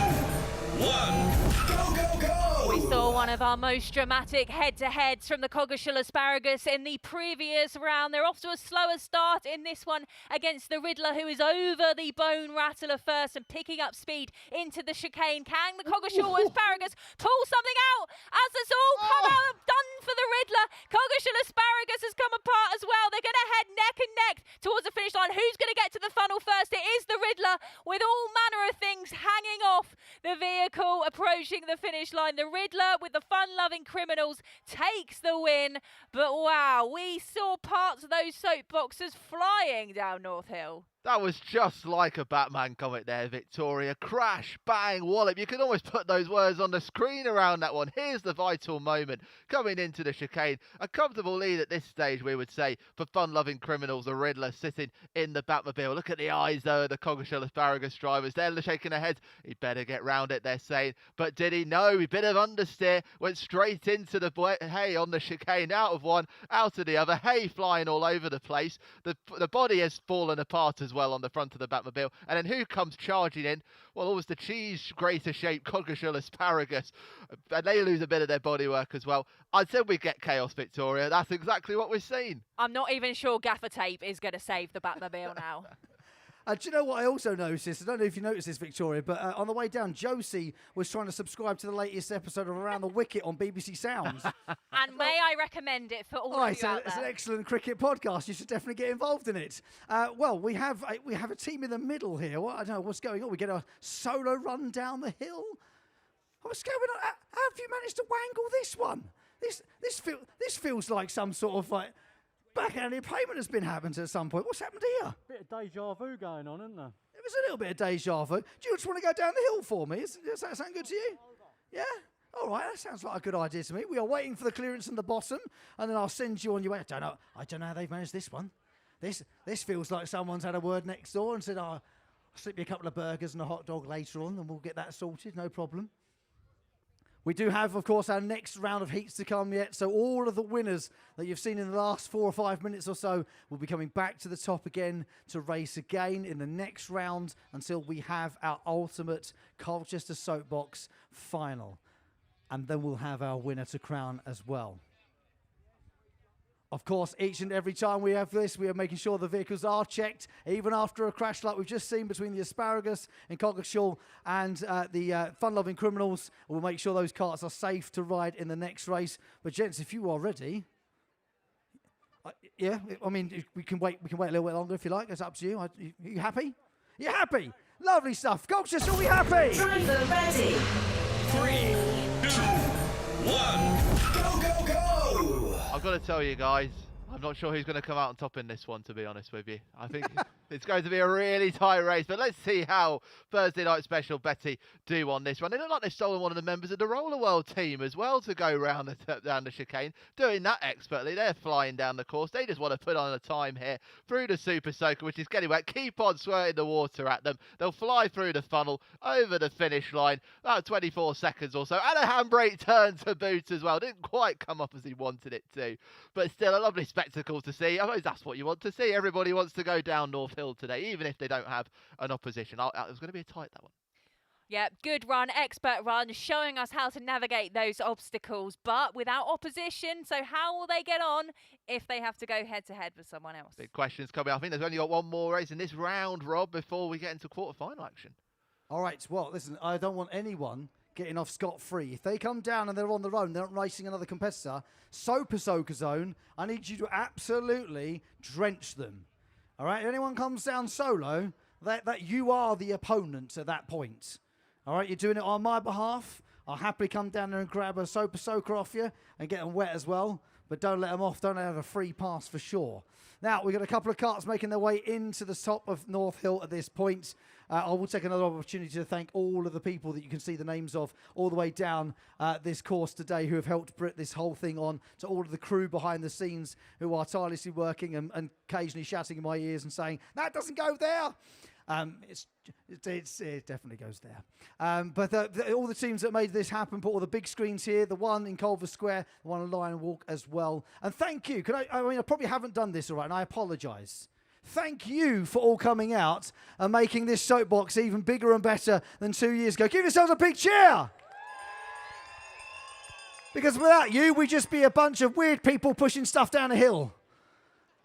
1. Go, go, go! We saw one of our most dramatic head-to-heads from the Coggeshall Asparagus in the previous round. They're off to a slower start in this one against the Riddler, who is over the Bone Rattler first and picking up speed into the chicane. Can the Coggeshall Asparagus pull something out as it's all come out done for the Riddler? Coggeshall Asparagus has come apart as well. They're going to head neck and neck towards the finish line. Who's going to get to the funnel first? It is the Riddler, with all manner of things hanging off the vehicle approaching the finish line. The Riddler with the fun-loving criminals takes the win. But wow, we saw parts of those soapboxes flying down North Hill. That was just like a Batman comic there, Victoria. Crash, bang, wallop. You can almost put those words on the screen around that one. Here's the vital moment coming into the chicane. A comfortable lead at this stage, we would say, for fun-loving criminals. The Riddler sitting in the Batmobile. Look at the eyes, though, of the Coggeshall Asparagus drivers. They're shaking their heads. He better get round it, they're saying. But did he? No, a bit of understeer. Went straight into the hay on the chicane. Out of one, out of the other. Hay flying all over the place. The body has fallen apart as well on the front of the Batmobile. And then who comes charging in? Well, always the cheese grater shaped Coggeshall Asparagus. And they lose a bit of their bodywork as well. I said we'd get chaos, Victoria. That's exactly what we've seen. I'm not even sure gaffer tape is going to save the Batmobile now. Do you know what I also noticed? I don't know if you noticed this, Victoria, but on the way down, Josie was trying to subscribe to the latest episode of Around the Wicket on BBC Sounds. And may I recommend it for all of you out it's there? an excellent cricket podcast. You should definitely get involved in it. Well, we have a team in the middle here. I don't know what's going on. We get a solo run down the hill. What's going on? How have you managed to wangle this one? This feels like some sort of like backhanded payment has been happened at some point. What's happened here? Bit of deja vu going on, isn't there? It was a little bit of deja vu. Do you just want to go down the hill for me? Does that sound good to you? Yeah? All right, that sounds like a good idea to me. We are waiting for the clearance in the bottom, and then I'll send you on your way. I don't know how they've managed this one. This feels like someone's had a word next door and said, I'll slip you a couple of burgers and a hot dog later on, and we'll get that sorted, no problem. We do have, of course, our next round of heats to come yet. So all of the winners that you've seen in the last 4 or 5 minutes or so will be coming back to the top again to race again in the next round until we have our ultimate Colchester Soapbox final. And then we'll have our winner to crown as well. Of course, each and every time we have this, we are making sure the vehicles are checked, even after a crash like we've just seen between the Asparagus in Coggeshall and the fun-loving criminals. We'll make sure those carts are safe to ride in the next race. But gents, if you are ready, yeah, I mean, we can wait a little bit longer if you like. It's up to you. Are you happy? You're happy? Lovely stuff. Colchester, are we happy? Driver ready. 3, 2, 1. Go, go, go! I've got to tell you guys, I'm not sure who's going to come out on top in this one, to be honest with you. I think it's going to be a really tight race, but let's see how Thursday Night Special Betty do on this one. They look like they've stolen one of the members of the Roller World team as well to go round down the chicane, doing that expertly. They're flying down the course. They just want to put on a time here through the Super Soaker, which is getting wet. Keep on squirting the water at them. They'll fly through the funnel over the finish line, about 24 seconds or so, and a handbrake turn to boot as well. Didn't quite come up as he wanted it to, but still a lovely spectacle to see. I suppose that's what you want to see. Everybody wants to go down North Hill today, even if they don't have an opposition. It was going to be a tight, that one. Yeah, good run, expert run, showing us how to navigate those obstacles, but without opposition. So how will they get on if they have to go head-to-head with someone else? Big questions coming up. I think there's only got one more race in this round, Rob, before we get into quarter-final action. All right, well, listen, I don't want anyone getting off scot-free. If they come down and they're on their own, they're not racing another competitor, Super Soaker Zone, I need you to absolutely drench them. All right, if anyone comes down solo, that you are the opponent at that point. All right, you're doing it on my behalf. I'll happily come down there and grab a Super Soaker off you and get them wet as well. but don't let them off. Don't have a free pass for sure. Now, we've got a couple of karts making their way into the top of North Hill at this point. I will take another opportunity to thank all of the people that you can see the names of all the way down this course today who have helped put this whole thing on, to all of the crew behind the scenes who are tirelessly working and occasionally shouting in my ears and saying, that doesn't go there. It definitely goes there. But all the teams that made this happen, put all the big screens here, the one in Culver Square, the one on Lion Walk as well. And thank you. I probably haven't done this all right, and I apologise. Thank you for all coming out and making this soapbox even bigger and better than 2 years ago. Give yourselves a big cheer! Because without you, we'd just be a bunch of weird people pushing stuff down a hill.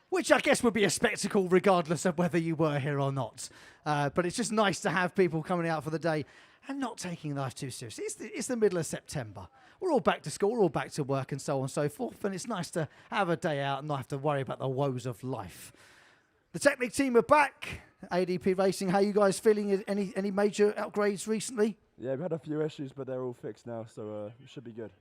Which I guess would be a spectacle regardless of whether you were here or not. But it's just nice to have people coming out for the day and not taking life too seriously. It's the middle of September. We're all back to school, we're all back to work and so on and so forth. And it's nice to have a day out and not have to worry about the woes of life. The Technic team are back. ADP Racing, how are you guys feeling? Any major upgrades recently? Yeah, we had a few issues, but they're all fixed now, so it should be good.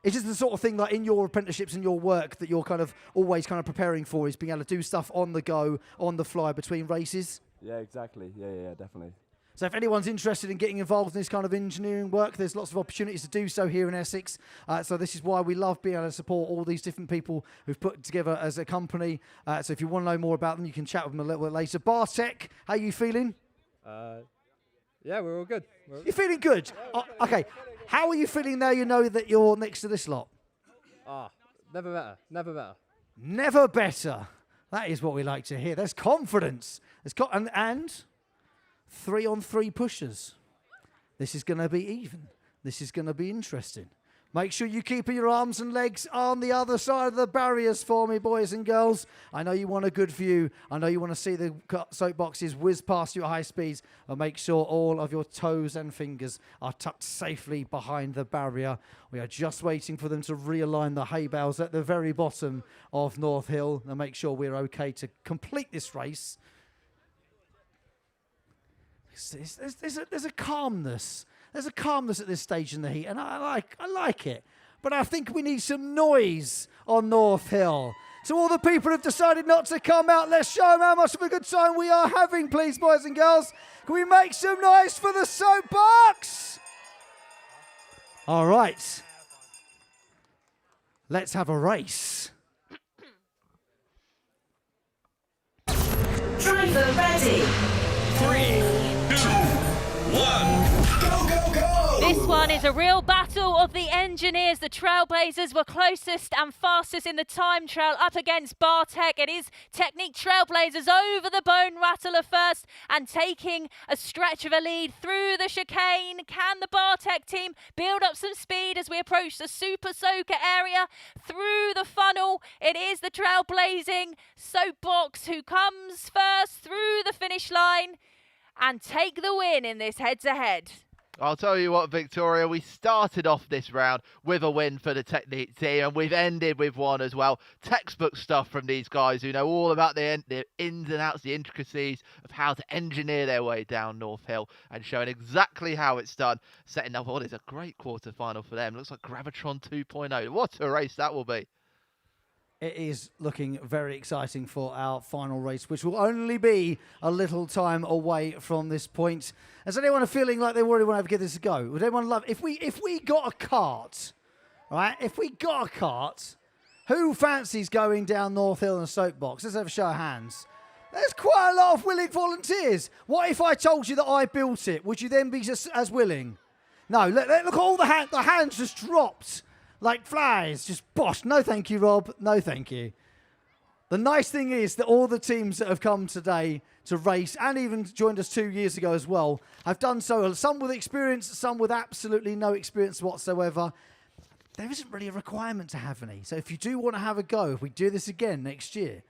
Is this the sort of thing like in your apprenticeships and your work that you're kind of always kind of preparing for, is being able to do stuff on the go, on the fly between races? Yeah, exactly. Yeah, definitely. So if anyone's interested in getting involved in this kind of engineering work, there's lots of opportunities to do so here in Essex. So this is why we love being able to support all these different people who've put together as a company. So if you want to know more about them, you can chat with them a little bit later. Bartek, how are you feeling? Yeah, we're all good. You're feeling good? Okay. How are you feeling now you know that you're next to this lot? Never better. Never better. Never better. That is what we like to hear. There's confidence. And 3-on-3 pushers. This is going to be even. This is going to be interesting. Make sure you keep your arms and legs on the other side of the barriers for me, boys and girls. I know you want a good view. I know you want to see the soapboxes whiz past you at high speeds. But make sure all of your toes and fingers are tucked safely behind the barrier. We are just waiting for them to realign the hay bales at the very bottom of North Hill and make sure we're okay to complete this race. There's a calmness. There's a calmness at this stage in the heat, and I like it. But I think we need some noise on North Hill. So all the people who've decided not to come out, let's show them how much of a good time we are having, please, boys and girls. Can we make some noise for the soapbox? All right. Let's have a race. Driver ready. 3, 2, 1. This one is a real battle of the engineers. The Trailblazers were closest and fastest in the time trial up against Bartek. It is Technique Trailblazers over the Bone Rattler first and taking a stretch of a lead through the chicane. Can the Bartek team build up some speed as we approach the Super Soaker area? Through the funnel, it is the Trailblazing Soapbox who comes first through the finish line and take the win in this head-to-head. I'll tell you what, Victoria, we started off this round with a win for the Technique team, and we've ended with one as well. Textbook stuff from these guys who know all about the ins and outs, the intricacies of how to engineer their way down North Hill, and showing exactly how it's done, setting up what is a great quarter-final for them. Looks like Gravitron 2.0. What a race that will be. It is looking very exciting for our final race, which will only be a little time away from this point. Is anyone feeling like they really want to give this a go? Would anyone love if we got a cart, right? If we got a cart, who fancies going down North Hill in a soapbox? Let's have a show of hands. There's quite a lot of willing volunteers. What if I told you that I built it? Would you then be just as willing? No, look at all the hands just dropped. Like flies, just bosh. No thank you, Rob. No thank you. The nice thing is that all the teams that have come today to race, and even joined us 2 years ago as well, have done so. Some with experience, some with absolutely no experience whatsoever. There isn't really a requirement to have any. So if you do want to have a go, if we do this again next year,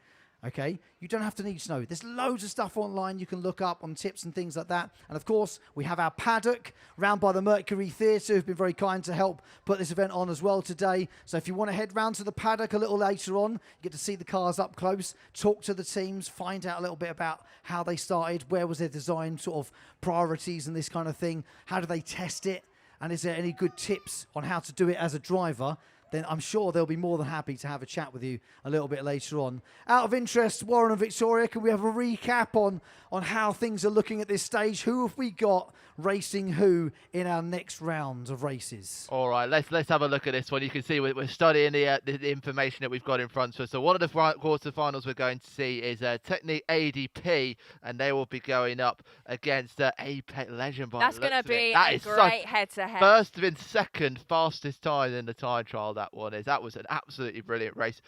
okay, you don't have to need snow. There's loads of stuff online you can look up on tips and things like that. And of course, we have our Paddock round by the Mercury Theatre, who've been very kind to help put this event on as well today. So if you want to head round to the Paddock a little later on, you get to see the cars up close, talk to the teams, find out a little bit about how they started, where was their design sort of priorities and this kind of thing, how do they test it, and is there any good tips on how to do it as a driver. then I'm sure they'll be more than happy to have a chat with you a little bit later on. Out of interest, Warren and Victoria, can we have a recap on how things are looking at this stage? Who have we got racing who in our next round of races? All right, let's have a look at this one. You can see we're studying the information that we've got in front of us. So one of the quarterfinals we're going to see is Technique ADP, and they will be going up against Apex Legend. That's going to be a great head-to-head. First and second fastest time in the time trial, that one is. That was an absolutely brilliant race.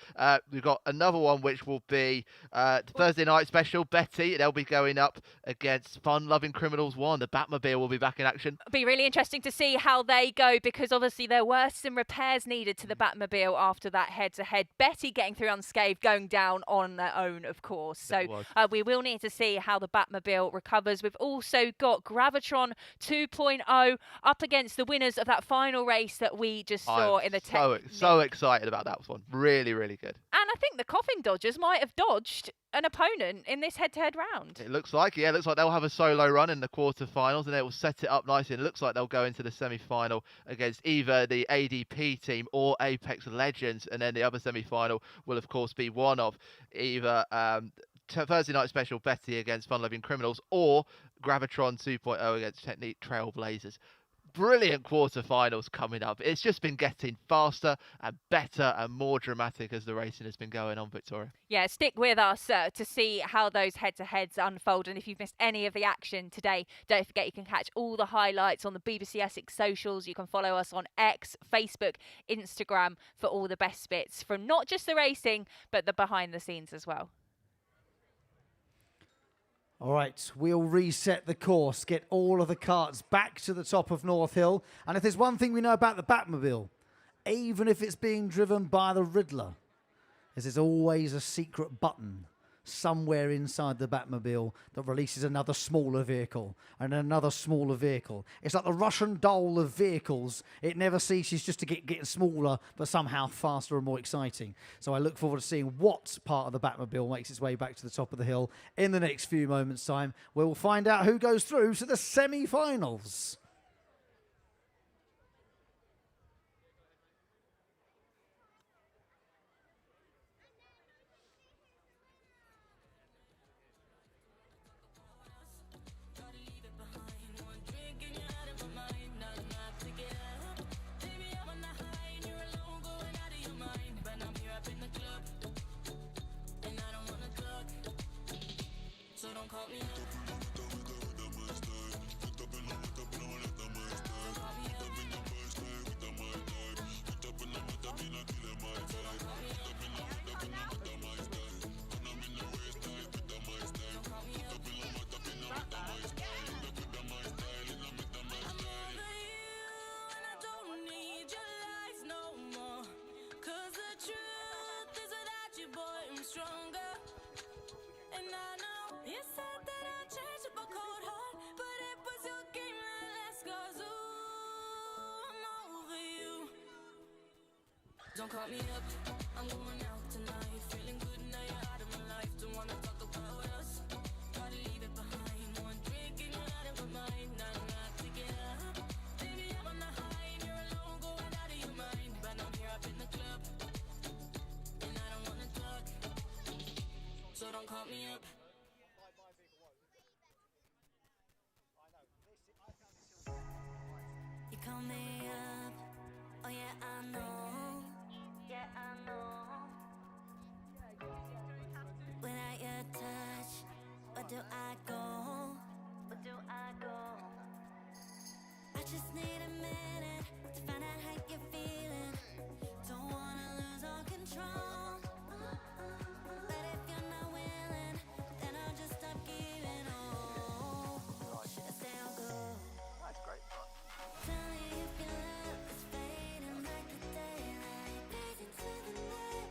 We've got another one which will be Thursday night special. Betty, they'll be going up against Fun Loving Criminals 1. The Batmobile will be back in action. It'll be really interesting to see how they go, because obviously there were some repairs needed to the Batmobile after that head-to-head. Betty getting through unscathed, going down on their own, of course. So we will need to see how the Batmobile recovers. We've also got Gravitron 2.0 up against the winners of that final race that we just saw in the so excited about that one. Really, really good. And I think the Coffin Dodgers might have dodged an opponent in this head-to-head round. It looks like, yeah, it looks like they'll have a solo run in the quarterfinals, and they will set it up nicely. It looks like they'll go into the semi-final against either the ADP team or Apex Legends, and then the other semi-final will, of course, be one of either Thursday night special Betty against Fun Loving Criminals or Gravitron 2.0 against Technique Trailblazers. Brilliant quarterfinals coming up. It's just been getting faster and better and more dramatic as the racing has been going on, Victoria. Yeah, stick with us to see how those head-to-heads unfold. And if you've missed any of the action today, don't forget you can catch all the highlights on the BBC Essex socials. You can follow us on X, Facebook, Instagram for all the best bits from not just the racing, but the behind the scenes as well. All right, we'll reset the course, get all of the carts back to the top of North Hill. And if there's one thing we know about the Batmobile, even if it's being driven by the Riddler, is there's always a secret button somewhere inside the Batmobile that releases another smaller vehicle and another smaller vehicle. It's like the Russian doll of vehicles. It never ceases just to get smaller, but somehow faster and more exciting. So I look forward to seeing what part of the Batmobile makes its way back to the top of the hill in the next few moments' time, where we'll find out who goes through to the semi-finals. Don't call me up, I'm going out tonight. Feeling good now you're out of my life. Don't wanna talk about us, gotta leave it behind. One drink and you're out of my mind. Not enough to get up. Baby, I'm on the high and you're alone, going out of your mind. But I'm here up in the club, and I don't wanna talk, so don't call me up. You call me up, oh yeah, I know. Yeah, I know. Without your touch, where do I go? Where do I go? I just need a minute to find out how you're feeling. Don't wanna lose all control. But if you're not willing, then I'll just stop giving. Oh, should I stay or go? That's great fun. Tell me if your love is fading like the daylight, fading to the night.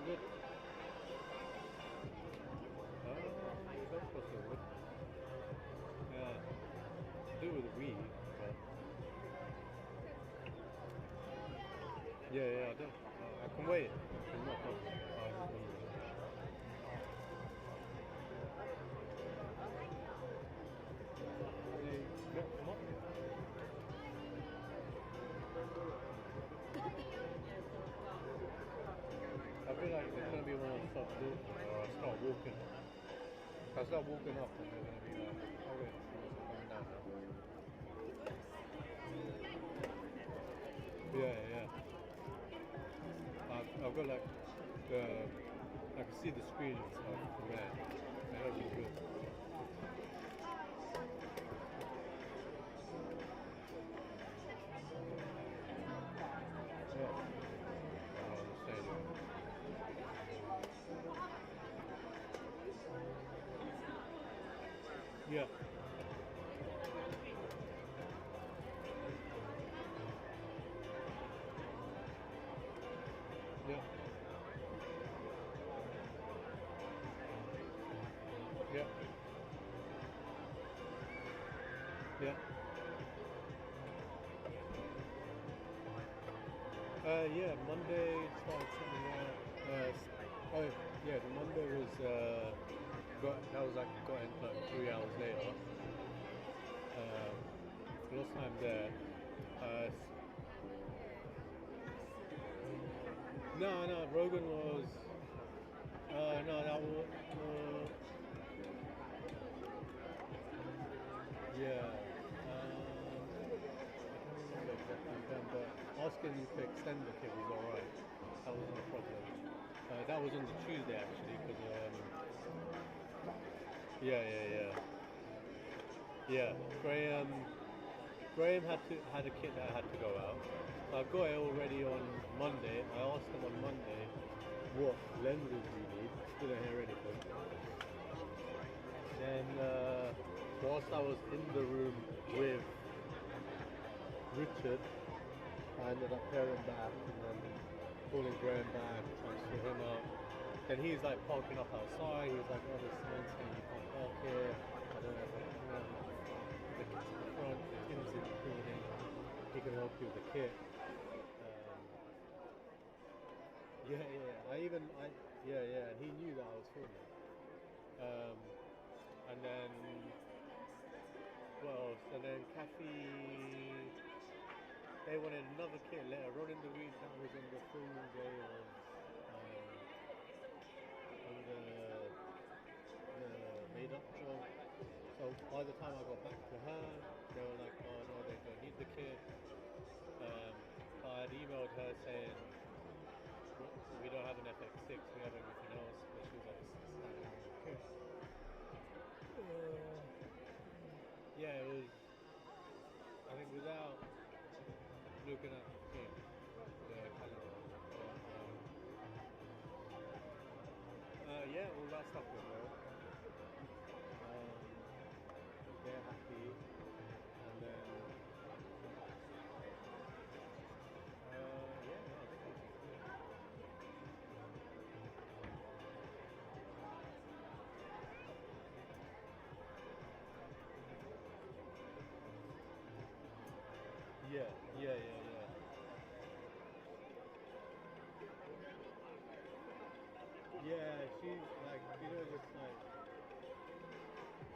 good. That's possible. Yeah. Do it with a Wii, but yeah, I don't. I can wait. It's not a problem. I feel like it's gonna be when I start walking, or I start walking. If I start walking up, then they're gonna be like, oh wait, someone's coming down now. Yeah. I've got like I can see the screen and stuff from there. That'll be good. Yeah. On the stadium. Yeah. Yeah. Yeah. Yeah. Yeah, Monday started something out. The Monday was got in like 3 hours later. Lost time there. No, Rogan was. No, that was. Yeah. I don't remember exactly when, but asking you to extend the kit was alright. That wasn't a problem. That was on the Tuesday actually, because yeah. Graham had a kit that had to go out. So I got it already on Monday. I asked him on Monday what lenses we need. Still don't hear anything. Then whilst I was in the room with Richard, I ended up pairing back and then calling Graham back, trying to sort him out. Then he's like parking up outside. He's like, oh, there's someone saying you can't park here. I don't know if I can have the kit to the front. Tim's in the building. He can help you with the kit. Yeah. He knew that I was filming. And then what else? And then Kathy, they wanted another kit later on in the week. That was on the filming day of on the made-up job. So by the time I got back to her, they were like, oh no, they don't need the kit. I had emailed her saying, we don't have an FX6, we have everything else. But she was like, okay. Yeah, it was, I think without looking at the calendar. Yeah, all that stuff went well. They're happy, and then I think it's good. Yeah. Yeah, she's like, just like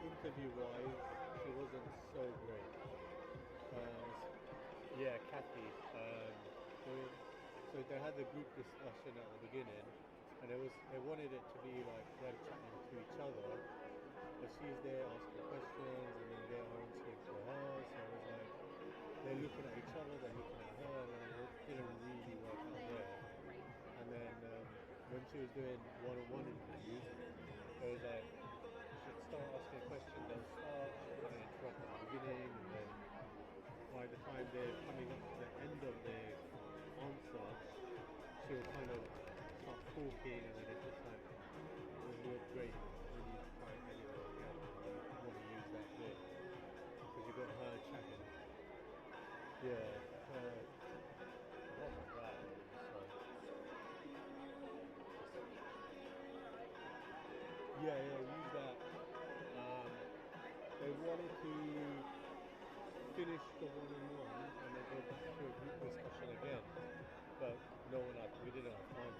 interview-wise, she wasn't so great. Kathy. So they had the group discussion at the beginning, and they wanted it to be like they're chatting to each other, but she's there asking questions, and then they're answering to her. So it was like they're looking at each other, they're looking at her, and it didn't really work out there. And then when she was doing one-on-one interviews, it was like she'd start asking a question, they'll start, and then interrupt at the beginning, and then by the time they're coming up to the end of their answer, she'll kind of start talking, and then it's just like, it was not great when you try and edit it again, and you want to use that bit, because you've got her chatting. Yeah, what was that? So, use that. They wanted to finish the one-on-one and then go back to a group discussion again, but we didn't have time.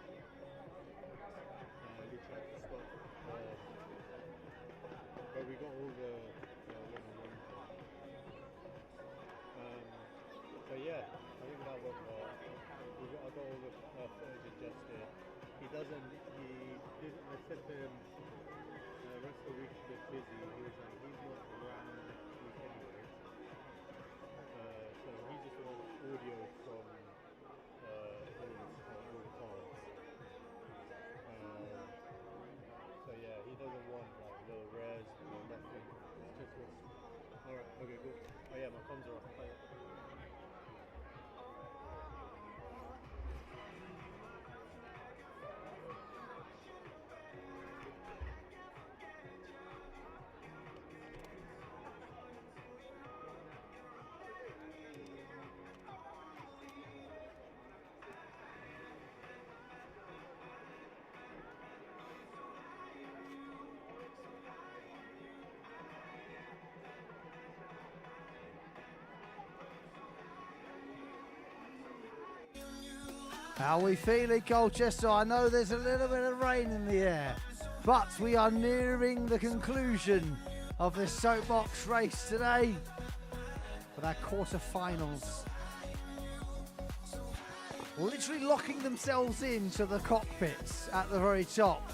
We tried to stop, but we got all the one-on-one thing. But yeah, I think that went well. I got all the footage adjusted. I said to him, the rest of the week's a bit busy. He was like, he's not around next week anyway. So he just wants audio from all the cards. So yeah, he doesn't want like little rares or nothing. It's just what's... Alright, okay, cool. Oh yeah, my comms are off. Bye. How are we feeling, Colchester? I know there's a little bit of rain in the air, but we are nearing the conclusion of this soapbox race today with our quarterfinals. Literally locking themselves into the cockpits at the very top.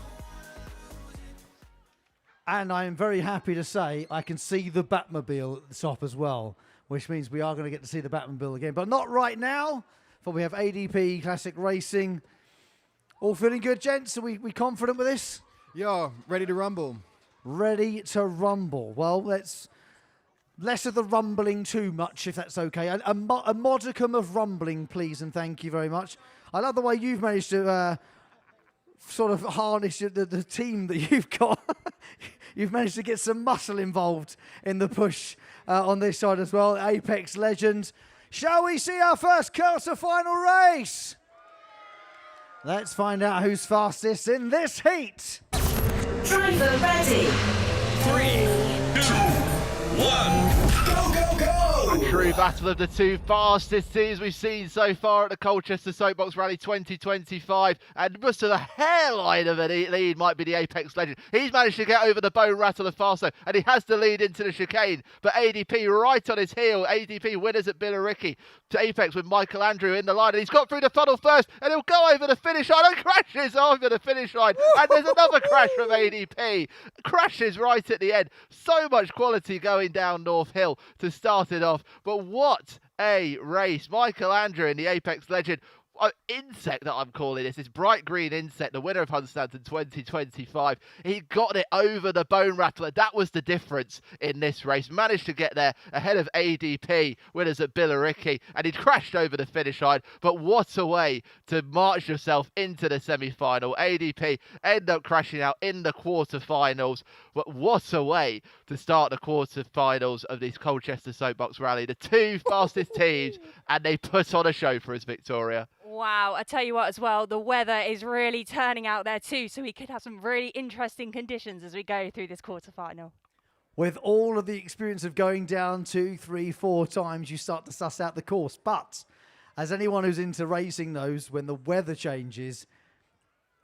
And I am very happy to say I can see the Batmobile at the top as well, which means we are going to get to see the Batmobile again, but not right now. For we have ADP Classic Racing. All feeling good, gents? Are we confident with this? Yeah, ready to rumble. Ready to rumble. Well, let's less of the rumbling too much, if that's okay. A modicum of rumbling, please, and thank you very much. I love the way you've managed to sort of harness the team that you've got. You've managed to get some muscle involved in the push on this side as well. Apex Legend. Shall we see our first quarter-final race? Let's find out who's fastest in this heat. Driver ready. 3, 2, 1. Go, go, go! A true battle of the two fastest teams we've seen so far at the Colchester Soapbox Rally 2025. And just to the hairline of a lead might be the Apex Legend. He's managed to get over the bone rattle of Fasto, and he has the lead into the chicane. But ADP right on his heel. ADP winners at Billericay. To Apex with Michael Andrew in the line, and he's got through the funnel first, and he'll go over the finish line and crashes over the finish line. And there's another crash from ADP. Crashes right at the end. So much quality going down North Hill to start it off. But what a race. Michael Andrew in the Apex Legend. Insect that I'm calling this bright green insect, the winner of Hunstanton 2025. He got it over the bone rattler. That was the difference in this race. Managed to get there ahead of ADP, winners at Billericay, and he'd crashed over the finish line. But what a way to march yourself into the semi-final. ADP end up crashing out in the quarterfinals. But what a way to start the quarterfinals of this Colchester Soapbox Rally. The two fastest teams, and they put on a show for us, Victoria. Wow, I tell you what as well, the weather is really turning out there too, so we could have some really interesting conditions as we go through this quarterfinal. With all of the experience of going down 2, 3, 4 times, you start to suss out the course. But as anyone who's into racing knows, when the weather changes,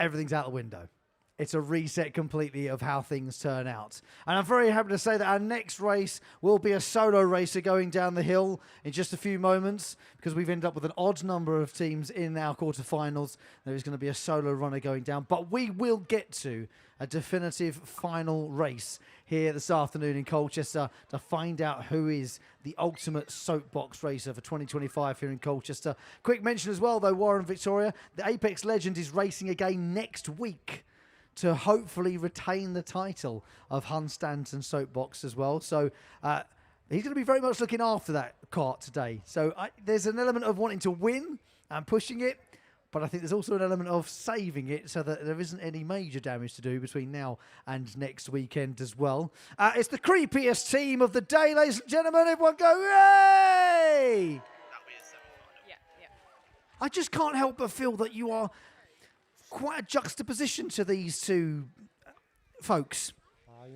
everything's out the window. It's a reset completely of how things turn out. And I'm very happy to say that our next race will be a solo racer going down the hill in just a few moments, because we've ended up with an odd number of teams in our quarterfinals. There is going to be a solo runner going down, but we will get to a definitive final race here this afternoon in Colchester to find out who is the ultimate soapbox racer for 2025 here in Colchester. Quick mention as well, though, Warren, Victoria, the Apex Legend is racing again next week to hopefully retain the title of Hunstanton Soapbox as well. So he's going to be very much looking after that kart today. So there's an element of wanting to win and pushing it, but I think there's also an element of saving it so that there isn't any major damage to do between now and next weekend as well. It's the creepiest team of the day, ladies and gentlemen. Everyone go, yay! I just can't help but feel that you are quite a juxtaposition to these two folks?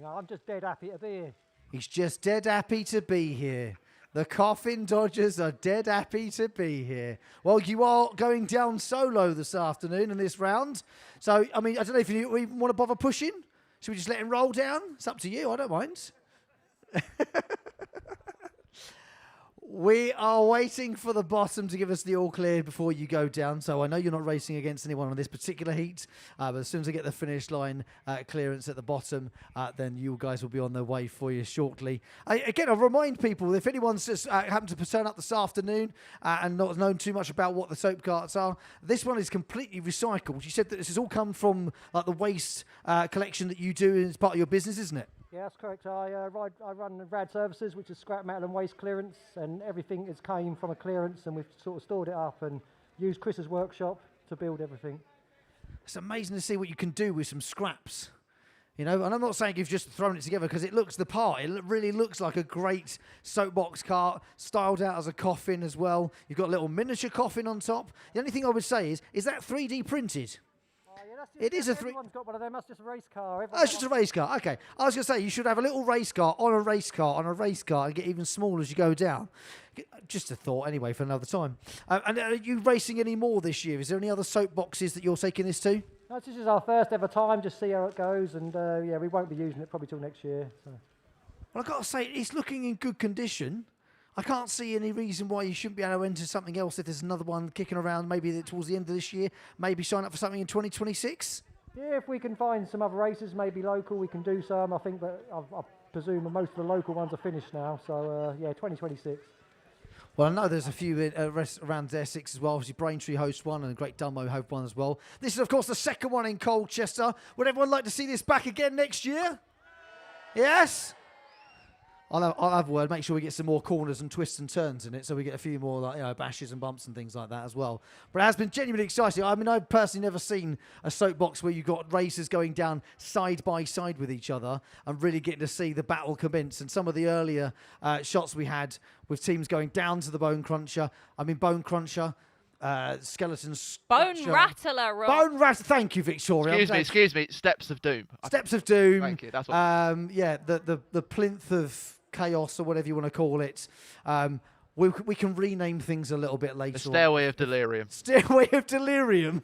I'm just dead happy to be here. He's just dead happy to be here. The Coffin Dodgers are dead happy to be here. Well, you are going down solo this afternoon in this round. So, I mean, I don't know if you even want to bother pushing. Should we just let him roll down? It's up to you. I don't mind. We are waiting for the bottom to give us the all clear before you go down. So I know you're not racing against anyone on this particular heat, but as soon as I get the finish line clearance at the bottom, then you guys will be on their way for you shortly. Again, I'll remind people, if anyone's just happened to turn up this afternoon and not known too much about what the soap carts are, this one is completely recycled. You said that this has all come from the waste collection that you do as part of your business, isn't it? Yeah, that's correct. I run RAD Services, which is scrap metal and waste clearance, and everything is came from a clearance, and we've sort of stored it up and used Chris's workshop to build everything. It's amazing to see what you can do with some scraps. You know, and I'm not saying you've just thrown it together because it looks the part. It really looks like a great soapbox cart, styled out as a coffin as well. You've got a little miniature coffin on top. The only thing I would say is that 3D printed? It is a Everyone's got one of them. That's just a race car. Oh, it's just a race car. Okay. I was going to say, you should have a little race car on a race car on a race car and get even smaller as you go down. Just a thought, anyway, for another time. And are you racing any more this year? Is there any other soapboxes that you're taking this to? No, this is our first ever time. Just see how it goes. And, yeah, we won't be using it probably till next year. So. Well, I've got to say, it's looking in good condition. I can't see any reason why you shouldn't be able to enter something else if there's another one kicking around, maybe towards the end of this year, maybe sign up for something in 2026. Yeah, if we can find some other races, maybe local, we can do some. I think, but I presume most of the local ones are finished now. So, yeah, 2026. Well, I know there's a few around Essex as well. Obviously, Braintree hosts one and Great Dunmow host one as well. This is, of course, the second one in Colchester. Would everyone like to see this back again next year? Yes? I'll have a word, make sure we get some more corners and twists and turns in it, so we get a few more bashes and bumps and things like that as well. But it has been genuinely exciting. I mean, I've personally never seen a soapbox where you've got racers going down side by side with each other and really getting to see the battle commence. And some of the earlier shots we had with teams going down to the Bone Cruncher. I mean, Bone Cruncher. Skeletons. Bone Rattler, Rob. Bone Rattler. Thank you, Victoria. Excuse me. Steps of Doom. Steps of Doom. Thank you. That's what. Yeah, the plinth of chaos or whatever you want to call it. We can rename things a little bit later. The Stairway of Delirium. Stairway of Delirium.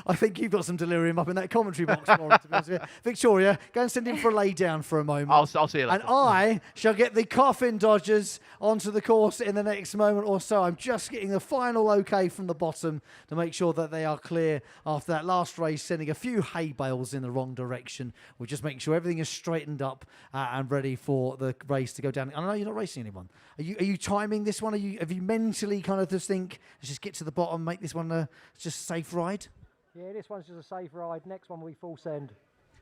I think you've got some delirium up in that commentary box, Lauren, to be honest with you. Victoria, go and send him for a lay down for a moment. I'll see you later. And I shall get the Coffin Dodgers onto the course in the next moment or so. I'm just getting the final okay from the bottom to make sure that they are clear after that last race, sending a few hay bales in the wrong direction. We're just making sure everything is straightened up and ready for the race to go down. I know you're not racing anyone. Are you timing this one? Have you mentally kind of just think, let's just get to the bottom, make this one just a safe ride? Yeah, this one's just a safe ride. Next one will be full send.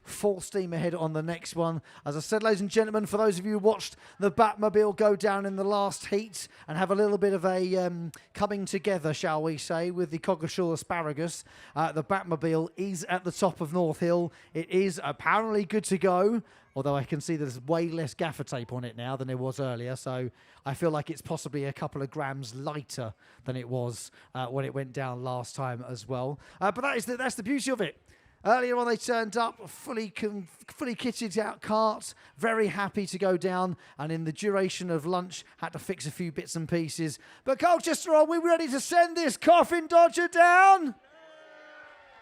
Full steam ahead on the next one. As I said, ladies and gentlemen, for those of you who watched the Batmobile go down in the last heat and have a little bit of a coming together, shall we say, with the Coggeshall Asparagus, the Batmobile is at the top of North Hill. It is apparently good to go, although I can see there's way less gaffer tape on it now than there was earlier, so I feel like it's possibly a couple of grams lighter than it was when it went down last time as well. But that's the beauty of it. Earlier on, they turned up, fully kitted out carts, very happy to go down, and in the duration of lunch, had to fix a few bits and pieces. But Colchester, are we ready to send this Coffin Dodger down?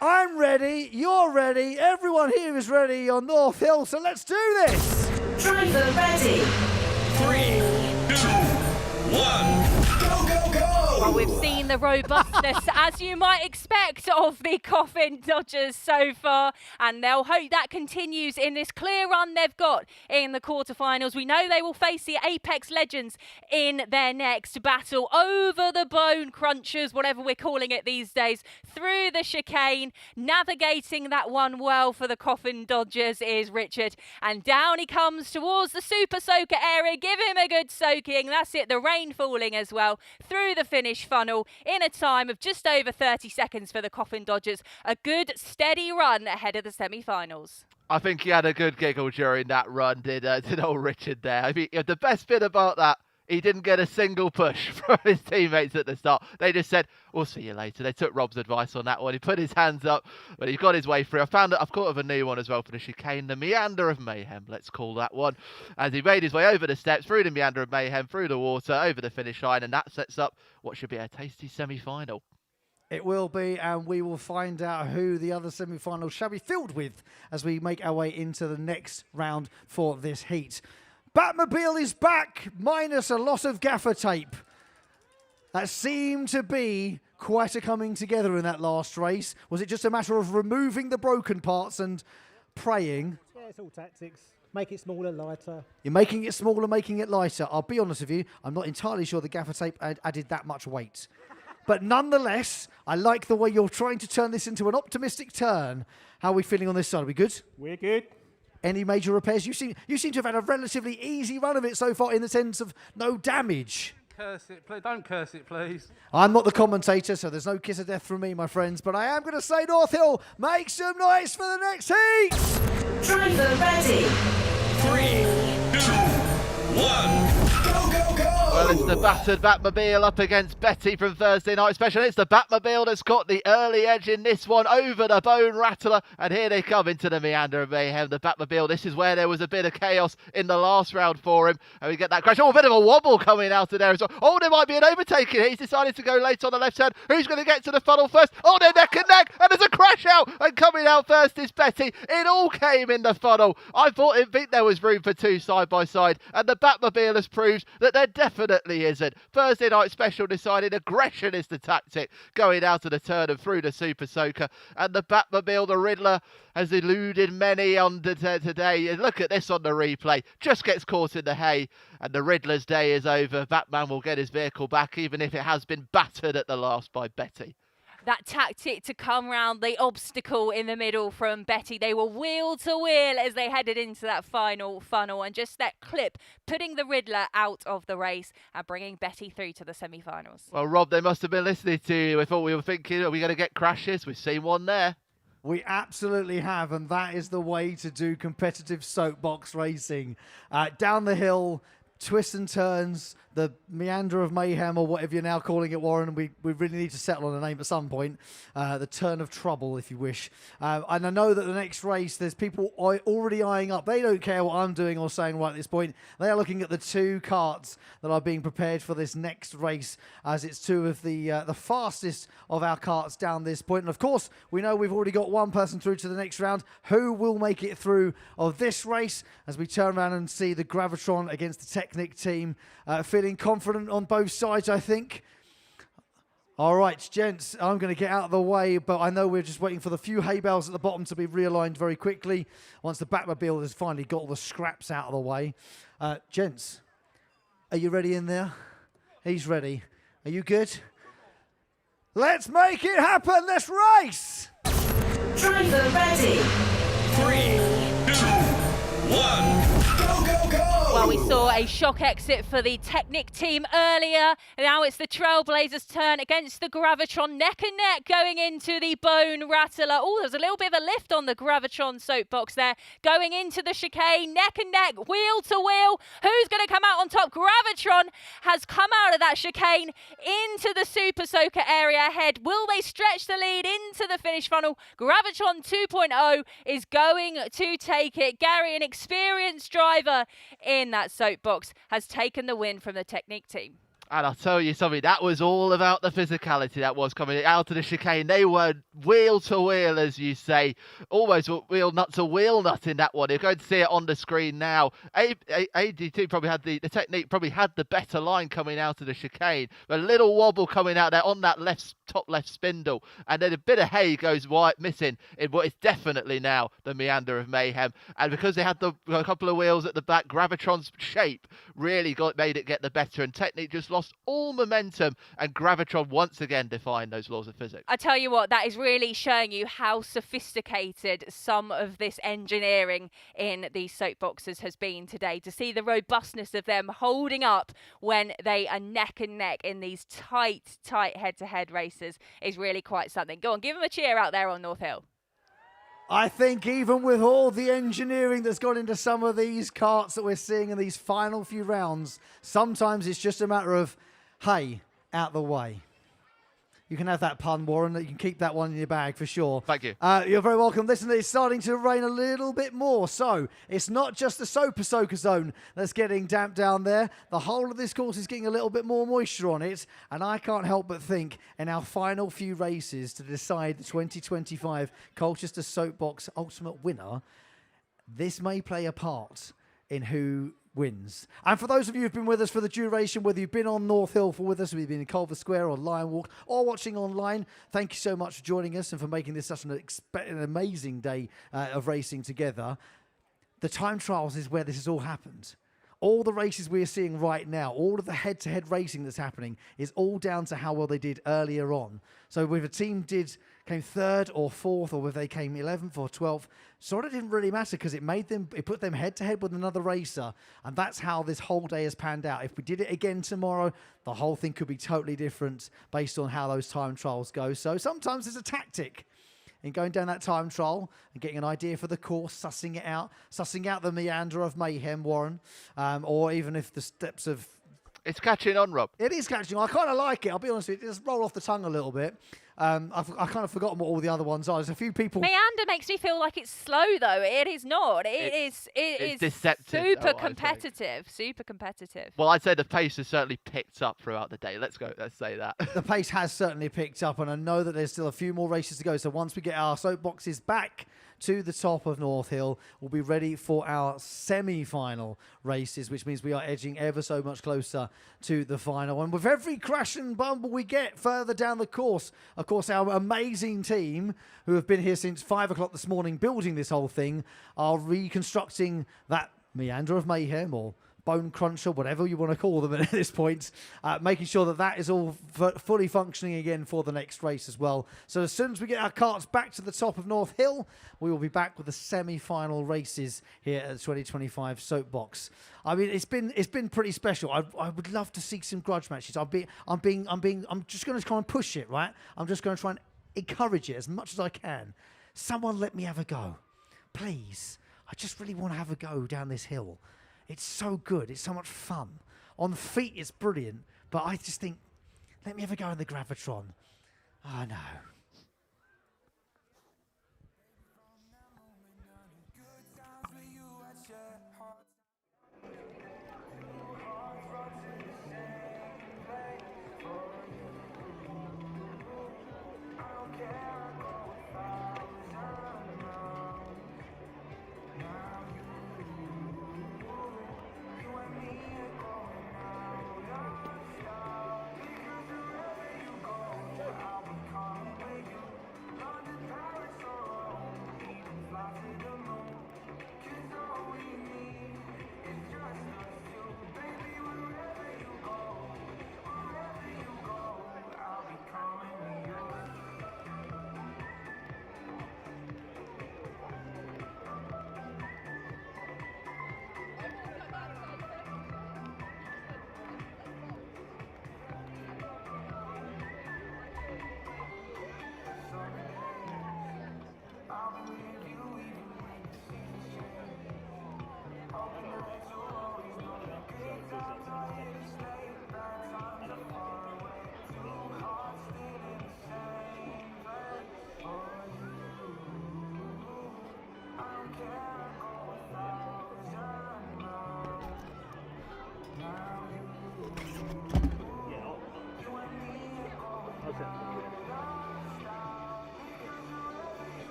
I'm ready, you're ready, everyone here is ready on North Hill, so let's do this! Driver ready. 3, 2, 1. Go, go, go! Well, we've seen the robustness, as you might expect, of the Coffin Dodgers so far, and they'll hope that continues in this clear run they've got in the quarterfinals. We know they will face the Apex Legends in their next battle over the Bone Crunchers, whatever we're calling it these days, through the chicane. Navigating that one well for the Coffin Dodgers is Richard, and down he comes towards the Super Soaker area. Give him a good soaking. That's it, the rain falling as well through the finish funnel in a time of just over 30 seconds for the Coffin Dodgers. A good steady run ahead of the semi-finals. I think he had a good giggle during that run, did old Richard there. I mean, the best bit about that He didn't get a single push from his teammates at the start. They just said, we'll see you later. They took Rob's advice on that one. He put his hands up, but he got his way through. I've caught of a new one as well for the chicane, the Meander of Mayhem, let's call that one. As he made his way over the steps, through the Meander of Mayhem, through the water, over the finish line, and that sets up what should be a tasty semi-final. It will be, and we will find out who the other semi-finals shall be filled with as we make our way into the next round for this heat. Batmobile is back, minus a lot of gaffer tape. That seemed to be quite a coming together in that last race. Was it just a matter of removing the broken parts and praying? Yeah, it's all tactics. Make it smaller, lighter. You're making it smaller, making it lighter. I'll be honest with you, I'm not entirely sure the gaffer tape added that much weight. But nonetheless, I like the way you're trying to turn this into an optimistic turn. How are we feeling on this side? Are we good? We're good. Any major repairs? You seem to have had a relatively easy run of it so far in the sense of no damage. Curse it, please. Don't curse it, please. I'm not the commentator, so there's no kiss of death from me, my friends. But I am going to say North Hill, make some noise for the next heat! Driver ready. 3, 2, 1. Go, go, go! Well, it's the battered Batmobile up against Betty from Thursday Night Special. It's the Batmobile that's got the early edge in this one over the Bone Rattler. And here they come into the Meander of Mayhem. The Batmobile, this is where there was a bit of chaos in the last round for him. And we get that crash. Oh, a bit of a wobble coming out of there as well. Oh, there might be an overtaking. He's decided to go late on the left hand. Who's going to get to the funnel first? Oh, they're neck and neck. And there's a crash out. And coming out first is Betty. It all came in the funnel. I think there was room for two side by side. And the Batmobile has proved that there definitely isn't. Thursday Night Special decided aggression is the tactic, going out of the turn and through the Super Soaker. And the Batmobile, the Riddler, has eluded many on today. Look at this on the replay. Just gets caught in the hay, and the Riddler's day is over. Batman will get his vehicle back, even if it has been battered at the last by Betty. That tactic to come round the obstacle in the middle from Betty. They were wheel to wheel as they headed into that final funnel, and just that clip putting the Riddler out of the race and bringing Betty through to the semi-finals. Well, Rob, they must have been listening to you. I thought we were thinking, are we going to get crashes? We've seen one there. We absolutely have, and that is the way to do competitive soapbox racing. Down the hill, twists and turns, the Meander of Mayhem, or whatever you're now calling it, Warren. We really need to settle on a name at some point. The Turn of Trouble, if you wish. And I know that the next race, there's people already eyeing up. They don't care what I'm doing or saying right at this point. They are looking at the two karts that are being prepared for this next race, as it's two of the fastest of our karts down this point. And of course, we know we've already got one person through to the next round. Who will make it through of this race as we turn around and see the Gravitron against the Technic team? Feeling confident on both sides, I think. All right, gents, I'm going to get out of the way, but I know we're just waiting for the few hay bales at the bottom to be realigned very quickly once the Batmobile has finally got all the scraps out of the way. Gents, are you ready in there? He's ready. Are you good? Let's make it happen. Let's race. Driver ready. 3, 2, 1. Go, go, go! Well, we saw a shock exit for the Technic team earlier. Now it's the Trailblazers' turn against the Gravitron, neck and neck going into the Bone Rattler. Oh, there's a little bit of a lift on the Gravitron soapbox there. Going into the chicane, neck and neck, wheel to wheel. Who's going to come out on top? Gravitron has come out of that chicane into the Super Soaker area ahead. Will they stretch the lead into the finish funnel? Gravitron 2.0 is going to take it. Gary, an experienced driver in that soapbox, has taken the win from the Technic team. And I'll tell you something, that was all about the physicality that was coming out of the chicane. They were wheel to wheel, as you say, almost wheel nut to wheel nut in that one. You're going to see it on the screen now. AD2 probably had the Technique probably had the better line coming out of the chicane. A little wobble coming out there on that top left spindle, and then a bit of hay goes missing in what is definitely now the Meander of Mayhem. And because they had a couple of wheels at the back, Gravitron's shape really made it get the better, and Technique just lost all momentum, and Gravitron once again defined those laws of physics. I tell you what, that is really showing you how sophisticated some of this engineering in these soapboxes has been today. To see the robustness of them holding up when they are neck and neck in these tight head-to-head races is really quite something. Go on, give them a cheer out there on North Hill. I think even with all the engineering that's gone into some of these karts that we're seeing in these final few rounds, sometimes it's just a matter of, hey, out the way. You can have that pun, Warren. You can keep that one in your bag for sure. Thank you. You're very welcome. Listen, it's starting to rain a little bit more. So it's not just the Soapbox zone that's getting damp down there. The whole of this course is getting a little bit more moisture on it. And I can't help but think in our final few races to decide the 2025 Colchester Soapbox Ultimate winner, this may play a part in who wins. And for those of you who've been with us for the duration, whether you've been on North Hill for with us, we've been in Culver Square or Lion Walk, or watching online, thank you so much for joining us and for making this such an amazing day of racing together. The time trials is where this has all happened. All the races we're seeing right now, all of the head-to-head racing that's happening is all down to how well they did earlier on. So if a team came third or fourth, or if they came 11th or 12th, sort of didn't really matter because it put them head-to-head with another racer, and that's how this whole day has panned out. If we did it again tomorrow, the whole thing could be totally different based on how those time trials go. So sometimes there's a tactic in going down that time trial and getting an idea for the course, sussing out the meander of mayhem, Warren, or even if the steps of... It's catching on, Rob. It is catching on. I kind of like it. I'll be honest with you. It just roll off the tongue a little bit. I've kind of forgotten what all the other ones are. There's a few people... Meander makes me feel like it's slow, though. It is not. It is deceptive, super though, competitive. Super competitive. Well, I'd say the pace has certainly picked up throughout the day. Let's say that. The pace has certainly picked up, and I know that there's still a few more races to go. So once we get our soapboxes back to the top of North Hill, we'll be ready for our semi-final races, which means we are edging ever so much closer to the final. And with every crash and bumble we get further down the course, of course, our amazing team, who have been here since 5 o'clock this morning building this whole thing, are reconstructing that meander of mayhem, or bone cruncher, whatever you want to call them at this point, making sure that that is all fully functioning again for the next race as well. So as soon as we get our carts back to the top of North Hill, we will be back with the semi-final races here at the 2025 Soapbox. I mean, it's been pretty special. I would love to see some grudge matches. I'm just going to try and push it, right? I'm just going to try and encourage it as much as I can. Someone let me have a go, please. I just really want to have a go down this hill. It's so good. It's so much fun. On feet, it's brilliant. But I just think, let me have a go in the Gravitron. Oh, no.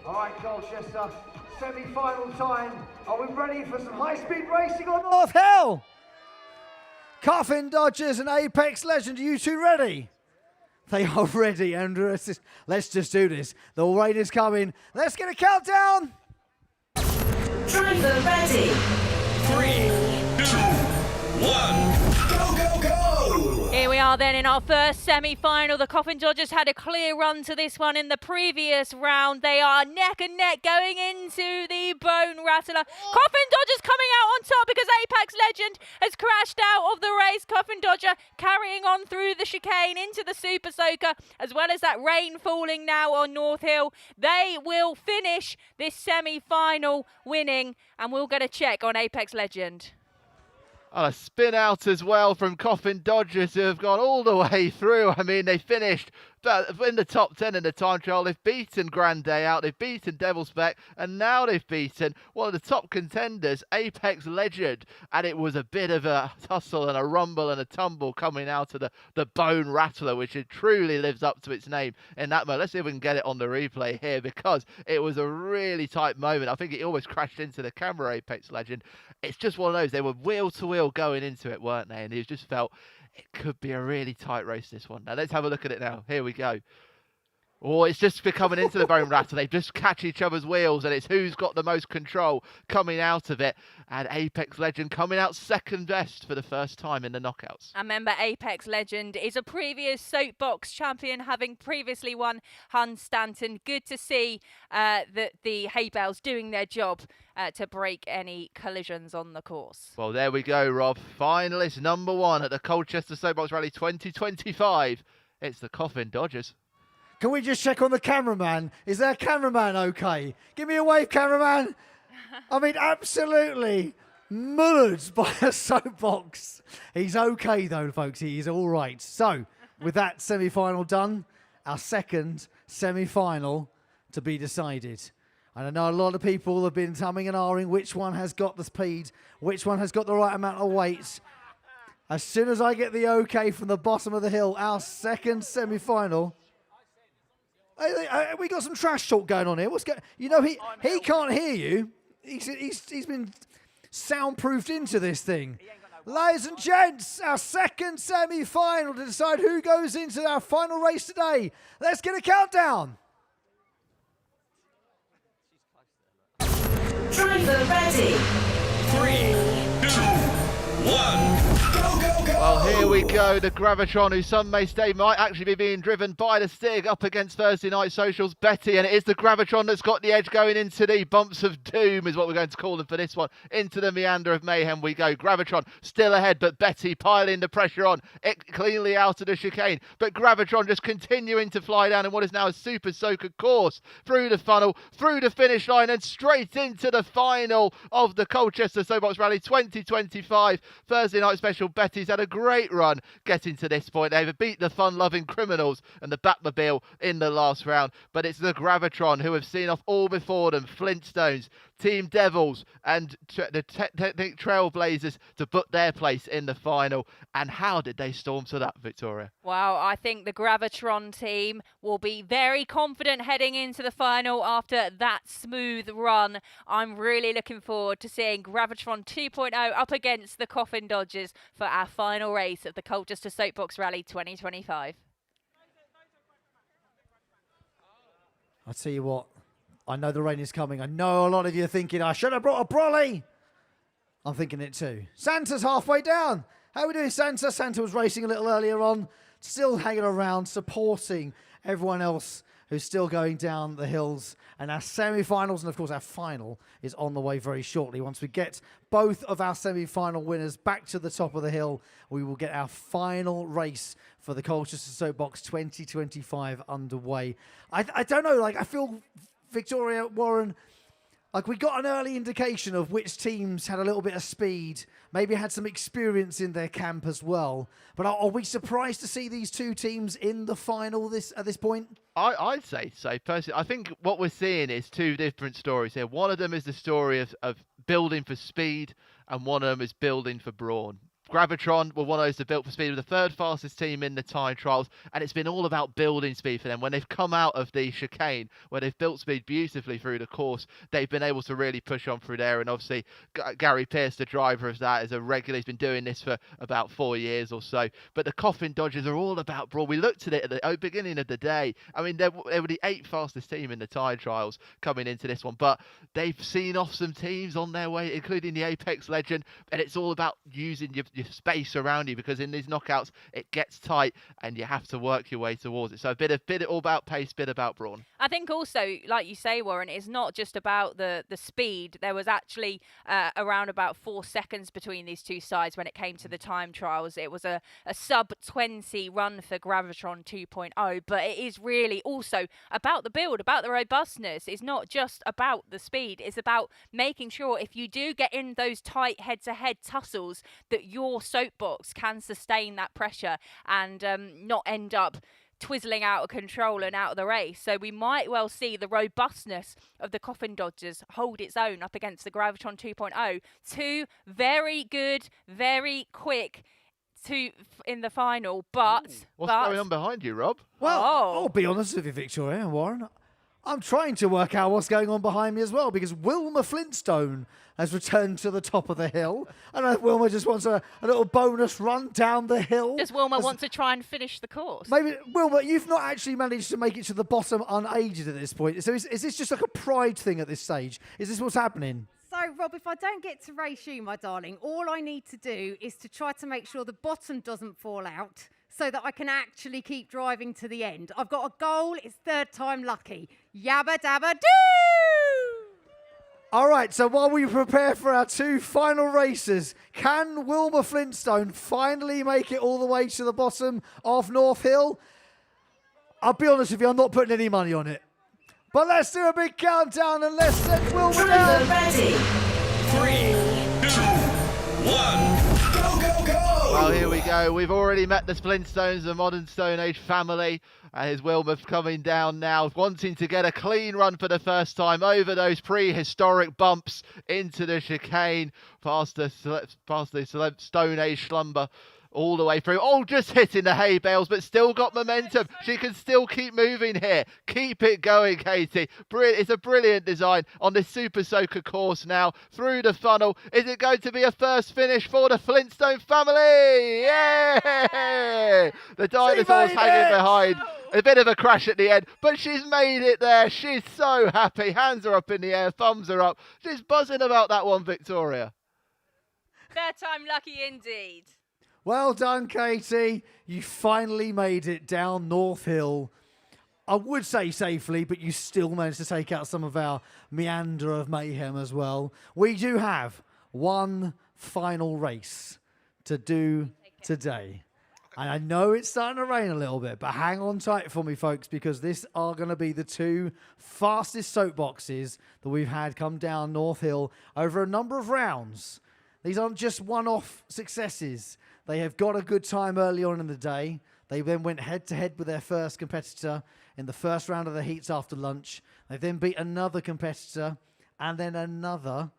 All right, Colchester, semi-final time. Are we ready for some high-speed racing on North Hill? Coffin Dodgers and Apex Legend, are you two ready? They are ready, and let's just do this. The rain is coming. Let's get a countdown. Driver ready. 3, 2, 1. Go, go, go! Here we are then in our first semi-final. The Coffin Dodgers had a clear run to this one in the previous round. They are neck and neck going into the Bone Rattler. Coffin Dodgers coming out on top because Apex Legend has crashed out of the race. Coffin Dodger carrying on through the chicane into the Super Soaker, as well as that rain falling now on North Hill. They will finish this semi-final winning, and we'll get a check on Apex Legend. And a spin out as well from Coffin Dodgers, who have gone all the way through. I mean, they finished in the top 10 in the time trial. They've beaten Grand Day Out, they've beaten Devil's Spec, and now they've beaten one of the top contenders, Apex Legend. And it was a bit of a tussle and a rumble and a tumble coming out of the Bone Rattler, which it truly lives up to its name in that moment. Let's see if we can get it on the replay here, because it was a really tight moment. I think it almost crashed into the camera, Apex Legend. It's just one of those. They were wheel to wheel going into it, weren't they? And it just felt it could be a really tight race, this one. Now, let's have a look at it now. Here we go. Oh, it's just coming into the Bone Rattler. They just catch each other's wheels, and it's who's got the most control coming out of it. And Apex Legend coming out second best for the first time in the knockouts. And remember, Apex Legend is a previous Soapbox champion, having previously won Hun Stanton. Good to see that the hay bales doing their job to break any collisions on the course. Well, there we go, Rob. Finalist number 1 at the Colchester Soapbox Rally 2025. It's the Coffin Dodgers. Can we just check on the cameraman? Is their cameraman okay? Give me a wave, cameraman. I mean, absolutely mullered by a soapbox. He's okay, though, folks. He is all right. So, with that semi-final done, our second semi-final to be decided. And I know a lot of people have been humming and ahhing which one has got the speed, which one has got the right amount of weight. As soon as I get the okay from the bottom of the hill, our second semi-final. We got some trash talk going on here. What's going? You know, he can't hear you. He's been soundproofed into this thing. Ladies and gents, our second semi-final to decide who goes into our final race today. Let's get a countdown. Driver ready. 3, 2, 1. Go, go, go! Well, here we go. The Gravitron, who some may say might actually be being driven by the Stig, up against Thursday Night Social's Betty. And it is the Gravitron that's got the edge going into the bumps of doom, is what we're going to call them for this one. Into the meander of mayhem we go. Gravitron still ahead, but Betty piling the pressure on. It cleanly out of the chicane. But Gravitron just continuing to fly down in what is now a Super Soaker course. Through the funnel, through the finish line, and straight into the final of the Colchester Soapbox Rally 2025. Thursday Night Special Betty's had a great run getting to this point. They've beat the fun-loving Criminals and the Batmobile in the last round, but it's the Gravitron who have seen off all before them. Flintstones, Team Devils and the Technic Trailblazers to book their place in the final. And how did they storm to that, Victoria? Wow, I think the Gravitron team will be very confident heading into the final after that smooth run. I'm really looking forward to seeing Gravitron 2.0 up against the Coffin Dodgers for our final race of the Colchester Soapbox Rally 2025. I'll tell you what, I know the rain is coming. I know a lot of you are thinking, I should have brought a brolly. I'm thinking it too. Santa's halfway down. How are we doing, Santa? Santa was racing a little earlier on, still hanging around, supporting everyone else who's still going down the hills. And our semi-finals and, of course, our final is on the way very shortly. Once we get both of our semi-final winners back to the top of the hill, we will get our final race for the Colchester Soapbox 2025 underway. I don't know, like, I feel, Victoria, Warren, like we got an early indication of which teams had a little bit of speed, maybe had some experience in their camp as well. But are we surprised to see these two teams in the final at this point? I'd say so, personally. I think what we're seeing is two different stories here. One of them is the story of building for speed, and one of them is building for brawn. Gravitron were one of those that built for speed, were the third fastest team in the time trials, and it's been all about building speed for them. When they've come out of the chicane, where they've built speed beautifully through the course, they've been able to really push on through there. And obviously, Gary Pearce, the driver of that, is a regular. He's been doing this for about 4 years or so. But the Coffin Dodgers are all about brawl. We looked at it at the beginning of the day. I mean, they were the 8th fastest team in the time trials coming into this one, but they've seen off some teams on their way, including the Apex Legend, and it's all about using your space around you, because in these knockouts it gets tight and you have to work your way towards it. So a bit all about pace, bit about brawn. I think also, like you say, Warren, it's not just about the speed. There was actually around about 4 seconds between these two sides when it came to the time trials. It was a sub 20 run for Gravitron 2.0, but it is really also about the build, about the robustness. It's not just about the speed. It's about making sure if you do get in those tight head-to-head tussles that your soapbox can sustain that pressure and not end up twizzling out of control and out of the race. So we might well see the robustness of the Coffin Dodgers hold its own up against the Gravitron 2.0. Two very good, very quick in the final, but... What's going on behind you, Rob? Well, I'll be honest with you, Victoria and Warren. I'm trying to work out what's going on behind me as well, because Wilma Flintstone has returned to the top of the hill. I don't know if Wilma just wants a little bonus run down the hill. Does Wilma want to try and finish the course? Maybe, Wilma, you've not actually managed to make it to the bottom unaided at this point. So is this just like a pride thing at this stage? Is this what's happening? So, Rob, if I don't get to race you, my darling, all I need to do is to try to make sure the bottom doesn't fall out so that I can actually keep driving to the end. I've got a goal. It's third time lucky. Yabba dabba doo! All right, so while we prepare for our two final races, can Wilma Flintstone finally make it all the way to the bottom of North Hill? I'll be honest with you, I'm not putting any money on it. But let's do a big countdown and let's send Wilma down. Ready. 3, 2, 1. Go, go, go! Well, here we go. We've already met the Flintstones, the modern Stone Age family. Here's Wilma coming down now, wanting to get a clean run for the first time over those prehistoric bumps into the chicane, past the Stone Age slumber. All the way through. Oh, just hitting the hay bales, but still got momentum. She can still keep moving here. Keep it going, Katie. It's a brilliant design on this Super Soaker course now. Through the funnel. Is it going to be a first finish for the Flintstone family? Yay! The dinosaurs hanging behind. A bit of a crash at the end, but she's made it there. She's so happy. Hands are up in the air, thumbs are up. She's buzzing about that one, Victoria. Third time lucky indeed. Well done, Katie. You finally made it down North Hill. I would say safely, but you still managed to take out some of our meander of mayhem as well. We do have one final race to do today. And I know it's starting to rain a little bit, but hang on tight for me, folks, because this are going to be the two fastest soapboxes that we've had come down North Hill over a number of rounds. These aren't just one-off successes. They have got a good time early on in the day. They then went head-to-head with their first competitor in the first round of the heats after lunch. They then beat another competitor and then another,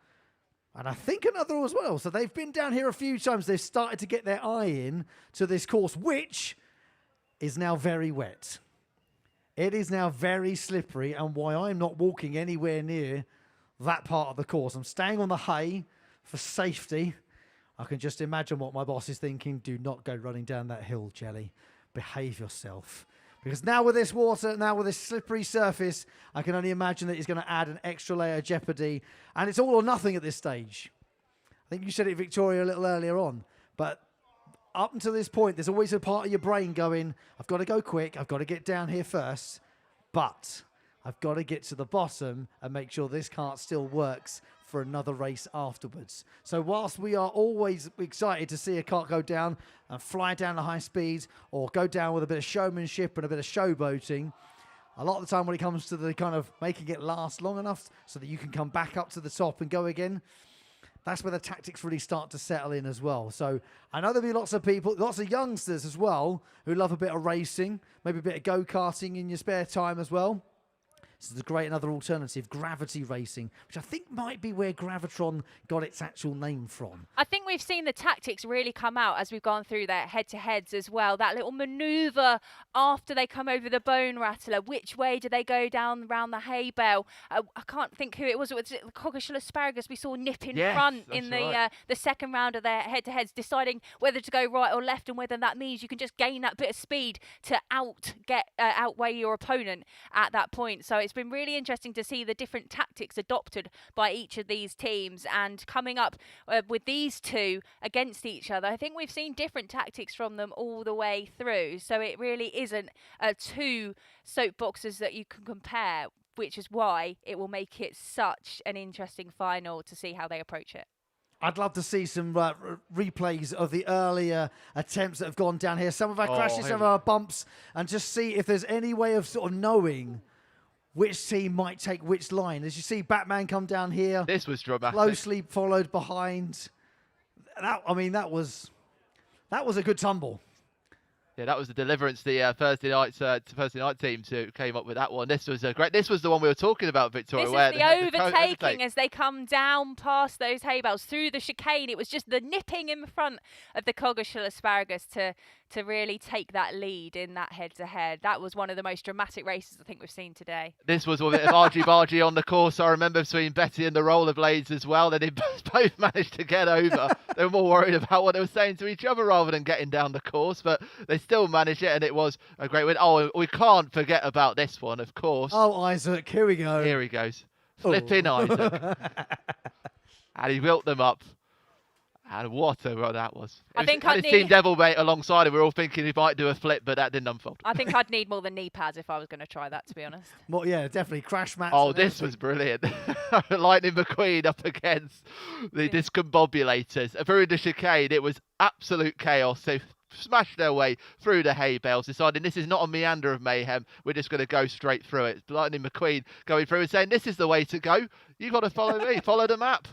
and I think another as well. So they've been down here a few times. They've started to get their eye in to this course, which is now very wet. It is now very slippery, and why I'm not walking anywhere near that part of the course. I'm staying on the hay for safety. I can just imagine what my boss is thinking. Do not go running down that hill, Jelly. Behave yourself. Because now with this water, now with this slippery surface, I can only imagine that it's going to add an extra layer of jeopardy. And it's all or nothing at this stage. I think you said it, Victoria, a little earlier on. But up until this point, there's always a part of your brain going, I've got to go quick. I've got to get down here first. But I've got to get to the bottom and make sure this cart still works for another race afterwards. So whilst we are always excited to see a cart go down and fly down at high speeds or go down with a bit of showmanship and a bit of showboating, a lot of the time when it comes to the kind of making it last long enough so that you can come back up to the top and go again, that's where the tactics really start to settle in as well. So I know there'll be lots of people, lots of youngsters as well, who love a bit of racing, maybe a bit of go-karting in your spare time as well. This is a great another alternative, gravity racing, which I think might be where Gravitron got its actual name from. I think we've seen the tactics really come out as we've gone through their head-to-heads as well. That little manoeuvre after they come over the bone rattler. Which way do they go down around the hay bale? I can't think who it was. Was it the Coggeshall Asparagus we saw nip in front in the second round of their head-to-heads, deciding whether to go right or left and whether that means you can just gain that bit of speed to outweigh your opponent at that point. So it's been really interesting to see the different tactics adopted by each of these teams, and coming up with these two against each other, I think we've seen different tactics from them all the way through. So it really isn't two soapboxes that you can compare, which is why it will make it such an interesting final to see how they approach it. I'd love to see some replays of the earlier attempts that have gone down here. Some of our crashes, some of our bumps, and just see if there's any way of sort of knowing which team might take which line. As you see Batman come down here. This was dramatic. Closely followed behind. That was a good tumble. Yeah, that was the Deliverance, the Thursday night teams who came up with that one. This was great. This was the one we were talking about, Victoria. This is the overtaking as they come down past those hay bales through the chicane. It was just the nipping in front of the Coggeshall Asparagus to really take that lead in that head-to-head. That was one of the most dramatic races I think we've seen today. This was a bit of argy-bargy on the course. I remember between Betty and the rollerblades as well. They both managed to get over. They were more worried about what they were saying to each other rather than getting down the course, but they still managed it, and it was a great win. Oh, we can't forget about this one, of course. Oh, Isaac, here we go. Here he goes. Flipping Isaac. And he built them up. And what a run that was. I think his team devil mate alongside him. We were all thinking he might do a flip, but that didn't unfold. I think I'd need more than knee pads if I was going to try that, to be honest. Well, yeah, definitely. Crash mats. Oh, this was brilliant. Lightning McQueen up against the discombobulators. Through the chicane, it was absolute chaos. They smashed their way through the hay bales, deciding this is not a meander of mayhem. We're just going to go straight through it. Lightning McQueen going through and saying, this is the way to go. You've got to follow me. Follow the map.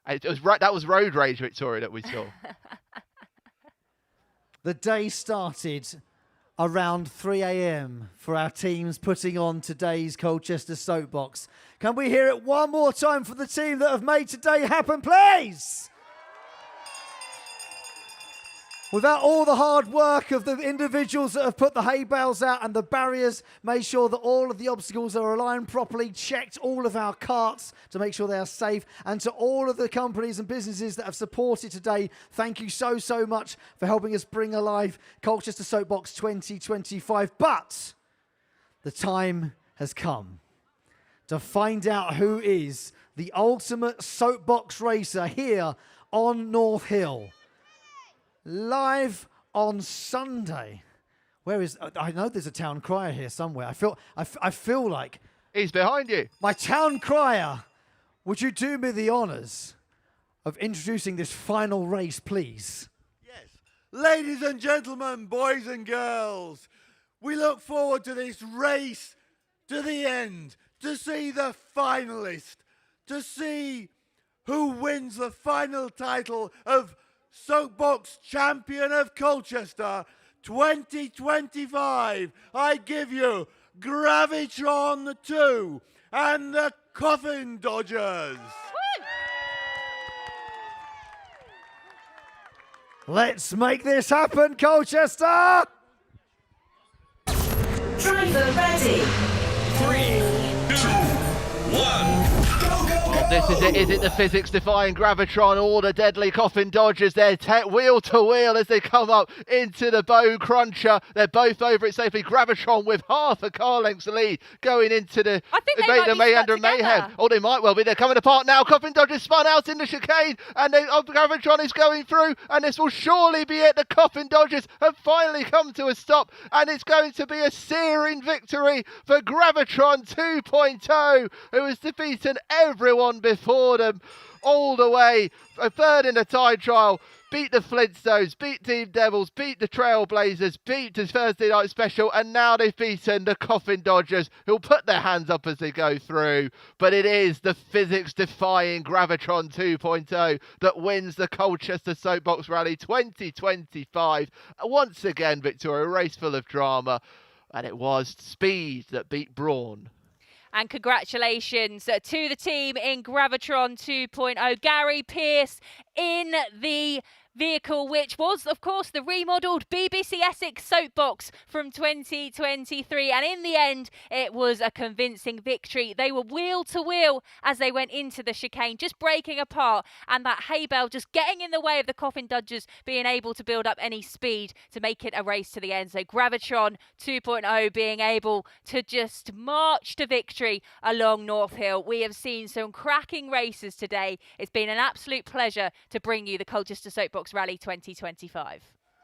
That was road rage, Victoria, that we saw. The day started around 3 a.m. for our teams putting on today's Colchester Soapbox. Can we hear it one more time for the team that have made today happen, please? Without all the hard work of the individuals that have put the hay bales out and the barriers, made sure that all of the obstacles are aligned properly, checked all of our carts to make sure they are safe, and to all of the companies and businesses that have supported today, thank you so, so much for helping us bring alive Colchester Soapbox 2025. But the time has come to find out who is the ultimate soapbox racer here on North Hill. live on Sunday. Where is? I know there's a town crier here somewhere. I feel like he's behind you. My town crier, would you do me the honours of introducing this final race, please? Ladies and gentlemen, boys and girls, we look forward to this race to the end, to see the finalist, to see who wins the final title of Soapbox Champion of Colchester 2025. I give you Gravitron 2 and the Coffin Dodgers. Let's make this happen, Colchester! Driver ready. 3, 2, 1. This is it. Is it the physics-defying Gravitron or the deadly Coffin Dodgers? They're wheel to wheel as they come up into the Bone Cruncher. They're both over it safely. Gravitron with half a car length's lead going into the Mayhem. Oh, they might well be. They're coming apart now. Coffin Dodgers spun out in the chicane, and Gravitron is going through, and this will surely be it. The Coffin Dodgers have finally come to a stop, and it's going to be a searing victory for Gravitron 2.0, who has defeated everyone before them all the way. A third in the time trial, beat the Flintstones, beat Team Devils, beat the Trailblazers, beat the Thursday Night Special, and now they've beaten the Coffin Dodgers, who'll put their hands up as they go through. But it is the physics-defying Gravitron 2.0 that wins the Colchester Soapbox Rally 2025. Once again, Victoria, a race full of drama, and it was speed that beat brawn. And congratulations to the team in Gravitron 2.0. Gary Pearce in the vehicle, which was, of course, the remodelled BBC Essex Soapbox from 2023. And in the end, it was a convincing victory. They were wheel to wheel as they went into the chicane, just breaking apart, and that hay bale just getting in the way of the Coffin Dodgers being able to build up any speed to make it a race to the end. So Gravitron 2.0 being able to just march to victory along North Hill. We have seen some cracking races today. It's been an absolute pleasure to bring you the Colchester Soapbox Rally 2025.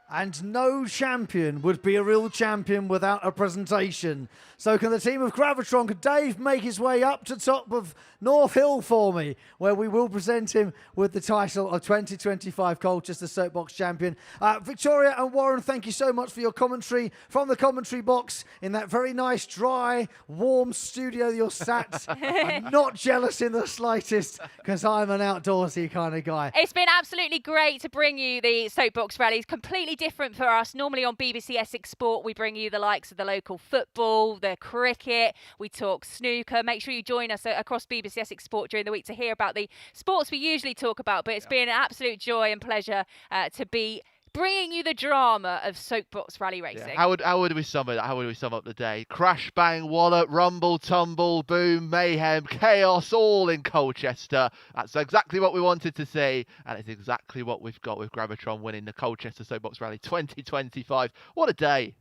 And no champion would be a real champion without a presentation. So can the team of Gravitron, could Dave make his way up to top of North Hill for me, where we will present him with the title of 2025 Colchester Soapbox Champion. Victoria and Warren, thank you so much for your commentary from the commentary box in that very nice, dry, warm studio you're sat. I'm not jealous in the slightest, because I'm an outdoorsy kind of guy. It's been absolutely great to bring you the Soapbox Rally. It's completely different for us. Normally on BBC Essex Sport, we bring you the likes of the local football, the cricket, we talk snooker. Make sure you join us across BBC Essex Sport during the week to hear about the sports we usually talk about. But it's been an absolute joy and pleasure to be bringing you the drama of Soapbox Rally racing. Yeah. How would we sum it? How would we sum up the day? Crash, bang, wallop, rumble, tumble, boom, mayhem, chaos, all in Colchester. That's exactly what we wanted to see, and it's exactly what we've got with Gravitron winning the Colchester Soapbox Rally 2025. What a day!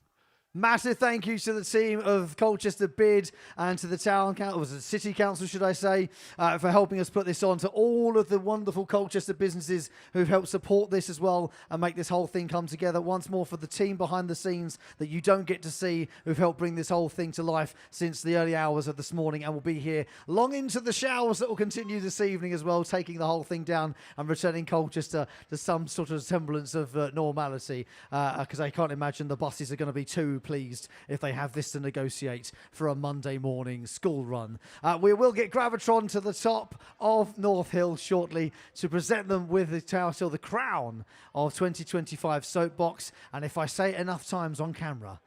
Massive thank you to the team of Colchester Bid and to the town council, or the city council, should I say, for helping us put this on, to all of the wonderful Colchester businesses who've helped support this as well and make this whole thing come together. Once more for the team behind the scenes that you don't get to see, who've helped bring this whole thing to life since the early hours of this morning, and will be here long into the showers that will continue this evening as well, taking the whole thing down and returning Colchester to some sort of semblance of normality, because I can't imagine the buses are going to be too pleased if they have this to negotiate for a Monday morning school run. We will get Gravitron to the top of North Hill shortly to present them with the title, the crown of 2025 Soapbox. And if I say it enough times on camera,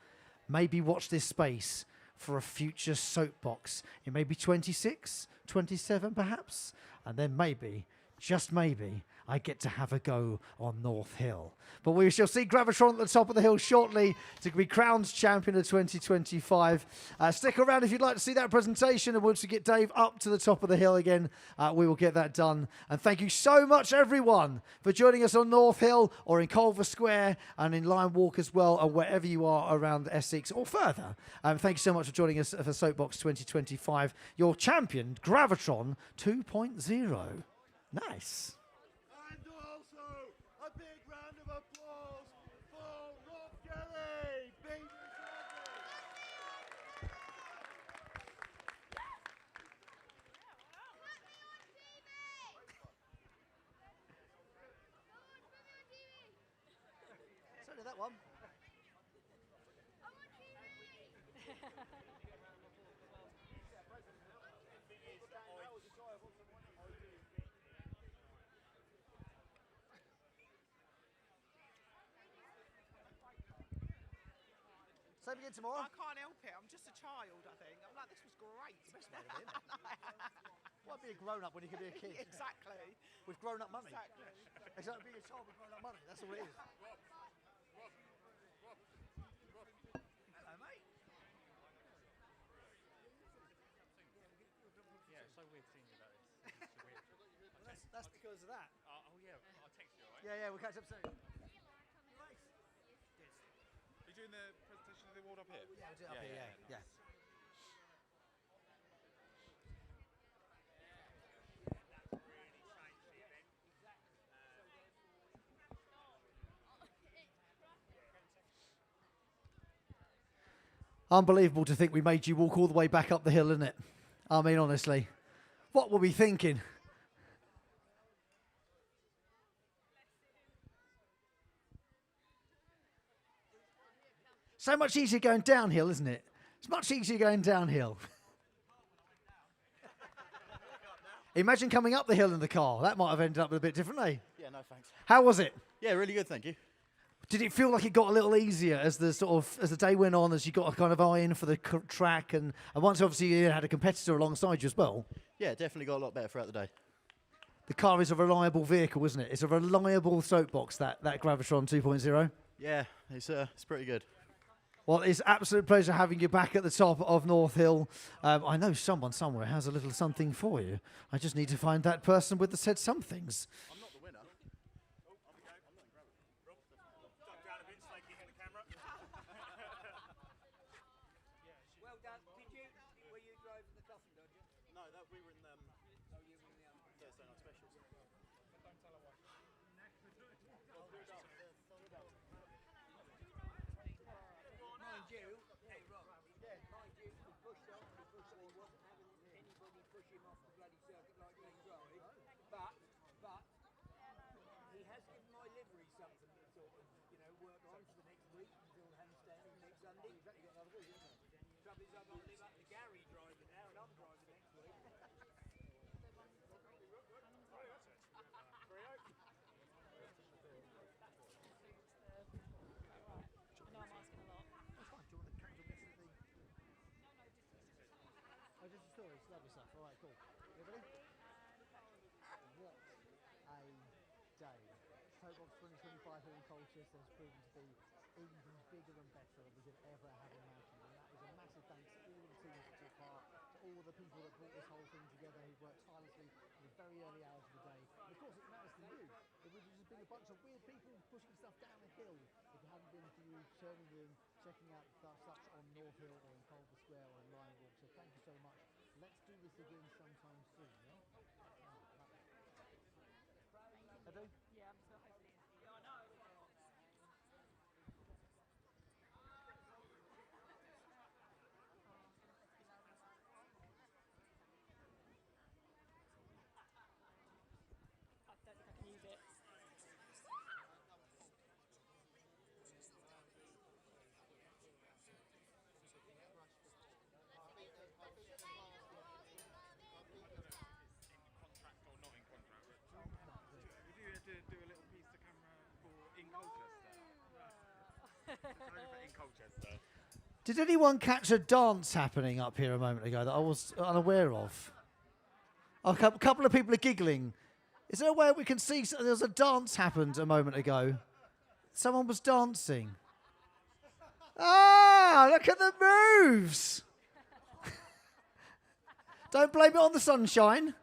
maybe watch this space for a future Soapbox in maybe 26, 27 perhaps, and then maybe, just maybe, I get to have a go on North Hill. But we shall see Gravitron at the top of the hill shortly to be crowned champion of 2025. Stick around if you'd like to see that presentation, and once we get Dave up to the top of the hill again, we will get that done. And thank you so much, everyone, for joining us on North Hill or in Culver Square and in Lion Walk as well, and wherever you are around Essex or further. Thank you so much for joining us for Soapbox 2025, your champion, Gravitron 2.0. Nice. And also a big round of applause Same again tomorrow? I can't help it. I'm just a child, I think. I'm like, this was great. Why be a grown-up when you can be a kid? Exactly. With grown-up money. Exactly. It's like being a child with grown-up money. That's all it is. Hello, mate. Yeah, it's so weird seeing you like this. It's weird. Well, that's because of that. Oh yeah, I'll text you, alright? Yeah, we'll catch up soon. Are you doing the presentation of the award up here? Yeah, we'll do it up here, yeah. Unbelievable to think we made you walk all the way back up the hill, isn't it? I mean, honestly. What were we thinking? So much easier going downhill, isn't it? It's much easier going downhill. Imagine coming up the hill in the car. That might have ended up a bit differently. Yeah, no thanks. How was it? Yeah, really good, thank you. Did it feel like it got a little easier as the day went on, as you got a kind of eye in for the track, and once obviously you had a competitor alongside you as well? Yeah, definitely got a lot better throughout the day. The car is a reliable vehicle, isn't it? It's a reliable soapbox, that Gravitron 2.0. Yeah, it's pretty good. Well, it's an absolute pleasure having you back at the top of North Hill. I know someone somewhere has a little something for you. I just need to find that person with the said somethings. I'm not the winner. Well done. Were you driving the coffin, did you? No, we were in Thursday night specials. Don't tell her why. Mind you, hey Rob, mind you, he pushed off because he wasn't having anybody push him off the bloody circuit like Glen Drive. But he has given my livery something to sort of, work on for the next week until Hampstead next Sunday. Exactly, got another week, isn't it? Trouble is, I've got to live up to Gary driving now, and I'm driving next week. Oh, just a story. It's lovely stuff. All right, cool. You ready? What a day. Soapbox 2025 here in Colchester has proven to be even bigger and better than we could ever have imagined. And that is a massive thanks to all of the teams that took part, to all of the people that brought this whole thing together, who worked tirelessly in the very early hours of the day. And of course, it matters to you. It would have just been a bunch of weird people pushing stuff down the hill if it hadn't been for you turning in, checking out such on North Hill or in Culver Square or in Lion Walk. So thank you so much. Let's do this again sometime soon, yeah? I do? Yeah, I'm so hoping. Yeah, I know. I don't think I can use it. Do a little piece to camera for in Colchester. Over in Colchester. Did anyone catch a dance happening up here a moment ago that I was unaware of? A couple of people are giggling. Is there a way we can see? There was a dance happened a moment ago. Someone was dancing. Ah, look at the moves. Don't blame it on the sunshine.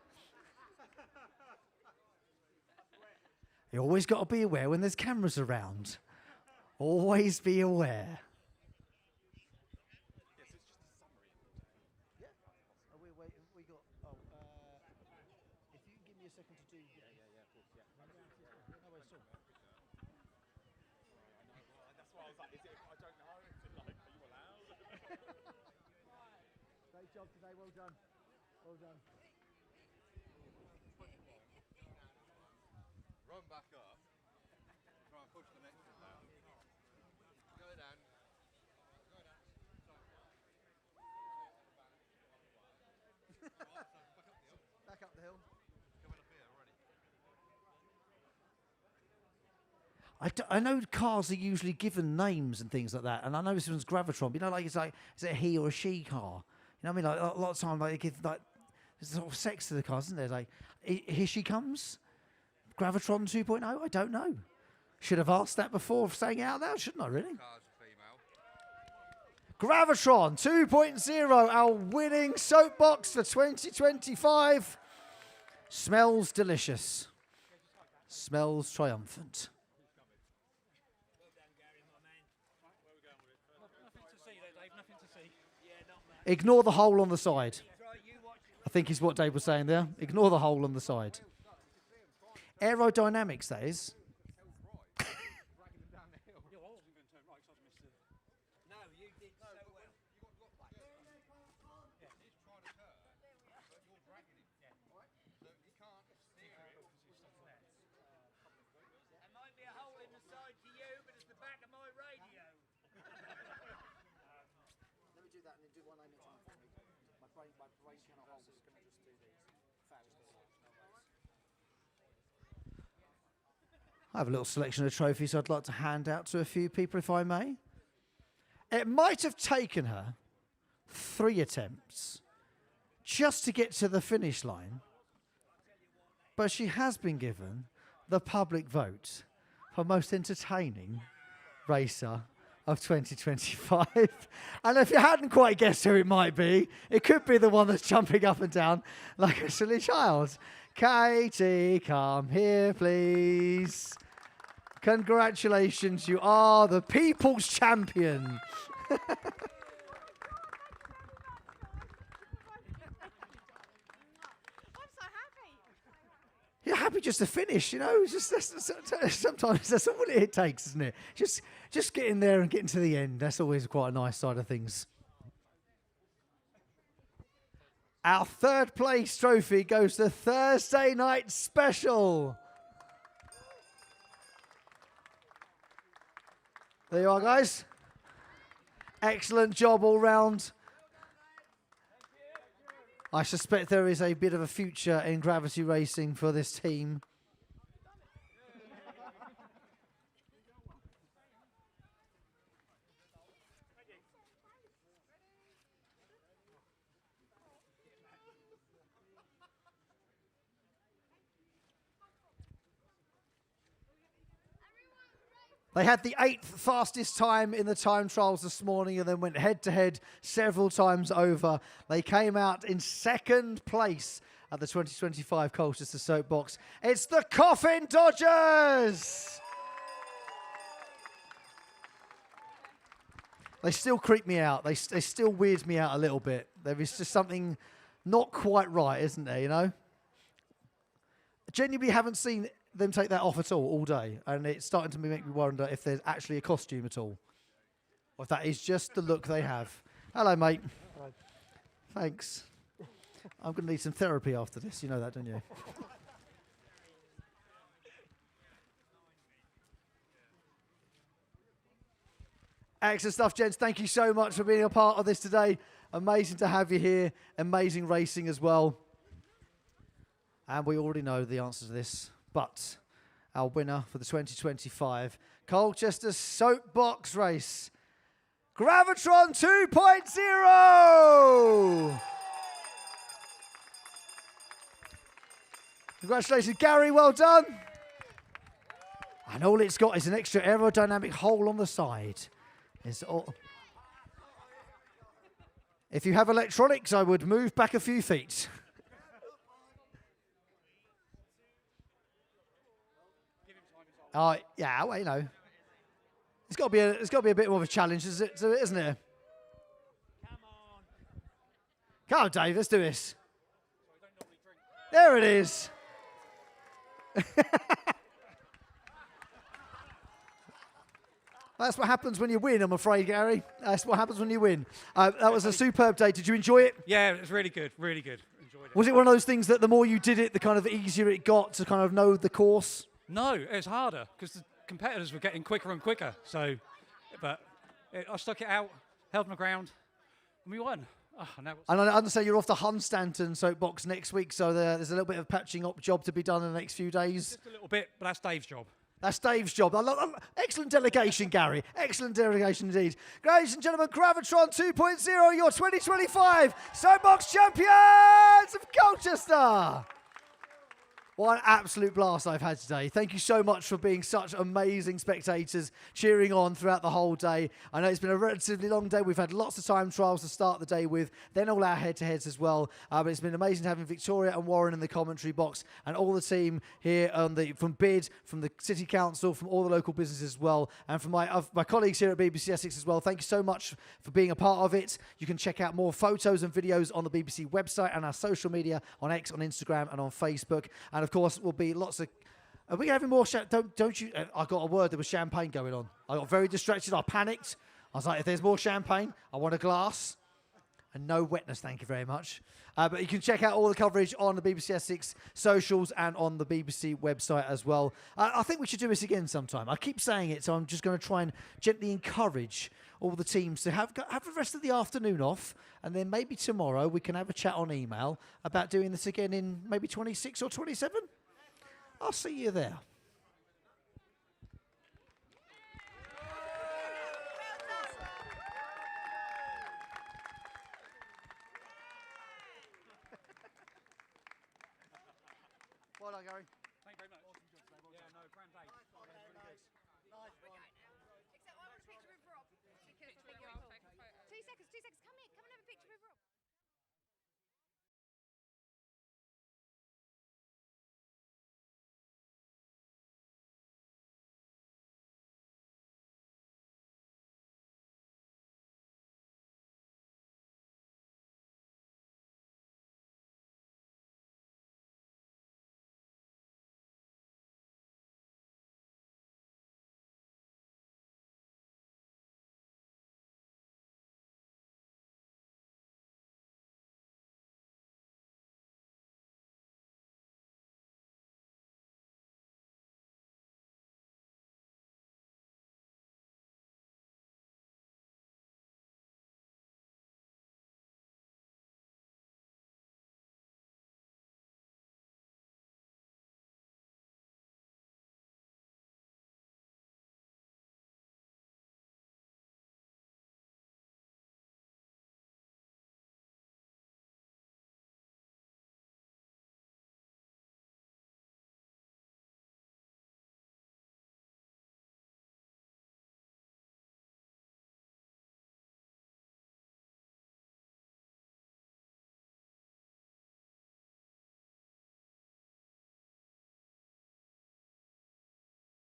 You always got to be aware when there's cameras around. Always be aware. Yes, it's just a summary. Yeah. Oh, we're waiting. We got. If you can give me a second to do. Yeah, of course. Yeah. No worries, at all. That's why I was like, I don't know. Is it like, are you allowed? Great job today. Well done. Well done. Run back up. Try and push the next one down. Go down. Go down. Back up the hill. Coming up here already. I know cars are usually given names and things like that, and I know this one's Gravitron. But it's like, is it a he or a she car? You know what I mean? Like a lot of time, like they give like there's sort of sex to the cars, isn't there? Like here she comes, Gravitron 2.0. I don't know. Should have asked that before saying it out loud, shouldn't I? Really? Gravitron 2.0, our winning soapbox for 2025. Smells delicious. Smells triumphant. Ignore the hole on the side. I think is what Dave was saying there. Ignore the hole on the side. Aerodynamics, that is. I have a little selection of trophies I'd like to hand out to a few people, if I may. It might have taken her 3 attempts just to get to the finish line, but she has been given the public vote for most entertaining racer of 2025. And if you hadn't quite guessed who it might be, it could be the one that's jumping up and down like a silly child. Katie, come here, please. Congratulations, you are the people's champion. You're happy just to finish, you know. Sometimes that's all it takes, isn't it? Just getting there and getting to the end. That's always quite a nice side of things. Our 3rd place trophy goes to Thursday Night Special. There you are, guys. Excellent job all round. I suspect there is a bit of a future in gravity racing for this team. They had the 8th fastest time in the time trials this morning and then went head-to-head several times over. They came out in 2nd place at the 2025 Colchester Soapbox. It's the Coffin Dodgers! They still creep me out. They still weird me out a little bit. There is just something not quite right, isn't there, you know? Genuinely haven't seen them take that off at all day, and it's starting to make me wonder if there's actually a costume at all, or if that is just the look they have. Hello, mate. Hi. Thanks. I'm going to need some therapy after this. You know that, don't you? Excellent stuff, gents. Thank you so much for being a part of this today. Amazing to have you here. Amazing racing as well. And we already know the answer to this. But our winner for the 2025 Colchester Soapbox Race, Gravitron 2.0! Congratulations, Gary, well done. And all it's got is an extra aerodynamic hole on the side. It's all. If you have electronics, I would move back a few feet. Yeah, well, you know, it's got to be a bit more of a challenge, isn't it? Come on, Dave, let's do this. There it is. That's what happens when you win, I'm afraid, Gary. That's what happens when you win. That was a superb day. Did you enjoy it? Yeah, it was really good, really good. Enjoyed it. Was it one of those things that the more you did it, the kind of easier it got to kind of know the course? No, it was harder because the competitors were getting quicker and quicker. So, I stuck it out, held my ground, and we won. Oh, and I understand you're off to Hunstanton Soapbox next week, so there's a little bit of patching up job to be done in the next few days. Just a little bit, but that's Dave's job. That's Dave's job. Excellent delegation, Gary. Excellent delegation indeed. Ladies and gentlemen, Gravitron 2.0, your 2025 Soapbox Champions of Colchester. What an absolute blast I've had today. Thank you so much for being such amazing spectators, cheering on throughout the whole day. I know it's been a relatively long day. We've had lots of time trials to start the day with, then all our head-to-heads as well. But it's been amazing having Victoria and Warren in the commentary box and all the team here from BID, from the City Council, from all the local businesses as well, and from my colleagues here at BBC Essex as well. Thank you so much for being a part of it. You can check out more photos and videos on the BBC website and our social media on X, on Instagram, and on Facebook. And of course, will be lots of. Are we having more? Don't you? I got a word. There was champagne going on. I got very distracted. I panicked. I was like, if there's more champagne, I want a glass. And no wetness, thank you very much. But you can check out all the coverage on the BBC Essex socials and on the BBC website as well. I think we should do this again sometime. I keep saying it, so I'm just going to try and gently encourage all the teams to have the rest of the afternoon off, and then maybe tomorrow we can have a chat on email about doing this again in maybe 26 or 27. I'll see you there. Well done, Gary. Thank you very much. Awesome job today. Well done. No, grand day. Nice one. Except I want a picture of Rob. Because 2 seconds, come here.